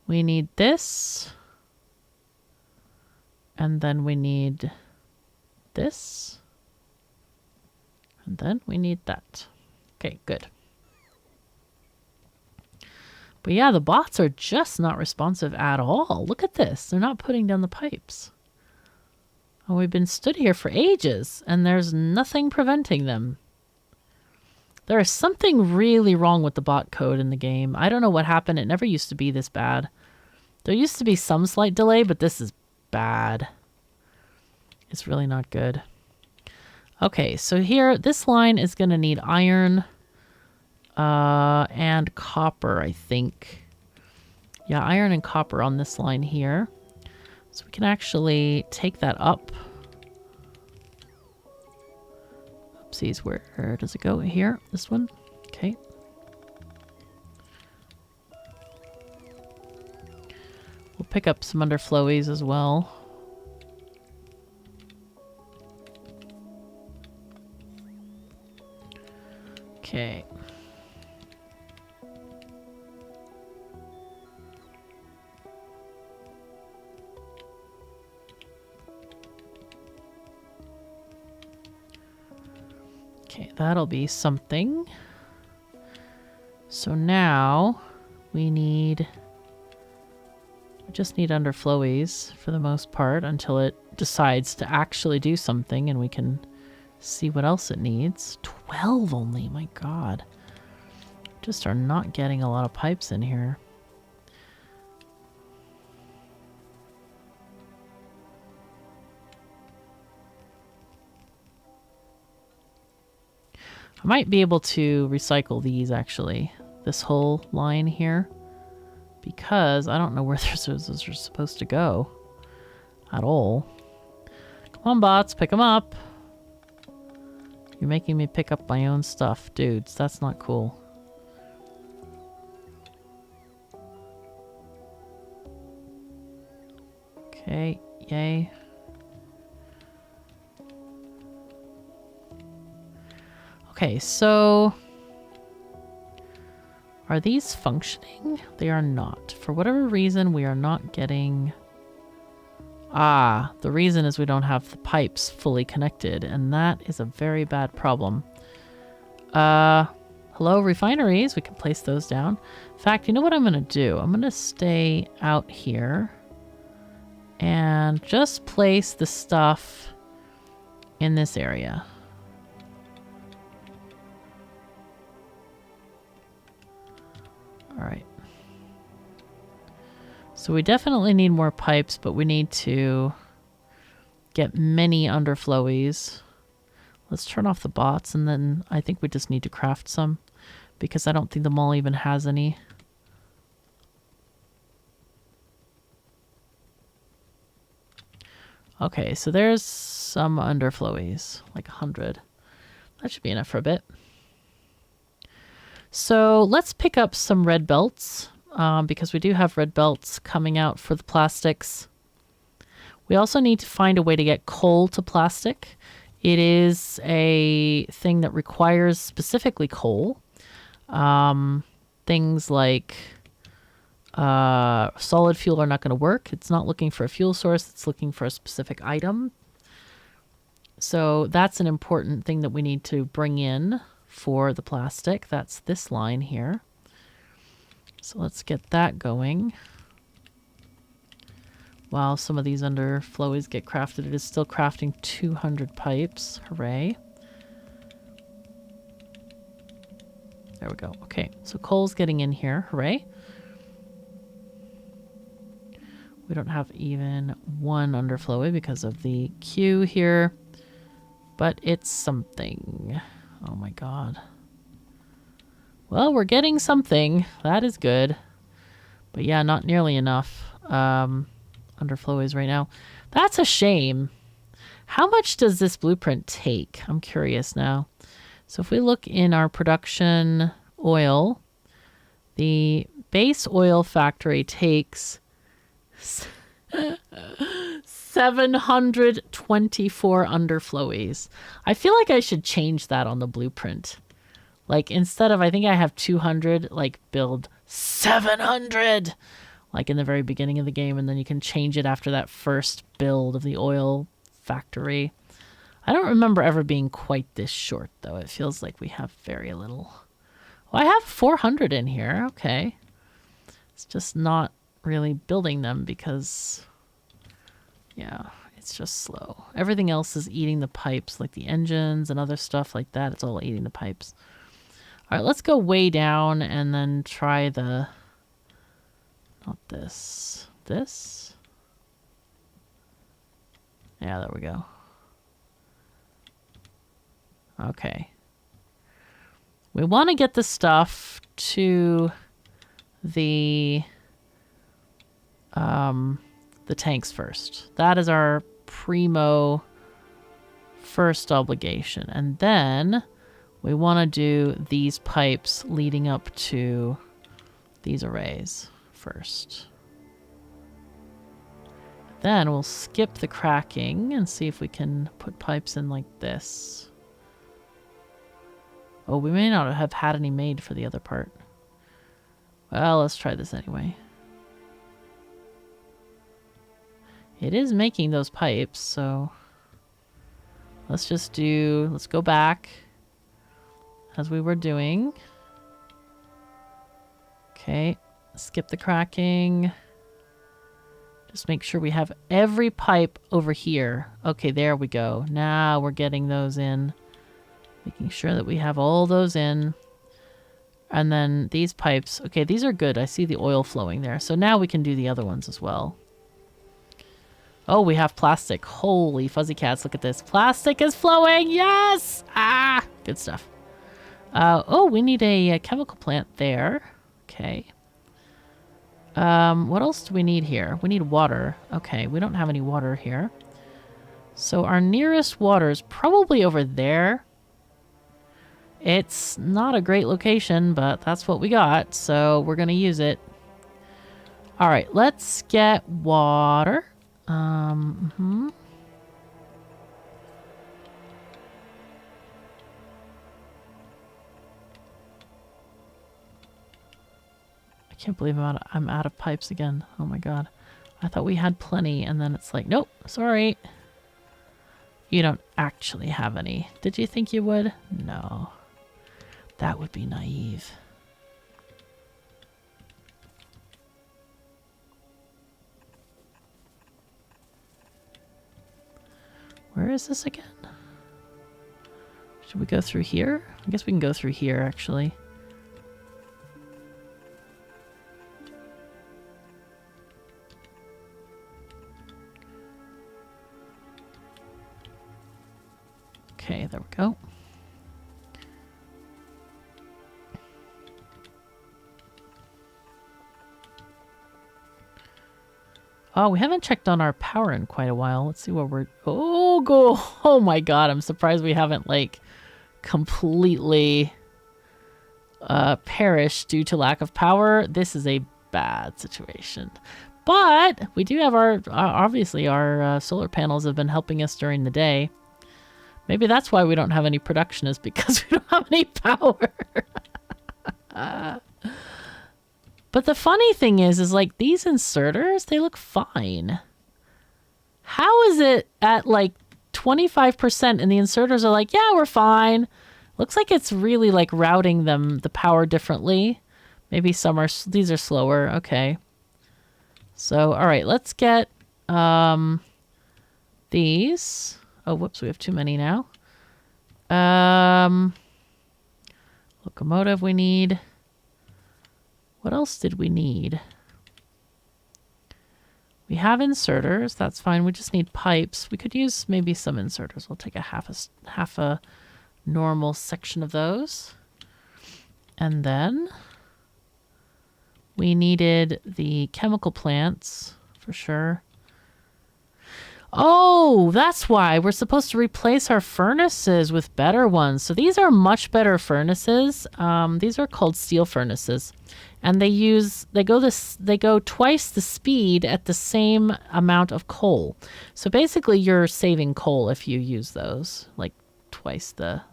We need this. And then we need this. And then we need that. Okay, good. But yeah, the bots are just not responsive at all. Look at this. They're not putting down the pipes. Oh, we've been stood here for ages, and there's nothing preventing them. There is something really wrong with the bot code in the game. I don't know what happened. It never used to be this bad. There used to be some slight delay, but this is bad. It's really not good. Okay, so here, this line is going to need iron and copper, I think. Yeah, iron and copper on this line here. So we can actually take that up. Oopsies, where does it go? Here? This one? Okay. We'll pick up some underflowies as well. Okay. Okay, that'll be something. So now we just need underflowies for the most part until it decides to actually do something and we can see what else it needs. 12 only, my God. Just are not getting a lot of pipes in here. I might be able to recycle these, actually. This whole line here. Because I don't know where those are supposed to go. At all. Come on, bots. Pick them up. You're making me pick up my own stuff. Dudes, that's not cool. Okay. Yay. Okay, so are these functioning? They are not. For whatever reason, we are not getting... Ah, the reason is we don't have the pipes fully connected, and that is a very bad problem. Hello, refineries. We can place those down. In fact, you know what I'm going to do? I'm going to stay out here and just place the stuff in this area. All right. So we definitely need more pipes, but we need to get many underflowies. Let's turn off the bots, and then I think we just need to craft some because I don't think the mall even has any. Okay, so there's some underflowies, like 100. That should be enough for a bit. So let's pick up some red belts because we do have red belts coming out for the plastics. We also need to find a way to get coal to plastic. It is a thing that requires specifically coal. Things like solid fuel are not going to work. It's not looking for a fuel source. It's looking for a specific item. So that's an important thing that we need to bring in for the plastic. That's this line here. So let's get that going. While some of these underflowies get crafted, it is still crafting 200 pipes. Hooray. There we go. Okay, so coal's getting in here. Hooray. We don't have even one underflowy because of the queue here, but it's something. Oh my god. Well, we're getting something. That is good. But yeah, not nearly enough underflowies right now. That's a shame. How much does this blueprint take? I'm curious now. So if we look in our production oil, the base oil factory takes 724 underflowies. I feel like I should change that on the blueprint. Like instead of, I think I have 200, like build 700, like in the very beginning of the game, and then you can change it after that first build of the oil factory. I don't remember ever being quite this short though. It feels like we have very little. Oh, I have 400 in here. Okay. It's just not really building them because, yeah, it's just slow. Everything else is eating the pipes, like the engines and other stuff like that. It's all eating the pipes. All right, let's go way down and then try the, not this, this. Yeah, there we go. Okay. We want to get the stuff to the tanks first. That is our primo first obligation. And then we want to do these pipes leading up to these arrays first. Then we'll skip the cracking and see if we can put pipes in like this. Oh, we may not have had any made for the other part. Well, let's try this anyway. It is making those pipes, so let's go back as we were doing. Okay, skip the cracking. Just make sure we have every pipe over here. Okay, there we go. Now we're getting those in. Making sure that we have all those in. And then these pipes. Okay, these are good. I see the oil flowing there. So now we can do the other ones as well. Oh, we have plastic. Holy fuzzy cats, look at this. Plastic is flowing. Yes! Ah, good stuff. Oh, we need a chemical plant there. Okay. What else do we need here? We need water. Okay, we don't have any water here. So our nearest water is probably over there. It's not a great location, but that's what we got, so we're gonna use it. All right, let's get water. I can't believe I'm out of pipes again. Oh my god. I thought we had plenty, and then it's like, nope, sorry. You don't actually have any. Did you think you would? No. That would be naive. Where is this again? Should we go through here? I guess we can go through here, actually. Okay, there we go. Oh, we haven't checked on our power in quite a while. Let's see what we're... Oh, go! Oh my god, I'm surprised we haven't, like, completely perished due to lack of power. This is a bad situation. But we do have our... obviously, our solar panels have been helping us during the day. Maybe that's why we don't have any production, is because we don't have any power. But the funny thing is like these inserters, they look fine. How is it at like 25% and the inserters are like, yeah, we're fine. Looks like it's really like routing the power differently. Maybe some are, these are slower. Okay. So, all right, let's get these. Oh, whoops, we have too many now. Locomotive we need. What else did we need? We have inserters. That's fine. We just need pipes. We could use maybe some inserters. We'll take a half a normal section of those. And then we needed the chemical plants for sure. Oh, that's why we're supposed to replace our furnaces with better ones. So these are much better furnaces. These are called steel furnaces. And they go twice the speed at the same amount of coal. So basically you're saving coal if you use those, like twice the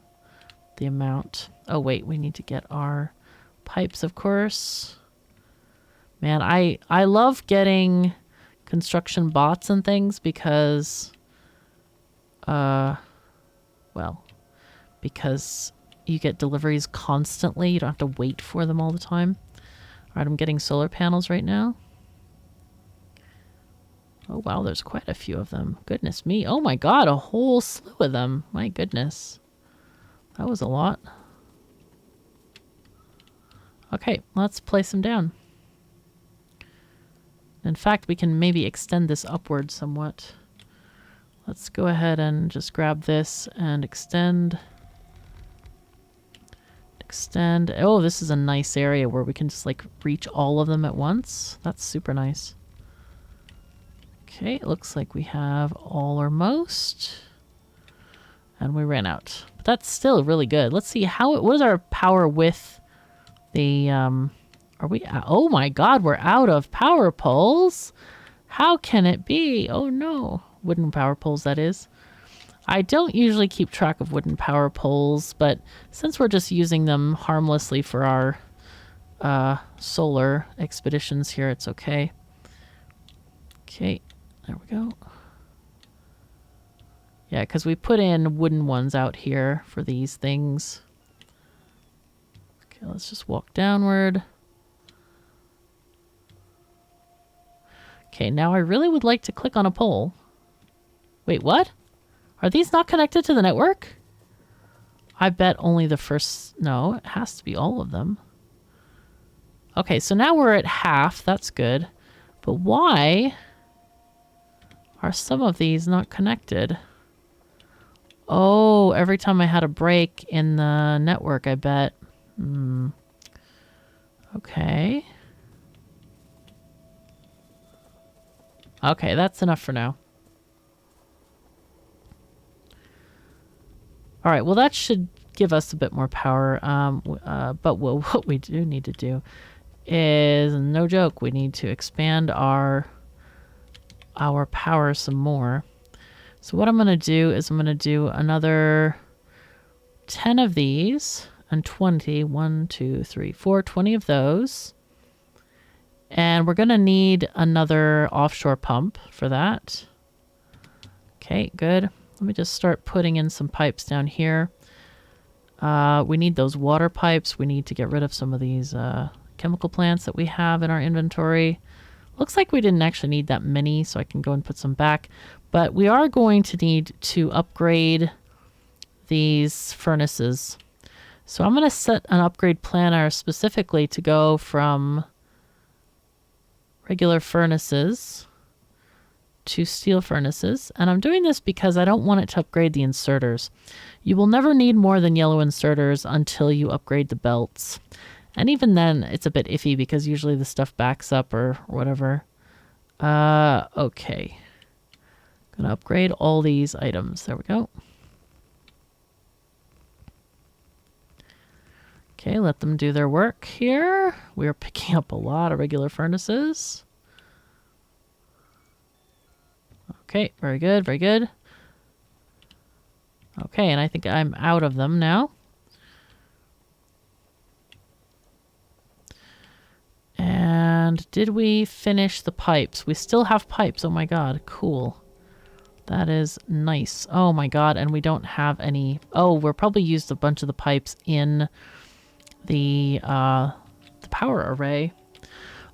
amount. Oh wait, we need to get our pipes, of course. Man, I love getting construction bots and things because because you get deliveries constantly. You don't have to wait for them all the time. All right, I'm getting solar panels right now. Oh, wow, there's quite a few of them. Goodness me. Oh, my God, a whole slew of them. My goodness. That was a lot. Okay, let's place them down. In fact, we can maybe extend this upward somewhat. Let's go ahead and just grab this and extend. Extend. Oh, this is a nice area where we can just like reach all of them at once. That's super nice. Okay, it looks like we have all or most. And we ran out. But that's still really good. Let's see what is our power with the are we oh my god, we're out of power poles. How can it be? Oh no. Wooden power poles, that is. I don't usually keep track of wooden power poles, but since we're just using them harmlessly for our solar expeditions here, it's okay. Okay, there we go. Yeah, because we put in wooden ones out here for these things. Okay, let's just walk downward. Okay, now I really would like to click on a pole. Wait, what? Are these not connected to the network? I bet only the first... No, it has to be all of them. Okay, so now we're at half. That's good. But why are some of these not connected? Oh, every time I had a break in the network, I bet. Okay. Okay, that's enough for now. All right, well, that should give us a bit more power. But what we do need to do is, no joke, we need to expand our power some more. So what I'm going to do is I'm going to do another 10 of these and 20. 1, 2, 3, 4, 20 of those. And we're going to need another offshore pump for that. Okay, good. Let me just start putting in some pipes down here. We need those water pipes. We need to get rid of some of these chemical plants that we have in our inventory. Looks like we didn't actually need that many, so I can go and put some back. But we are going to need to upgrade these furnaces. So I'm going to set an upgrade planner specifically to go from regular furnaces 2 steel furnaces, and I'm doing this because I don't want it to upgrade the inserters. You will never need more than yellow inserters until you upgrade the belts. And even then, it's a bit iffy because usually the stuff backs up or whatever. Okay. Gonna upgrade all these items. There we go. Okay, let them do their work here. We are picking up a lot of regular furnaces. Okay, very good, very good. Okay, and I think I'm out of them now. And did we finish the pipes? We still have pipes. Oh my god, cool. That is nice. Oh my god, and we don't have any... Oh, we're probably used a bunch of the pipes in the power array.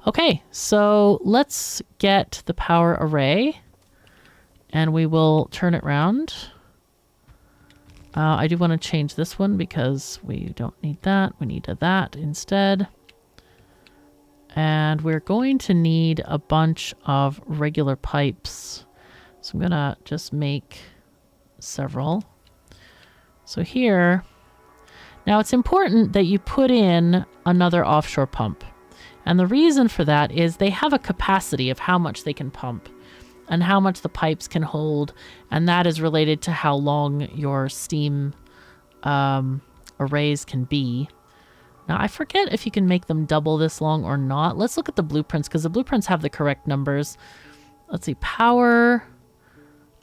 Okay, so let's get the power array. And we will turn it round. I do want to change this one because we don't need that. We need that instead. And we're going to need a bunch of regular pipes. So I'm going to just make several. So here, now it's important that you put in another offshore pump. And the reason for that is they have a capacity of how much they can pump and how much the pipes can hold, and that is related to how long your steam arrays can be. Now, I forget if you can make them double this long or not. Let's look at the blueprints, because the blueprints have the correct numbers. Let's see, power.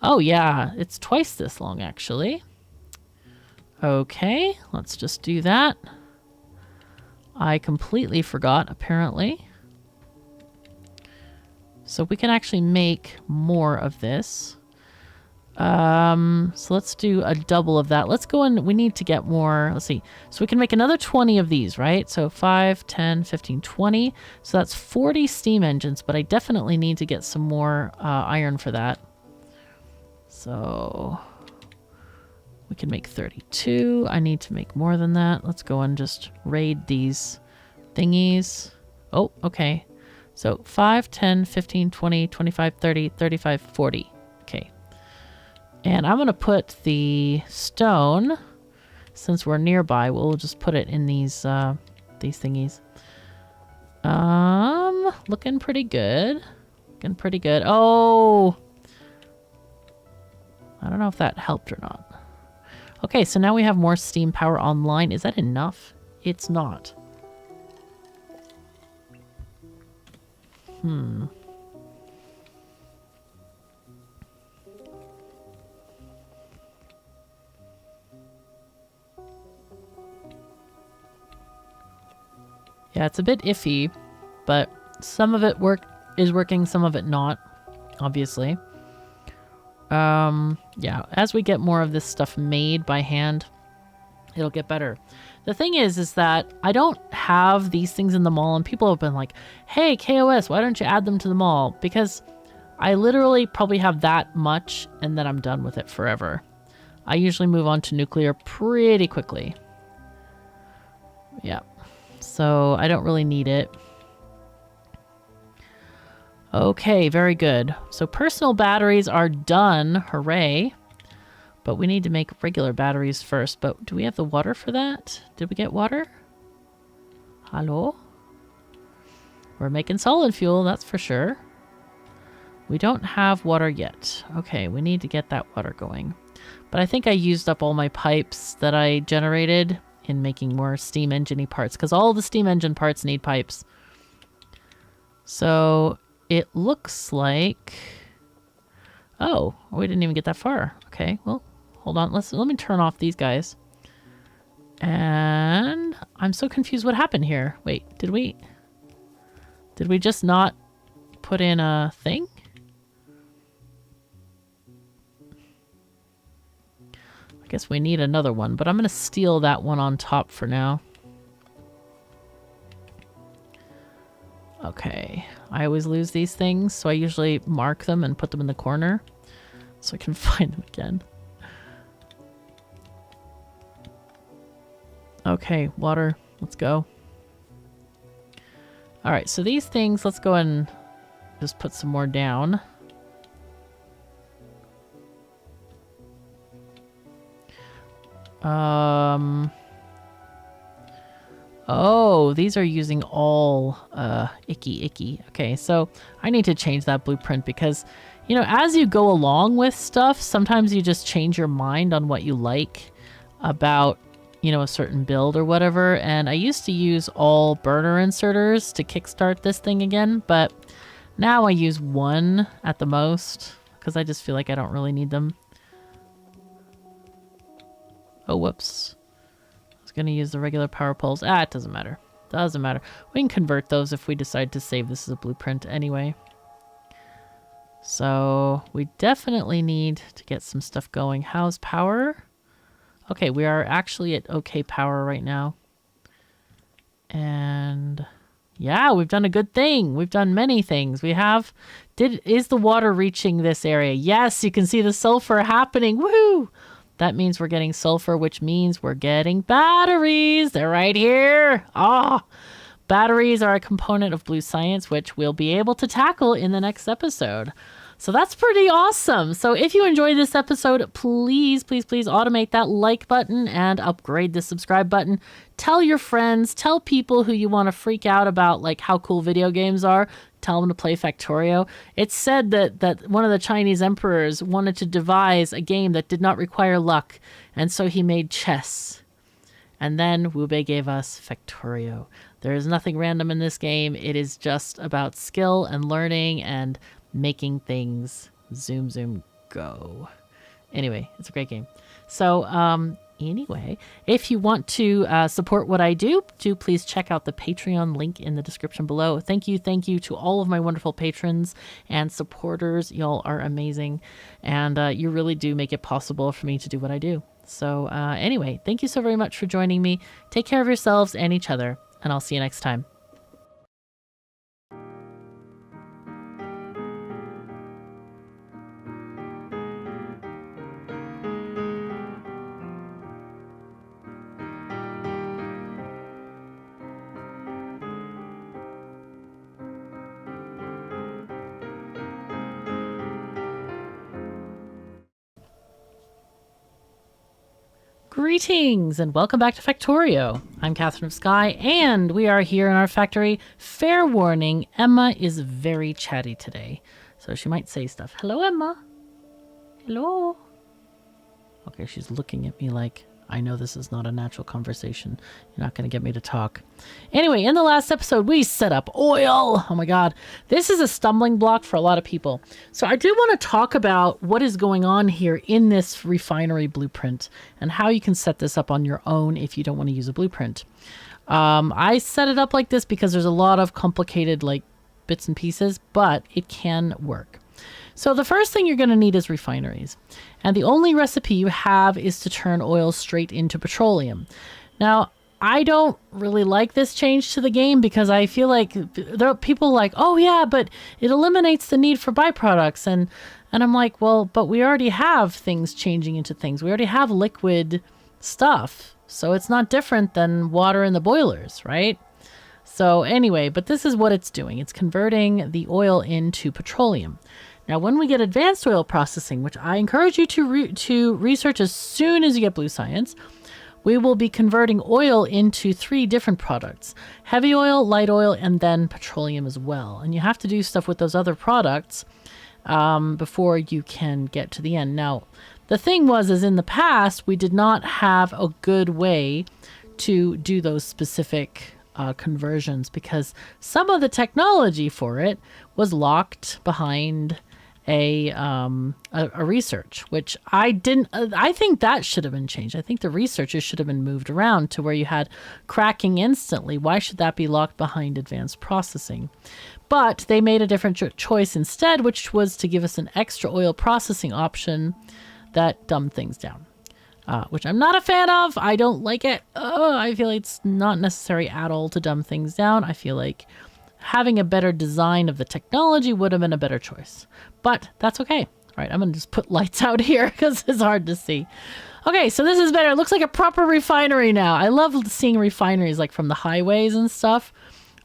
Oh, yeah, it's twice this long, actually. Okay, let's just do that. I completely forgot, apparently. So we can actually make more of this. So let's do a double of that. Let's go in. We need to get more. Let's see. So we can make another 20 of these, right? So 5, 10, 15, 20. So that's 40 steam engines, but I definitely need to get some more iron for that. So we can make 32. I need to make more than that. Let's go and just raid these thingies. Oh, okay. So 5, 10, 15, 20, 25, 30, 35, 40. Okay. And I'm going to put the stone, since we're nearby, we'll just put it in these thingies. Looking pretty good. Looking pretty good. Oh! I don't know if that helped or not. Okay, so now we have more steam power online. Is that enough? It's not. Yeah, it's a bit iffy, but some of it is working, some of it not, obviously. Yeah, as we get more of this stuff made by hand, it'll get better. The thing is that I don't have these things in the mall, and people have been like, hey, KOS, why don't you add them to the mall? Because I literally probably have that much, and then I'm done with it forever. I usually move on to nuclear pretty quickly. Yeah, so I don't really need it. Okay, very good. So personal batteries are done, hooray. But we need to make regular batteries first. But do we have the water for that? Did we get water? Hello? We're making solid fuel, that's for sure. We don't have water yet. Okay, we need to get that water going. But I think I used up all my pipes that I generated in making more steam engine-y parts, because all the steam engine parts need pipes. So it looks like... Oh, we didn't even get that far. Okay, well... Hold on, let me turn off these guys. And I'm so confused what happened here. Wait, did we just not put in a thing? I guess we need another one, but I'm going to steal that one on top for now. Okay, I always lose these things, so I usually mark them and put them in the corner so I can find them again. Okay, water. Let's go. Alright, so these things, let's go and just put some more down. Oh, these are using all icky. Okay, so I need to change that blueprint because, you know, as you go along with stuff, sometimes you just change your mind on what you like about, you know, a certain build or whatever. And I used to use all burner inserters to kickstart this thing again, but now I use one at the most because I just feel like I don't really need them. Oh, whoops. Going to use the regular power poles. It doesn't matter. Doesn't matter. We can convert those if we decide to save this as a blueprint anyway. So we definitely need to get some stuff going. How's power? Okay, we are actually at okay power right now. And yeah, we've done a good thing. We've done many things. We have... Is the water reaching this area? Yes, you can see the sulfur happening. Woohoo! That means we're getting sulfur, which means we're getting batteries. They're right here. Batteries are a component of blue science, which we'll be able to tackle in the next episode. So that's pretty awesome. So if you enjoyed this episode, please automate that like button and upgrade the subscribe button. Tell your friends, tell people who you want to freak out about, like how cool video games are. Tell them to play Factorio. It's said that one of the Chinese emperors wanted to devise a game that did not require luck, and so he made chess. And then Wu Bei gave us Factorio. There is nothing random in this game. It is just about skill and learning and making things zoom go. Anyway, it's a great game. So anyway, if you want to support what I do please check out the Patreon link in the description below. Thank you to all of my wonderful patrons and supporters. Y'all are amazing, and you really do make it possible for me to do what I do. So anyway, thank you so very much for joining me. Take care of yourselves and each other, and I'll see you next time. Greetings and welcome back to Factorio. I'm KatherineOfSky, and we are here in our factory. Fair warning, Emma is very chatty today, so she might say stuff. Hello, Emma. Hello. Okay, she's looking at me like, I know this is not a natural conversation. You're not going to get me to talk. Anyway, in the last episode, we set up oil. Oh my God. This is a stumbling block for a lot of people. So I do want to talk about what is going on here in this refinery blueprint and how you can set this up on your own if you don't want to use a blueprint. I set it up like this because there's a lot of complicated like bits and pieces, but it can work. So the first thing you're going to need is refineries. And the only recipe you have is to turn oil straight into petroleum. Now, I don't really like this change to the game because I feel like there are people like, oh yeah, but it eliminates the need for byproducts. And I'm like, well, but we already have things changing into things. We already have liquid stuff. So it's not different than water in the boilers, right? So anyway, but this is what it's doing. It's converting the oil into petroleum. Now, when we get advanced oil processing, which I encourage you to research as soon as you get blue science, we will be converting oil into 3 different products: heavy oil, light oil, and then petroleum as well. And you have to do stuff with those other products before you can get to the end. Now, the thing is in the past, we did not have a good way to do those specific conversions because some of the technology for it was locked behind a research, which I think that should have been changed. I think the researchers should have been moved around to where you had cracking instantly. Why should that be locked behind advanced processing? But they made a different choice instead, which was to give us an extra oil processing option that dumbed things down, which I'm not a fan of. I don't like it. I feel like it's not necessary at all to dumb things down. I feel like having a better design of the technology would have been a better choice, but that's okay. All right, I'm gonna just put lights out here because it's hard to see. Okay, so this is better. It looks like a proper refinery now. I love seeing refineries like from the highways and stuff.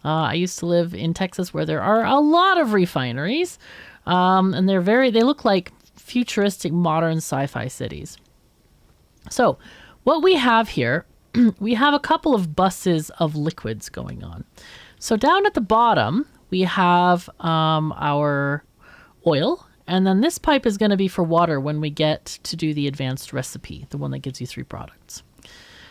I used to live in Texas where there are a lot of refineries, and they look like futuristic modern sci-fi cities. So what we have here, we have a couple of buses of liquids going on. So down at the bottom, we have our oil, and then this pipe is going to be for water when we get to do the advanced recipe, the one that gives you 3 products.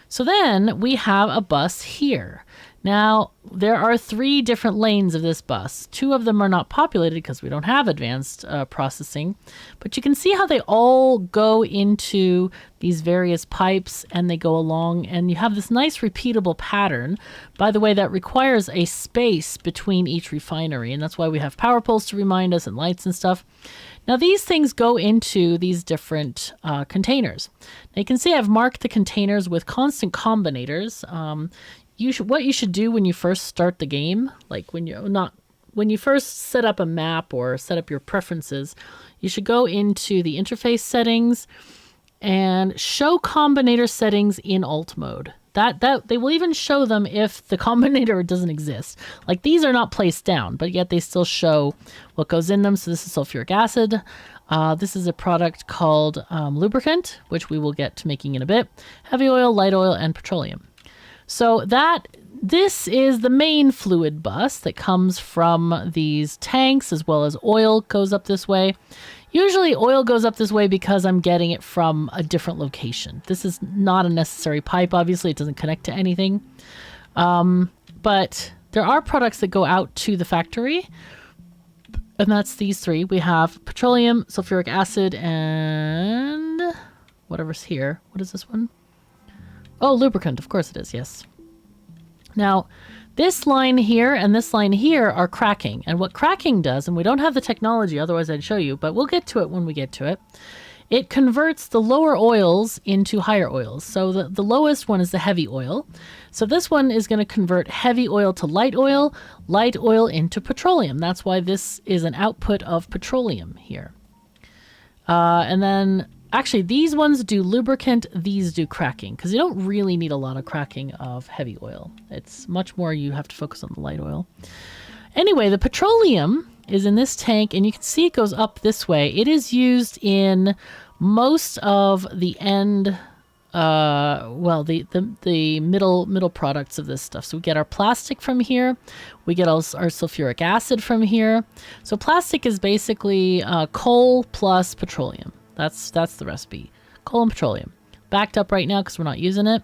So then we have a bus here. Now, there are 3 different lanes of this bus. 2 of them are not populated because we don't have advanced processing, but you can see how they all go into these various pipes and they go along, and you have this nice repeatable pattern, by the way, that requires a space between each refinery, and that's why we have power poles to remind us and lights and stuff. Now these things go into these different containers. Now you can see I've marked the containers with constant combinators. What you should do when you first start the game, like when you first set up a map or set up your preferences, you should go into the interface settings and show combinator settings in alt mode. That they will even show them if the combinator doesn't exist. Like these are not placed down, but yet they still show what goes in them. So this is sulfuric acid. This is a product called lubricant, which we will get to making in a bit. Heavy oil, light oil, and petroleum. So this is the main fluid bus that comes from these tanks, as well as oil goes up this way. Usually oil goes up this way because I'm getting it from a different location. This is not a necessary pipe. Obviously, it doesn't connect to anything. But there are products that go out to the factory, and that's these 3. We have petroleum, sulfuric acid, and whatever's here. What is this one? Oh, lubricant. Of course it is, yes. Now, this line here and this line here are cracking. And what cracking does, and we don't have the technology, otherwise I'd show you, but we'll get to it when we get to it. It converts the lower oils into higher oils. So the lowest one is the heavy oil. So this one is going to convert heavy oil to light oil into petroleum. That's why this is an output of petroleum here. And then actually, these ones do lubricant, these do cracking, because you don't really need a lot of cracking of heavy oil. It's much more you have to focus on the light oil. Anyway, the petroleum is in this tank, and you can see it goes up this way. It is used in most of the end, the middle products of this stuff. So we get our plastic from here. We get our sulfuric acid from here. So plastic is basically coal plus petroleum. That's the recipe. Coal and petroleum. Backed up right now because we're not using it.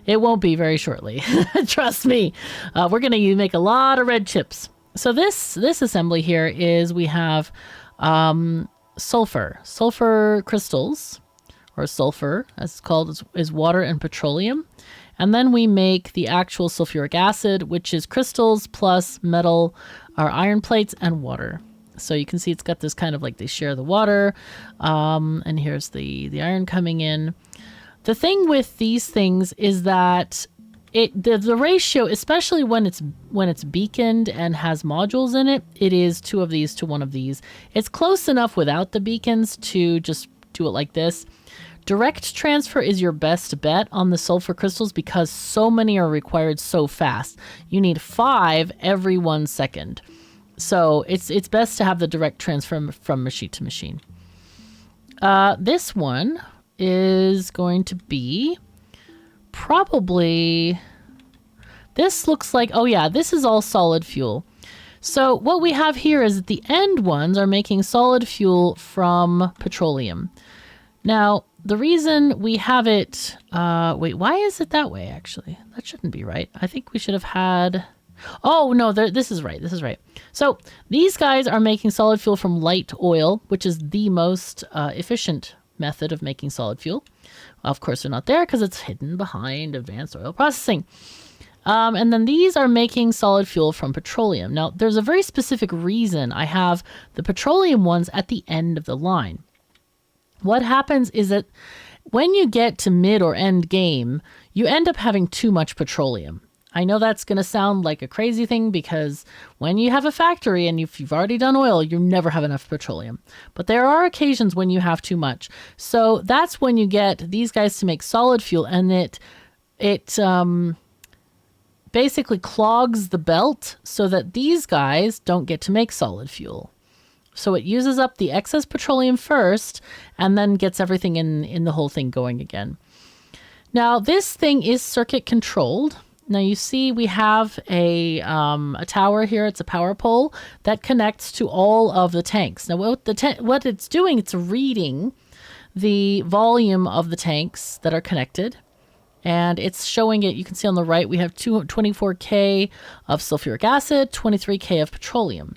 It won't be very shortly. Trust me. We're going to make a lot of red chips. So this assembly here is we have sulfur crystals, or sulfur as it's called, is water and petroleum. And then we make the actual sulfuric acid, which is crystals plus metal or iron plates and water. So you can see it's got this kind of like they share the water, and here's the iron coming in. The thing with these things is that the ratio, especially when it's beaconed and has modules in it, it is 2 of these to 1 of these. It's close enough without the beacons to just do it like this. Direct transfer is your best bet on the sulfur crystals because so many are required so fast. You need 5 every 1 second. So it's best to have the direct transfer from machine to machine. This one is going to be probably, this looks like, oh yeah, this is all solid fuel. So what we have here is that the end ones are making solid fuel from petroleum. Now, the reason we have it, wait, why is it that way actually? That shouldn't be right. I think we should have had... Oh, no, this is right. This is right. So these guys are making solid fuel from light oil, which is the most efficient method of making solid fuel. Of course, they're not there because it's hidden behind advanced oil processing. And then these are making solid fuel from petroleum. Now, there's a very specific reason I have the petroleum ones at the end of the line. What happens is that when you get to mid or end game, you end up having too much petroleum. I know that's going to sound like a crazy thing because when you have a factory and if you've already done oil, you never have enough petroleum. But there are occasions when you have too much. So that's when you get these guys to make solid fuel, and it basically clogs the belt so that these guys don't get to make solid fuel. So it uses up the excess petroleum first and then gets everything in the whole thing going again. Now this thing is circuit controlled. Now you see we have a tower here. It's a power pole that connects to all of the tanks. Now what it's doing, it's reading the volume of the tanks that are connected. And it's showing it, you can see on the right, we have 24K of sulfuric acid, 23K of petroleum.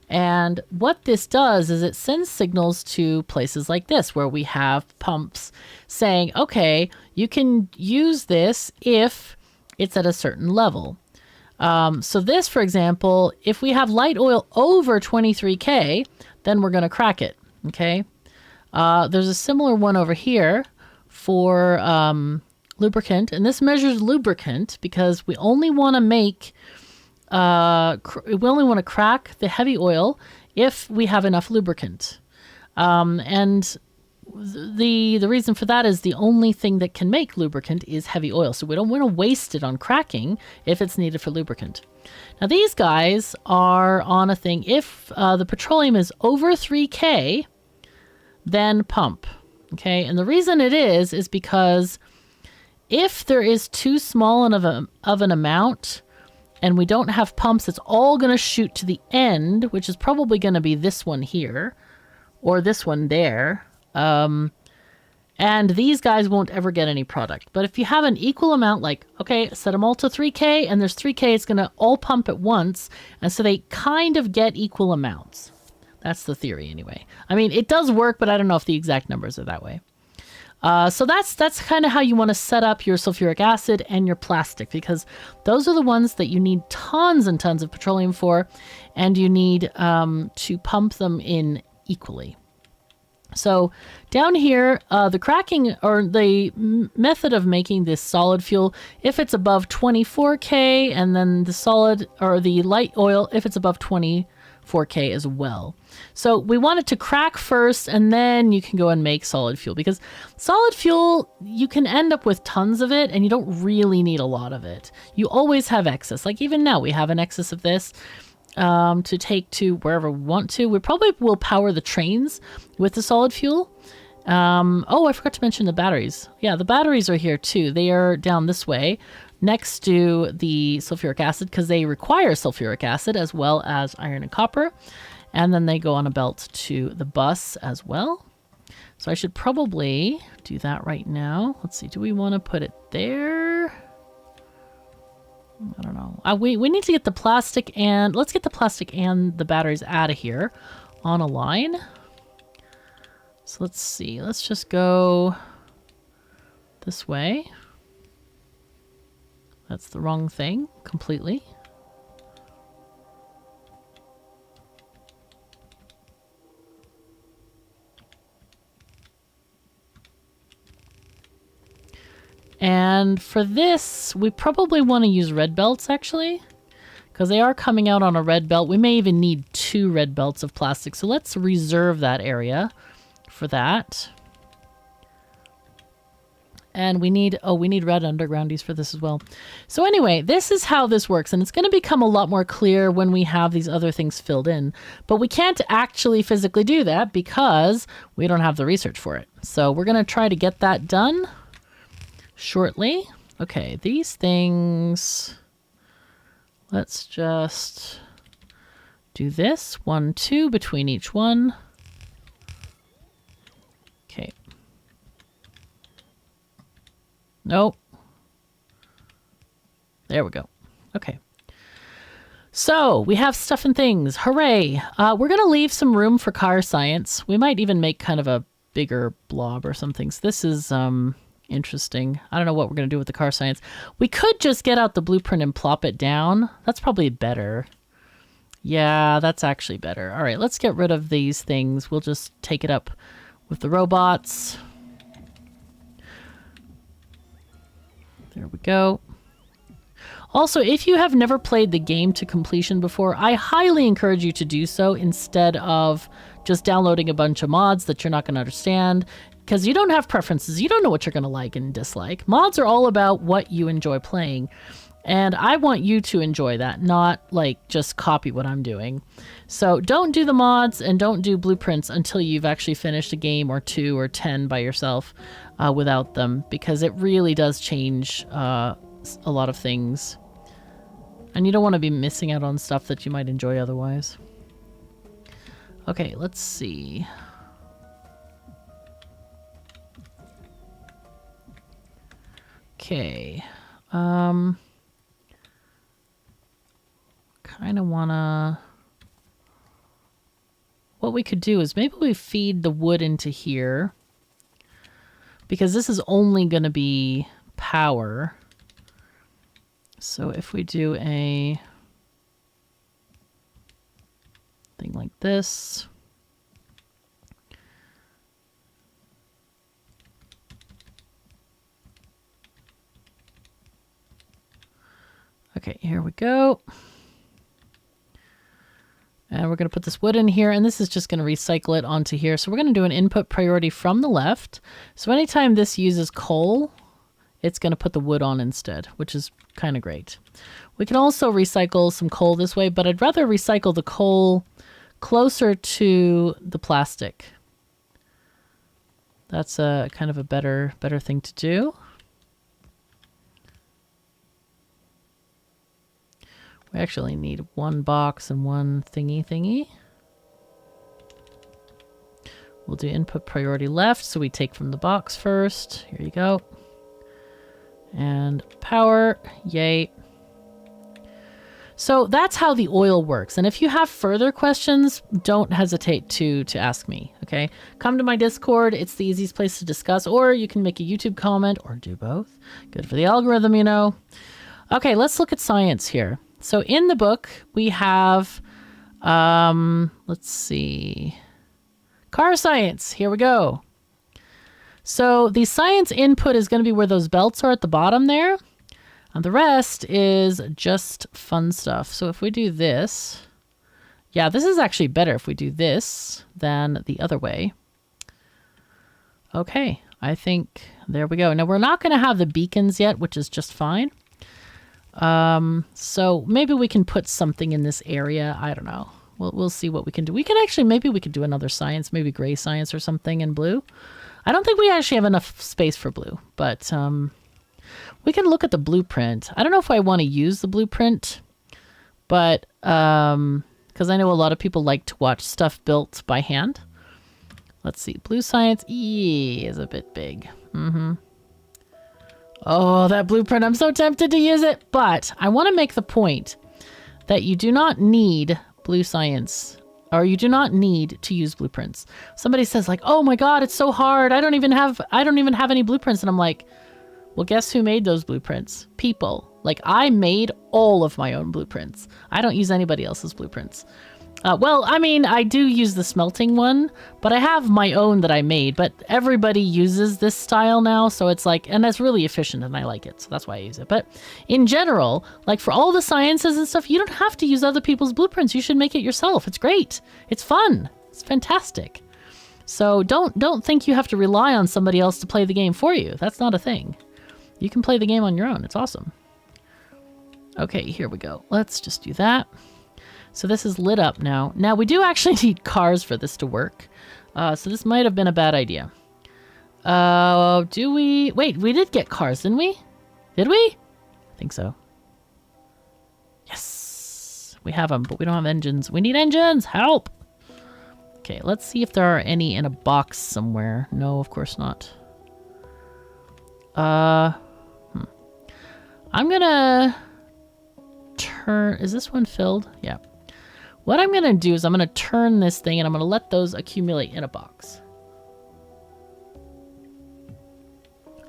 And what this does is it sends signals to places like this, where we have pumps saying, okay, you can use this if it's at a certain level. So this, for example, if we have light oil over 23K, then we're going to crack it, okay? There's a similar one over here for lubricant, and this measures lubricant because we only want to make, we only want to crack the heavy oil if we have enough lubricant. And the reason for that is the only thing that can make lubricant is heavy oil. So we don't want to waste it on cracking if it's needed for lubricant. Now these guys are on a thing. If the petroleum is over 3K, then pump. Okay, and the reason it is because if there is too small of an amount and we don't have pumps, it's all going to shoot to the end, which is probably going to be this one here or this one there. And these guys won't ever get any product. But if you have an equal amount, like, okay, set them all to 3K and there's 3K, it's going to all pump at once. And so they kind of get equal amounts. That's the theory anyway. I mean, it does work, but I don't know if the exact numbers are that way. So that's kind of how you want to set up your sulfuric acid and your plastic, because those are the ones that you need tons and tons of petroleum for, and you need to pump them in equally. So down here, the cracking or the method of making this solid fuel, if it's above 24K, and then the solid or the light oil, if it's above 24K as well. So we want it to crack first, and then you can go and make solid fuel, because solid fuel, you can end up with tons of it and you don't really need a lot of it. You always have excess. Like even now we have an excess of this to take to wherever we want to. We probably will power the trains with the solid fuel. Oh, I forgot to mention the batteries. Yeah, the batteries are here too. They are down this way next to the sulfuric acid, because they require sulfuric acid as well as iron and copper. And then they go on a belt to the bus as well. So I should probably do that right now. Let's see, do we want to put it there? I don't know. We need to get the plastic, and let's get the plastic and the batteries out of here on a line. So let's see. Let's just go this way. That's the wrong thing completely. And for this, we probably want to use red belts, actually, because they are coming out on a red belt. We may even need 2 red belts of plastic. So let's reserve that area for that. And we need red undergroundies for this as well. So anyway, this is how this works. And it's going to become a lot more clear when we have these other things filled in. But we can't actually physically do that because we don't have the research for it. So we're going to try to get that done shortly. Okay, these things, let's just do this 1, 2 between each one. Okay. Nope. There we go. Okay. So we have stuff and things. Hooray. We're going to leave some room for car science. We might even make kind of a bigger blob or something. So this is interesting. I don't know what we're going to do with the car science. We could just get out the blueprint and plop it down. That's probably better. Yeah, that's actually better. All right, let's get rid of these things. We'll just take it up with the robots. There we go. Also, if you have never played the game to completion before, I highly encourage you to do so instead of just downloading a bunch of mods that you're not going to understand, because you don't have preferences. You don't know what you're going to like and dislike. Mods are all about what you enjoy playing. And I want you to enjoy that, not like just copy what I'm doing. So don't do the mods and don't do blueprints until you've actually finished a game or 2 or 10 by yourself without them, because it really does change a lot of things. And you don't want to be missing out on stuff that you might enjoy otherwise. Okay, let's see. Okay. Kind of wanna... What we could do is maybe we feed the wood into here, because this is only going to be power. So if we do a thing like this, okay, here we go. And we're going to put this wood in here, and this is just going to recycle it onto here. So we're going to do an input priority from the left. So anytime this uses coal, it's going to put the wood on instead, which is kind of great. We can also recycle some coal this way, but I'd rather recycle the coal closer to the plastic. That's a kind of a better thing to do. We actually need 1 box and 1 thingy. We'll do input priority left, so we take from the box first. Here you go. And power, yay. So that's how the oil works. And if you have further questions, don't hesitate to ask me, okay? Come to my Discord. It's the easiest place to discuss, or you can make a YouTube comment, or do both. Good for the algorithm, you know. Okay, let's look at science here. So in the book, we have, let's see, car science. Here we go. So the science input is going to be where those belts are at the bottom there. And the rest is just fun stuff. So if we do this, yeah, this is actually better if we do this than the other way. Okay, I think there we go. Now we're not going to have the beacons yet, which is just fine. So maybe we can put something in this area. I don't know. We'll see what we can do. We can actually, maybe we could do another science, maybe gray science or something in blue. I don't think we actually have enough space for blue, but, we can look at the blueprint. I don't know if I want to use the blueprint, but, because I know a lot of people like to watch stuff built by hand. Let's see. Blue science is a bit big. Oh, that blueprint. I'm so tempted to use it. But I want to make the point that you do not need blue science, or you do not need to use blueprints. Somebody says like, oh my God, it's so hard. I don't even have any blueprints. And I'm like, well, guess who made those blueprints? People. Like, I made all of my own blueprints. I don't use anybody else's blueprints. Well, I mean, I do use the smelting one, but I have my own that I made, but everybody uses this style now, so it's like, and that's really efficient and I like it, so that's why I use it. But in general, like for all the sciences and stuff, you don't have to use other people's blueprints. You should make it yourself. It's great. It's fun. It's fantastic. So don't think you have to rely on somebody else to play the game for you. That's not a thing. You can play the game on your own. It's awesome. Okay, here we go. Let's just do that. So this is lit up now. Now we do actually need cars for this to work. So this might have been a bad idea. Do we? Wait, we did get cars, didn't we? Did we? I think so. Yes, we have them, but we don't have engines. We need engines, help. Okay, let's see if there are any in a box somewhere. No, of course not. I'm gonna turn, is this one filled? Yeah. What I'm going to do is I'm going to turn this thing and I'm going to let those accumulate in a box.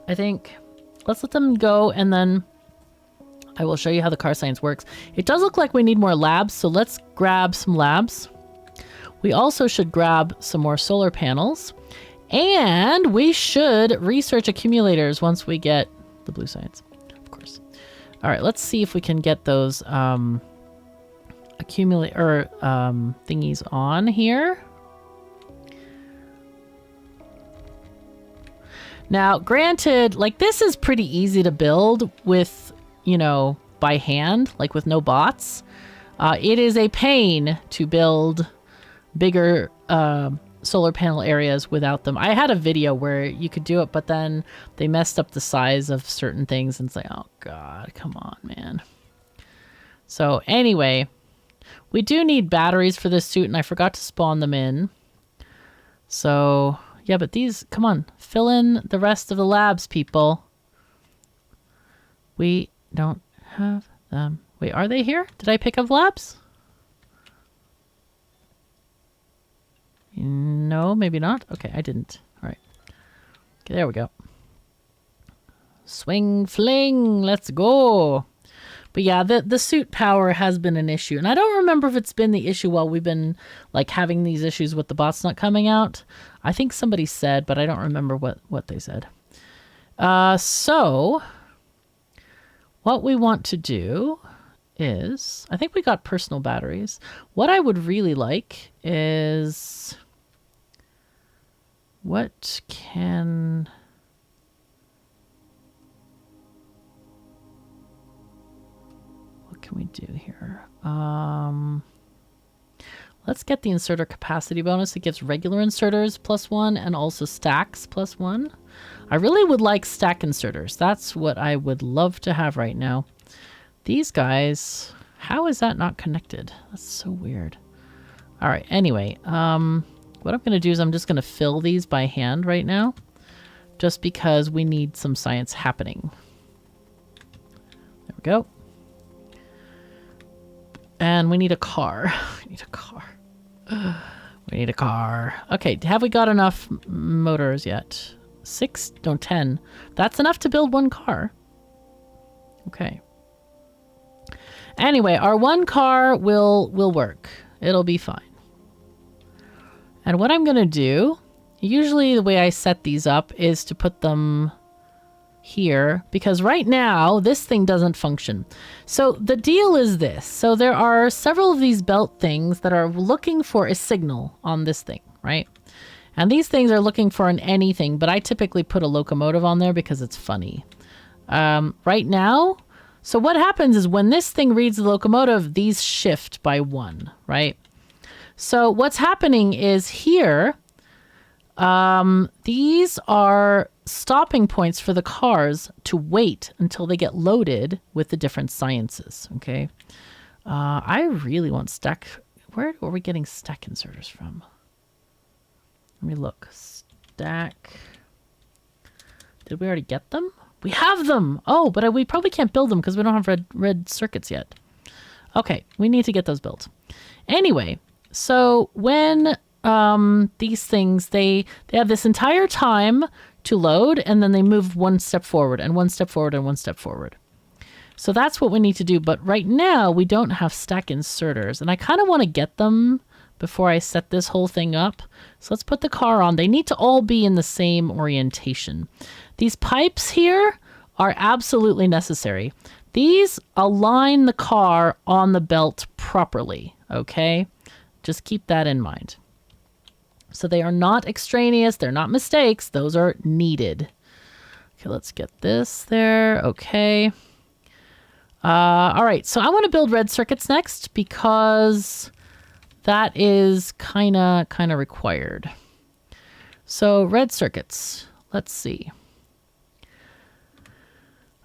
I think let's let them go and then I will show you how the car science works. It does look like we need more labs, so let's grab some labs. We also should grab some more solar panels and we should research accumulators once we get the blue science, of course. All right, let's see if we can get those accumulator thingies on here. Now, granted, like this is pretty easy to build with, you know, by hand, like with no bots, it is a pain to build bigger solar panel areas without them. I had a video where you could do it, but then they messed up the size of certain things, and it's like, oh god, come on, man. So anyway, we do need batteries for this suit, and I forgot to spawn them in. So yeah, but these, come on, fill in the rest of the labs, people. We don't have them. Wait, are they here? Did I pick up labs? No, maybe not. Okay, I didn't. All right. Okay, there we go. Swing, fling, let's go. But yeah, the suit power has been an issue. And I don't remember if it's been the issue while we've been like having these issues with the bots not coming out. I think somebody said, but I don't remember what they said. So what we want to do is, I think we got personal batteries. What I would really like is, what can we do here? Let's get the inserter capacity bonus. It gives regular inserters +1 and also stacks +1. I really would like stack inserters. That's what I would love to have right now. These guys, how is that not connected? That's so weird. All right, anyway, what I'm going to do is I'm just going to fill these by hand right now, just because we need some science happening. There we go. And we need a car. We need a car. We need a car. Okay, have we got enough motors yet? 6? No, 10. That's enough to build one car. Okay. Anyway, our one car will work. It'll be fine. And what I'm going to do, usually the way I set these up is to put them here, because right now this thing doesn't function. So the deal is this. So there are several of these belt things that are looking for a signal on this thing, right? And these things are looking for an anything, but I typically put a locomotive on there because it's funny. Right now, so what happens is when this thing reads the locomotive, these shift by 1, right? So what's happening is here, these are stopping points for the cars to wait until they get loaded with the different sciences, okay? I really want stack. Where are we getting stack inserters from? Let me look. Stack. Did we already get them? We have them! Oh, but we probably can't build them because we don't have red circuits yet. Okay, we need to get those built. Anyway, so when these things, they have this entire time to load, and then they move one step forward and one step forward and one step forward. So that's what we need to do. But right now we don't have stack inserters, and I kind of want to get them before I set this whole thing up. So let's put the car on. They need to all be in the same orientation. These pipes here are absolutely necessary. These align the car on the belt properly, okay? Just keep that in mind. So they are not extraneous. They're not mistakes. Those are needed. Okay, let's get this there. Okay. All right, so I want to build red circuits next because that is kind of required. So red circuits. Let's see.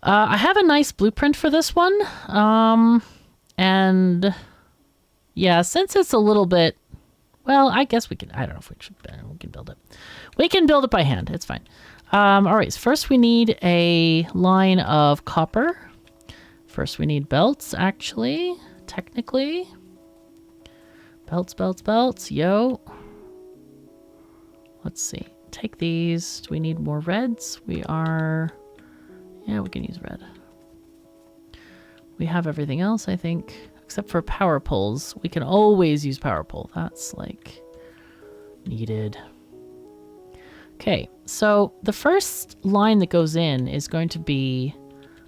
I have a nice blueprint for this one. And yeah, since it's a little bit, well, I guess we can, I don't know if we should, we can build it. We can build it by hand. It's fine. All right, so first we need a line of copper. First we need belts, actually, technically. Belts, belts, belts, yo. Let's see, take these. Do we need more reds? We are, yeah, we can use red. We have everything else, I think. Except for power poles. We can always use power pole. That's like needed. Okay, so the first line that goes in is going to be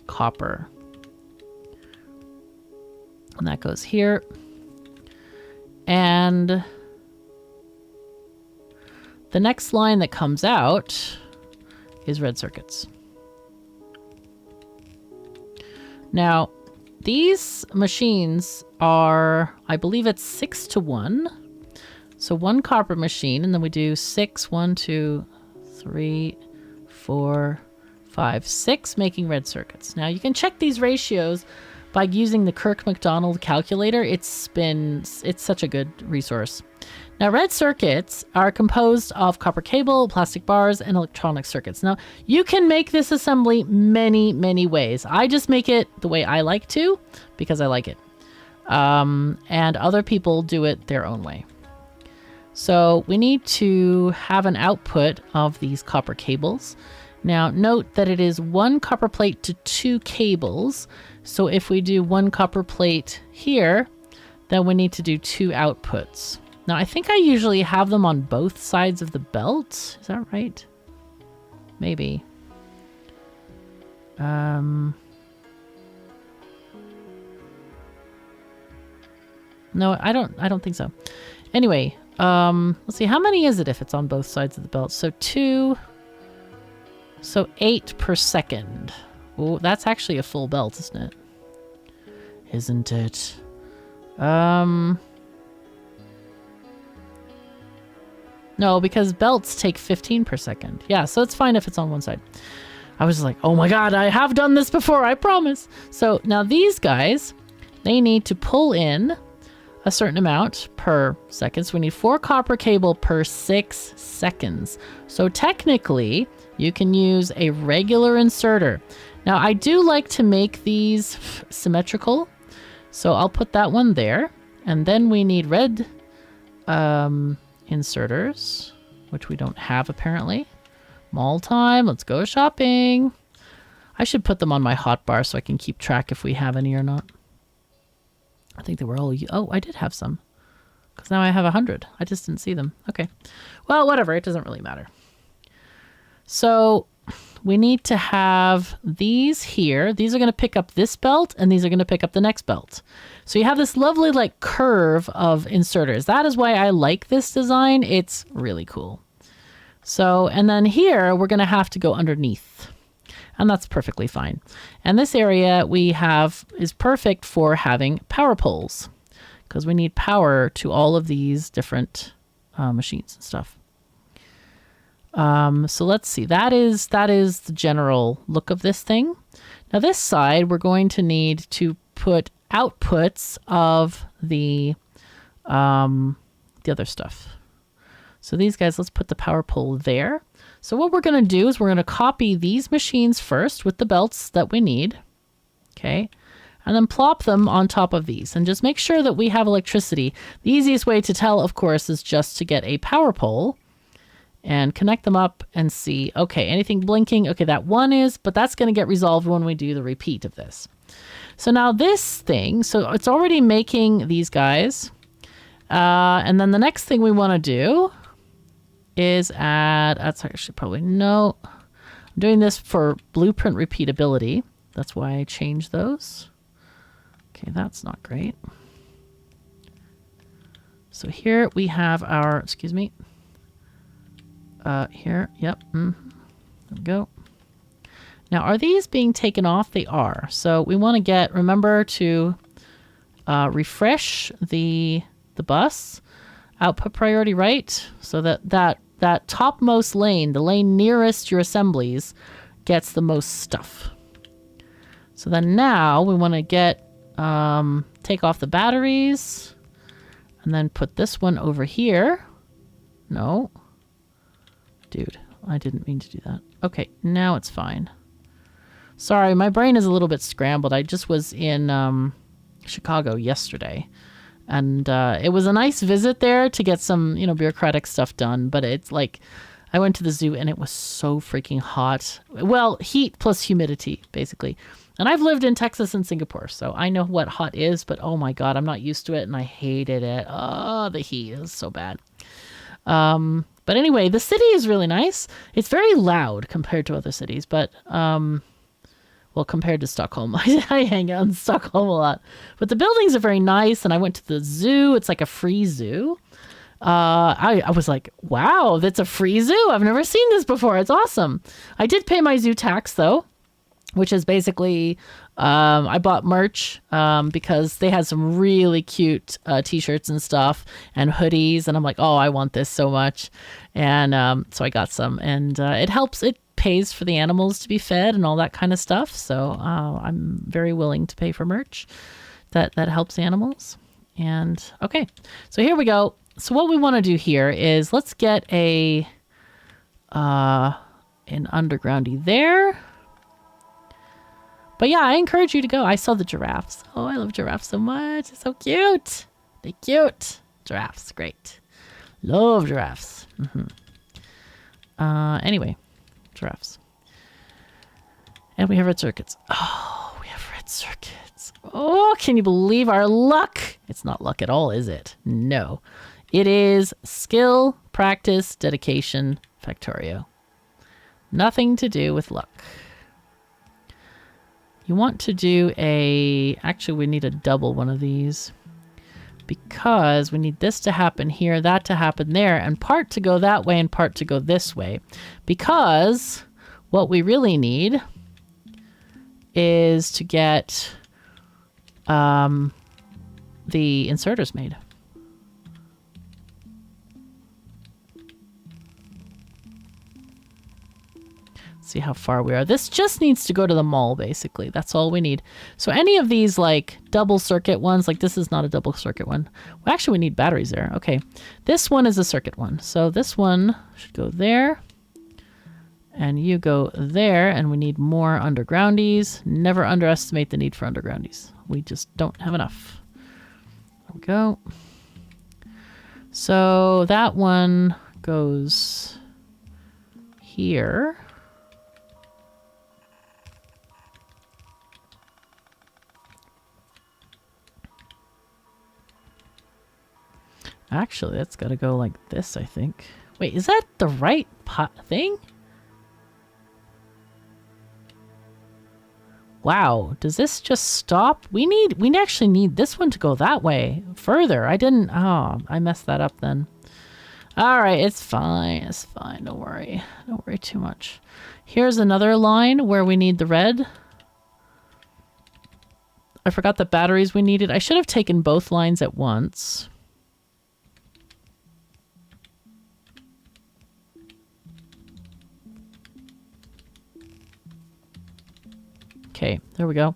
copper. And that goes here. And the next line that comes out is red circuits. Now, these machines are, I believe it's 6:1. So 1 copper machine, and then we do 6, 1, 2, 3, 4, 5, 6, making red circuits. Now you can check these ratios by using the Kirk-McDonald calculator. It's such a good resource. Now, red circuits are composed of copper cable, plastic bars, and electronic circuits. Now, you can make this assembly many, many ways. I just make it the way I like to because I like it. And other people do it their own way. So we need to have an output of these copper cables. Now, note that it is 1 copper plate to 2 cables. So if we do 1 copper plate here, then we need to do 2 outputs. Now, I think I usually have them on both sides of the belt. Is that right? Maybe. No, I don't think so. Anyway, let's see. How many is it if it's on both sides of the belt? So 2. So 8 per second. Oh, that's actually a full belt, isn't it? Isn't it? No, because belts take 15 per second. Yeah, so it's fine if it's on one side. I was like, oh my god, I have done this before, I promise. So now these guys, they need to pull in a certain amount per second. So we need 4 copper cable per 6 seconds. So technically, you can use a regular inserter. Now, I do like to make these symmetrical. So I'll put that one there. And then we need red inserters, which we don't have apparently. Mall time, let's go shopping. I should put them on my hotbar so I can keep track if we have any or not. I think they were all, oh, I did have some. Because now I have 100. I just didn't see them. Okay. Well, whatever, it doesn't really matter. So we need to have these here. These are going to pick up this belt, and these are going to pick up the next belt. So you have this lovely like curve of inserters. That is why I like this design. It's really cool. So, and then here we're going to have to go underneath, and that's perfectly fine. And this area we have is perfect for having power poles because we need power to all of these different machines and stuff. So let's see, that is the general look of this thing. Now this side, we're going to need to put outputs of the other stuff. So these guys, let's put the power pole there. So what we're going to do is we're going to copy these machines first with the belts that we need. Okay. And then plop them on top of these and just make sure that we have electricity. The easiest way to tell, of course, is just to get a power pole and connect them up and see, okay, anything blinking? Okay, that one is, but that's going to get resolved when we do the repeat of this. So now this thing, so it's already making these guys. And then the next thing we want to do is add, that's actually probably, no, I'm doing this for blueprint repeatability. That's why I changed those. Okay, that's not great. So here we have our, excuse me, here, yep, there we go. Now, are these being taken off? They are. So we want to get, remember to refresh the bus, output priority right, so that topmost lane, the lane nearest your assemblies, gets the most stuff. So then now we want to get, take off the batteries, and then put this one over here. No. Dude, I didn't mean to do that. Okay, now it's fine. Sorry, my brain is a little bit scrambled. I just was in Chicago yesterday. And it was a nice visit there to get some, bureaucratic stuff done. But it's like, I went to the zoo and it was so freaking hot. Well, heat plus humidity, basically. And I've lived in Texas and Singapore, so I know what hot is. But oh my God, I'm not used to it and I hated it. Oh, the heat is so bad. But anyway, the city is really nice. It's very loud compared to other cities, but, well, compared to Stockholm, I hang out in Stockholm a lot, but the buildings are very nice. And I went to the zoo. It's like a free zoo. I was like, wow, that's a free zoo. I've never seen this before. It's awesome. I did pay my zoo tax though. which is basically, I bought merch because they had some really cute t-shirts and stuff and hoodies. And I'm like, oh, I want this so much. And so I got some. And it helps. It pays for the animals to be fed and all that kind of stuff. So I'm very willing to pay for merch that helps animals. And okay, so here we go. So what we want to do here is let's get an undergroundy there. But yeah, I encourage you to go. I saw the giraffes. Oh, I love giraffes so much. It's so cute. They're cute. Giraffes, great. Love giraffes. Anyway, giraffes. And we have red circuits. Oh, we have red circuits. Oh, can you believe our luck? It's not luck at all, is it? No. It is skill, practice, dedication, Factorio. Nothing to do with luck. You want to do actually we need a double one of these because we need this to happen here, that to happen there, and part to go that way and part to go this way. Because what we really need is to get the inserters made. See how far we are. This just needs to go to the mall, basically. That's all we need. So any of these like double circuit ones, like this is not a double circuit one. Well, actually, we need batteries there. Okay. This one is a circuit one. So this one should go there. And you go there. And we need more undergroundies. Never underestimate the need for undergroundies. We just don't have enough. There we go. So that one goes here. Actually, that's got to go like this, I think. Wait, is that the right thing? Wow, does this just stop? We actually need this one to go that way further. I messed that up then. All right, it's fine. It's fine. Don't worry. Don't worry too much. Here's another line where we need the red. I forgot the batteries we needed. I should have taken both lines at once. Okay, there we go.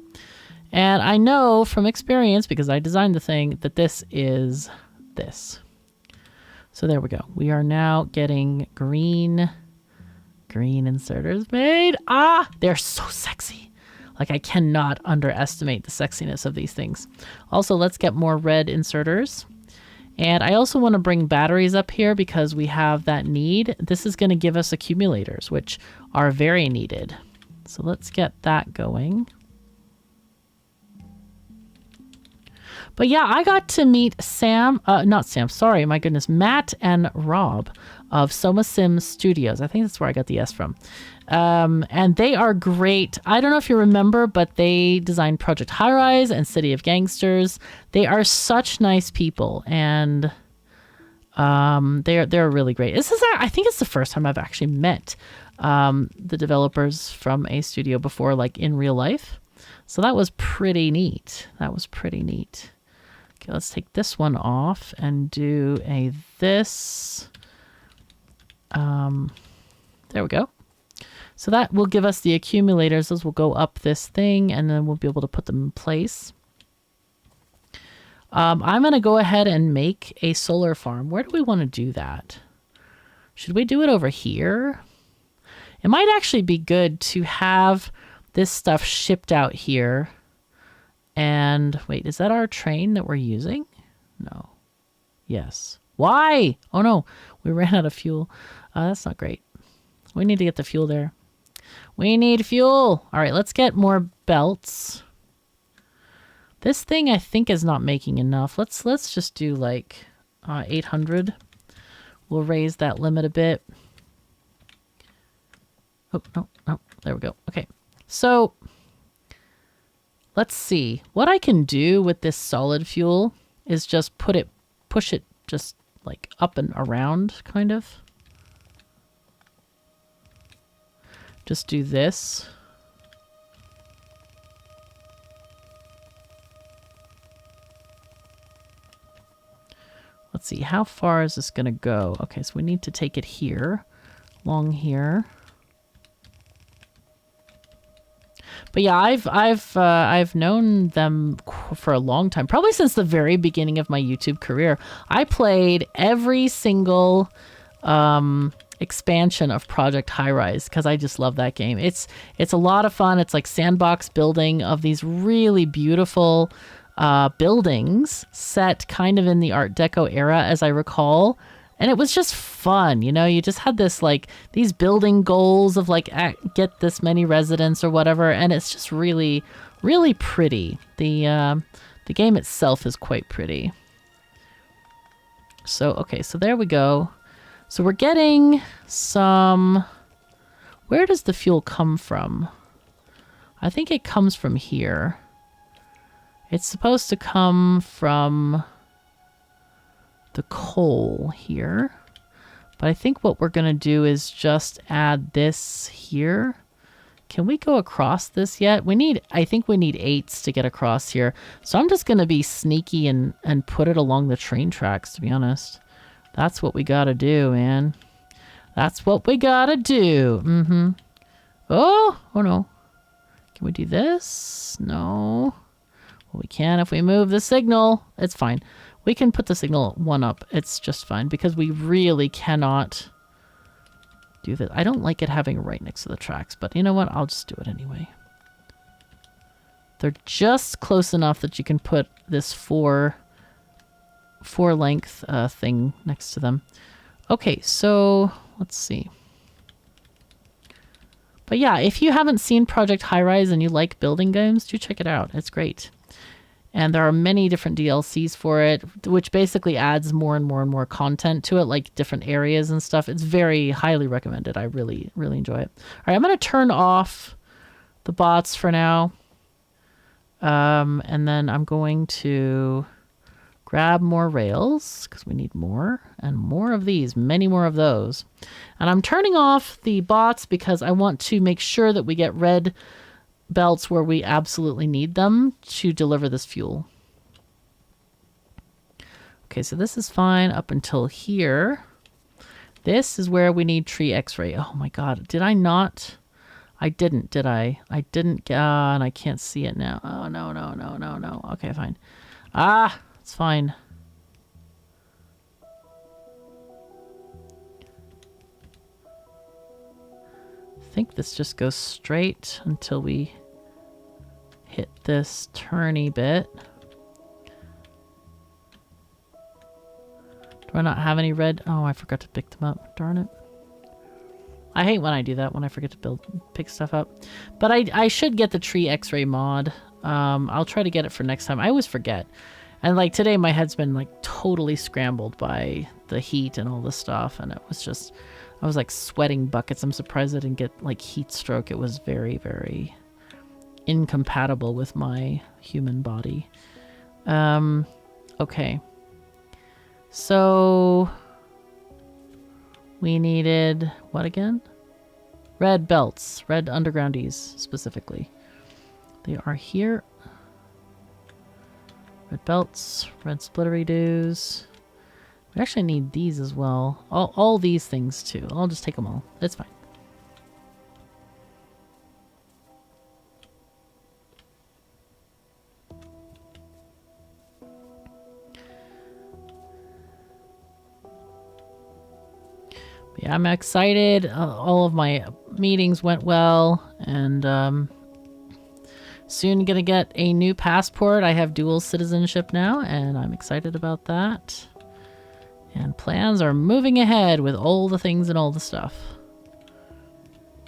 And I know from experience, because I designed the thing, that this is this. So there we go. We are now getting green inserters made. Ah, they're so sexy. Like, I cannot underestimate the sexiness of these things. Also, let's get more red inserters. And I also want to bring batteries up here because we have that need. This is going to give us accumulators, which are very needed. So let's get that going. But yeah, I got to meet Matt and Rob of SomaSim Studios. I think that's where I got the S from. And they are great. I don't know if you remember, but they designed Project High Rise and City of Gangsters. They are such nice people, and they're really great. I think it's the first time I've actually met the developers from a studio before, like in real life. So that was pretty neat. Okay, let's take this one off and do this. There we go. So that will give us the accumulators. Those will go up this thing, and then we'll be able to put them in place. I'm going to go ahead and make a solar farm. Where do we want to do that? Should we do it over here? It might actually be good to have this stuff shipped out here. And wait, is that our train that we're using? No. Yes. Why? Oh no, we ran out of fuel. That's not great. We need to get the fuel there. We need fuel. All right, let's get more belts. This thing I think is not making enough. Let's just do like 800. We'll raise that limit a bit. Oh, no, there we go. Okay, so let's see. What I can do with this solid fuel is just push it just like up and around, kind of. Just do this. let's see, how far is this going to go? Okay, so we need to take it here, along here. But yeah, I've known them for a long time, probably since the very beginning of my YouTube career. I played every single expansion of Project High Rise because I just love that game. It's a lot of fun. It's like sandbox building of these really beautiful buildings set kind of in the Art Deco era, as I recall. And it was just fun, you know, you just had this like these building goals of like get this many residents or whatever, and it's just really, really pretty. The game itself is quite pretty. So okay, so there we go. So we're getting some. Where does the fuel come from? I think it comes from here. It's supposed to come from the coal here, but I think what we're gonna do is just add this here. Can we go across this yet? I think we need 8s to get across here, so I'm just gonna be sneaky and put it along the train tracks, to be honest. That's what we gotta do, man. That's what we gotta do. Oh no, can we do this? No. Well, we can if we move the signal. It's fine. We can put the signal 1 up. It's just fine because we really cannot do this. I don't like it having right next to the tracks, but you know what? I'll just do it anyway. They're just close enough that you can put this four length thing next to them. Okay, so let's see. But yeah, if you haven't seen Project High Rise and you like building games, do check it out. It's great. And there are many different DLCs for it, which basically adds more and more and more content to it, like different areas and stuff. It's very highly recommended. I really, really enjoy it. All right, I'm going to turn off the bots for now. And then I'm going to grab more rails because we need more and more of these, many more of those. And I'm turning off the bots because I want to make sure that we get red belts where we absolutely need them to deliver this fuel. Okay, so this is fine up until here. This is where we need tree x-ray. Oh my god, did I not? I didn't, did I? I didn't, and I can't see it now. Oh, no. Okay, fine. Ah, it's fine. I think this just goes straight until we hit this turny bit. Do I not have any red? Oh, I forgot to pick them up. Darn it. I hate when I do that, when I forget to pick stuff up. But I should get the tree x-ray mod. I'll try to get it for next time. I always forget. And like today my head's been like totally scrambled by the heat and all this stuff, and it was just, I was like sweating buckets. I'm surprised I didn't get like heat stroke. It was very, very incompatible with my human body. Okay. So we needed what again? Red belts, red undergroundies specifically. They are here. Red belts, red splittery-doos. We actually need these as well. All these things too. I'll just take them all. It's fine. Yeah, I'm excited. All of my meetings went well, and soon gonna get a new passport. I have dual citizenship now, and I'm excited about that. And plans are moving ahead with all the things and all the stuff.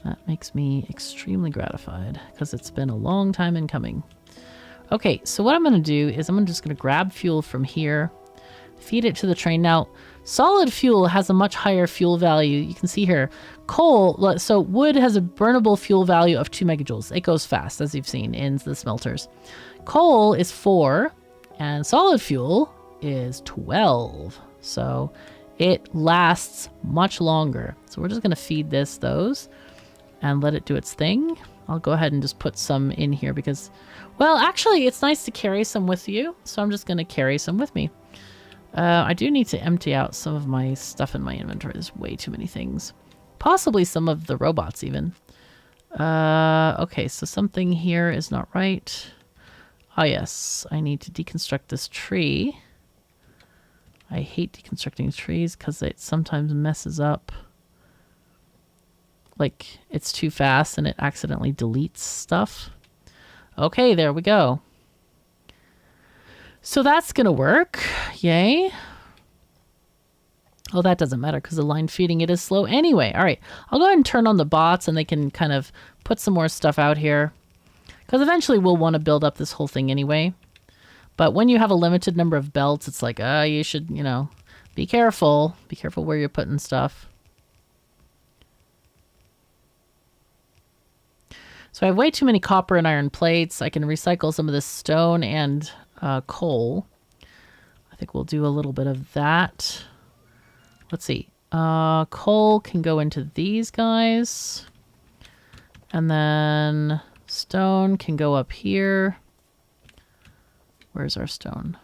That makes me extremely gratified, because it's been a long time in coming. Okay, so what I'm gonna do is I'm just gonna grab fuel from here, feed it to the train. Now, solid fuel has a much higher fuel value. You can see here, coal, so wood has a burnable fuel value of 2 megajoules. It goes fast, as you've seen in the smelters. Coal is 4, and solid fuel is 12. So it lasts much longer. So we're just gonna feed those and let it do its thing. I'll go ahead and just put some in here because, well, actually it's nice to carry some with you. So I'm just gonna carry some with me. I do need to empty out some of my stuff in my inventory. There's way too many things. Possibly some of the robots even. Okay, so something here is not right. Ah, yes, I need to deconstruct this tree. I hate deconstructing trees because it sometimes messes up. Like, it's too fast and it accidentally deletes stuff. Okay, there we go. So that's gonna work. Yay. Oh, that doesn't matter because the line feeding it is slow anyway. All right, I'll go ahead and turn on the bots and they can kind of put some more stuff out here. Because eventually we'll want to build up this whole thing anyway. But when you have a limited number of belts, it's like, you should, you know, be careful. Be careful where you're putting stuff. So I have way too many copper and iron plates. I can recycle some of this stone and coal. I think we'll do a little bit of that. Let's see. Coal can go into these guys. And then stone can go up here. Where's our stone?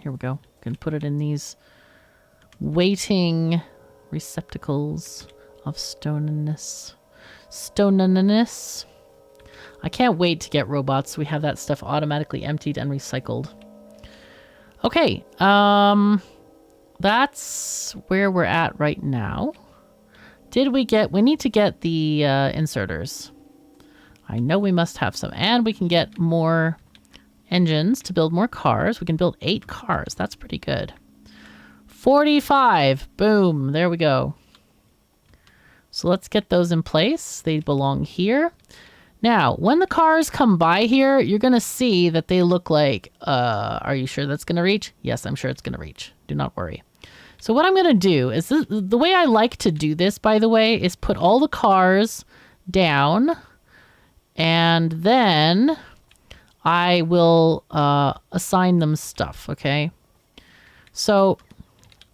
Here we go. Can put it in these waiting receptacles of stonenness. Stonenness. I can't wait to get robots so we have that stuff automatically emptied and recycled. Okay, that's where we're at right now. We need to get the inserters. I know we must have some. And we can get more engines to build more cars. We can build 8 cars. That's pretty good. 45. Boom. There we go. So let's get those in place. They belong here. Now, when the cars come by here, you're going to see that they look like, are you sure that's going to reach? Yes, I'm sure it's going to reach. Do not worry. So what I'm going to do is, the way I like to do this, by the way, is put all the cars down, and then I will assign them stuff, okay? So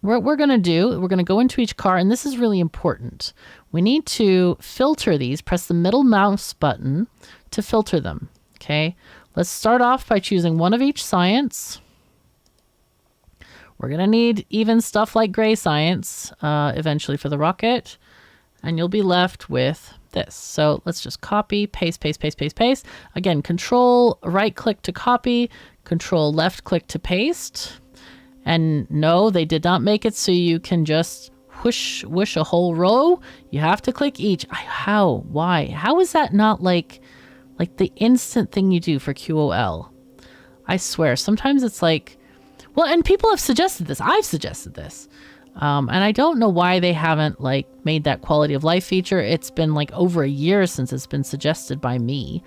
what we're going to do, we're going to go into each car, and this is really important. We need to filter these. Press the middle mouse button to filter them, okay? Let's start off by choosing one of each science. We're going to need even stuff like gray science eventually for the rocket, and you'll be left with this. So let's just copy, paste, paste, paste, paste, paste. Again, control right click to copy, control left click to paste. And no, they did not make it so you can just whoosh a whole row. You have to click each. How? Why? How is that not like the instant thing you do for QOL? I swear, sometimes it's like, well, and people have suggested this. I've suggested this. And I don't know why they haven't like made that quality of life feature. It's been like over a year since it's been suggested by me.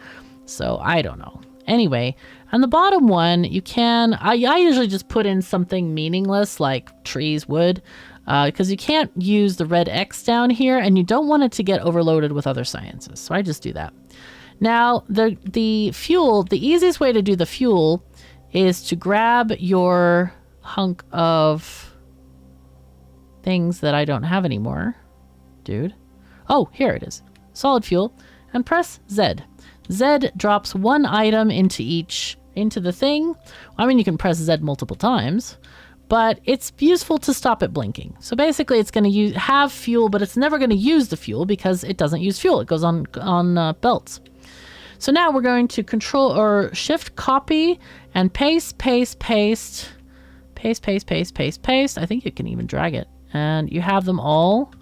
So I don't know. Anyway, on the bottom one, you can, I usually just put in something meaningless like trees, wood, because you can't use the red X down here and you don't want it to get overloaded with other sciences. So I just do that. Now, the fuel, the easiest way to do the fuel is to grab your hunk of things that I don't have anymore, dude. Oh, here it is. Solid fuel. And press Z. Z drops one item into the thing. I mean, you can press Z multiple times, but it's useful to stop it blinking. So basically it's going to have fuel, but it's never going to use the fuel because it doesn't use fuel. It goes on belts. So now we're going to control or shift copy and paste, paste, paste, paste, paste, paste, paste, paste. I think you can even drag it. And you have them all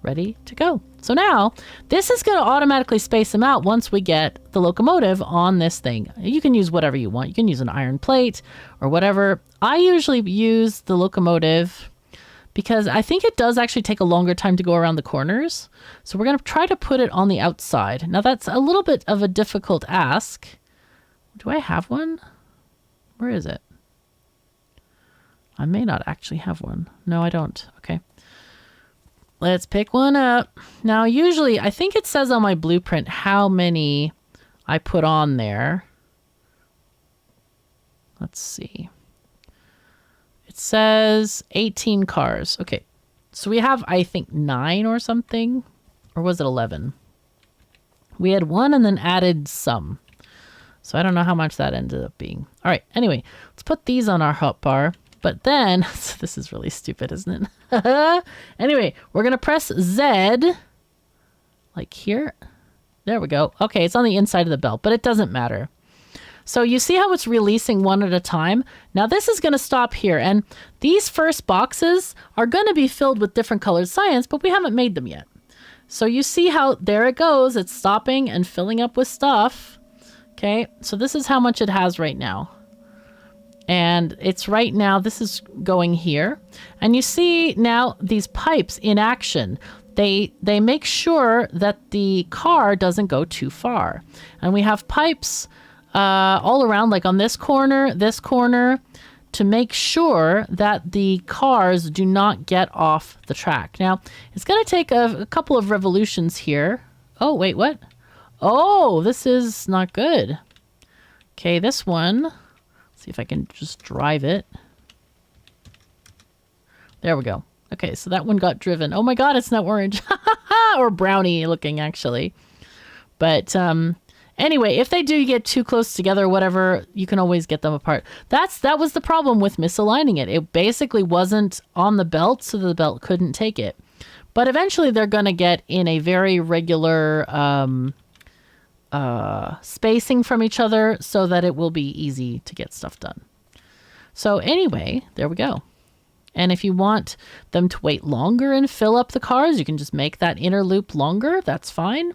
ready to go. So now this is going to automatically space them out once we get the locomotive on this thing. You can use whatever you want. You can use an iron plate or whatever. I usually use the locomotive because I think it does actually take a longer time to go around the corners. So we're going to try to put it on the outside. Now that's a little bit of a difficult ask. Do I have one? Where is it? I may not actually have one. No, I don't. Okay. Let's pick one up. Now, usually, I think it says on my blueprint how many I put on there. Let's see. It says 18 cars. Okay. So we have, I think, 9 or something. Or was it 11? We had 1 and then added some. So I don't know how much that ended up being. All right. Anyway, let's put these on our hotbar. But then, this is really stupid, isn't it? Anyway, we're going to press Z, like here. There we go. Okay, it's on the inside of the belt, but it doesn't matter. So you see how it's releasing one at a time? Now this is going to stop here, and these first boxes are going to be filled with different colored science, but we haven't made them yet. So you see how there it goes. It's stopping and filling up with stuff. Okay, so this is how much it has right now. And it's right now, this is going here. And you see now these pipes in action. They make sure that the car doesn't go too far. And we have pipes all around, like on this corner, to make sure that the cars do not get off the track. Now, it's going to take a couple of revolutions here. Oh, wait, what? Oh, this is not good. Okay, this one. Let's see if I can just drive it. There we go. Okay, so that one got driven. Oh my God, it's not orange. Or brownie looking, actually. But anyway, if they do get too close together or whatever, you can always get them apart. That was the problem with misaligning it. It basically wasn't on the belt, so the belt couldn't take it. But eventually they're going to get in a very regular spacing from each other so that it will be easy to get stuff done. So anyway, there we go. And if you want them to wait longer and fill up the cars, you can just make that inner loop longer. That's fine.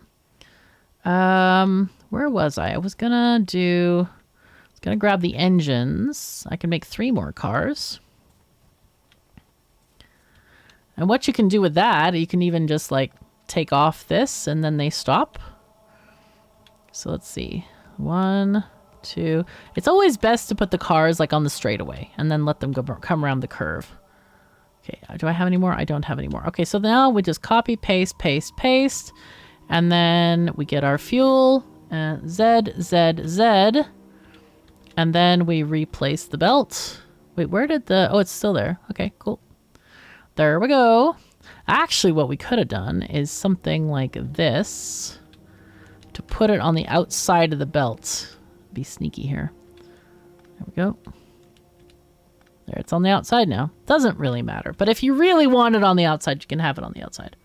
Where was I? I was gonna grab the engines. I can make 3 more cars. And what you can do with that, you can even just like take off this and then they stop. So let's see. 1, 2. It's always best to put the cars like on the straightaway and then let them come around the curve. Okay, do I have any more? I don't have any more. Okay, so now we just copy, paste, paste, paste. And then we get our fuel, Z, Z, Z. And then we replace the belt. Wait, where did oh, it's still there. Okay, cool. There we go. Actually, what we could have done is something like this to put it on the outside of the belt. Be sneaky here. There we go. There, it's on the outside now. Doesn't really matter. But if you really want it on the outside, you can have it on the outside.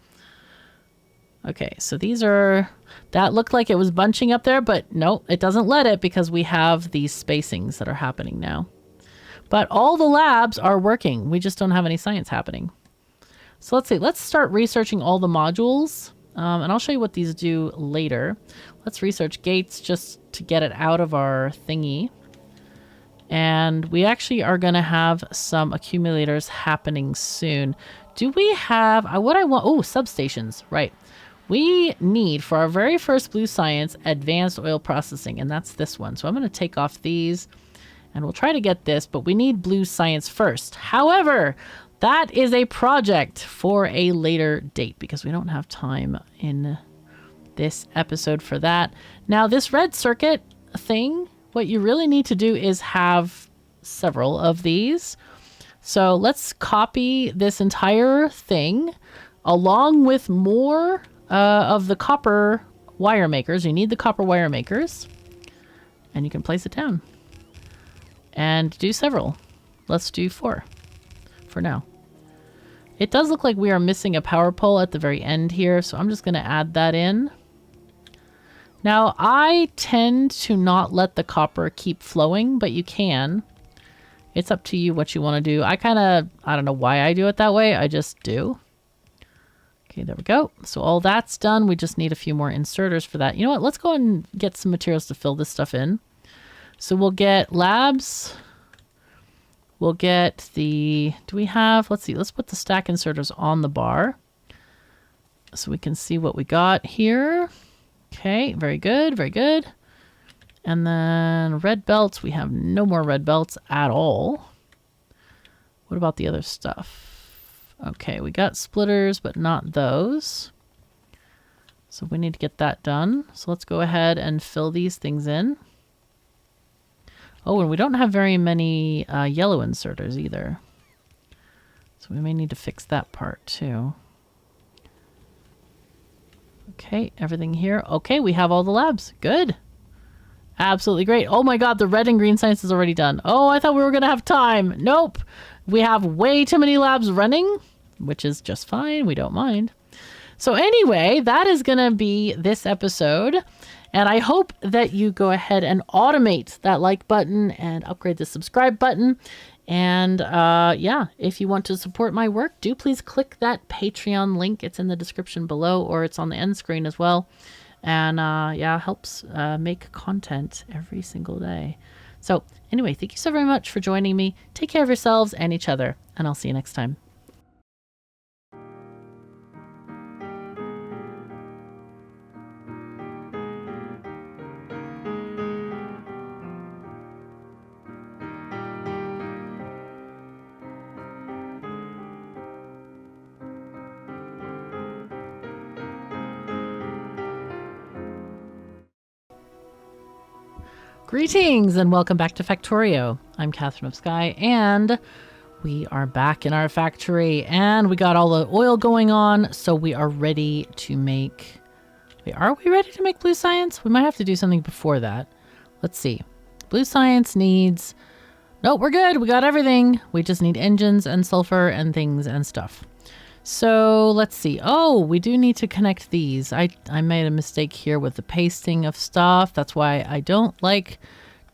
Okay, so these are... That looked like it was bunching up there, but no, it doesn't let it because we have these spacings that are happening now. But all the labs are working. We just don't have any science happening. So let's see. Let's start researching all the modules. And I'll show you what these do later. Let's research gates just to get it out of our thingy. And we actually are going to have some accumulators happening soon. Do we have... what I want... Oh, substations. Right. We need, for our very first blue science, advanced oil processing. And that's this one. So I'm going to take off these. And we'll try to get this. But we need blue science first. However, that is a project for a later date. Because we don't have time in this episode for that. Now, this red circuit thing... What you really need to do is have several of these. So let's copy this entire thing along with more of the copper wire makers. You need the copper wire makers. And you can place it down. And do several. Let's do 4 for now. It does look like we are missing a power pole at the very end here. So I'm just going to add that in. Now, I tend to not let the copper keep flowing, but you can. It's up to you what you want to do. I don't know why I do it that way. I just do. Okay, there we go. So all that's done. We just need a few more inserters for that. You know what? Let's go and get some materials to fill this stuff in. So we'll get labs. We'll get the... Do we have... Let's see. Let's put the stack inserters on the bar so we can see what we got here. Okay, very good, very good. And then red belts, we have no more red belts at all. What about the other stuff? Okay, we got splitters, but not those. So we need to get that done. So let's go ahead and fill these things in. Oh, and we don't have very many yellow inserters either. So we may need to fix that part too. Okay, everything here. Okay, we have all the labs. Good. Absolutely great. Oh my God, the red and green science is already done. Oh, I thought we were going to have time. Nope. we have way too many labs running, which is just fine. We don't mind. So anyway, that is going to be this episode. And I hope that you go ahead and automate that like button and upgrade the subscribe button. And yeah, if you want to support my work, do please click that Patreon link. It's in the description below, or it's on the end screen as well. And yeah, helps make content every single day. So anyway, thank you so very much for joining me. Take care of yourselves and each other, and I'll see you next time. Greetings and welcome back to Factorio. I'm KatherineOfSky, and we are back in our factory, and we got all the oil going on, so we are ready to make... Wait, are we ready to make blue science? We might have to do something before that. Let's see. Blue science needs... Nope, we're good. We got everything. We just need engines and sulfur and things and stuff. So let's see. Oh, we do need to connect these. I made a mistake here with the pasting of stuff. That's why I don't like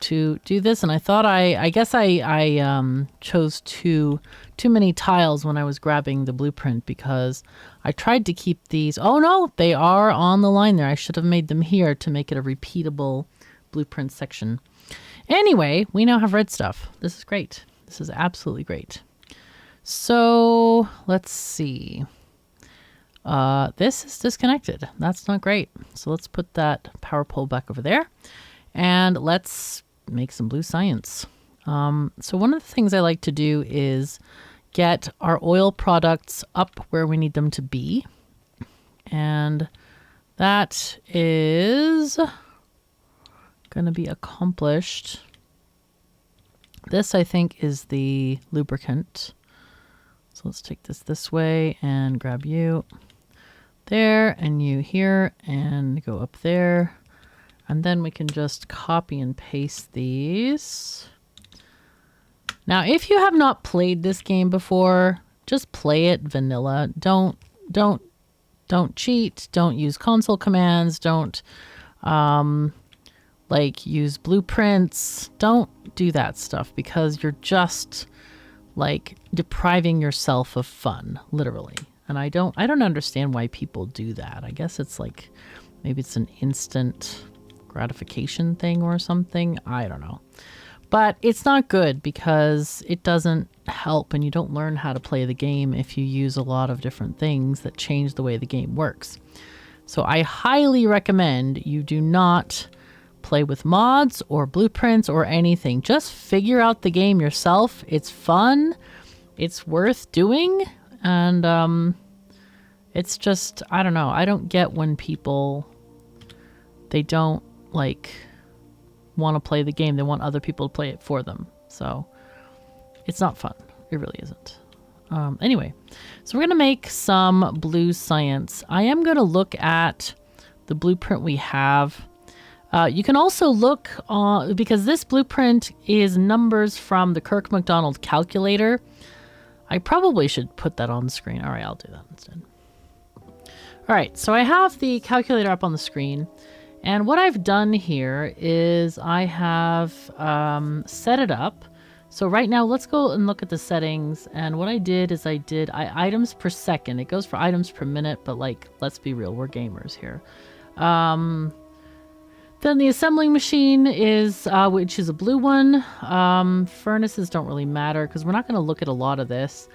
to do this. And I thought I guess I chose too many tiles when I was grabbing the blueprint, because I tried to keep these. Oh no, they are on the line there. I should have made them here to make it a repeatable blueprint section. Anyway, we now have red stuff. This is great. This is absolutely great. So let's see. This is disconnected. That's not great. So let's put that power pole back over there, and let's make some blue science. So one of the things I like to do is get our oil products up where we need them to be. And that is going to be accomplished. This, I think, is the lubricant. So let's take this way and grab you there and you here and go up there. And then we can just copy and paste these. Now, if you have not played this game before, just play it vanilla. Don't cheat. Don't use console commands. Don't like use blueprints. Don't do that stuff, because you're just like depriving yourself of fun, literally. And I don't understand why people do that. I guess it's like, maybe it's an instant gratification thing or something. I don't know. But it's not good, because it doesn't help, and you don't learn how to play the game if you use a lot of different things that change the way the game works. So I highly recommend you do not play with mods or blueprints or anything. Just figure out the game yourself. It's fun. It's worth doing. And it's just, I don't know. I don't get when people, they don't like want to play the game. They want other people to play it for them. So it's not fun. It really isn't. Anyway, so we're going to make some blue science. I am going to look at the blueprint we have. You can also look on, because this blueprint is numbers from the Kirk McDonald calculator. I probably should put that on the screen. All right, I'll do that instead. All right, so I have the calculator up on the screen. And what I've done here is I have set it up. So right now, let's go and look at the settings. And what I did is I did items per second. It goes for items per minute, but like, let's be real, we're gamers here. Then the assembling machine is, which is a blue one. Furnaces don't really matter, because we're not going to look at a lot of this.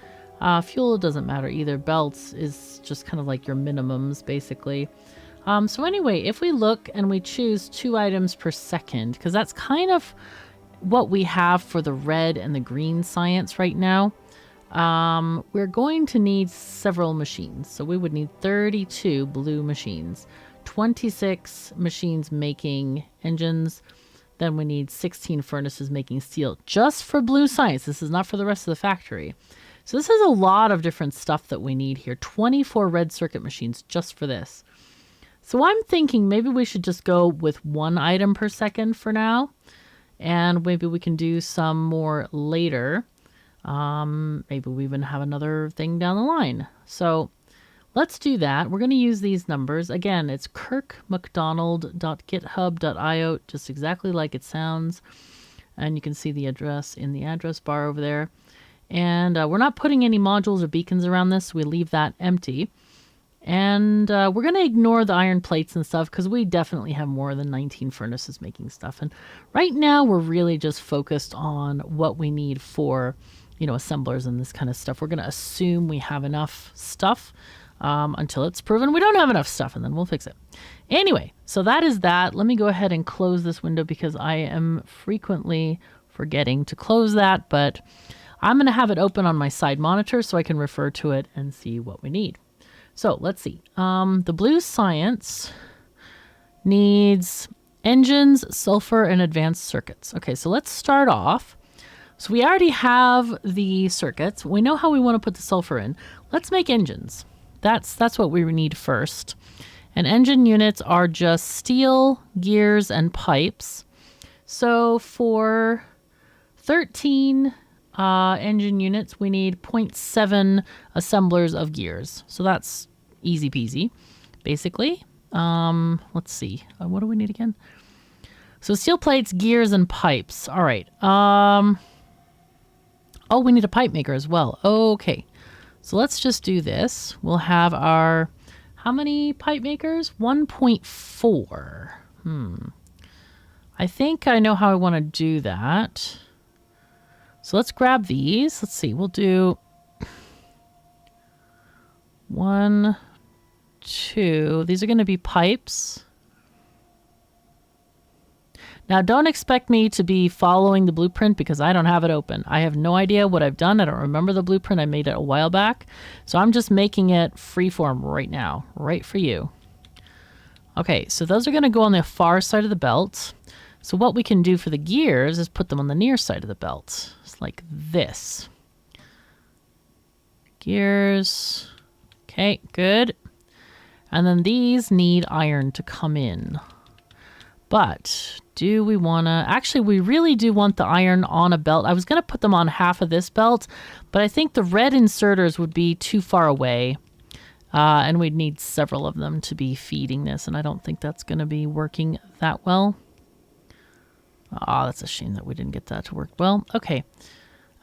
Fuel doesn't matter either. Belts is just kind of like your minimums, basically. So anyway, if we look and we choose 2 items per second, because that's kind of what we have for the red and the green science right now, we're going to need several machines. So we would need 32 blue machines, 26 machines making engines. Then we need 16 furnaces making steel, just for blue science. This is not for the rest of the factory. So this is a lot of different stuff that we need here. 24 red circuit machines just for this. So I'm thinking maybe we should just go with 1 item per second for now. And maybe we can do some more later. Maybe we even have another thing down the line. So let's do that. We're going to use these numbers. Again, it's kirkmcdonald.github.io, just exactly like it sounds. And you can see the address in the address bar over there. And we're not putting any modules or beacons around this, so we leave that empty. And we're going to ignore the iron plates and stuff because we definitely have more than 19 furnaces making stuff. And right now we're really just focused on what we need for, you know, assemblers and this kind of stuff. We're going to assume we have enough stuff until it's proven we don't have enough stuff, and then we'll fix it. Anyway, so that is that. Let me go ahead and close this window because I am frequently forgetting to close that, but I'm going to have it open on my side monitor so I can refer to it and see what we need. So let's see. The blue science needs engines, sulfur, and advanced circuits. Okay, so let's start off. So we already have the circuits. We know how we want to put the sulfur in. Let's make engines. That's what we need first. And engine units are just steel, gears, and pipes. So for 13 engine units, we need 0.7 assemblers of gears. So that's easy peasy, basically. Let's see. What do we need again? So steel plates, gears, and pipes. All right. Oh, we need a pipe maker as well. Okay. So let's just do this. We'll have our, how many pipe makers? 1.4. I think I know how I want to do that. So let's grab these. Let's see. We'll do 1, 2. These are going to be pipes. Now, don't expect me to be following the blueprint because I don't have it open. I have no idea what I've done. I don't remember the blueprint. I made it a while back. So I'm just making it freeform right now, right for you. Okay, so those are going to go on the far side of the belt. So what we can do for the gears is put them on the near side of the belt. It's like this. Gears. Okay, good. And then these need iron to come in. But do we want to... Actually, we really do want the iron on a belt. I was going to put them on half of this belt, but I think the red inserters would be too far away. And we'd need several of them to be feeding this, and I don't think that's going to be working that well. Oh, that's a shame that we didn't get that to work well. Okay.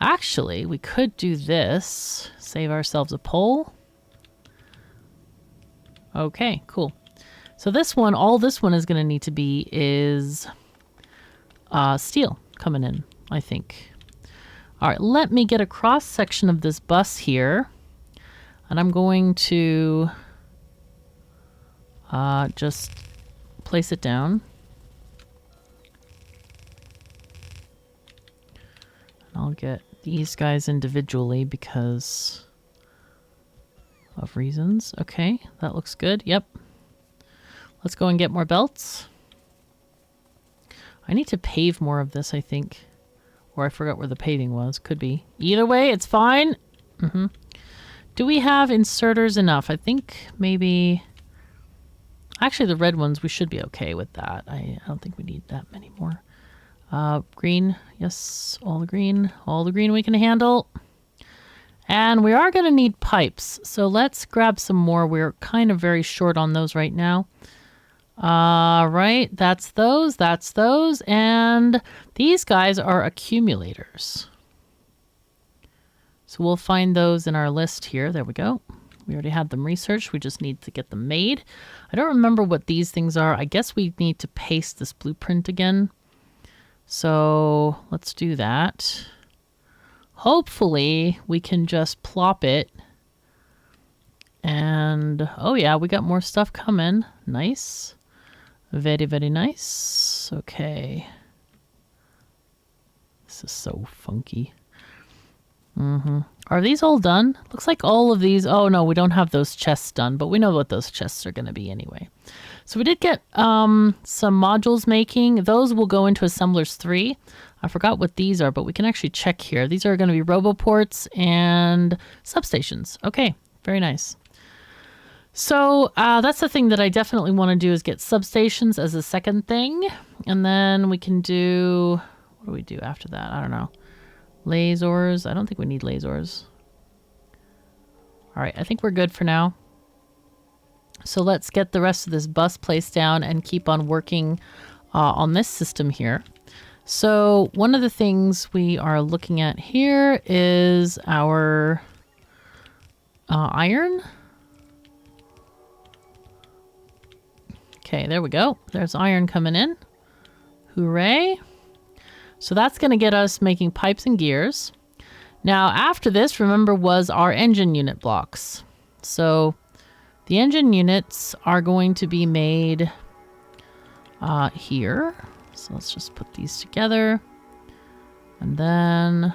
Actually, we could do this. Save ourselves a pole. Okay, cool. So this one, all this one is going to need to be is steel coming in, I think. All right, let me get a cross section of this bus here. And I'm going to just place it down. I'll get these guys individually because of reasons. Okay, that looks good. Yep. Let's go and get more belts. I need to pave more of this, I think. Or I forgot where the paving was. Could be. Either way, it's fine. Do we have inserters enough? I think maybe... Actually, the red ones, we should be okay with that. I don't think we need that many more. Green. Yes, all the green. All the green we can handle. And we are going to need pipes. So let's grab some more. We're kind of very short on those right now. Right, that's those, and these guys are accumulators. So we'll find those in our list here. There we go. We already had them researched. We just need to get them made. I don't remember what these things are. I guess we need to paste this blueprint again. So let's do that. Hopefully we can just plop it. And, oh yeah, we got more stuff coming. Nice. Very, very nice. Okay. This is so funky. Are these all done? Looks like all of these... Oh, no, we don't have those chests done, but we know what those chests are going to be anyway. So we did get some modules making. Those will go into Assemblers 3. I forgot what these are, but we can actually check here. These are going to be roboports and substations. Okay, very nice. So that's the thing that I definitely want to do is get substations as a second thing. And then we can do... What do we do after that? I don't know. Lasers. I don't think we need lasers. All right, I think we're good for now. So let's get the rest of this bus placed down and keep on working on this system here. So one of the things we are looking at here is our iron. Okay, there we go. There's iron coming in. Hooray. So that's going to get us making pipes and gears. Now after this, remember, was our engine unit blocks. So the engine units are going to be made here. So let's just put these together. And then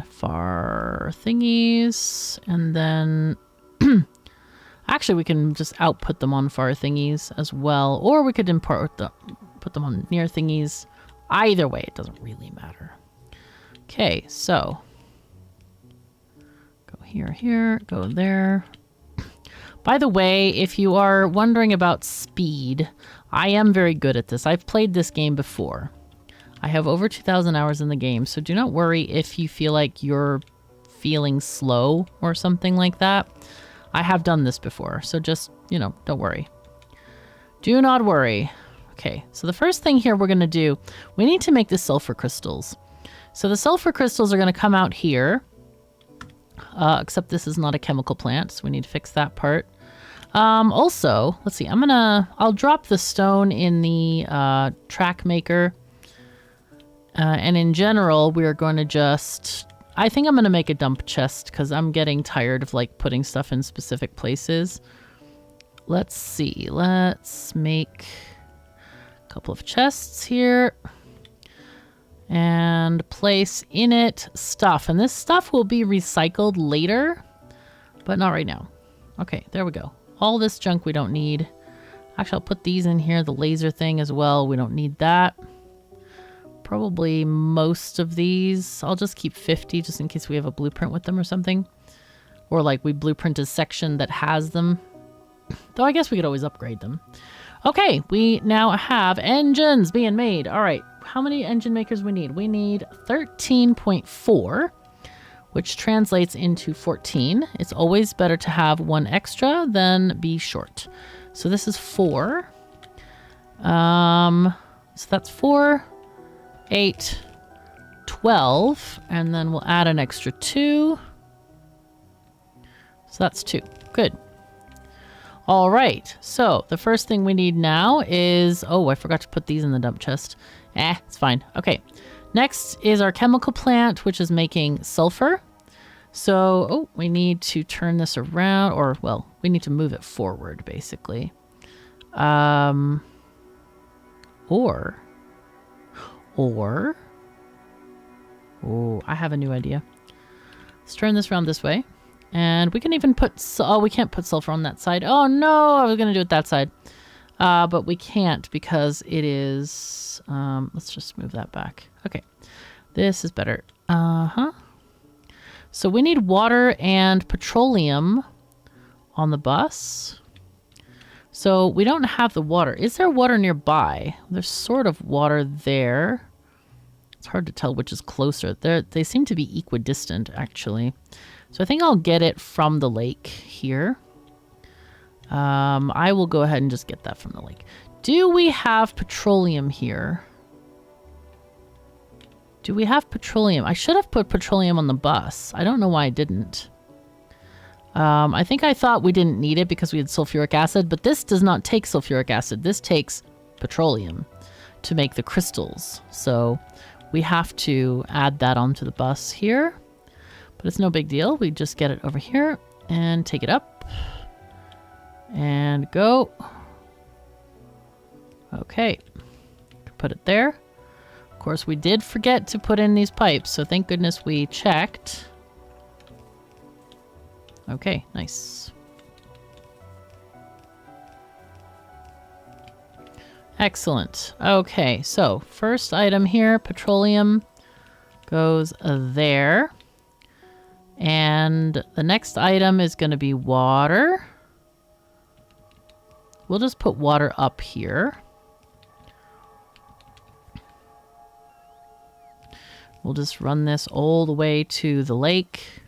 far thingies. And then actually we can just output them on far thingies as well. Or we could put them on near thingies. Either way, it doesn't really matter. Okay, so go here, go there. By the way, if you are wondering about speed, I am very good at this. I've played this game before. I have over 2,000 hours in the game, so do not worry if you feel like you're feeling slow or something like that. I have done this before, so just, you know, don't worry. Do not worry. Okay, so the first thing here we're going to do, we need to make the sulfur crystals. So the sulfur crystals are going to come out here, except this is not a chemical plant, so we need to fix that part. Also, let's see, I'll drop the stone in the track maker. And in general, we're going to just, I think I'm going to make a dump chest because I'm getting tired of like putting stuff in specific places. Let's see, let's make a couple of chests here and place in it stuff. And this stuff will be recycled later, but not right now. Okay, there we go. All this junk we don't need. Actually, I'll put these in here, the laser thing as well. We don't need that. Probably most of these. I'll just keep 50 just in case we have a blueprint with them or something. Or like we blueprint a section that has them. Though I guess we could always upgrade them. Okay, we now have engines being made. All right, how many engine makers we need? We need 13.4, which translates into 14. It's always better to have one extra than be short. So this is 4. So that's 4, 8, 12, and then we'll add an extra 2. So that's 2. Good. All right, so the first thing we need now is, oh, I forgot to put these in the dump chest. It's fine. Okay, next is our chemical plant, which is making sulfur. So, oh, we need to turn this around, or, well, we need to move it forward, basically. Or, oh, I have a new idea. Let's turn this around this way. And we can even put, oh, we can't put sulfur on that side. Oh no, I was going to do it that side. But we can't because it is, let's just move that back. Okay, this is better. So we need water and petroleum on the bus. So we don't have the water. Is there water nearby? There's sort of water there. It's hard to tell which is closer. They seem to be equidistant, actually. So I think I'll get it from the lake here. I will go ahead and just get that from the lake. Do we have petroleum here? Do we have petroleum? I should have put petroleum on the bus. I don't know why I didn't. I think I thought we didn't need it because we had sulfuric acid, but this does not take sulfuric acid. This takes petroleum to make the crystals. So we have to add that onto the bus here. But it's no big deal. We just get it over here and take it up and go. Okay, put it there. Of course, we did forget to put in these pipes, so thank goodness we checked. Okay, nice. Excellent. Okay, so first item here, petroleum goes there. And the next item is going to be water. We'll just put water up here. We'll just run this all the way to the lake.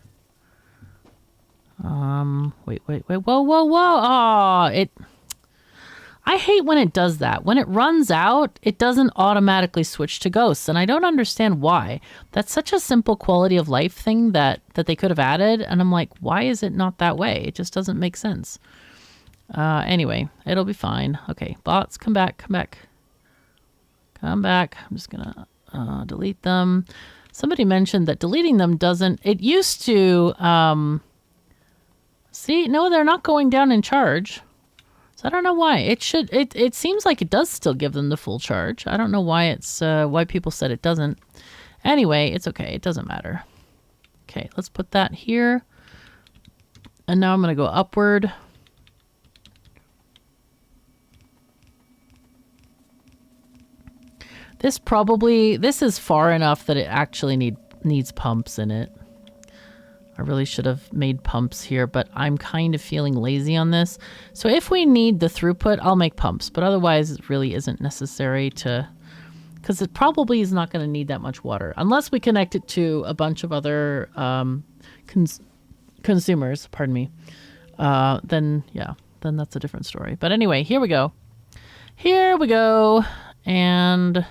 Wait. Whoa. Oh, I hate when it does that. When it runs out, it doesn't automatically switch to ghosts, and I don't understand why. That's such a simple quality of life thing that they could have added, and I'm like, why is it not that way? It just doesn't make sense. Anyway, it'll be fine. Okay, bots, come back. I'm just gonna delete them. Somebody mentioned that deleting them doesn't... It used to... see, no, they're not going down in charge. So I don't know why. It seems like it does still give them the full charge. I don't know why why people said it doesn't. Anyway, it's okay. It doesn't matter. Okay, let's put that here. And now I'm going to go upward. This is far enough that it actually needs pumps in it. I really should have made pumps here, but I'm kind of feeling lazy on this. So if we need the throughput, I'll make pumps, but otherwise it really isn't necessary to, because it probably is not going to need that much water unless we connect it to a bunch of other consumers, pardon me. Then that's a different story. But anyway, here we go. And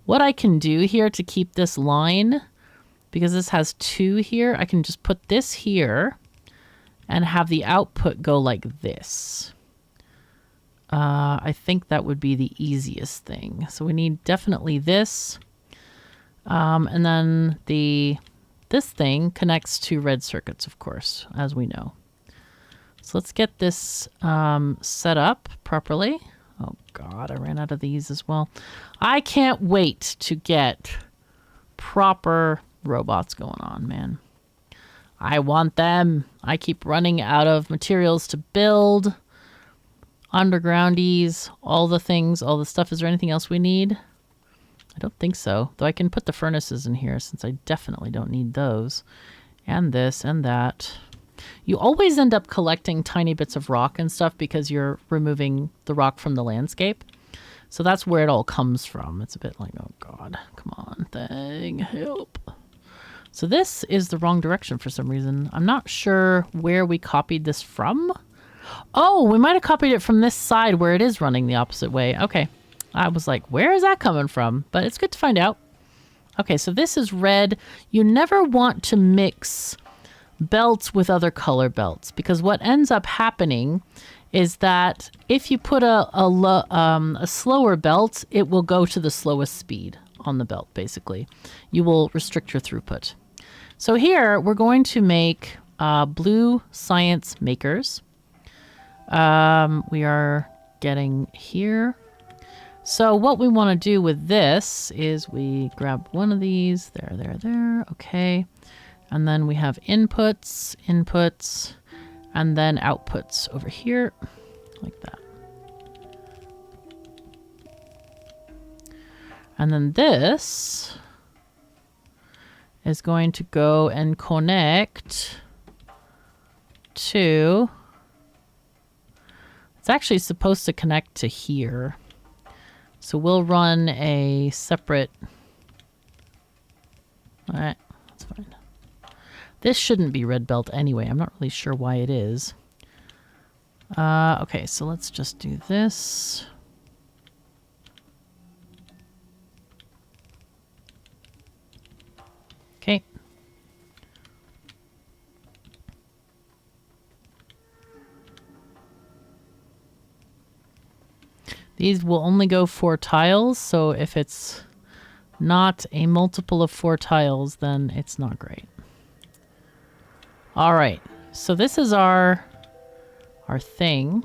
what I can do here to keep this line, because this has 2 here, I can just put this here and have the output go like this. I think that would be the easiest thing. So we need definitely this. And then this thing connects to red circuits, of course, as we know. So let's get this set up properly. Oh God, I ran out of these as well. I can't wait to get proper robots going on, man. I want them. I keep running out of materials to build. Undergroundies, all the things, all the stuff. Is there anything else we need? I don't think so. Though I can put the furnaces in here since I definitely don't need those. And this and that. You always end up collecting tiny bits of rock and stuff because you're removing the rock from the landscape. So that's where it all comes from. It's a bit like, oh God, come on, thing, help. So this is the wrong direction for some reason. I'm not sure where we copied this from. Oh, we might have copied it from this side where it is running the opposite way. Okay. I was like, where is that coming from? But it's good to find out. Okay, so this is red. You never want to mix belts with other color belts because what ends up happening is that if you put a slower belt, it will go to the slowest speed on the belt, basically. You will restrict your throughput. So here, we're going to make blue science makers. We are getting here. So what we want to do with this is we grab one of these. There. Okay. And then we have inputs, and then outputs over here, like that. And then this is going to go and connect to... It's actually supposed to connect to here. So we'll run a separate... All right, that's fine. This shouldn't be red belt anyway. I'm not really sure why it is. Okay, so let's just do this. Okay. These will only go 4 tiles, so if it's not a multiple of 4 tiles, then it's not great. All right, so this is our thing,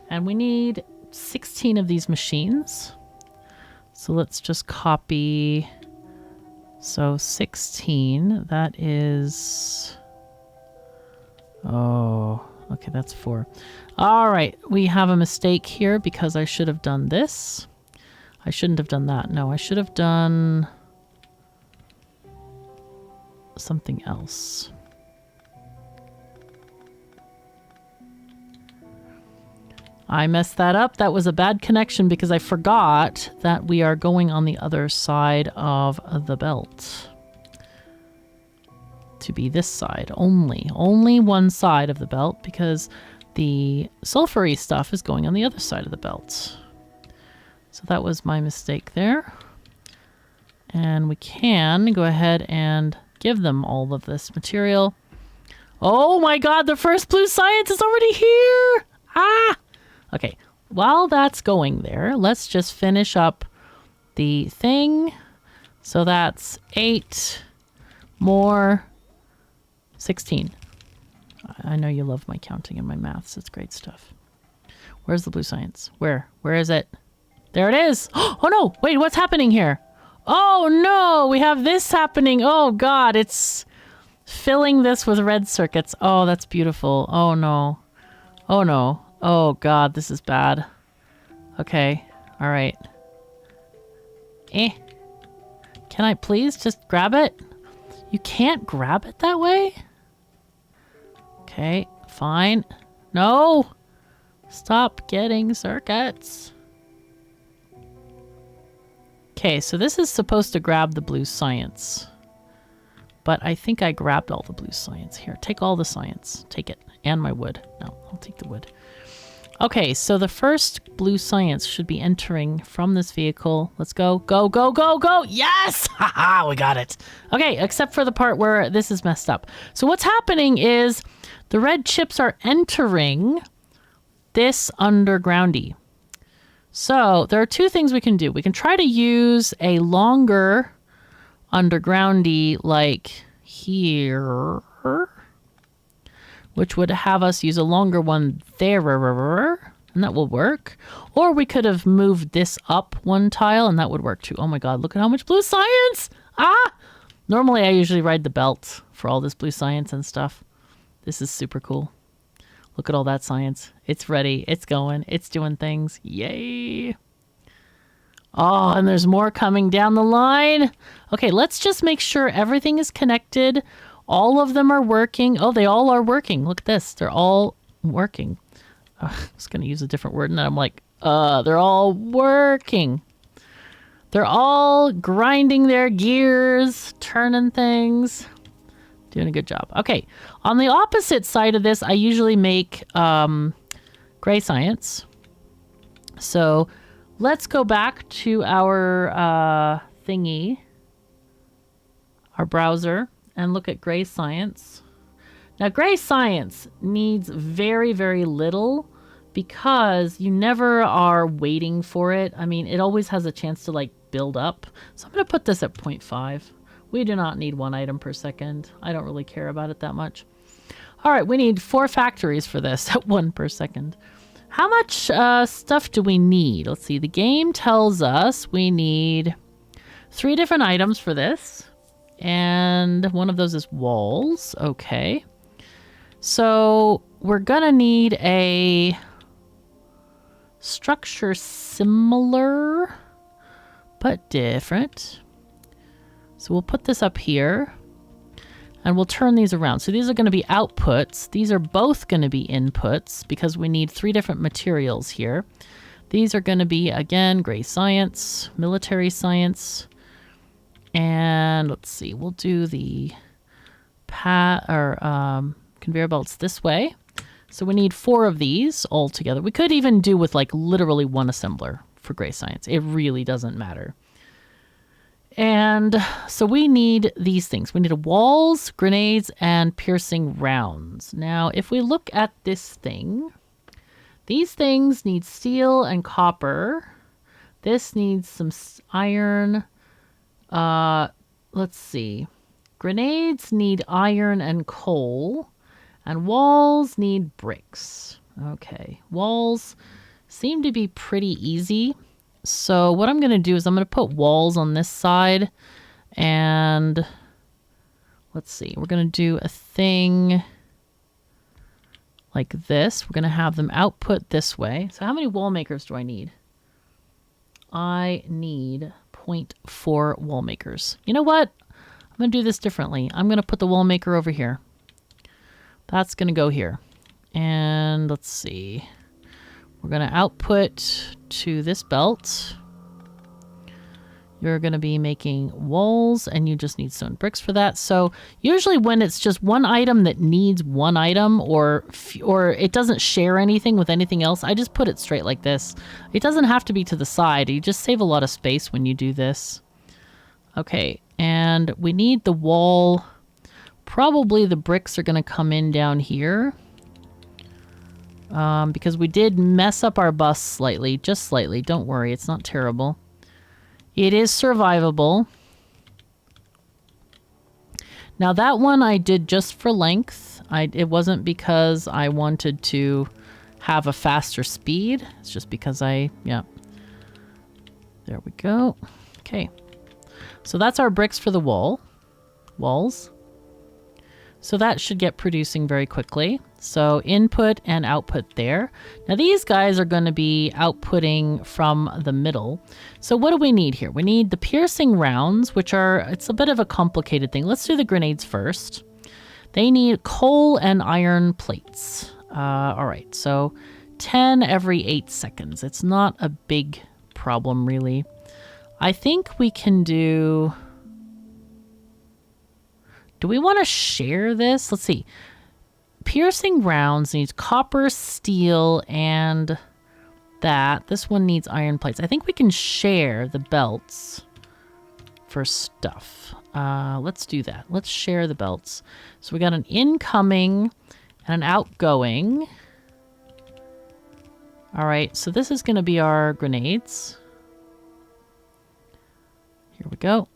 and we need 16 of these machines. So let's just copy. So 16, that is... Oh, okay, that's 4. All right, we have a mistake here because I should have done this. I shouldn't have done that. No, I should have done something else. I messed that up. That was a bad connection because I forgot that we are going on the other side of the belt. To be this side only. Only one side of the belt because the sulfury stuff is going on the other side of the belt. So that was my mistake there. And we can go ahead and give them all of this material. Oh my god, the first blue science is already here! Ah! Okay, while that's going there, let's just finish up the thing. So that's 8 more 16. I know you love my counting and my maths. It's great stuff. Where's the blue science? Where? Where is it? There it is! Oh no! Wait, what's happening here? Oh no! We have this happening! Oh god, it's filling this with red circuits. Oh, that's beautiful. Oh no. Oh no. Oh god, this is bad. Okay. Alright. Can I please just grab it? You can't grab it that way? Okay, fine. No! Stop getting circuits. Okay, so this is supposed to grab the blue science. But I think I grabbed all the blue science. Here, take all the science. Take it. And my wood. No, I'll take the wood. Okay, so the first blue science should be entering from this vehicle. Let's go. Go, go, go, go! Yes! Haha, we got it. Okay, except for the part where this is messed up. So what's happening is the red chips are entering this undergroundy. So there are two things we can do. We can try to use a longer undergroundy like here, which would have us use a longer one there, and that will work. Or we could have moved this up one tile, and that would work too. Oh my god, look at how much blue science! Ah! Normally I usually ride the belt for all this blue science and stuff. This is super cool. Look at all that science. It's ready. It's going. It's doing things. Yay! Oh, and there's more coming down the line. Okay, let's just make sure everything is connected. All of them are working. Oh, they all are working. Look at this. They're all working. I was going to use a different word, and then I'm like, they're all working. They're all grinding their gears, turning things. Doing a good job. Okay, on the opposite side of this, I usually make gray science. So let's go back to our thingy, our browser, and look at gray science. Now, gray science needs very, very little because you never are waiting for it. I mean, it always has a chance to like build up. So I'm going to put this at 0.5. We do not need 1 item per second. I don't really care about it that much. All right, we need 4 factories for this at 1 per second. How much stuff do we need? Let's see. The game tells us we need 3 different items for this. And one of those is walls. Okay. So we're going to need a structure similar but different. So we'll put this up here and we'll turn these around. So these are going to be outputs. These are both going to be inputs because we need 3 different materials here. These are going to be, again, gray science, military science, and let's see, we'll do the conveyor belts this way. So we need 4 of these all together. We could even do with like literally 1 assembler for gray science. It really doesn't matter. And so we need these things. We need walls, grenades, and piercing rounds. Now, if we look at this thing, these things need steel and copper. This needs some iron. Let's see. Grenades need iron and coal. And walls need bricks. Okay. Walls seem to be pretty easy. So what I'm going to do is I'm going to put walls on this side. And let's see. We're going to do a thing like this. We're going to have them output this way. So how many wall makers do I need? I need 0.4 wall makers. You know what? I'm going to do this differently. I'm going to put the wall maker over here. That's going to go here. And let's see. We're going to output to this belt. You're going to be making walls, and you just need stone bricks for that. So usually when it's just one item that needs one item, or it doesn't share anything with anything else, I just put it straight like this. It doesn't have to be to the side. You just save a lot of space when you do this. Okay, and we need the wall. Probably the bricks are going to come in down here. Because we did mess up our bus slightly, just slightly. Don't worry, it's not terrible. It is survivable. Now that one I did just for length. It wasn't because I wanted to have a faster speed. It's just because yeah. There we go. Okay. So that's our bricks for the walls. So that should get producing very quickly. So input and output there. Now these guys are going to be outputting from the middle. So what do we need here? We need the piercing rounds, which it's a bit of a complicated thing. Let's do the grenades first. They need coal and iron plates. All right, so 10 every 8 seconds. It's not a big problem, really. I think we can do... Do we want to share this? Let's see. Piercing rounds needs copper, steel, and that. This one needs iron plates. I think we can share the belts for stuff. Let's do that. Let's share the belts. So we got an incoming and an outgoing. All right, so this is going to be our grenades. Here we go.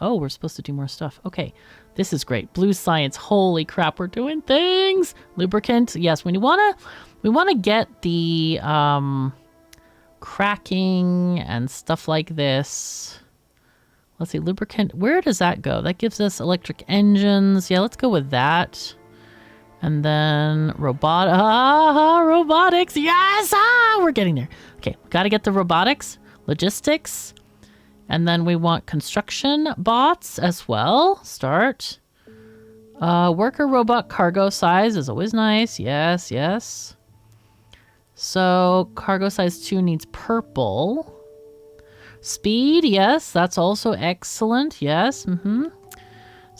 Oh, we're supposed to do more stuff. Okay, this is great. Blue science. Holy crap, we're doing things. Lubricant. Yes, we want to get the cracking and stuff like this. Let's see, lubricant. Where does that go? That gives us electric engines. Yeah, let's go with that. And then robotics. Yes, we're getting there. Okay, got to get the robotics, logistics. And then we want construction bots as well. Start. Worker robot cargo size is always nice. Yes, yes. So cargo size 2 needs purple. Speed, yes, that's also excellent. Yes. So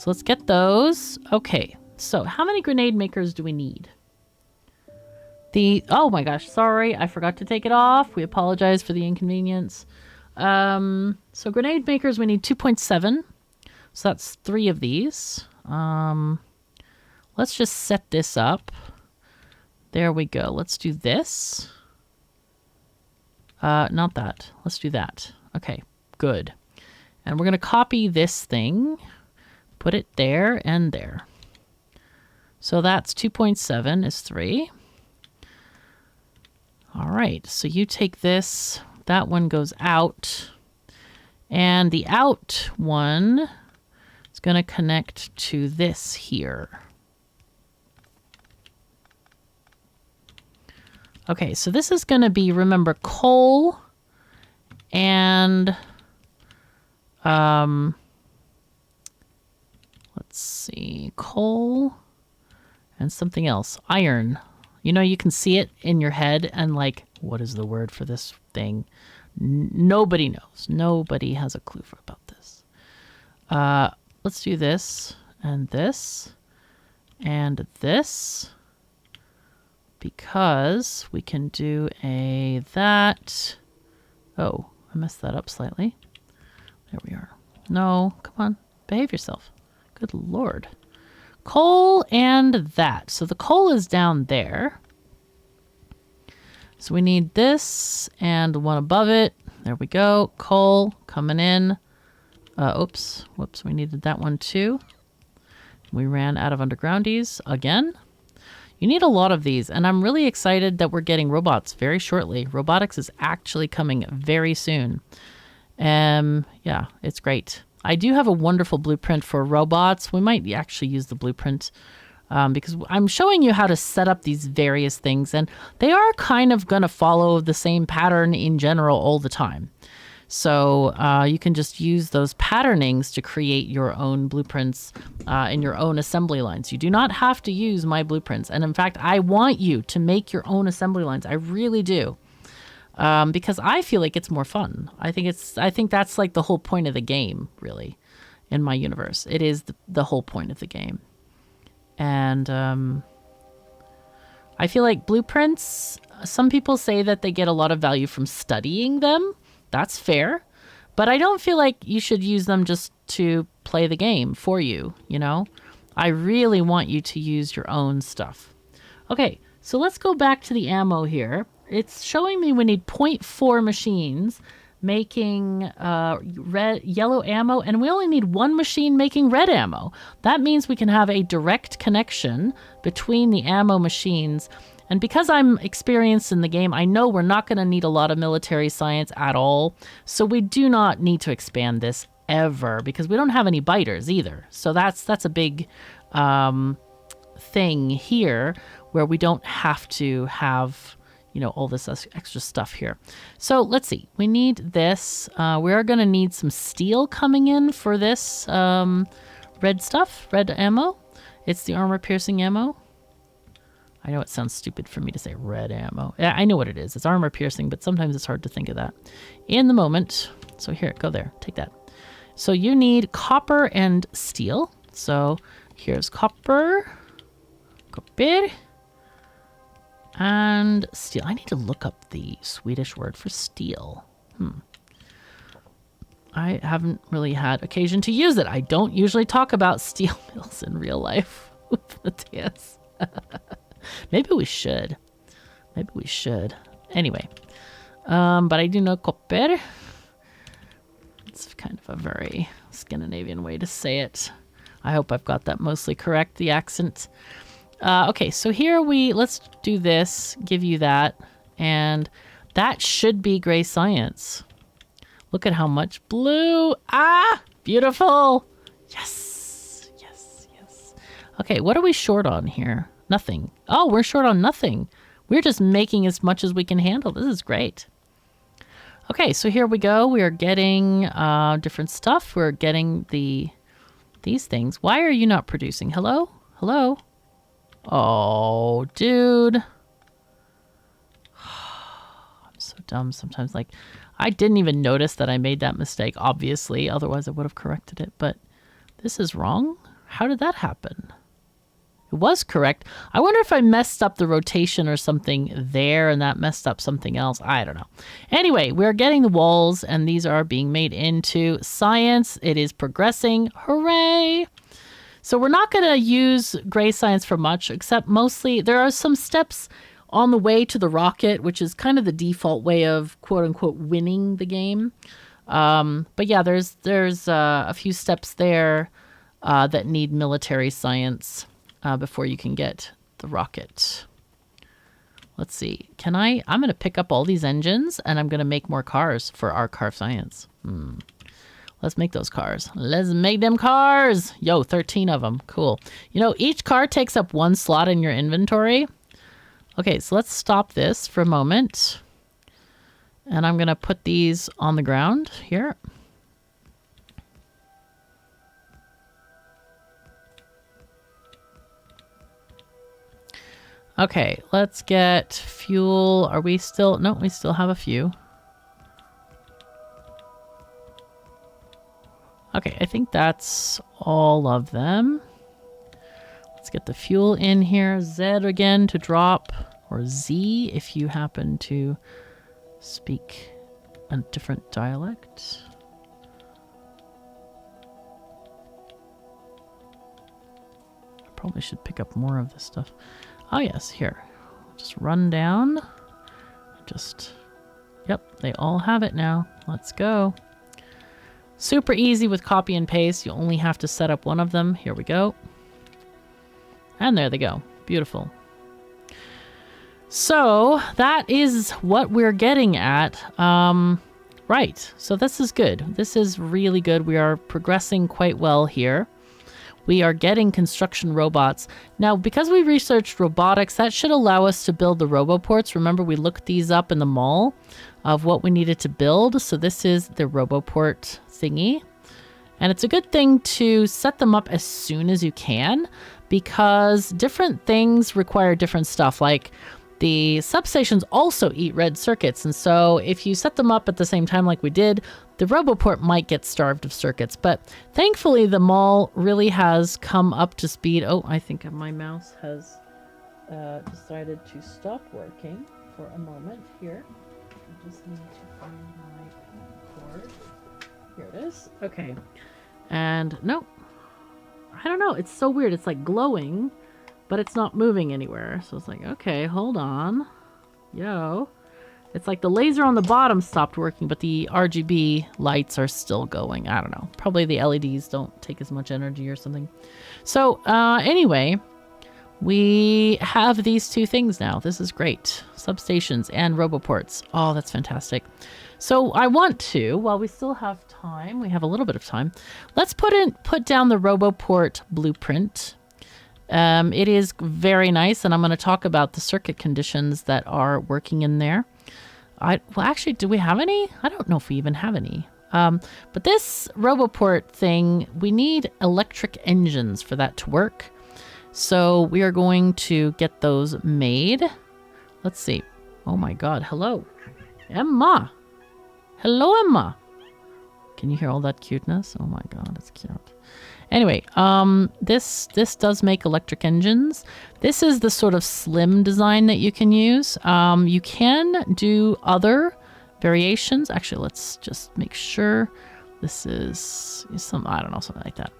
let's get those. Okay, so how many grenade makers do we need? Oh my gosh, sorry, I forgot to take it off. We apologize for the inconvenience. So grenade makers, we need 2.7. So that's 3 of these. Let's just set this up. There we go. Let's do this. Not that. Let's do that. Okay, good. And we're going to copy this thing, put it there and there. So that's 2.7 is 3. All right, so you take this. That one goes out. And the out one is going to connect to this here. Okay, so this is going to be, remember, coal and, let's see, coal and something else, iron. You know, you can see it in your head and like, what is the word for this thing? Nobody knows. Nobody has a clue about this. Let's do this and this and this. Because we can do that. Oh, I messed that up slightly. There we are. No, come on, behave yourself. Good Lord. Coal and that. So the coal is down there. So we need this and the one above it. There we go. Coal coming in. Oops, whoops, we needed that one too. We ran out of undergroundies again. You need a lot of these, and I'm really excited that we're getting robots very shortly. Robotics is actually coming very soon. Yeah, it's great. I do have a wonderful blueprint for robots. We might actually use the blueprint because I'm showing you how to set up these various things, and they are kind of going to follow the same pattern in general all the time. So you can just use those patternings to create your own blueprints in your own assembly lines. You do not have to use my blueprints. And in fact, I want you to make your own assembly lines. I really do. Because I feel like it's more fun. I think that's like the whole point of the game, really, in my universe. It is the whole point of the game. And I feel like blueprints, some people say that they get a lot of value from studying them. That's fair. But I don't feel like you should use them just to play the game for you, you know? I really want you to use your own stuff. Okay, so let's go back to the ammo here. It's showing me we need 0.4 machines making yellow ammo, and we only need one machine making red ammo. That means we can have a direct connection between the ammo machines. And because I'm experienced in the game, I know we're not going to need a lot of military science at all. So we do not need to expand this ever, because we don't have any biters either. So that's a big thing here, where we don't have to have, you know, all this extra stuff here. So let's see. We need this. We are going to need some steel coming in for this red stuff, red ammo. It's the armor piercing ammo. I know it sounds stupid for me to say red ammo. Yeah, I know what it is. It's armor piercing, but sometimes it's hard to think of that in the moment. So here, go there. Take that. So you need copper and steel. So here's copper. Copper. And steel. I need to look up the Swedish word for steel. I haven't really had occasion to use it. I don't usually talk about steel mills in real life with Matthias. Maybe we should. Maybe we should. Anyway. But I do know copper. It's kind of a very Scandinavian way to say it. I hope I've got that mostly correct, the accent. Okay, so here let's do this, give you that, and that should be gray science. Look at how much blue. Ah, beautiful. Yes, yes, yes. Okay, what are we short on here? Nothing. Oh, we're short on nothing. We're just making as much as we can handle. This is great. Okay, so here we go. We are getting different stuff. We're getting these things. Why are you not producing? Hello? Hello? Oh, dude. I'm so dumb sometimes. Like, I didn't even notice that I made that mistake, obviously. Otherwise, I would have corrected it. But this is wrong. How did that happen? It was correct. I wonder if I messed up the rotation or something there and that messed up something else. I don't know. Anyway, we're getting the walls and these are being made into science. It is progressing. Hooray! So we're not going to use gray science for much, except mostly there are some steps on the way to the rocket, which is kind of the default way of quote unquote winning the game. But yeah, there's a few steps there that need military science before you can get the rocket. Let's see. I'm going to pick up all these engines and I'm going to make more cars for our car science. Let's make those cars. Let's make them cars. Yo, 13 of them. Cool. You know, each car takes up one slot in your inventory. Okay, so let's stop this for a moment. And I'm going to put these on the ground here. Okay, let's get fuel. Are we still... No, we still have a few. Okay, I think that's all of them. Let's get the fuel in here. Z again to drop, or Z if you happen to speak a different dialect. I probably should pick up more of this stuff. Oh yes, here. Just run down. Yep, they all have it now. Let's go. Super easy with copy and paste. You only have to set up one of them. Here we go. And there they go. Beautiful. So that is what we're getting at. Right. So this is good. This is really good. We are progressing quite well here. we are getting construction robots. Now, because we researched robotics, that should allow us to build the roboports. Remember, we looked these up in the mall of what we needed to build. So this is the roboport thingy. And it's a good thing to set them up as soon as you can, because different things require different stuff. Like the substations also eat red circuits. And so if you set them up at the same time like we did, the roboport might get starved of circuits. But thankfully, the mall really has come up to speed. Oh, I think my mouse has decided to stop working for a moment here. I just need to find my cord. Here it is. Okay. And no, I don't know. It's so weird. It's like glowing, but it's not moving anywhere. So it's like, okay, hold on. Yo. It's like the laser on the bottom stopped working, but the RGB lights are still going. I don't know. Probably the LEDs don't take as much energy or something. So anyway, we have these two things now. This is great. Substations and roboports. Oh, that's fantastic. So I want to, while we still have time, we have a little bit of time, let's put down the roboport blueprint. It is very nice, and I'm going to talk about the circuit conditions that are working in there. Well, actually, do we have any? I don't know if we even have any. But this roboport thing, we need electric engines for that to work. So we are going to get those made. Let's see. Oh my God. Hello, Emma. Hello, Emma. Can you hear all that cuteness? Oh my God, it's cute. Anyway, this does make electric engines. This is the sort of slim design that you can use. You can do other variations. Actually, let's just make sure this is some, I don't know, something like that.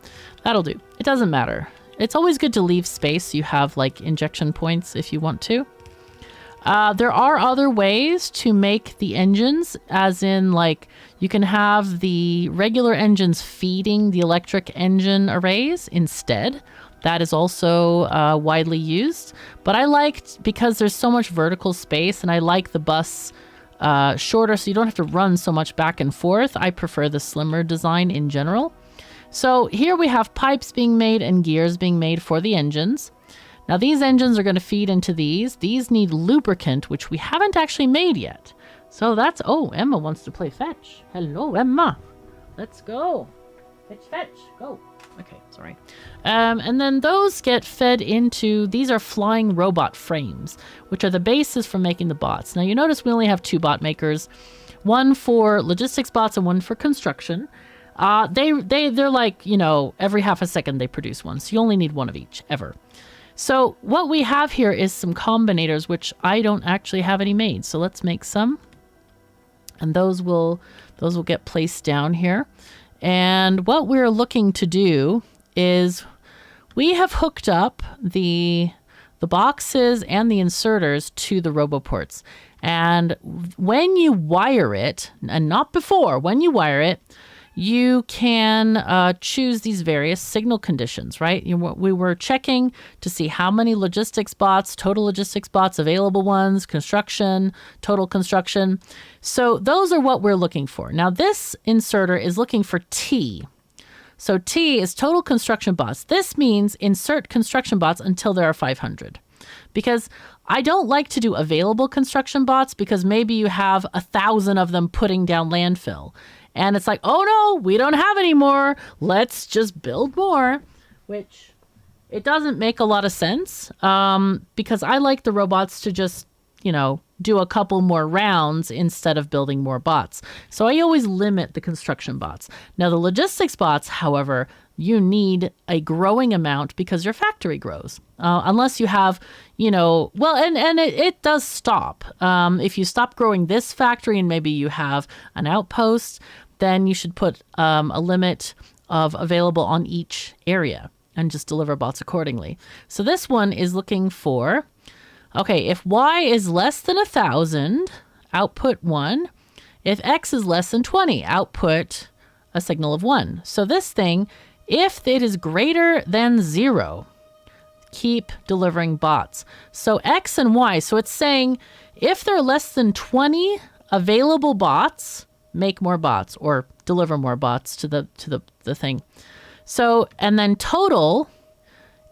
That'll do. It doesn't matter. It's always good to leave space so you have like injection points if you want to. There are other ways to make the engines, as in like you can have the regular engines feeding the electric engine arrays instead. That is also widely used. But I liked, because there's so much vertical space, and I like the bus shorter so you don't have to run so much back and forth. I prefer the slimmer design in general. So here we have pipes being made and gears being made for the engines. Now these engines are going to feed into these. These need lubricant, which we haven't actually made yet. So that's, oh, Emma wants to play fetch. Hello, Emma. Let's go. Fetch, go. Okay, sorry. And then those get fed into, these are flying robot frames, which are the basis for making the bots. Now you notice we only have 2 bot makers, one for logistics bots and one for construction. They're like, you know, every half a second they produce one. So you only need one of each, ever. So what we have here is some combinators, which I don't actually have any made. So let's make some. And those will get placed down here. And what we're looking to do is we have hooked up the boxes and the inserters to the roboports. And when you wire it, and not before, when you wire it, you can choose these various signal conditions, right? We were checking to see how many logistics bots, total logistics bots, available ones, construction, total construction. So those are what we're looking for. Now this inserter is looking for T. So T is total construction bots. This means insert construction bots until there are 500. Because I don't like to do available construction bots, because maybe you have 1,000 of them putting down landfill. And it's like, oh no, we don't have any more. Let's just build more, which it doesn't make a lot of sense, because I like the robots to just, you know, do a couple more rounds instead of building more bots. So I always limit the construction bots. Now the logistics bots, however, you need a growing amount because your factory grows. Unless you have, you know, well, and it does stop. If you stop growing this factory and maybe you have an outpost, then you should put a limit of available on each area and just deliver bots accordingly. So this one is looking for, okay, if Y is less than 1,000, output 1. If X is less than 20, output a signal of 1. So this thing, if it is greater than 0, keep delivering bots. So X and Y, so it's saying if there are less than 20 available bots, make more bots or deliver more bots to the thing. So, and then total,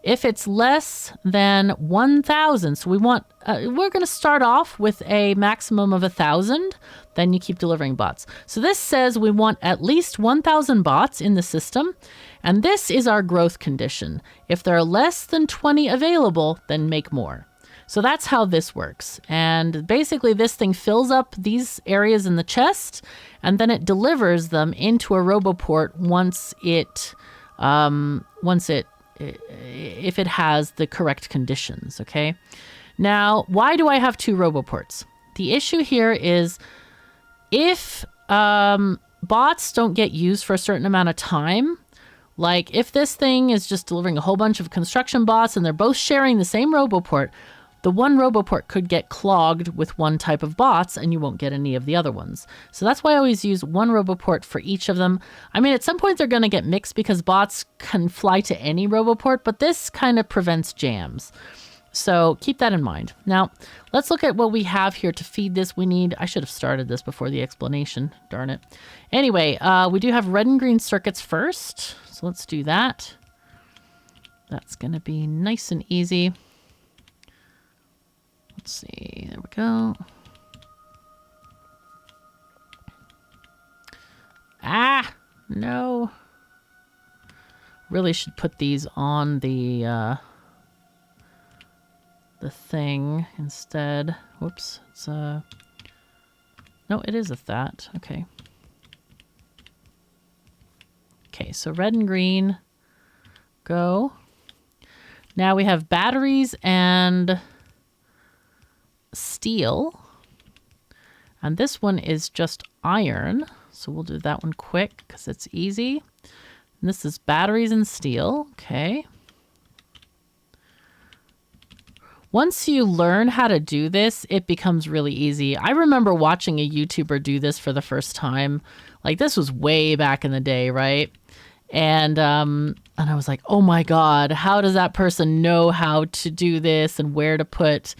if it's less than 1,000, so we want, we're going to start off with a maximum of 1,000, then you keep delivering bots. So this says we want at least 1,000 bots in the system, and this is our growth condition. If there are less than 20 available, then make more. So that's how this works. And basically this thing fills up these areas in the chest, and then it delivers them into a RoboPort if it has the correct conditions, okay? Now, why do I have 2 RoboPorts? The issue here is if bots don't get used for a certain amount of time, like if this thing is just delivering a whole bunch of construction bots and they're both sharing the same RoboPort, the one RoboPort could get clogged with one type of bots and you won't get any of the other ones. So that's why I always use one RoboPort for each of them. I mean, at some point they're going to get mixed because bots can fly to any RoboPort, but this kind of prevents jams. So keep that in mind. Now, let's look at what we have here to feed this. I should have started this before the explanation, darn it. Anyway, we do have red and green circuits first. So let's do that. That's going to be nice and easy. Let's see, there we go. Ah, no. Really should put these on the thing instead. Whoops, it's no, it is that. Okay. Okay, so red and green, go. Now we have batteries and steel, and this one is just iron, so we'll do that one quick because it's easy. And this is batteries and steel. Okay, once you learn how to do this, it becomes really easy. I remember watching a YouTuber do this for the first time. Like, this was way back in the day, right? And I was like, oh my god, how does that person know how to do this and where to put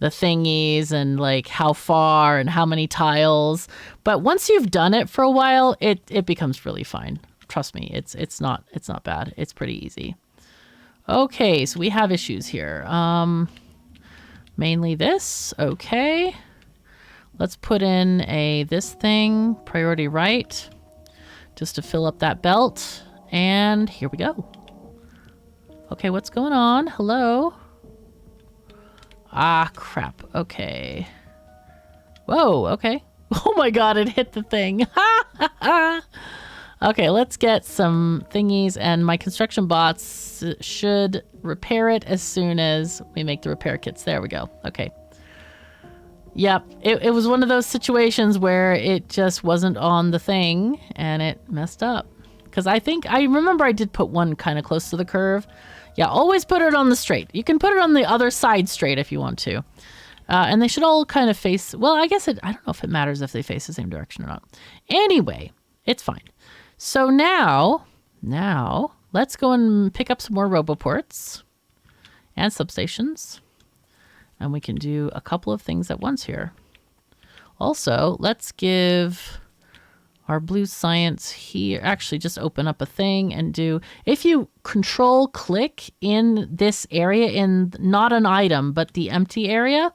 the thingies and like how far and how many tiles? But once you've done it for a while, it becomes really fine. Trust me, it's not bad. It's pretty easy. Okay, so we have issues here. Mainly this. Okay, let's put in this thing, priority right, just to fill up that belt. And here we go. Okay, what's going on? Hello. Ah, crap. Okay. Whoa, okay. Oh my god, it hit the thing. Okay, let's get some thingies, and my construction bots should repair it as soon as we make the repair kits. There we go. Okay. Yep, it was one of those situations where it just wasn't on the thing, and it messed up. Because I remember I did put one kind of close to the curve. Yeah, always put it on the straight. You can put it on the other side straight if you want to. And they should all kind of face, well, I guess I don't know if it matters if they face the same direction or not. Anyway, it's fine. So now, let's go and pick up some more RoboPorts and substations. And we can do a couple of things at once here. Also, let's give our blue science here, actually just open up a thing and do, if you control click in this area, in not an item, but the empty area,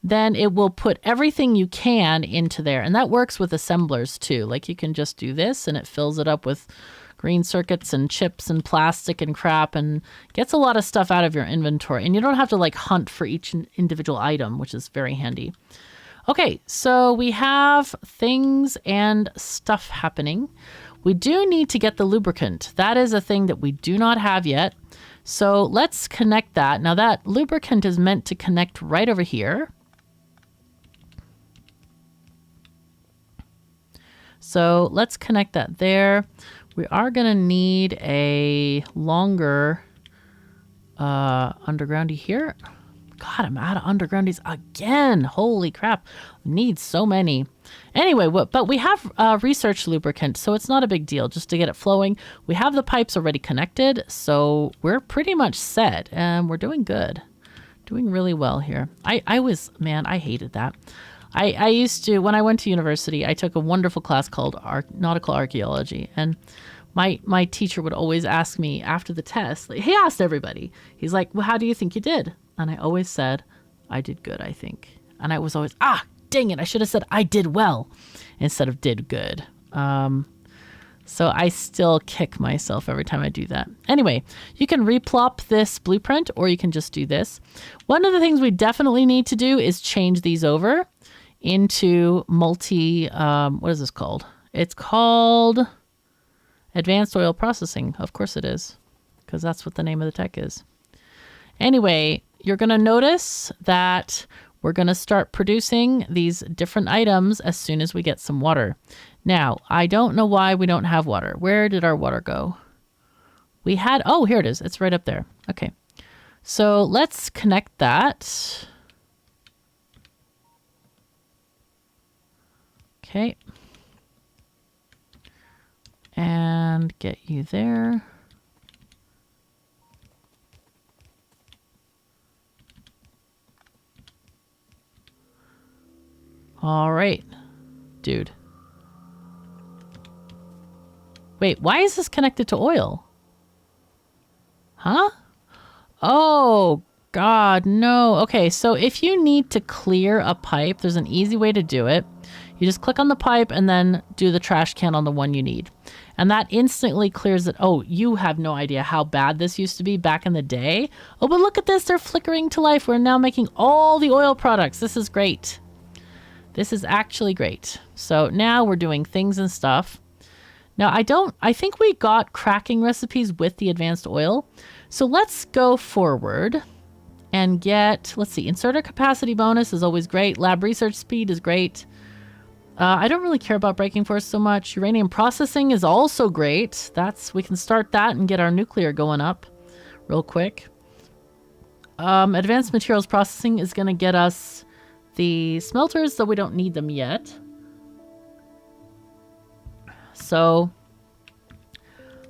then it will put everything you can into there. And that works with assemblers too. Like you can just do this and it fills it up with green circuits and chips and plastic and crap and gets a lot of stuff out of your inventory. And you don't have to like hunt for each individual item, which is very handy. Okay, so we have things and stuff happening. We do need to get the lubricant. That is a thing that we do not have yet. So let's connect that. Now that lubricant is meant to connect right over here. So let's connect that there. We are going to need a longer undergroundy here. God, I'm out of undergroundies again. Holy crap. Need so many. Anyway, but we have research lubricant, so it's not a big deal just to get it flowing. We have the pipes already connected, so we're pretty much set, and we're doing good. Doing really well here. I hated that. I used to, when I went to university, I took a wonderful class called Nautical Archaeology, and My teacher would always ask me after the test, like, he asked everybody, he's like, well, how do you think you did? And I always said, I did good, I think. And I was always, dang it, I should have said I did well instead of did good. So I still kick myself every time I do that. Anyway, you can replop this blueprint or you can just do this. One of the things we definitely need to do is change these over into multi, what is this called? It's called advanced oil processing. Of course it is, because that's what the name of the tech is. Anyway, you're going to notice that we're going to start producing these different items as soon as we get some water. Now, I don't know why we don't have water. Where did our water go? We had, oh, here it is. It's right up there. Okay. So let's connect that. Okay. And get you there. All right, dude. Wait, why is this connected to oil? Huh? Oh, God, no. Okay, so if you need to clear a pipe, there's an easy way to do it. You just click on the pipe and then do the trash can on the one you need. And that instantly clears it. Oh, you have no idea how bad this used to be back in the day. Oh, but look at this. They're flickering to life. We're now making all the oil products. This is great. This is actually great. So now we're doing things and stuff. Now I think we got cracking recipes with the advanced oil. So let's go forward and get, let's see, inserter capacity bonus is always great. Lab research speed is great. I don't really care about braking force so much. Uranium processing is also great. We can start that and get our nuclear going up real quick. Advanced materials processing is going to get us the smelters, so we don't need them yet. So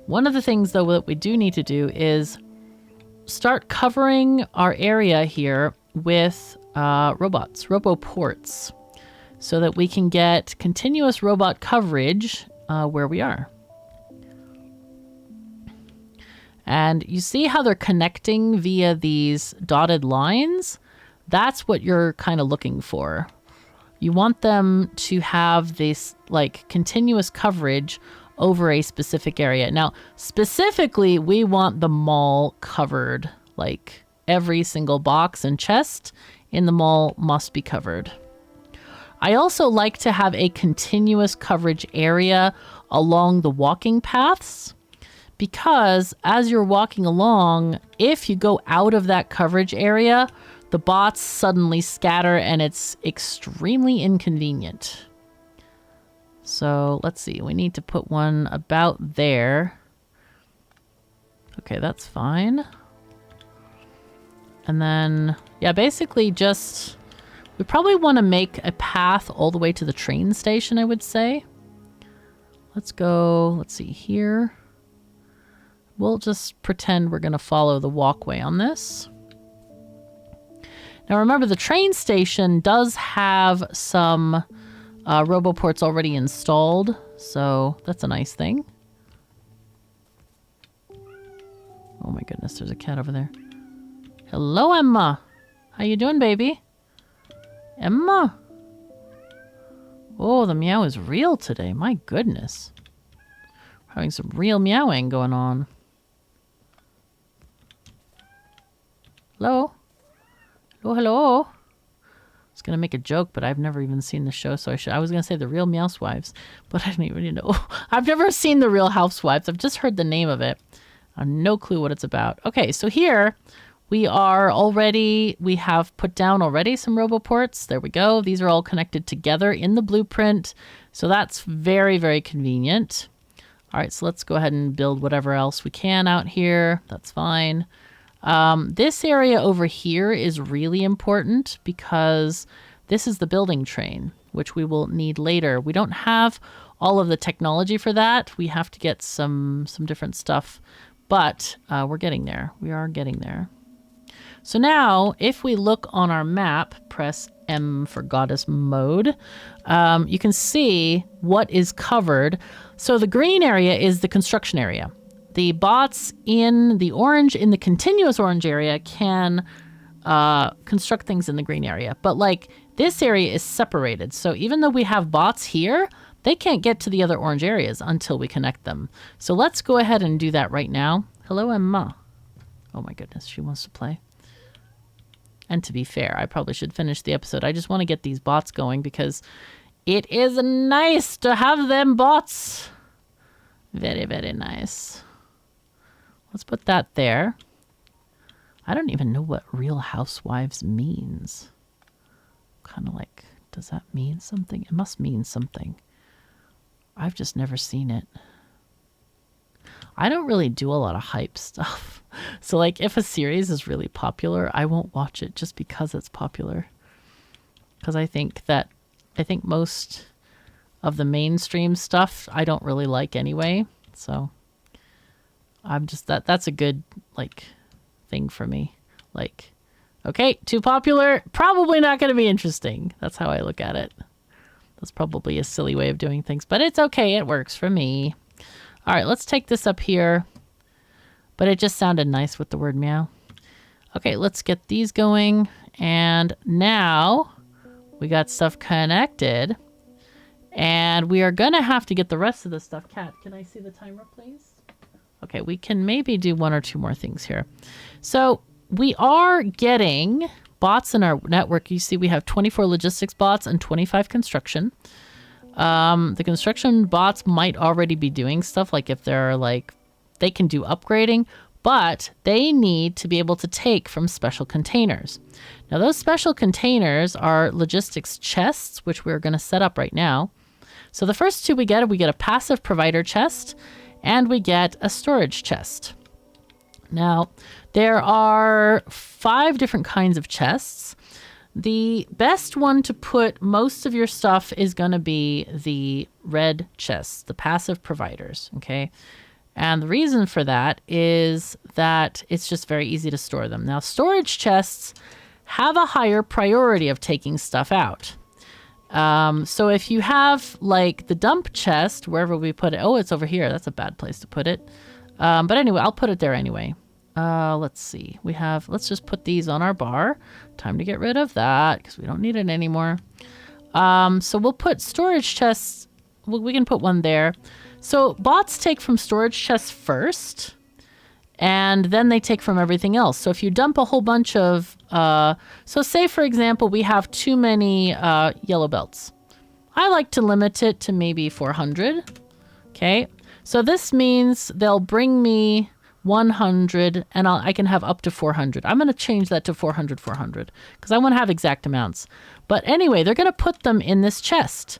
one of the things, though, that we do need to do is start covering our area here with roboports, so that we can get continuous robot coverage where we are. And you see how they're connecting via these dotted lines? That's what you're kind of looking for. You want them to have this like continuous coverage over a specific area. Now, specifically, we want the mall covered. Like every single box and chest in the mall must be covered. I also like to have a continuous coverage area along the walking paths, because as you're walking along, if you go out of that coverage area, the bots suddenly scatter and it's extremely inconvenient. So let's see, we need to put one about there. Okay, that's fine. And then, yeah, basically just, we probably want to make a path all the way to the train station, I would say. Let's go, let's see here. We'll just pretend we're going to follow the walkway on this. Now remember, the train station does have some roboports already installed, so that's a nice thing. Oh my goodness, there's a cat over there. Hello, Emma. How you doing, baby? Emma? Oh, the meow is real today. My goodness. We're having some real meowing going on. Hello? Hello, hello? I was going to make a joke, but I've never even seen the show, so I was going to say The Real Mousewives, but I don't even know. I've never seen The Real Housewives. I've just heard the name of it. I have no clue what it's about. Okay, so here we have put down already some roboports. There we go. These are all connected together in the blueprint, so that's very, very convenient. All right, so let's go ahead and build whatever else we can out here. That's fine. This area over here is really important because this is the building train, which we will need later. We don't have all of the technology for that. We have to get some different stuff, but we're getting there. We are getting there. So now if we look on our map, press M for goddess mode, you can see what is covered. So the green area is the construction area. The bots in the orange, in the continuous orange area, can construct things in the green area. But like this area is separated. So even though we have bots here, they can't get to the other orange areas until we connect them. So let's go ahead and do that right now. Hello, Emma. Oh my goodness, she wants to play. And to be fair, I probably should finish the episode. I just want to get these bots going because it is nice to have them bots. Very, very nice. Let's put that there. I don't even know what Real Housewives means. Kind of like, does that mean something? It must mean something. I've just never seen it. I don't really do a lot of hype stuff. So like if a series is really popular, I won't watch it just because it's popular. Because I think most of the mainstream stuff I don't really like anyway. So I'm just that's a good like thing for me. Like, okay, too popular, probably not going to be interesting. That's how I look at it. That's probably a silly way of doing things, but it's okay. It works for me. All right, let's take this up here. But it just sounded nice with the word meow. Okay, let's get these going. And now we got stuff connected. And we are going to have to get the rest of the stuff. Kat, can I see the timer, please? Okay, we can maybe do one or two more things here. So we are getting bots in our network. You see we have 24 logistics bots and 25 construction. The construction bots might already be doing stuff like if they're like, they can do upgrading, but they need to be able to take from special containers. Now those special containers are logistics chests, which we're going to set up right now. So the first two we get a passive provider chest and we get a storage chest. Now there are 5 different kinds of chests. The best one to put most of your stuff is going to be the red chests, the passive providers, okay? And the reason for that is that it's just very easy to store them. Now, storage chests have a higher priority of taking stuff out. So if you have like the dump chest, wherever we put it, oh, it's over here. That's a bad place to put it. But anyway, I'll put it there anyway. Let's see. Let's just put these on our bar. Time to get rid of that because we don't need it anymore. So we'll put storage chests. We can put one there. So bots take from storage chests first, and then they take from everything else. So if you dump a whole bunch of, so say for example, we have too many yellow belts. I like to limit it to maybe 400. Okay. So this means they'll bring me 100 and I can have up to 400. I'm going to change that to 400 because I want to have exact amounts. But anyway, they're going to put them in this chest.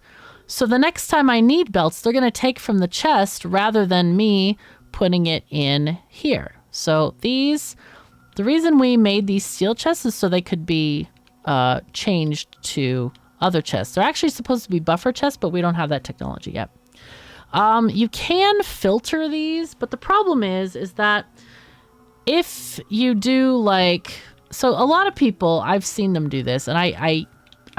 So the next time I need belts, they're going to take from the chest rather than me putting it in here. So the reason we made these steel chests is so they could be changed to other chests. They're actually supposed to be buffer chests, but we don't have that technology yet. You can filter these, but the problem is that if you do like, so a lot of people, I've seen them do this, and I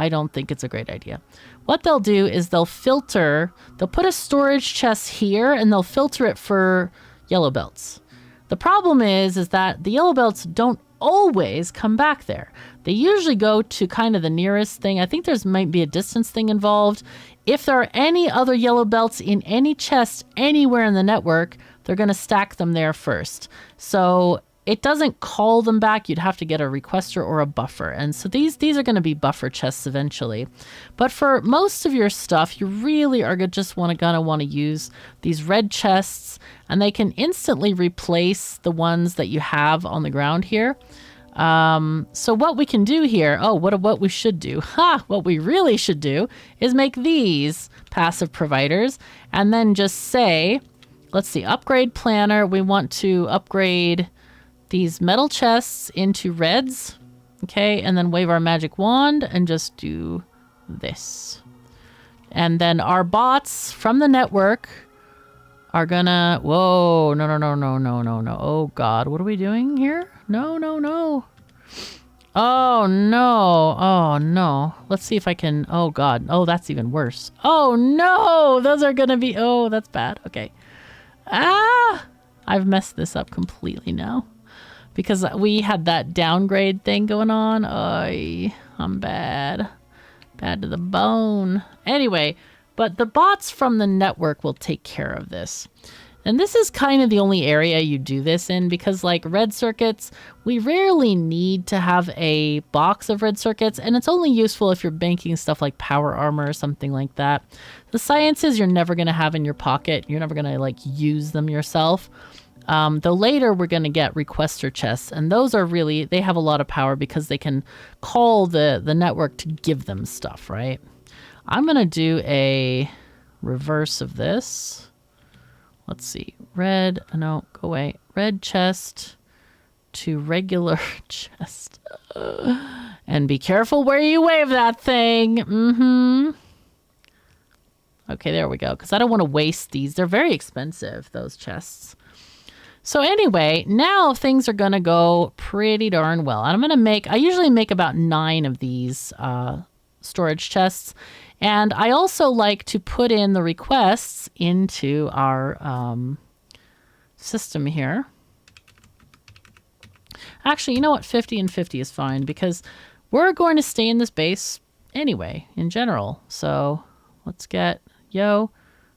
don't think it's a great idea. What they'll do is they'll put a storage chest here and they'll filter it for yellow belts. The problem is that the yellow belts don't always come back there. They usually go to kind of the nearest thing. I think might be a distance thing involved. If there are any other yellow belts in any chest anywhere in the network, they're going to stack them there first. So it doesn't call them back. You'd have to get a requester or a buffer. And so these are going to be buffer chests eventually. But for most of your stuff, you really are just going to want to use these red chests, and they can instantly replace the ones that you have on the ground here. So what we can do here, what we should do, what we really should do is make these passive providers and then just say, let's see, upgrade planner. We want to upgrade these metal chests into reds, okay, and then wave our magic wand and just do this. And then our bots from the network are gonna, whoa, no. Oh God, what are we doing here? No. Oh no. Oh no. Let's see if I can. Oh god. Oh, that's even worse. Oh no. Those are gonna be. Oh, that's bad. Okay. Ah! I've messed this up completely now. Because we had that downgrade thing going on. I'm bad. Bad to the bone. Anyway, but the bots from the network will take care of this. And this is kind of the only area you do this in because like red circuits, we rarely need to have a box of red circuits, and it's only useful if you're banking stuff like power armor or something like that. The sciences you're never going to have in your pocket. You're never going to like use them yourself. Though later we're going to get requester chests, and those are really, they have a lot of power because they can call the network to give them stuff, right? I'm going to do a reverse of this. Let's see. Red, no, go away. Red chest to regular chest. And be careful where you wave that thing. Okay, there we go. Because I don't want to waste these. They're very expensive, those chests. So anyway, now things are going to go pretty darn well. And I'm going to make, I usually make about 9 of these storage chests. And I also like to put in the requests into our system here. Actually, you know what? 50 and 50 is fine because we're going to stay in this base anyway, in general. So let's get,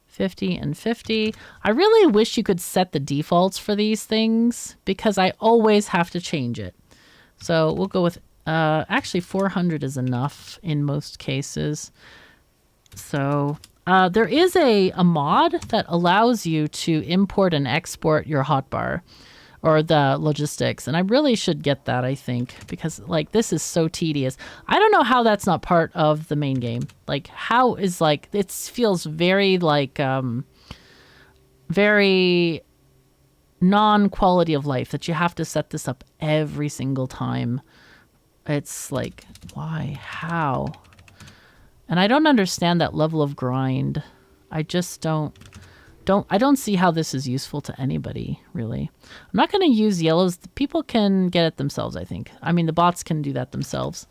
50 and 50. I really wish you could set the defaults for these things because I always have to change it. So we'll go with, actually 400 is enough in most cases. So there is a mod that allows you to import and export your hotbar or the logistics. And I really should get that, I think, because like this is so tedious. I don't know how that's not part of the main game. Like how is like, it feels very like, very non-quality of life that you have to set this up every single time. It's like, why? How? And I don't understand that level of grind. I just don't see how this is useful to anybody, really. I'm not going to use yellows. People can get it themselves, I think. I mean, the bots can do that themselves.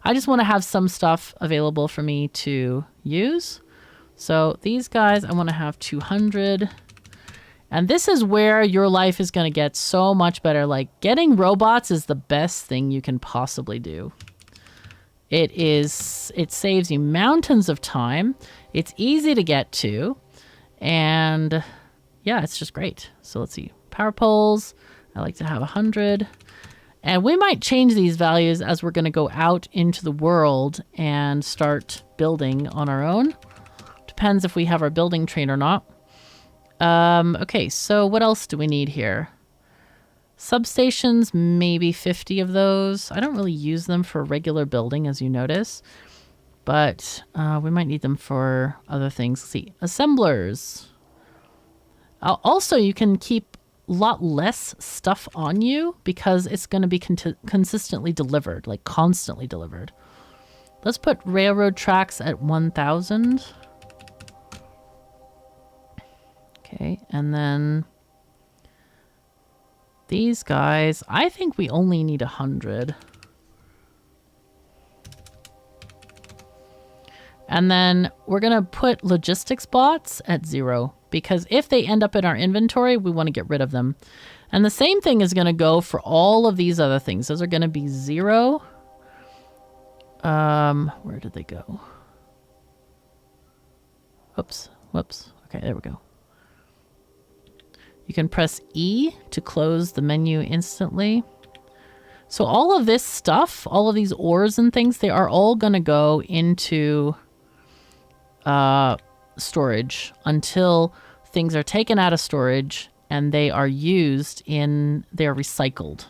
I just want to have some stuff available for me to use. So these guys, I want to have 200. And this is where your life is going to get so much better. Like, getting robots is the best thing you can possibly do. It saves you mountains of time. It's easy to get to. And yeah, it's just great. So let's see. Power poles. I like to have 100. And we might change these values as we're going to go out into the world and start building on our own. Depends if we have our building train or not. Okay, so what else do we need here? Substations, maybe 50 of those. I don't really use them for regular building, as you notice. But we might need them for other things. Let's see, assemblers. Also, you can keep a lot less stuff on you because it's going to be consistently delivered, like constantly delivered. Let's put railroad tracks at 1,000. Okay, and then these guys, I think we only need 100. And then we're going to put logistics bots at 0 because if they end up in our inventory, we want to get rid of them. And the same thing is going to go for all of these other things. Those are going to be 0. Where did they go? Oops, whoops. Okay, there we go. You can press E to close the menu instantly. So all of this stuff, all of these ores and things, they are all going to go into storage until things are taken out of storage and they are used in, they're recycled.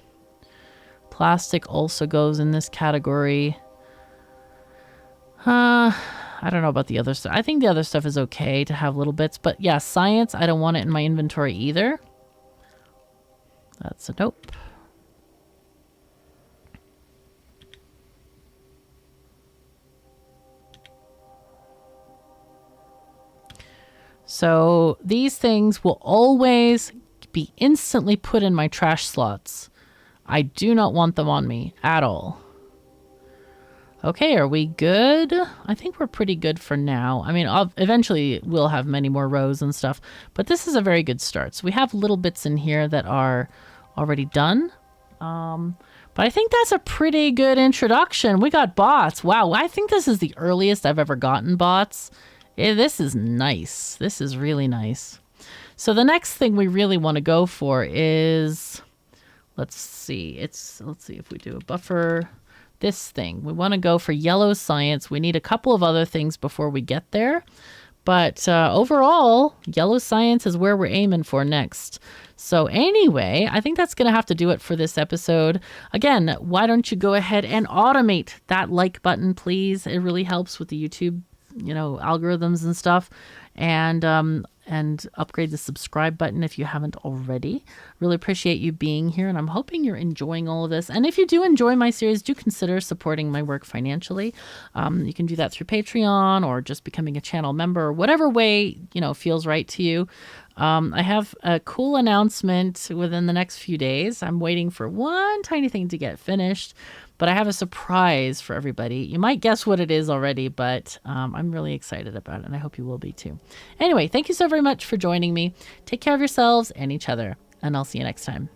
Plastic also goes in this category. I don't know about the other stuff. I think the other stuff is okay to have little bits, but yeah, science, I don't want it in my inventory either. That's a nope. So these things will always be instantly put in my trash slots. I do not want them on me at all. Okay, are we good? I think we're pretty good for now. I mean, eventually we'll have many more rows and stuff, but this is a very good start. So we have little bits in here that are already done. But I think that's a pretty good introduction. We got bots. Wow, I think this is the earliest I've ever gotten bots. This is nice. This is really nice. So the next thing we really want to go for is, let's see if we do a buffer. This thing, we want to go for yellow science. We need a couple of other things before we get there. But overall, yellow science is where we're aiming for next. So anyway, I think that's going to have to do it for this episode. Again, why don't you go ahead and automate that like button, please? It really helps with the YouTube, algorithms and stuff. And upgrade the subscribe button if you haven't already. Really appreciate you being here, and I'm hoping you're enjoying all of this. And if you do enjoy my series, do consider supporting my work financially. You can do that through Patreon or just becoming a channel member, or whatever way feels right to you. I have a cool announcement within the next few days. I'm waiting for one tiny thing to get finished, but I have a surprise for everybody. You might guess what it is already, but I'm really excited about it, and I hope you will be too. Anyway, thank you so very much for joining me. Take care of yourselves and each other, and I'll see you next time.